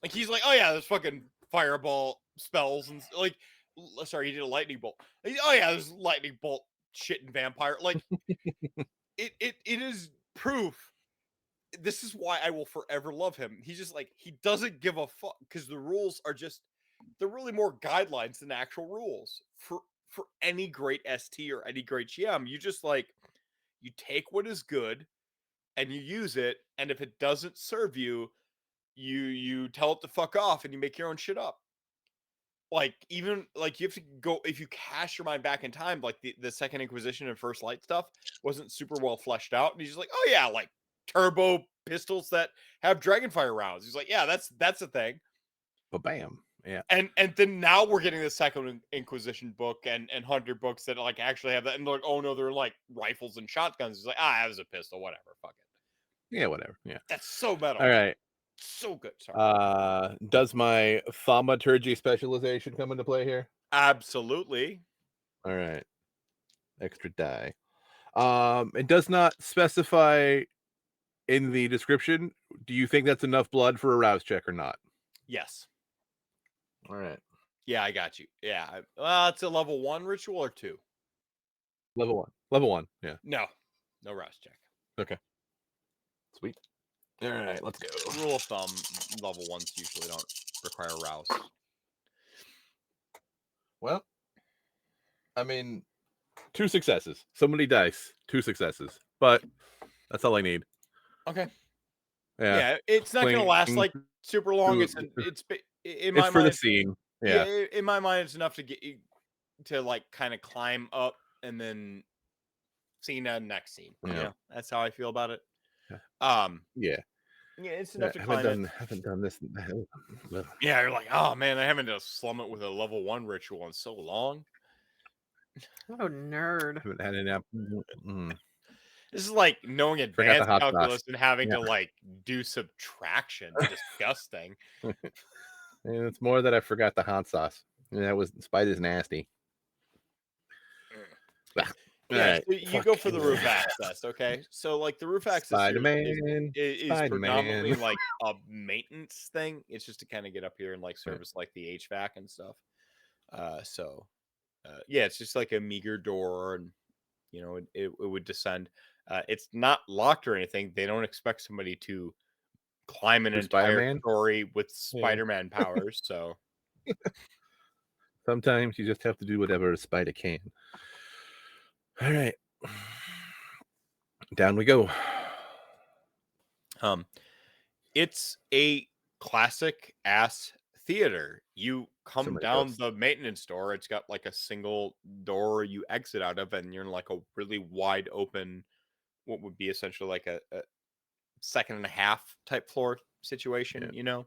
Like he's like, oh yeah, there's fucking fireball spells and like sorry, he did a lightning bolt. Oh yeah, there's lightning bolt shit in vampire. Like it is proof. This is why I will forever love him. He's just like, he doesn't give a fuck because the rules are just, they're really more guidelines than actual rules for any great ST or any great GM. You just like, you take what is good and you use it, and if it doesn't serve you, you tell it to fuck off and you make your own shit up. Like even like you have to go, if you cast your mind back in time, like the Second Inquisition and First Light stuff wasn't super well fleshed out, and he's just like, oh yeah, like turbo pistols that have dragonfire rounds. He's like, yeah, that's a thing. But bam. Yeah. And then now we're getting the Second Inquisition book and Hunter books that like actually have that, and they're like, oh no, they're like rifles and shotguns. He's like, that was a pistol, whatever, fuck it. Yeah, whatever. Yeah. That's so metal. All right. So good. Sorry. Does my thaumaturgy specialization come into play here? Absolutely. All right. Extra die. It does not specify in the description. Do you think that's enough blood for a rouse check or not? Yes. All right. Yeah, I got you. Yeah. Well, it's a level 1 ritual or 2? Level 1. Level 1. Yeah. No. No rouse check. Okay. Sweet. All right, let's go. Rule of thumb, level 1s usually don't require rouse. Well, I mean, 2 successes. So many dice. 2 successes. But that's all I need. Okay. Yeah. Yeah, it's not going to last like super long. through- It's in It's my for the mind. scene. Yeah, Yeah. in my mind, it's enough to get you to like kind of climb up and then scene and next scene. Yeah. You know, that's how I feel about it. Yeah. Yeah, it's enough to I climb it. haven't done this. Yeah, you're like, oh man, I haven't done a slum it with a level 1 ritual in so long. Oh, nerd. Haven't had enough. This is like knowing Forgot the advanced hot calculus sauce. and having Yeah. to like do subtraction. Disgusting. And it's more that I forgot the hot sauce. And that was Spider's nasty. Yeah, Right. so you go for the roof access, okay? So like the roof access here Spider-Man. is Spider-Man. predominantly like a maintenance thing. It's just to kind of get up here and like service like the HVAC and stuff. Yeah, it's just like a meager door, and you know it would descend. It's not locked or anything. They don't expect somebody to climb an For entire Spider-Man? story with Yeah. Spider-Man powers. So Sometimes you just have to do whatever a spider can. All right. Down we go. it's a classic ass theater. You come many down ghosts. the maintenance door. It's got like a single door you exit out of, and you're in like a really wide open, what would be essentially like a second and a half type floor situation. Yeah.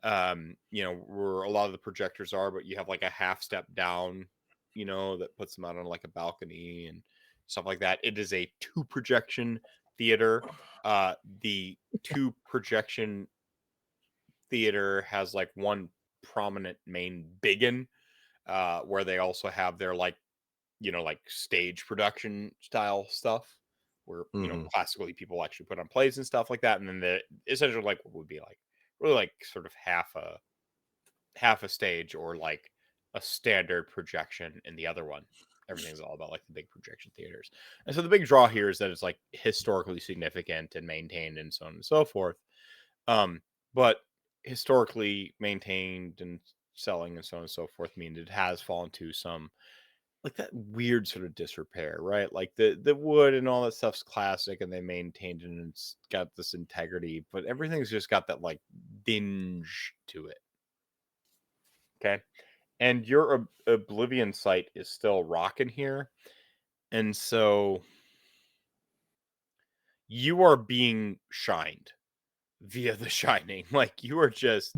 Where a lot of the projectors are, but you have like a half step down, that puts them out on like a balcony and stuff like that. It is a 2 projection theater. The 2 projection theater has like one prominent main biggin, where they also have their like stage production style stuff where classically people actually put on plays and stuff like that, and then the essentially like what would be like really like sort of half a stage or like a standard projection in the other one. Everything's all about like the big projection theaters. And so the big draw here is that it's like historically significant and maintained and so on and so forth. But historically maintained and selling and so on and so forth means it has fallen to some like that weird sort of disrepair, right? Like the wood and all that stuff's classic and they maintained it and it's got this integrity, but everything's just got that like dinge to it. Okay. And your Oblivion site is still rocking here. And so you are being shined via the shining. Like you are just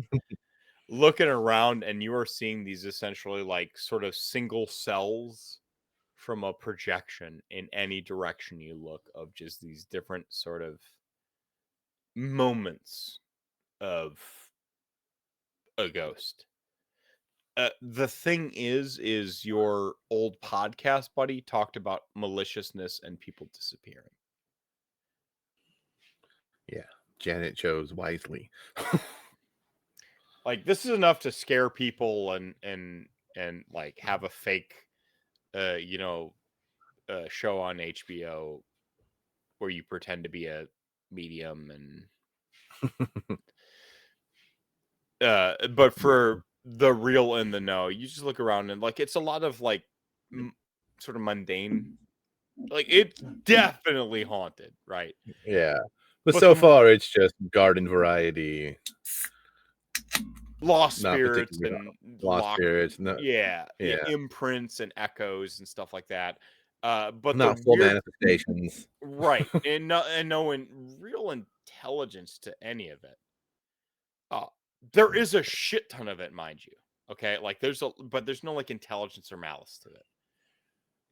looking around and you are seeing these essentially like sort of single cells from a projection in any direction you look of just these different sort of moments of a ghost. The thing is your old podcast buddy talked about maliciousness and people disappearing. Yeah, Janet chose wisely. Like this is enough to scare people and like have a fake, show on HBO where you pretend to be a medium and but for the real and the no, you just look around and like it's a lot of like sort of mundane. Like it's definitely haunted, right? Yeah. But But so the- far it's just garden variety. Lost Not spirits particularly and lost spirits. No, yeah, Yeah. imprints and echoes and stuff like that. But not the full weird, manifestations. right, and no real intelligence to any of it. There is a shit ton of it, mind you. Okay, like but there's no like intelligence or malice to it.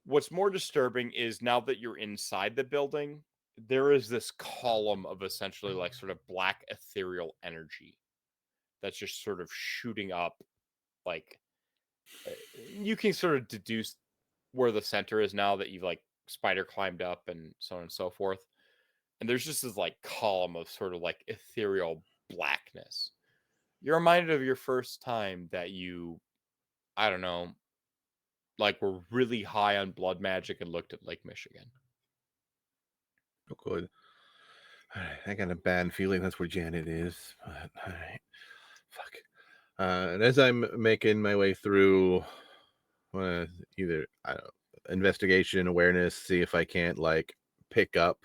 What's more disturbing is now that you're inside the building, there is this column of essentially like sort of black ethereal energy that's just sort of shooting up. Like you can sort of deduce where the center is now that you've like spider climbed up and so on and so forth. And there's just this like column of sort of like ethereal blackness. You're reminded of your first time that you, I don't know, like were really high on blood magic and looked at Lake Michigan. Oh, good. All right, I got a bad feeling that's where Janet is. But, all right, fuck. And as I'm making my way through, either I don't know, investigation, awareness, see if I can't like pick up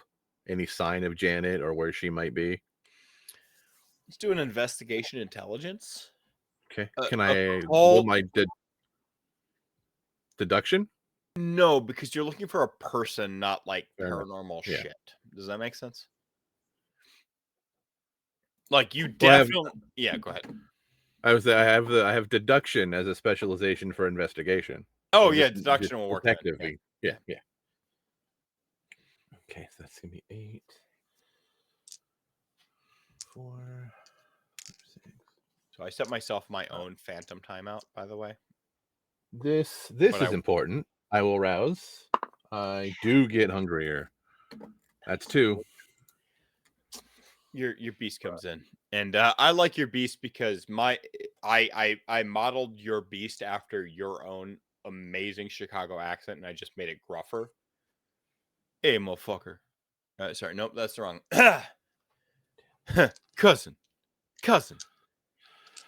any sign of Janet or where she might be. Let's do an investigation intelligence. Okay, A- can a I call- roll my deduction? No, because you're looking for a person, not like Fair enough. paranormal Yeah. shit. Does that make sense? Like you Well, I have- definitely. Yeah, go ahead. I have deduction as a specialization for investigation. Oh So yeah, just deduction will work. Then. detective-y. Yeah. Okay, so that's gonna be 8, 4, 6. So I set myself my own phantom timeout, by the way. This But is important. I will rouse. I do get hungrier. That's 2. Your beast comes in, and I like your beast because I modeled your beast after your own amazing Chicago accent, and I just made it gruffer. Hey, motherfucker. Sorry, nope, that's wrong. cousin,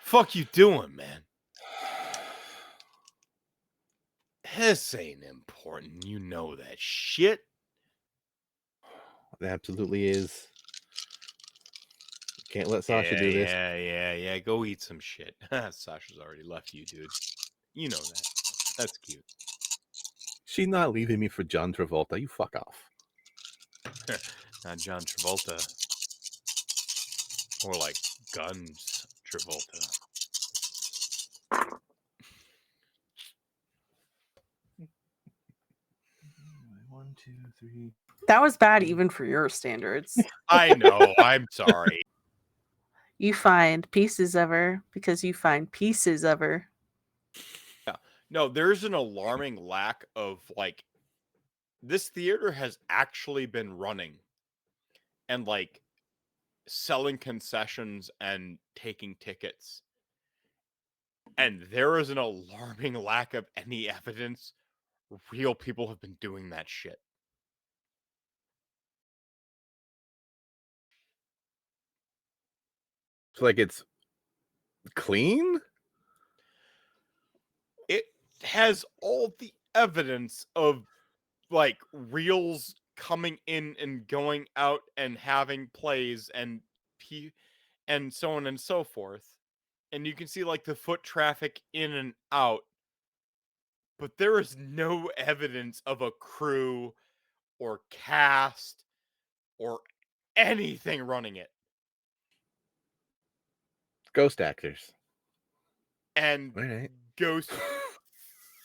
fuck you doing, man? This ain't important. You know that shit. It absolutely is. Can't let Sasha do this. Yeah. Go eat some shit. Sasha's already left you, dude. You know that. That's cute. She's not leaving me for John Travolta. You fuck off. Not John Travolta. Or like Guns Travolta. 1, 2, 3. That was bad even for your standards. I know. I'm sorry. You find pieces of her because you find pieces of her. No, there's an alarming lack of like. This theater has actually been running and like selling concessions and taking tickets. And there is an alarming lack of any evidence real people have been doing that shit. It's like it's clean? It has all the evidence of like reels coming in and going out and having plays and so on and so forth. And you can see like the foot traffic in and out. But there is no evidence of a crew or cast or anything running it. Ghost actors. And All right. ghost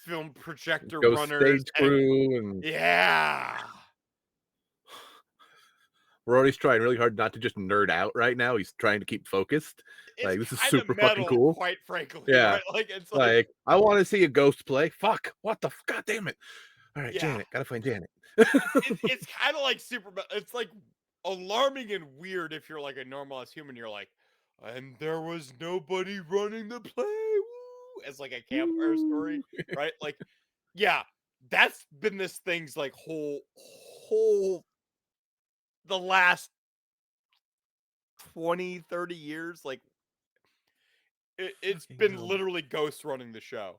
film projector Ghost runners. stage crew and Yeah. Rory's trying really hard not to just nerd out right now. He's trying to keep focused. It's Like, this is kinda super metal, fucking cool. quite frankly. Yeah. Right? Like it's Like, I want to see a ghost play. Fuck. What the? God damn it. All right, Yeah. Janet. Gotta find Janet. it's kind of like super. It's like alarming and weird if you're like a normalized human. You're like, and there was nobody running the play. Woo! As like a campfire story, right? Like, yeah, that's been this thing's like whole the last 20, 30 years. Like, it's Fucking been hell. literally ghosts running the show.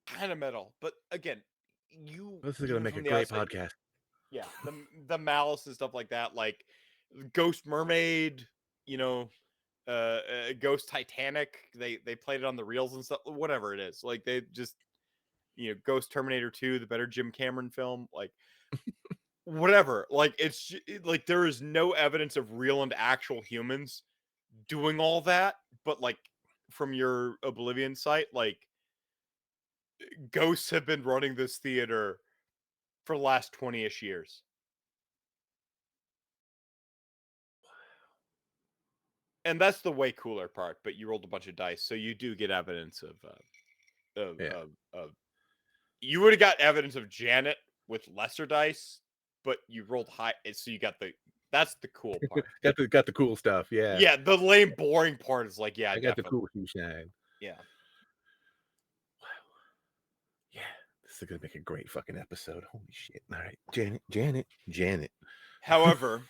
Kind of metal, but again, This is gonna make a from the great outside, podcast. yeah, the malice and stuff like that, like Ghost Mermaid, Ghost Titanic. They played it on the reels and stuff. Whatever it is, like they just Ghost Terminator 2, the better Jim Cameron film, like whatever. Like like there is no evidence of real and actual humans doing all that, but like from your Oblivion site, like ghosts have been running this theater for the last 20-ish years. And that's the way cooler part, but you rolled a bunch of dice, so you do get evidence of Yeah. you would have got evidence of Janet with lesser dice, but you rolled high, so you got that's the cool part. got the cool stuff. Yeah. Yeah, the lame, boring part is like, yeah, I got the definitely. cool shoe shine. Yeah. Yeah. This is gonna make a great fucking episode. Holy shit. All right. Janet. However,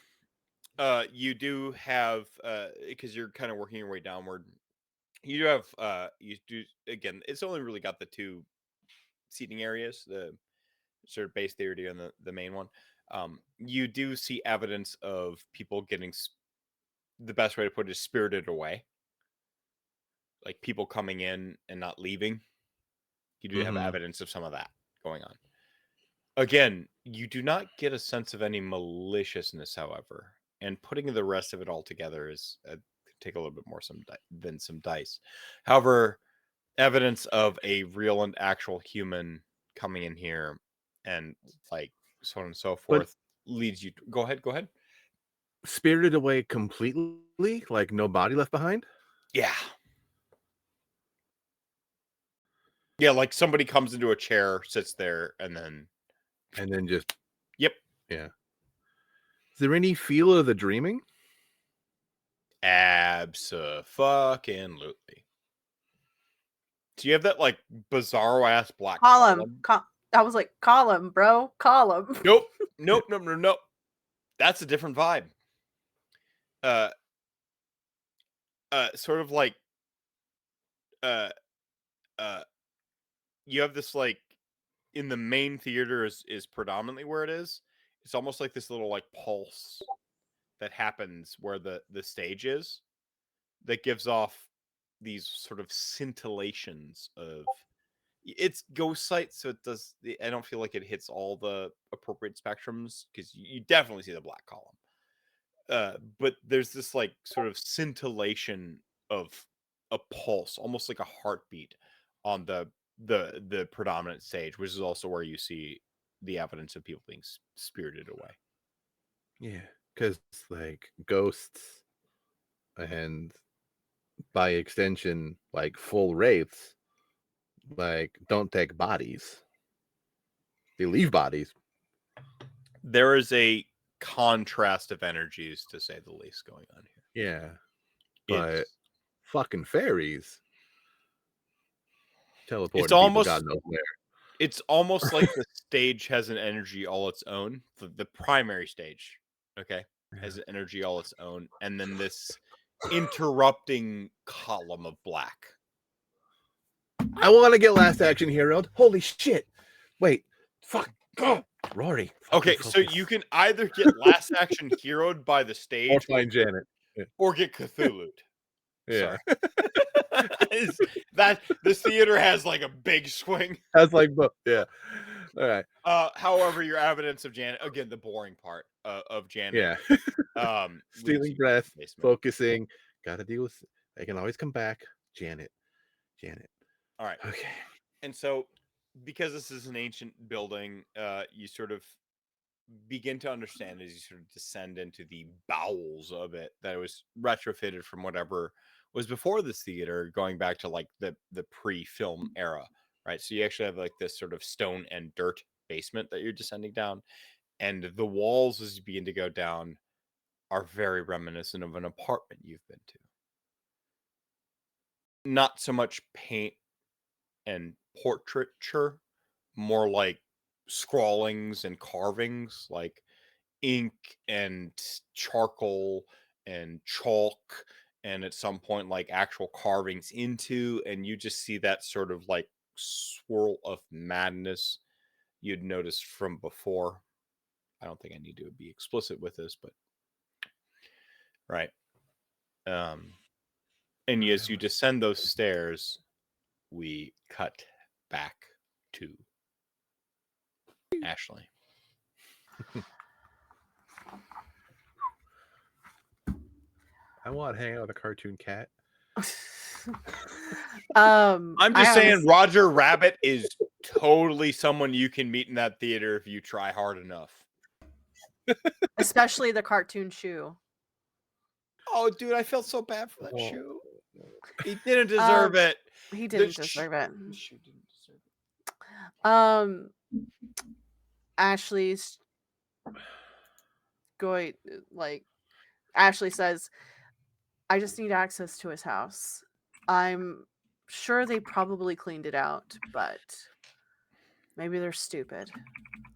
you do have because you're kind of working your way downward. You do have again. It's only really got the 2 seating areas, the sort of base theater and the main one. You do see evidence of people getting the best way to put it is spirited away, like people coming in and not leaving. You do have Mhm. evidence of some of that going on. Again, you do not get a sense of any maliciousness, however, and putting the rest of it all together is could take a little bit more than some dice. However, evidence of a real and actual human coming in here and like so on and so forth leads you go ahead. Spirited away completely, like no body left behind. Yeah, like somebody comes into a chair, sits there, and then just yep. Yeah. Is there any feel of the dreaming? Abso-fucking-lutely. Do you have that like bizarro ass black Column. I was like, column, bro. Column. Nope. That's a different vibe. Sort of like you have this like in the main theater is predominantly where it is. It's almost like this little like pulse that happens where the stage is that gives off these sort of scintillations of it's ghost sight, so it does. I don't feel like it hits all the appropriate spectrums because you definitely see the black column. But there's this like sort of scintillation of a pulse, almost like a heartbeat on the predominant stage, which is also where you see the evidence of people being spirited away. Yeah, because like ghosts and by extension, like full wraiths, like don't take bodies. They leave bodies. There is a contrast of energies, to say the least, going on here. Yeah, but fucking fairies teleporting It's people almost God knows where. It's almost like the stage has an energy all its own. The primary stage, okay, has an energy all its own, and then this interrupting column of black. I want to get last action heroed. Holy shit! Wait, fuck, go, Rory. Okay, so you can either get last action heroed by the stage, or find Janet, or get Cthulhu'd. Yeah. Sorry. That this theater has like a big swing. That's like, yeah. All right. However, your evidence of Janet, again, the boring part of Janet. Yeah. Stealing breath, focusing. Got to deal with. They can always come back. Janet. All right. Okay. And so, because this is an ancient building, you sort of begin to understand as you sort of descend into the bowels of it that it was retrofitted from whatever was before this theater, going back to like the pre-film era, right? So you actually have like this sort of stone and dirt basement that you're descending down, and the walls as you begin to go down are very reminiscent of an apartment you've been to. Not so much paint and portraiture, more like scrawlings and carvings, like ink and charcoal and chalk, and at some point like actual carvings into, and you just see that sort of like swirl of madness you'd noticed from before. I don't think I need to be explicit with this, but right. And as you descend those stairs, we cut back to Ashley. I want to hang out with a cartoon cat. I'm just saying Roger Rabbit is totally someone you can meet in that theater if you try hard enough. Especially the cartoon shoe. Oh, dude, I felt so bad for that shoe. He didn't deserve it. He didn't deserve it. The shoe didn't deserve Um, Ashley's going like Ashley says, I just need access to his house. I'm sure they probably cleaned it out, but maybe they're stupid.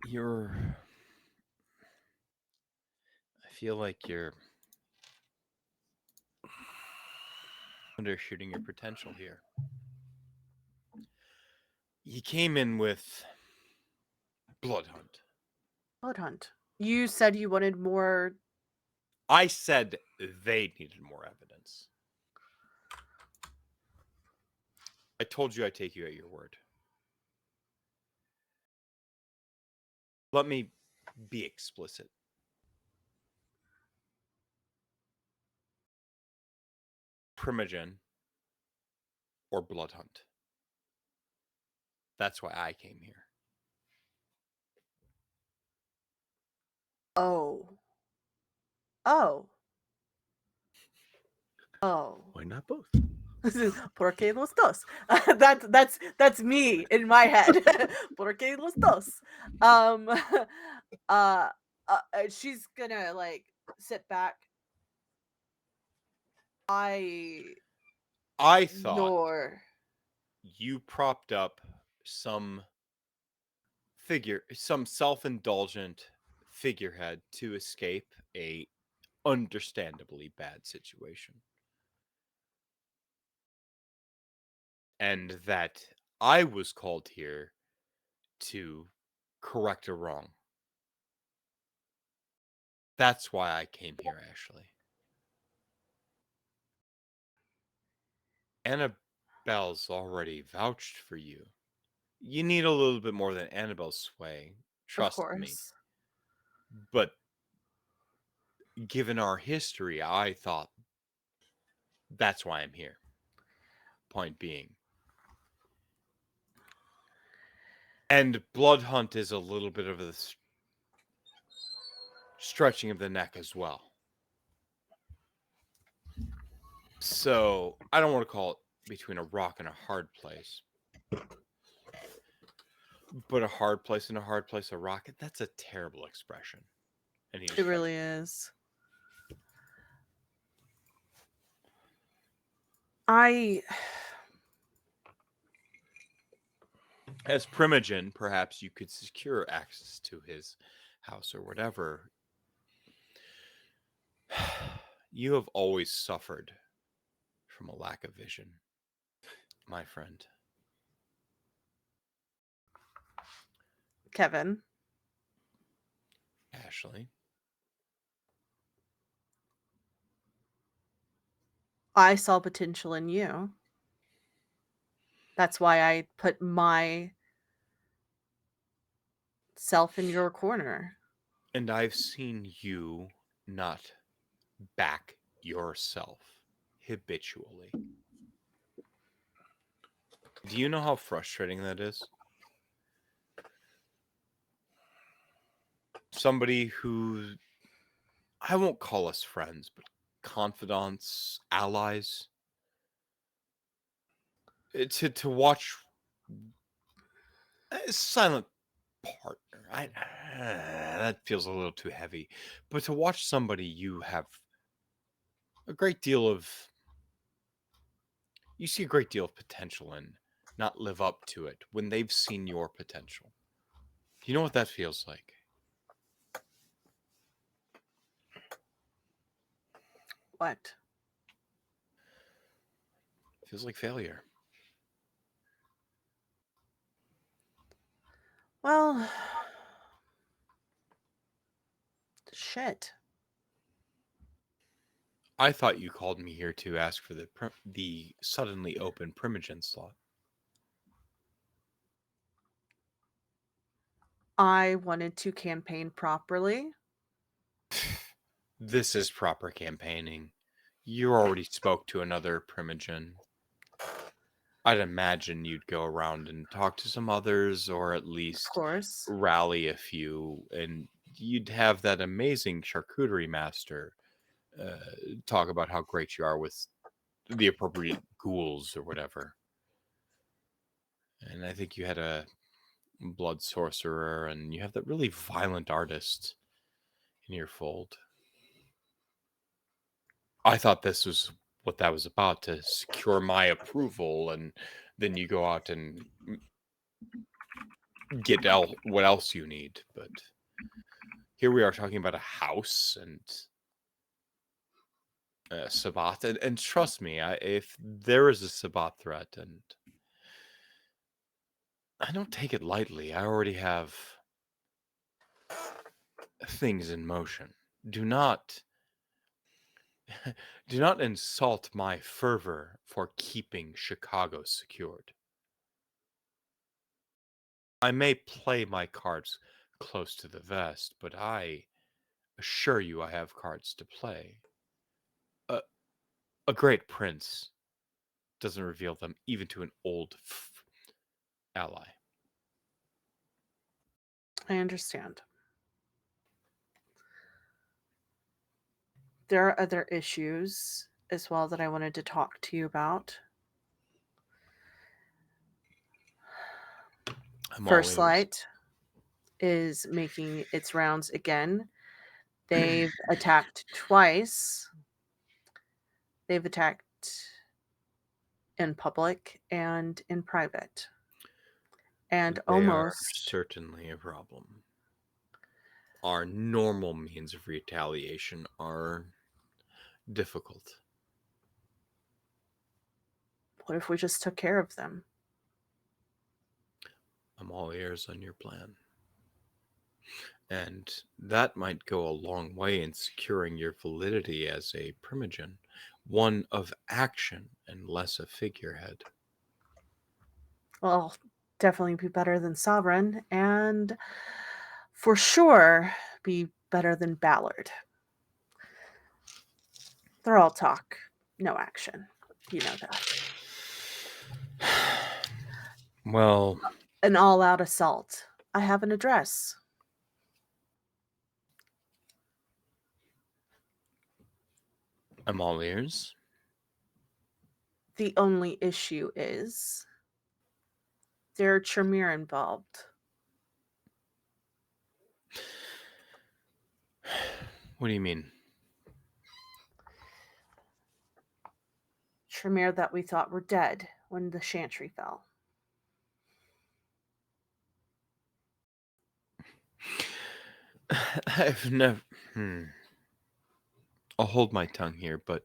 I feel like you're undershooting your potential here. You came in with Blood Hunt. Blood hunt. You said you wanted more. I said they needed more evidence. I told you I'd take you at your word. Let me be explicit. Primogen or Blood Hunt. That's why I came here. Oh. Oh. Oh. Why not both? Porque los dos. That's me in my head. Porque los dos. She's gonna like sit back. I thought Your you propped up some self-indulgent figurehead to escape a understandably bad situation. And that I was called here to correct a wrong. That's why I came here, Ashley. Annabelle's already vouched for you. You need a little bit more than Annabelle's sway. Trust of me. course. But given our history, I thought that's why I'm here. Point being. And Blood Hunt is a little bit of a stretching of the neck as well. So I don't want to call it between a rock and a hard place. But a hard place and a hard place, a rocket, that's a terrible expression. And It really is. As Primogen, perhaps you could secure access to his house or whatever. You have always suffered from a lack of vision, my friend. Kevin. Ashley. I saw potential in you. That's why I put my self in your corner. And I've seen you not back yourself habitually. Do you know how frustrating that is? Somebody who, I won't call us friends, but confidants, allies, to watch a silent partner. That feels a little too heavy, but to watch somebody you have a great deal of, you see a great deal of potential in, not live up to it when they've seen your potential. You know what that feels like? What? Feels like failure. Well, shit. I thought you called me here to ask for the suddenly open Primogen slot. I wanted to campaign properly. This is proper campaigning. You already spoke to another Primogen. I'd imagine you'd go around and talk to some others, or at Of least course. rally a few, and you'd have that amazing charcuterie master talk about how great you are with the appropriate ghouls or whatever. And I think you had blood sorcerer, and you have that really violent artist in your fold. I thought this was what that was about, to secure my approval, and then you go out and get what else you need. But here we are talking about a house and Sabbath, and trust me, if there is a Sabbath threat, and I don't take it lightly, I already have things in motion. Do not do not insult my fervor for keeping Chicago secured. I may play my cards close to the vest, but I assure you I have cards to play. A great prince doesn't reveal them even to an old ally. I understand. There are other issues as well that I wanted to talk to you about. I'm all First ears. Light is making its rounds again. They've attacked twice. They've attacked in public and in private. And They are almost certainly a problem. Our normal means of retaliation are difficult. what if we just took care of them? I'm all ears on your plan. And that might go a long way in securing your validity as a primogen, one of action and less a figurehead. Well, definitely be better than Sovereign, and for sure be better than Ballard. They're all talk, no action. You know that. Well, An all-out assault. I have an address. I'm all ears. The only issue is there's Tremere involved. What do you mean? Tremere that we thought were dead when the Chantry fell. I've never. I'll hold my tongue here, but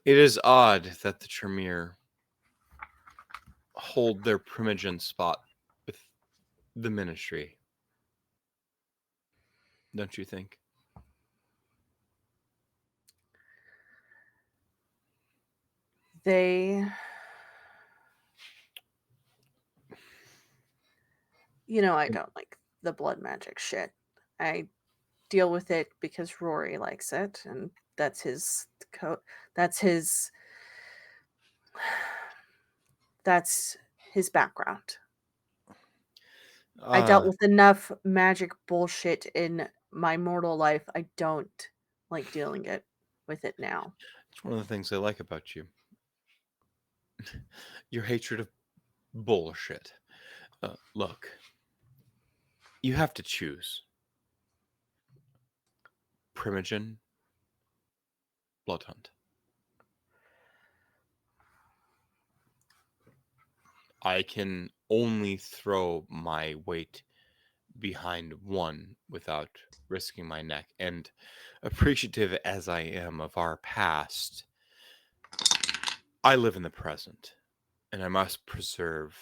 it is odd that the Tremere hold their primogen spot with the ministry. Don't you think? They, I don't like the blood magic shit. I deal with it because Rory likes it, and that's his that's his background. I dealt with enough magic bullshit in my mortal life. I don't like dealing with it now. It's one of the things I like about you. Your hatred of bullshit. Look, you have to choose. Primogen, Bloodhunt. I can only throw my weight behind one without risking my neck. And appreciative as I am of our past, I live in the present, and I must preserve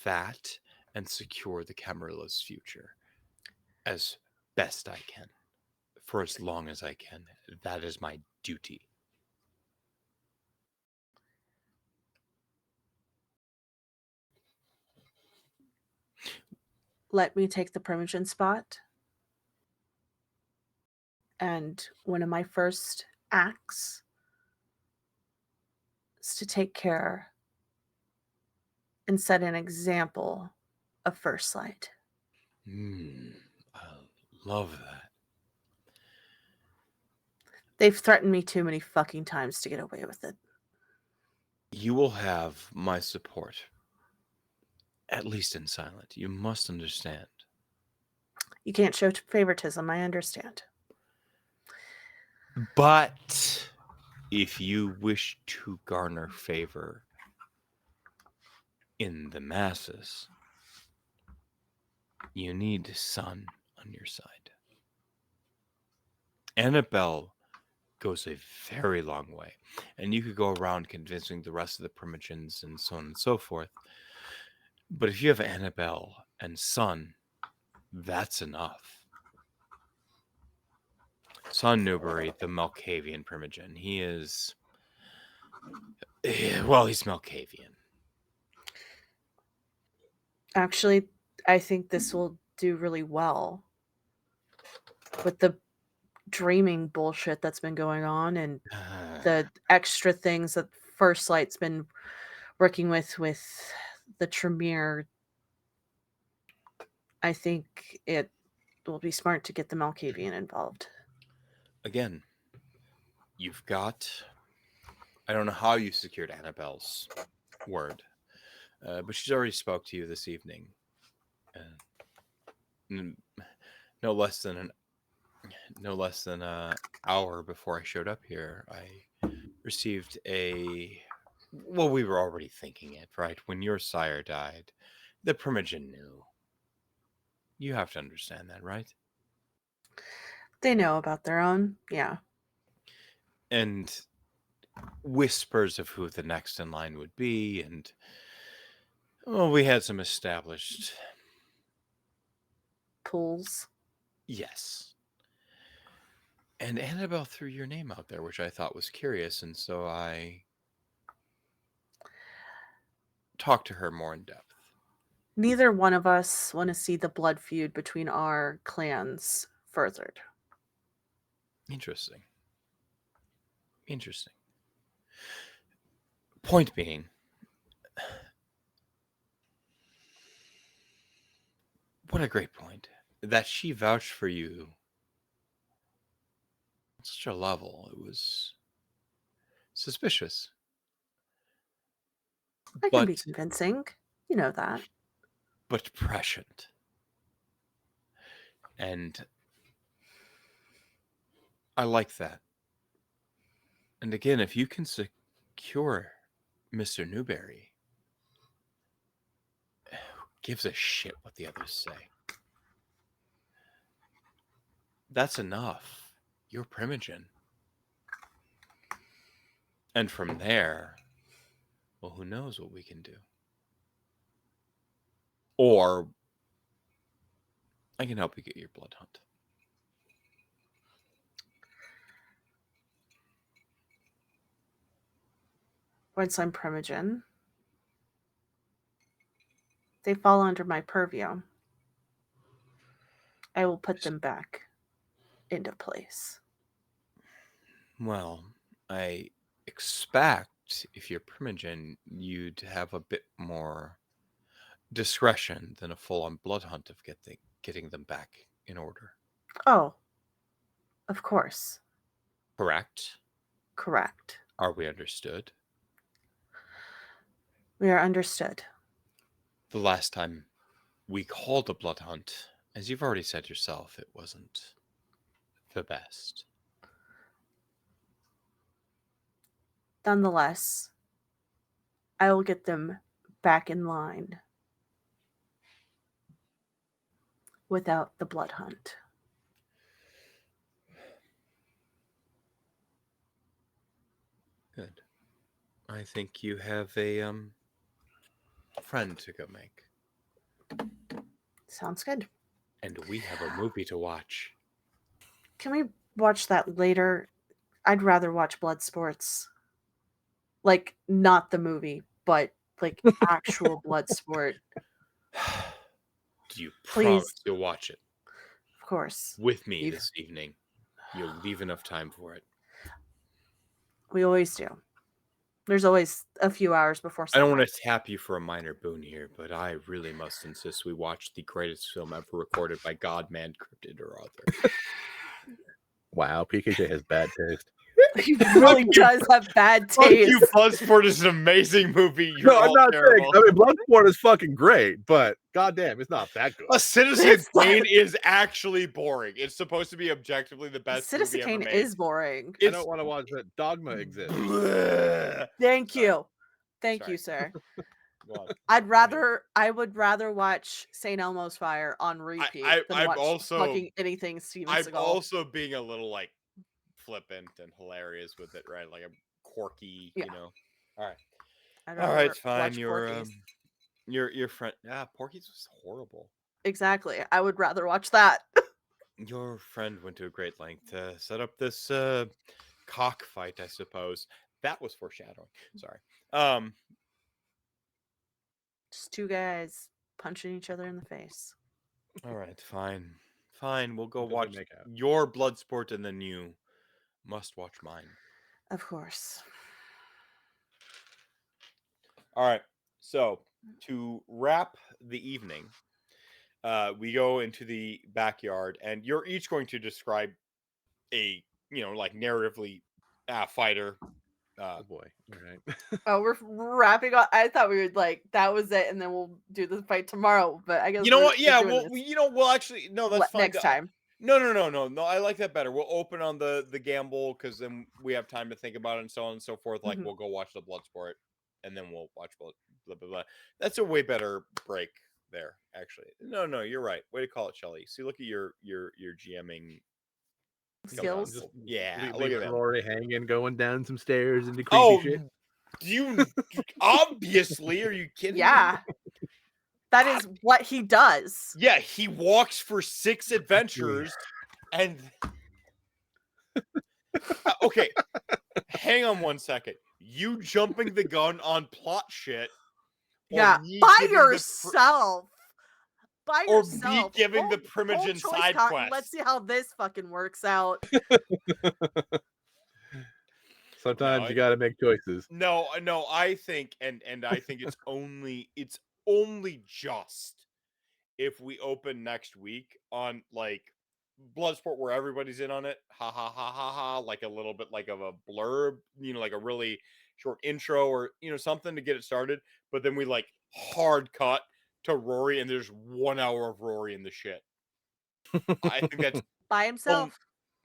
that and secure the Camarilla's future as best I can, for as long as I can. That is my duty. Let me take the primogen spot. And one of my first acts is to take care and set an example of First Light. I love that. They've threatened me too many fucking times to get away with it. You will have my support. At least in silent. You must understand. You can't show favoritism, I understand. But if you wish to garner favor in the masses, you need Sun on your side. Annabelle goes a very long way, and you could go around convincing the rest of the Primogens and so on and so forth. But if you have Annabelle and Sun, that's enough. Son Newbury, the Malkavian Primogen, he is... well, he's Malkavian. Actually, I think this will do really well with the dreaming bullshit that's been going on and the extra things that First Light's been working with the Tremere. I think it will be smart to get the Malkavian involved. Again, you've got... I don't know how you secured Annabelle's word, but she's already spoke to you this evening. No less than an hour before I showed up here, I received a... Well, we were already thinking it, right? When your sire died, the Primogen knew. You have to understand that, right? They know about their own, yeah. And whispers of who the next in line would be, and well, we had some established Pools. yes. And Annabelle threw your name out there, which I thought was curious, and so I talked to her more in depth. Neither one of us want to see the blood feud between our clans furthered. Interesting. Point being, what a great point. That she vouched for you on such a level. It was suspicious. I can be convincing. You know that. But prescient. And I like that. And again, if you can secure Mr. Newberry, who gives a shit what the others say? That's enough. You're Primogen. And from there, well, who knows what we can do? Or I can help you get your blood hunt. Once I'm Primogen, they fall under my purview. I will put them back into place. Well, I expect if you're Primogen, you'd have a bit more discretion than a full-on blood hunt of getting them back in order. Oh, of course. Correct? Correct. Are we understood? We are understood. The last time we called a blood hunt, as you've already said yourself, it wasn't the best. Nonetheless, I will get them back in line without the blood hunt. Good. I think you have a friend to go make. Sounds good. And we have a movie to watch. Can we watch that later? I'd rather watch Blood Sports. Like, not the movie, but like actual blood sport. Do you Please. promise you'll watch it? Of course. With me this evening. You'll leave enough time for it. We always do. There's always a few hours before I don't sunrise. want to tap you for a minor boon here, but I really must insist we watch the greatest film ever recorded by God, man, cryptid, or author. Wow, PKJ has bad taste. He really does have bad Fuck taste. you, Bloodsport is an amazing movie. You're No, I'm all not terrible. saying. I mean, Bloodsport is fucking great, but goddamn, it's not that good. A Citizen It's Kane is actually boring. It's supposed to be objectively the best Citizen movie ever Kane made. is boring. I don't want to watch that. Dogma exists. Bleh. Thank Sorry. you. Thank Sorry. you, sir. Go on. I would rather watch St. Elmo's Fire on repeat than I'm watch also- fucking anything Steven I'm Seagal. also being a little like flippant and hilarious with it, right? Like I'm quirky, Yeah. you know. All right. I'd All rather right, fine. watch Porky's. Your friend. Ah, Porky's was horrible. Exactly. I would rather watch that. Your friend went to a great length to set up this cockfight, I suppose. That was foreshadowing. Sorry. Just two guys punching each other in the face. All right, fine. Fine, we'll go Until they watch make out. your Bloodsport and then you must watch mine. Of course. All right. So, to wrap the evening, we go into the backyard and you're each going to describe a, like narratively fighter. Oh boy. All right. Oh, we're wrapping up. I thought we would that was it, and then we'll do the fight tomorrow. But I guess You know we're- what? Yeah, we're doing well, this we'll actually no, that's fine. next time. No. I like that better. We'll open on the gamble because then we have time to think about it and so on and so forth. Like Mhm. we'll go watch the Bloodsport, and then we'll watch blah blah blah. That's a way better break there. Actually, no, you're right. Way to call it, Shelly. See, look at your GMing Skills. Just Yeah, look leave at that. Rory hanging, going down some stairs into creepy Oh, shit. you obviously are you kidding me? Yeah, that is what he does. Yeah, he walks for 6 adventures and okay. Hang on one second. You jumping the gun on plot shit. or Yeah, me by giving the yourself. By or yourself. me giving the Bold Primogen choice, side Cotton. quest. Let's see how this fucking works out. Sometimes No, you got to make choices. No, I think and I think it's only just if we open next week on like Bloodsport where everybody's in on it, ha ha ha ha ha, like a little bit like of a blurb, like a really short intro or something to get it started, but then we like hard cut to Rory and there's 1 hour of Rory in the shit. I think that's By himself.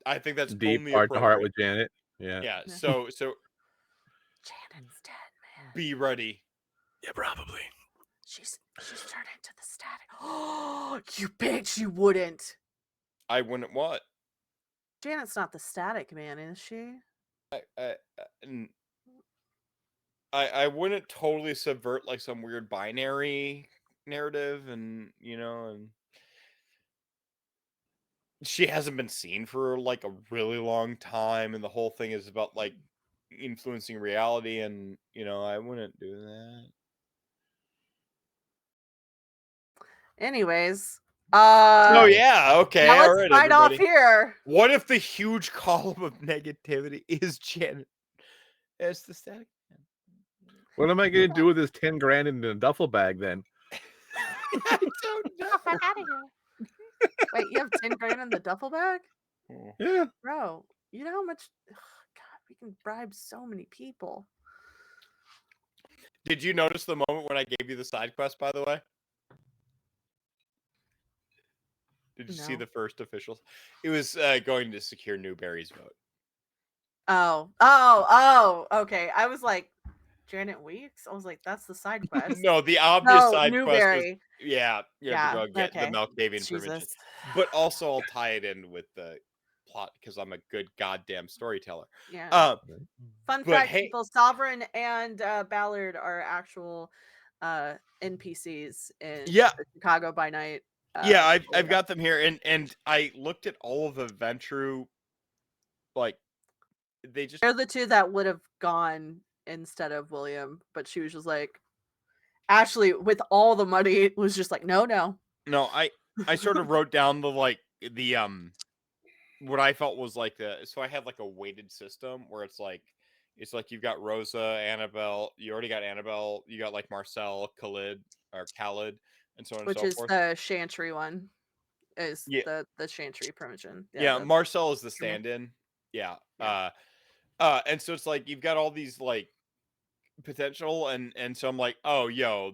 I think that's Deep only heart to heart appropriate. with Janet. Yeah. Yeah, Yeah. so Shannon's dead, man. be ready. Yeah, probably. She's turned into the static. Oh, you bitch! You wouldn't. I wouldn't what? Janet's not the static man, is she? I wouldn't totally subvert like some weird binary narrative and and she hasn't been seen for like a really long time and the whole thing is about like influencing reality and I wouldn't do that. Anyways, Oh yeah, okay, now all let's right, fight off everybody. here. What if the huge column of negativity is Janet as the static man? What am I going to do with this 10 grand in a duffel bag then? I don't know. Fuck out of here. Wait, you have 10 grand in the duffel bag? Yeah. Bro, you know how much God, we can bribe so many people. Did you notice the moment when I gave you the side quest, by the way? Did you see No. the first official? It was going to secure Newberry's vote. Oh, okay. I was like, Janet Weeks? I was like, that's the side quest. No, the obvious No, side quest was Newberry. you have to go get the okay. Malkavian Primogen. Jesus. But also I'll tie it in with the plot because I'm a good goddamn storyteller. Yeah. Fun but fact, hey- people, Sovereign and Ballard are actual NPCs in Yeah. the Chicago by Night. Yeah, I've got them here, and I looked at all of Aventru, like They're the two that would have gone instead of William, but she was just like, Ashley, with all the money, was just like, no. No, I sort of wrote down the what I felt was like so I had like a weighted system where it's like you've got Rosa, Annabelle, you already got Annabelle, you got like Marcel, Khalid, and so on Which and so is forth. the Chantry one. Is Yeah. the Chantry Primogen. Yeah, the- Marcel is the stand-in. Yeah. Yeah. And so it's like you've got all these like potential, and so I'm like, oh, yo,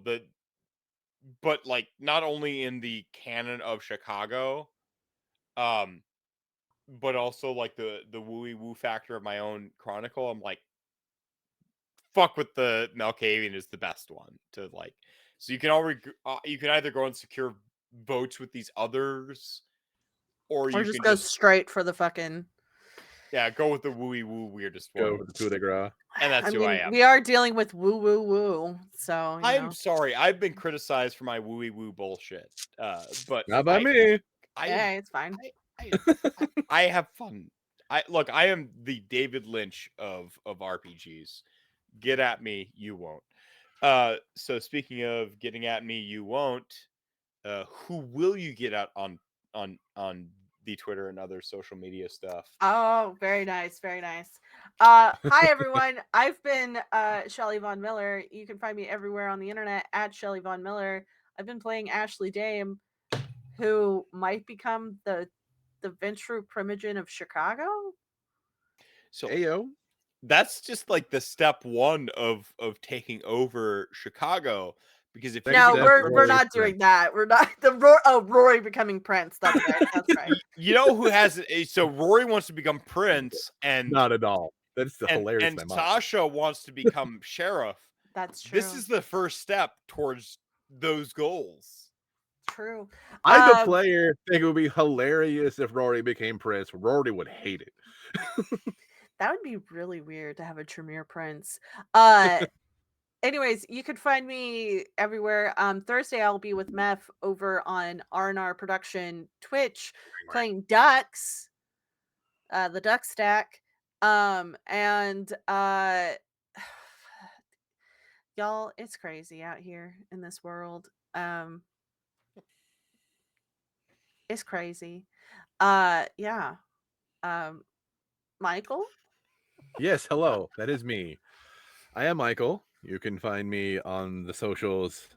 but like not only in the canon of Chicago, um, but also like the wooey woo factor of my own chronicle. I'm like, fuck with the Malkavian is the best one to like. So you can you can either go and secure votes with these others, or Or you just can go just straight for the fucking. go with the wooey woo weirdest Go one, with the coup de grace. and that's I who I mean, am. we are dealing with woo woo woo, so you I'm know. sorry, I've been criticized for my wooey woo bullshit, but Not by me. Hey, it's fine. I have fun. I am the David Lynch of RPGs. Get at me, you won't. So speaking of getting at me, you won't. Who will you get at on the Twitter and other social media stuff? Oh, very nice, very nice. Hi everyone. I've been Shelly Von Miller. You can find me everywhere on the internet at Shelly Von Miller. I've been playing Ashley Dame, who might become the Ventru Primogen of Chicago. So Ayo. that's just like the step one of taking over Chicago, because if you Next No, become step, we're Rory not Prince. doing that. We're not Rory becoming Prince. That's right. That's right. you know who has it? So Rory wants to become Prince, and Not at all. That's hilarious. and in my mind. Sasha wants to become sheriff. That's true. This is the first step towards those goals. True. I, the player, think it would be hilarious if Rory became Prince. Rory would hate it. That would be really weird to have a Tremere Prince. Anyways, you could find me everywhere. Thursday I'll be with Meph over on R&R Production Twitch playing Ducks, the Duck Stack. And y'all, it's crazy out here in this world. It's crazy. Yeah. Michael? Yes, hello. That is me. I am Michael. You can find me on the socials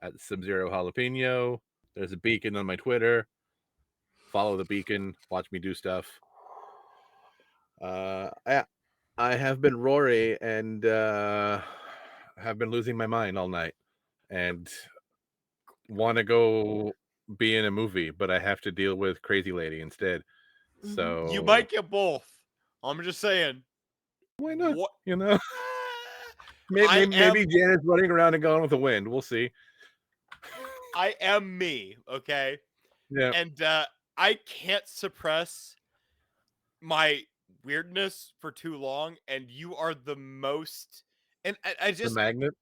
at Sub-Zero Jalapeno. There's a beacon on my Twitter. Follow the beacon. Watch me do stuff. I have been Rory and have been losing my mind all night and want to go be in a movie, but I have to deal with Crazy Lady instead. Mhm. So You might get both. I'm just saying. why not? What? You know, maybe Janet's running around and Gone with the Wind. We'll see. I am me, okay? Yeah. And I can't suppress my weirdness for too long, and you are the most. And I The just magnet.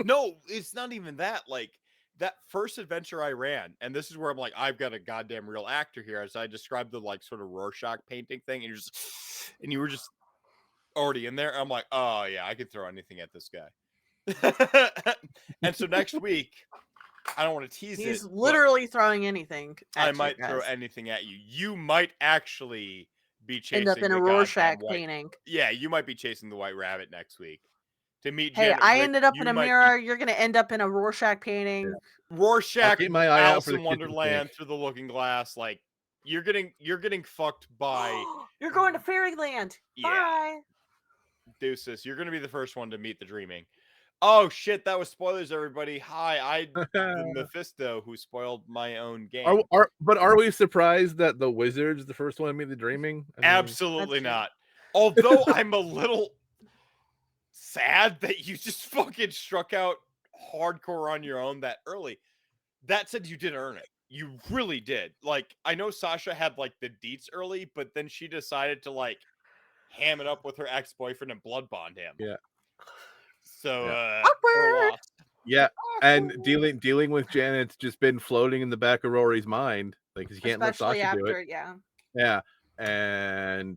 no, it's not even that. Like that first adventure I ran, and this is where I'm like, I've got a goddamn real actor here, as I described the like sort of Rorschach painting thing, and and you were just already in there. I'm like, oh yeah, I could throw anything at this guy. And so next week, I don't want to tease it. He's but literally throwing anything at I you might throw guys. anything at you. You might actually be chasing End up in a the Rorschach goddamn white. painting. Yeah, you might be chasing the white rabbit next week. To meet Hey, Janet I Rick, ended up in you a might mirror. You're gonna end up in a Rorschach painting. I'll Rorschach, keep my eye out Alice for the in kitchen Wonderland sink. through the Looking Glass. Like you're getting fucked by You're going to Fairyland. Yeah. Bye. Deuces. You're gonna be the first one to meet the dreaming. Oh shit, that was spoilers, everybody. Hi, the Mephisto who spoiled my own game. Are we surprised that the wizard's the first one to meet the dreaming? I mean, Absolutely That's true. not. Although I'm a little sad that you just fucking struck out hardcore on your own that early. That said, you did earn it. You really did. Like, I know Sasha had like the deets early, but then she decided to like ham it up with her ex-boyfriend and blood bond him. Yeah. So Yeah. her Awkward. loss. Yeah, and dealing with Janet's just been floating in the back of Rory's mind, like 'cause you can't Especially let Sasha do it. after, yeah. Yeah, and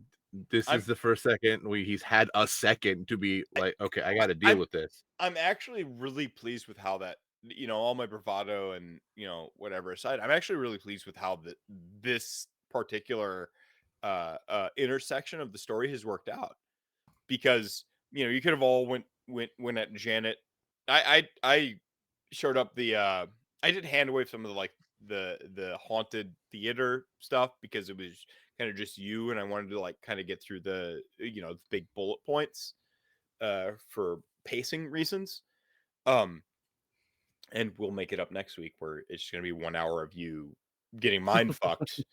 this I'm- is the first second he's had a second to be like, okay, I got to deal with this. I'm actually really pleased with how that, all my bravado and whatever aside, I'm actually really pleased with how this particular intersection of the story has worked out, because you could have all went at Janet. I showed up I did hand wave some of the like the haunted theater stuff because it was kind of just you, and I wanted to like kind of get through the the big bullet points for pacing reasons. And we'll make it up next week where it's going to be 1 hour of you getting mind fucked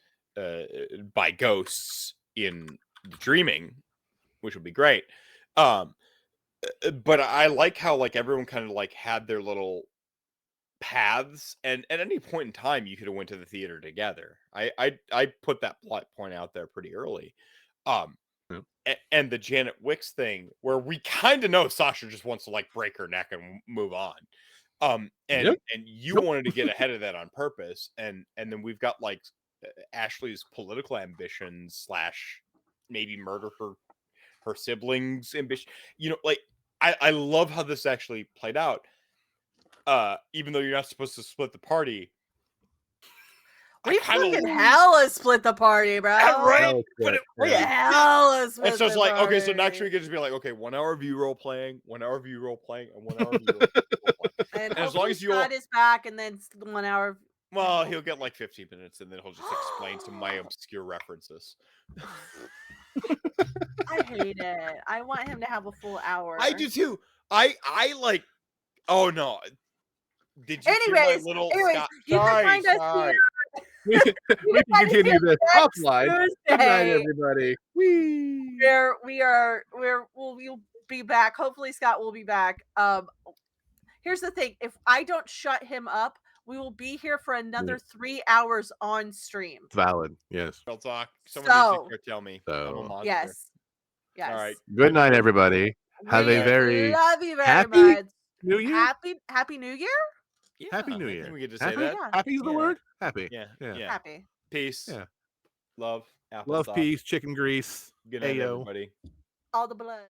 by ghosts in the dreaming, which would be great. But I like how like everyone kind of like had their little paths, and at any point in time you could have went to the theater together. I put that plot point out there pretty early. And the Janet Wicks thing where we kind of know Sasha just wants to like break her neck and move on. And you wanted to get ahead of that on purpose, and then we've got like Ashley's political ambitions / maybe murder her siblings ambition. Like I love how this actually played out. Even though you're not supposed to split the party, we fucking hella split the party, bro. Right? But we hella split and so it's like, party. okay, so next week it just be like, okay, 1 hour of you role playing, 1 hour of you role playing, and 1 hour of you role playing. And as long as Scott is back, and then 1 hour. Well, he'll get like 15 minutes, and then he'll just explain some of my obscure references. I hate it. I want him to have a full hour. I do too. I like. Oh no. Did you anyways, hear my little Scott? You can find us here. We can continue this offline. Good night, everybody. We'll be back. Hopefully, Scott will be back. Here's the thing: if I don't shut him up, we will be here for another 3 hours on stream. Valid. Yes. Real talk. Someone needs to tell me. I'm a monster. Yes. All right. Good night, everybody. Have a very love you very happy much. New Year. Happy New Year. Yeah, Happy New Year. We get to say Happy? that. Yeah. Happy is the word. Happy. Yeah. Happy. Peace. Yeah. Love. Apple Love, sauce. peace, chicken grease. Good night, Ayo. everybody. All the blood.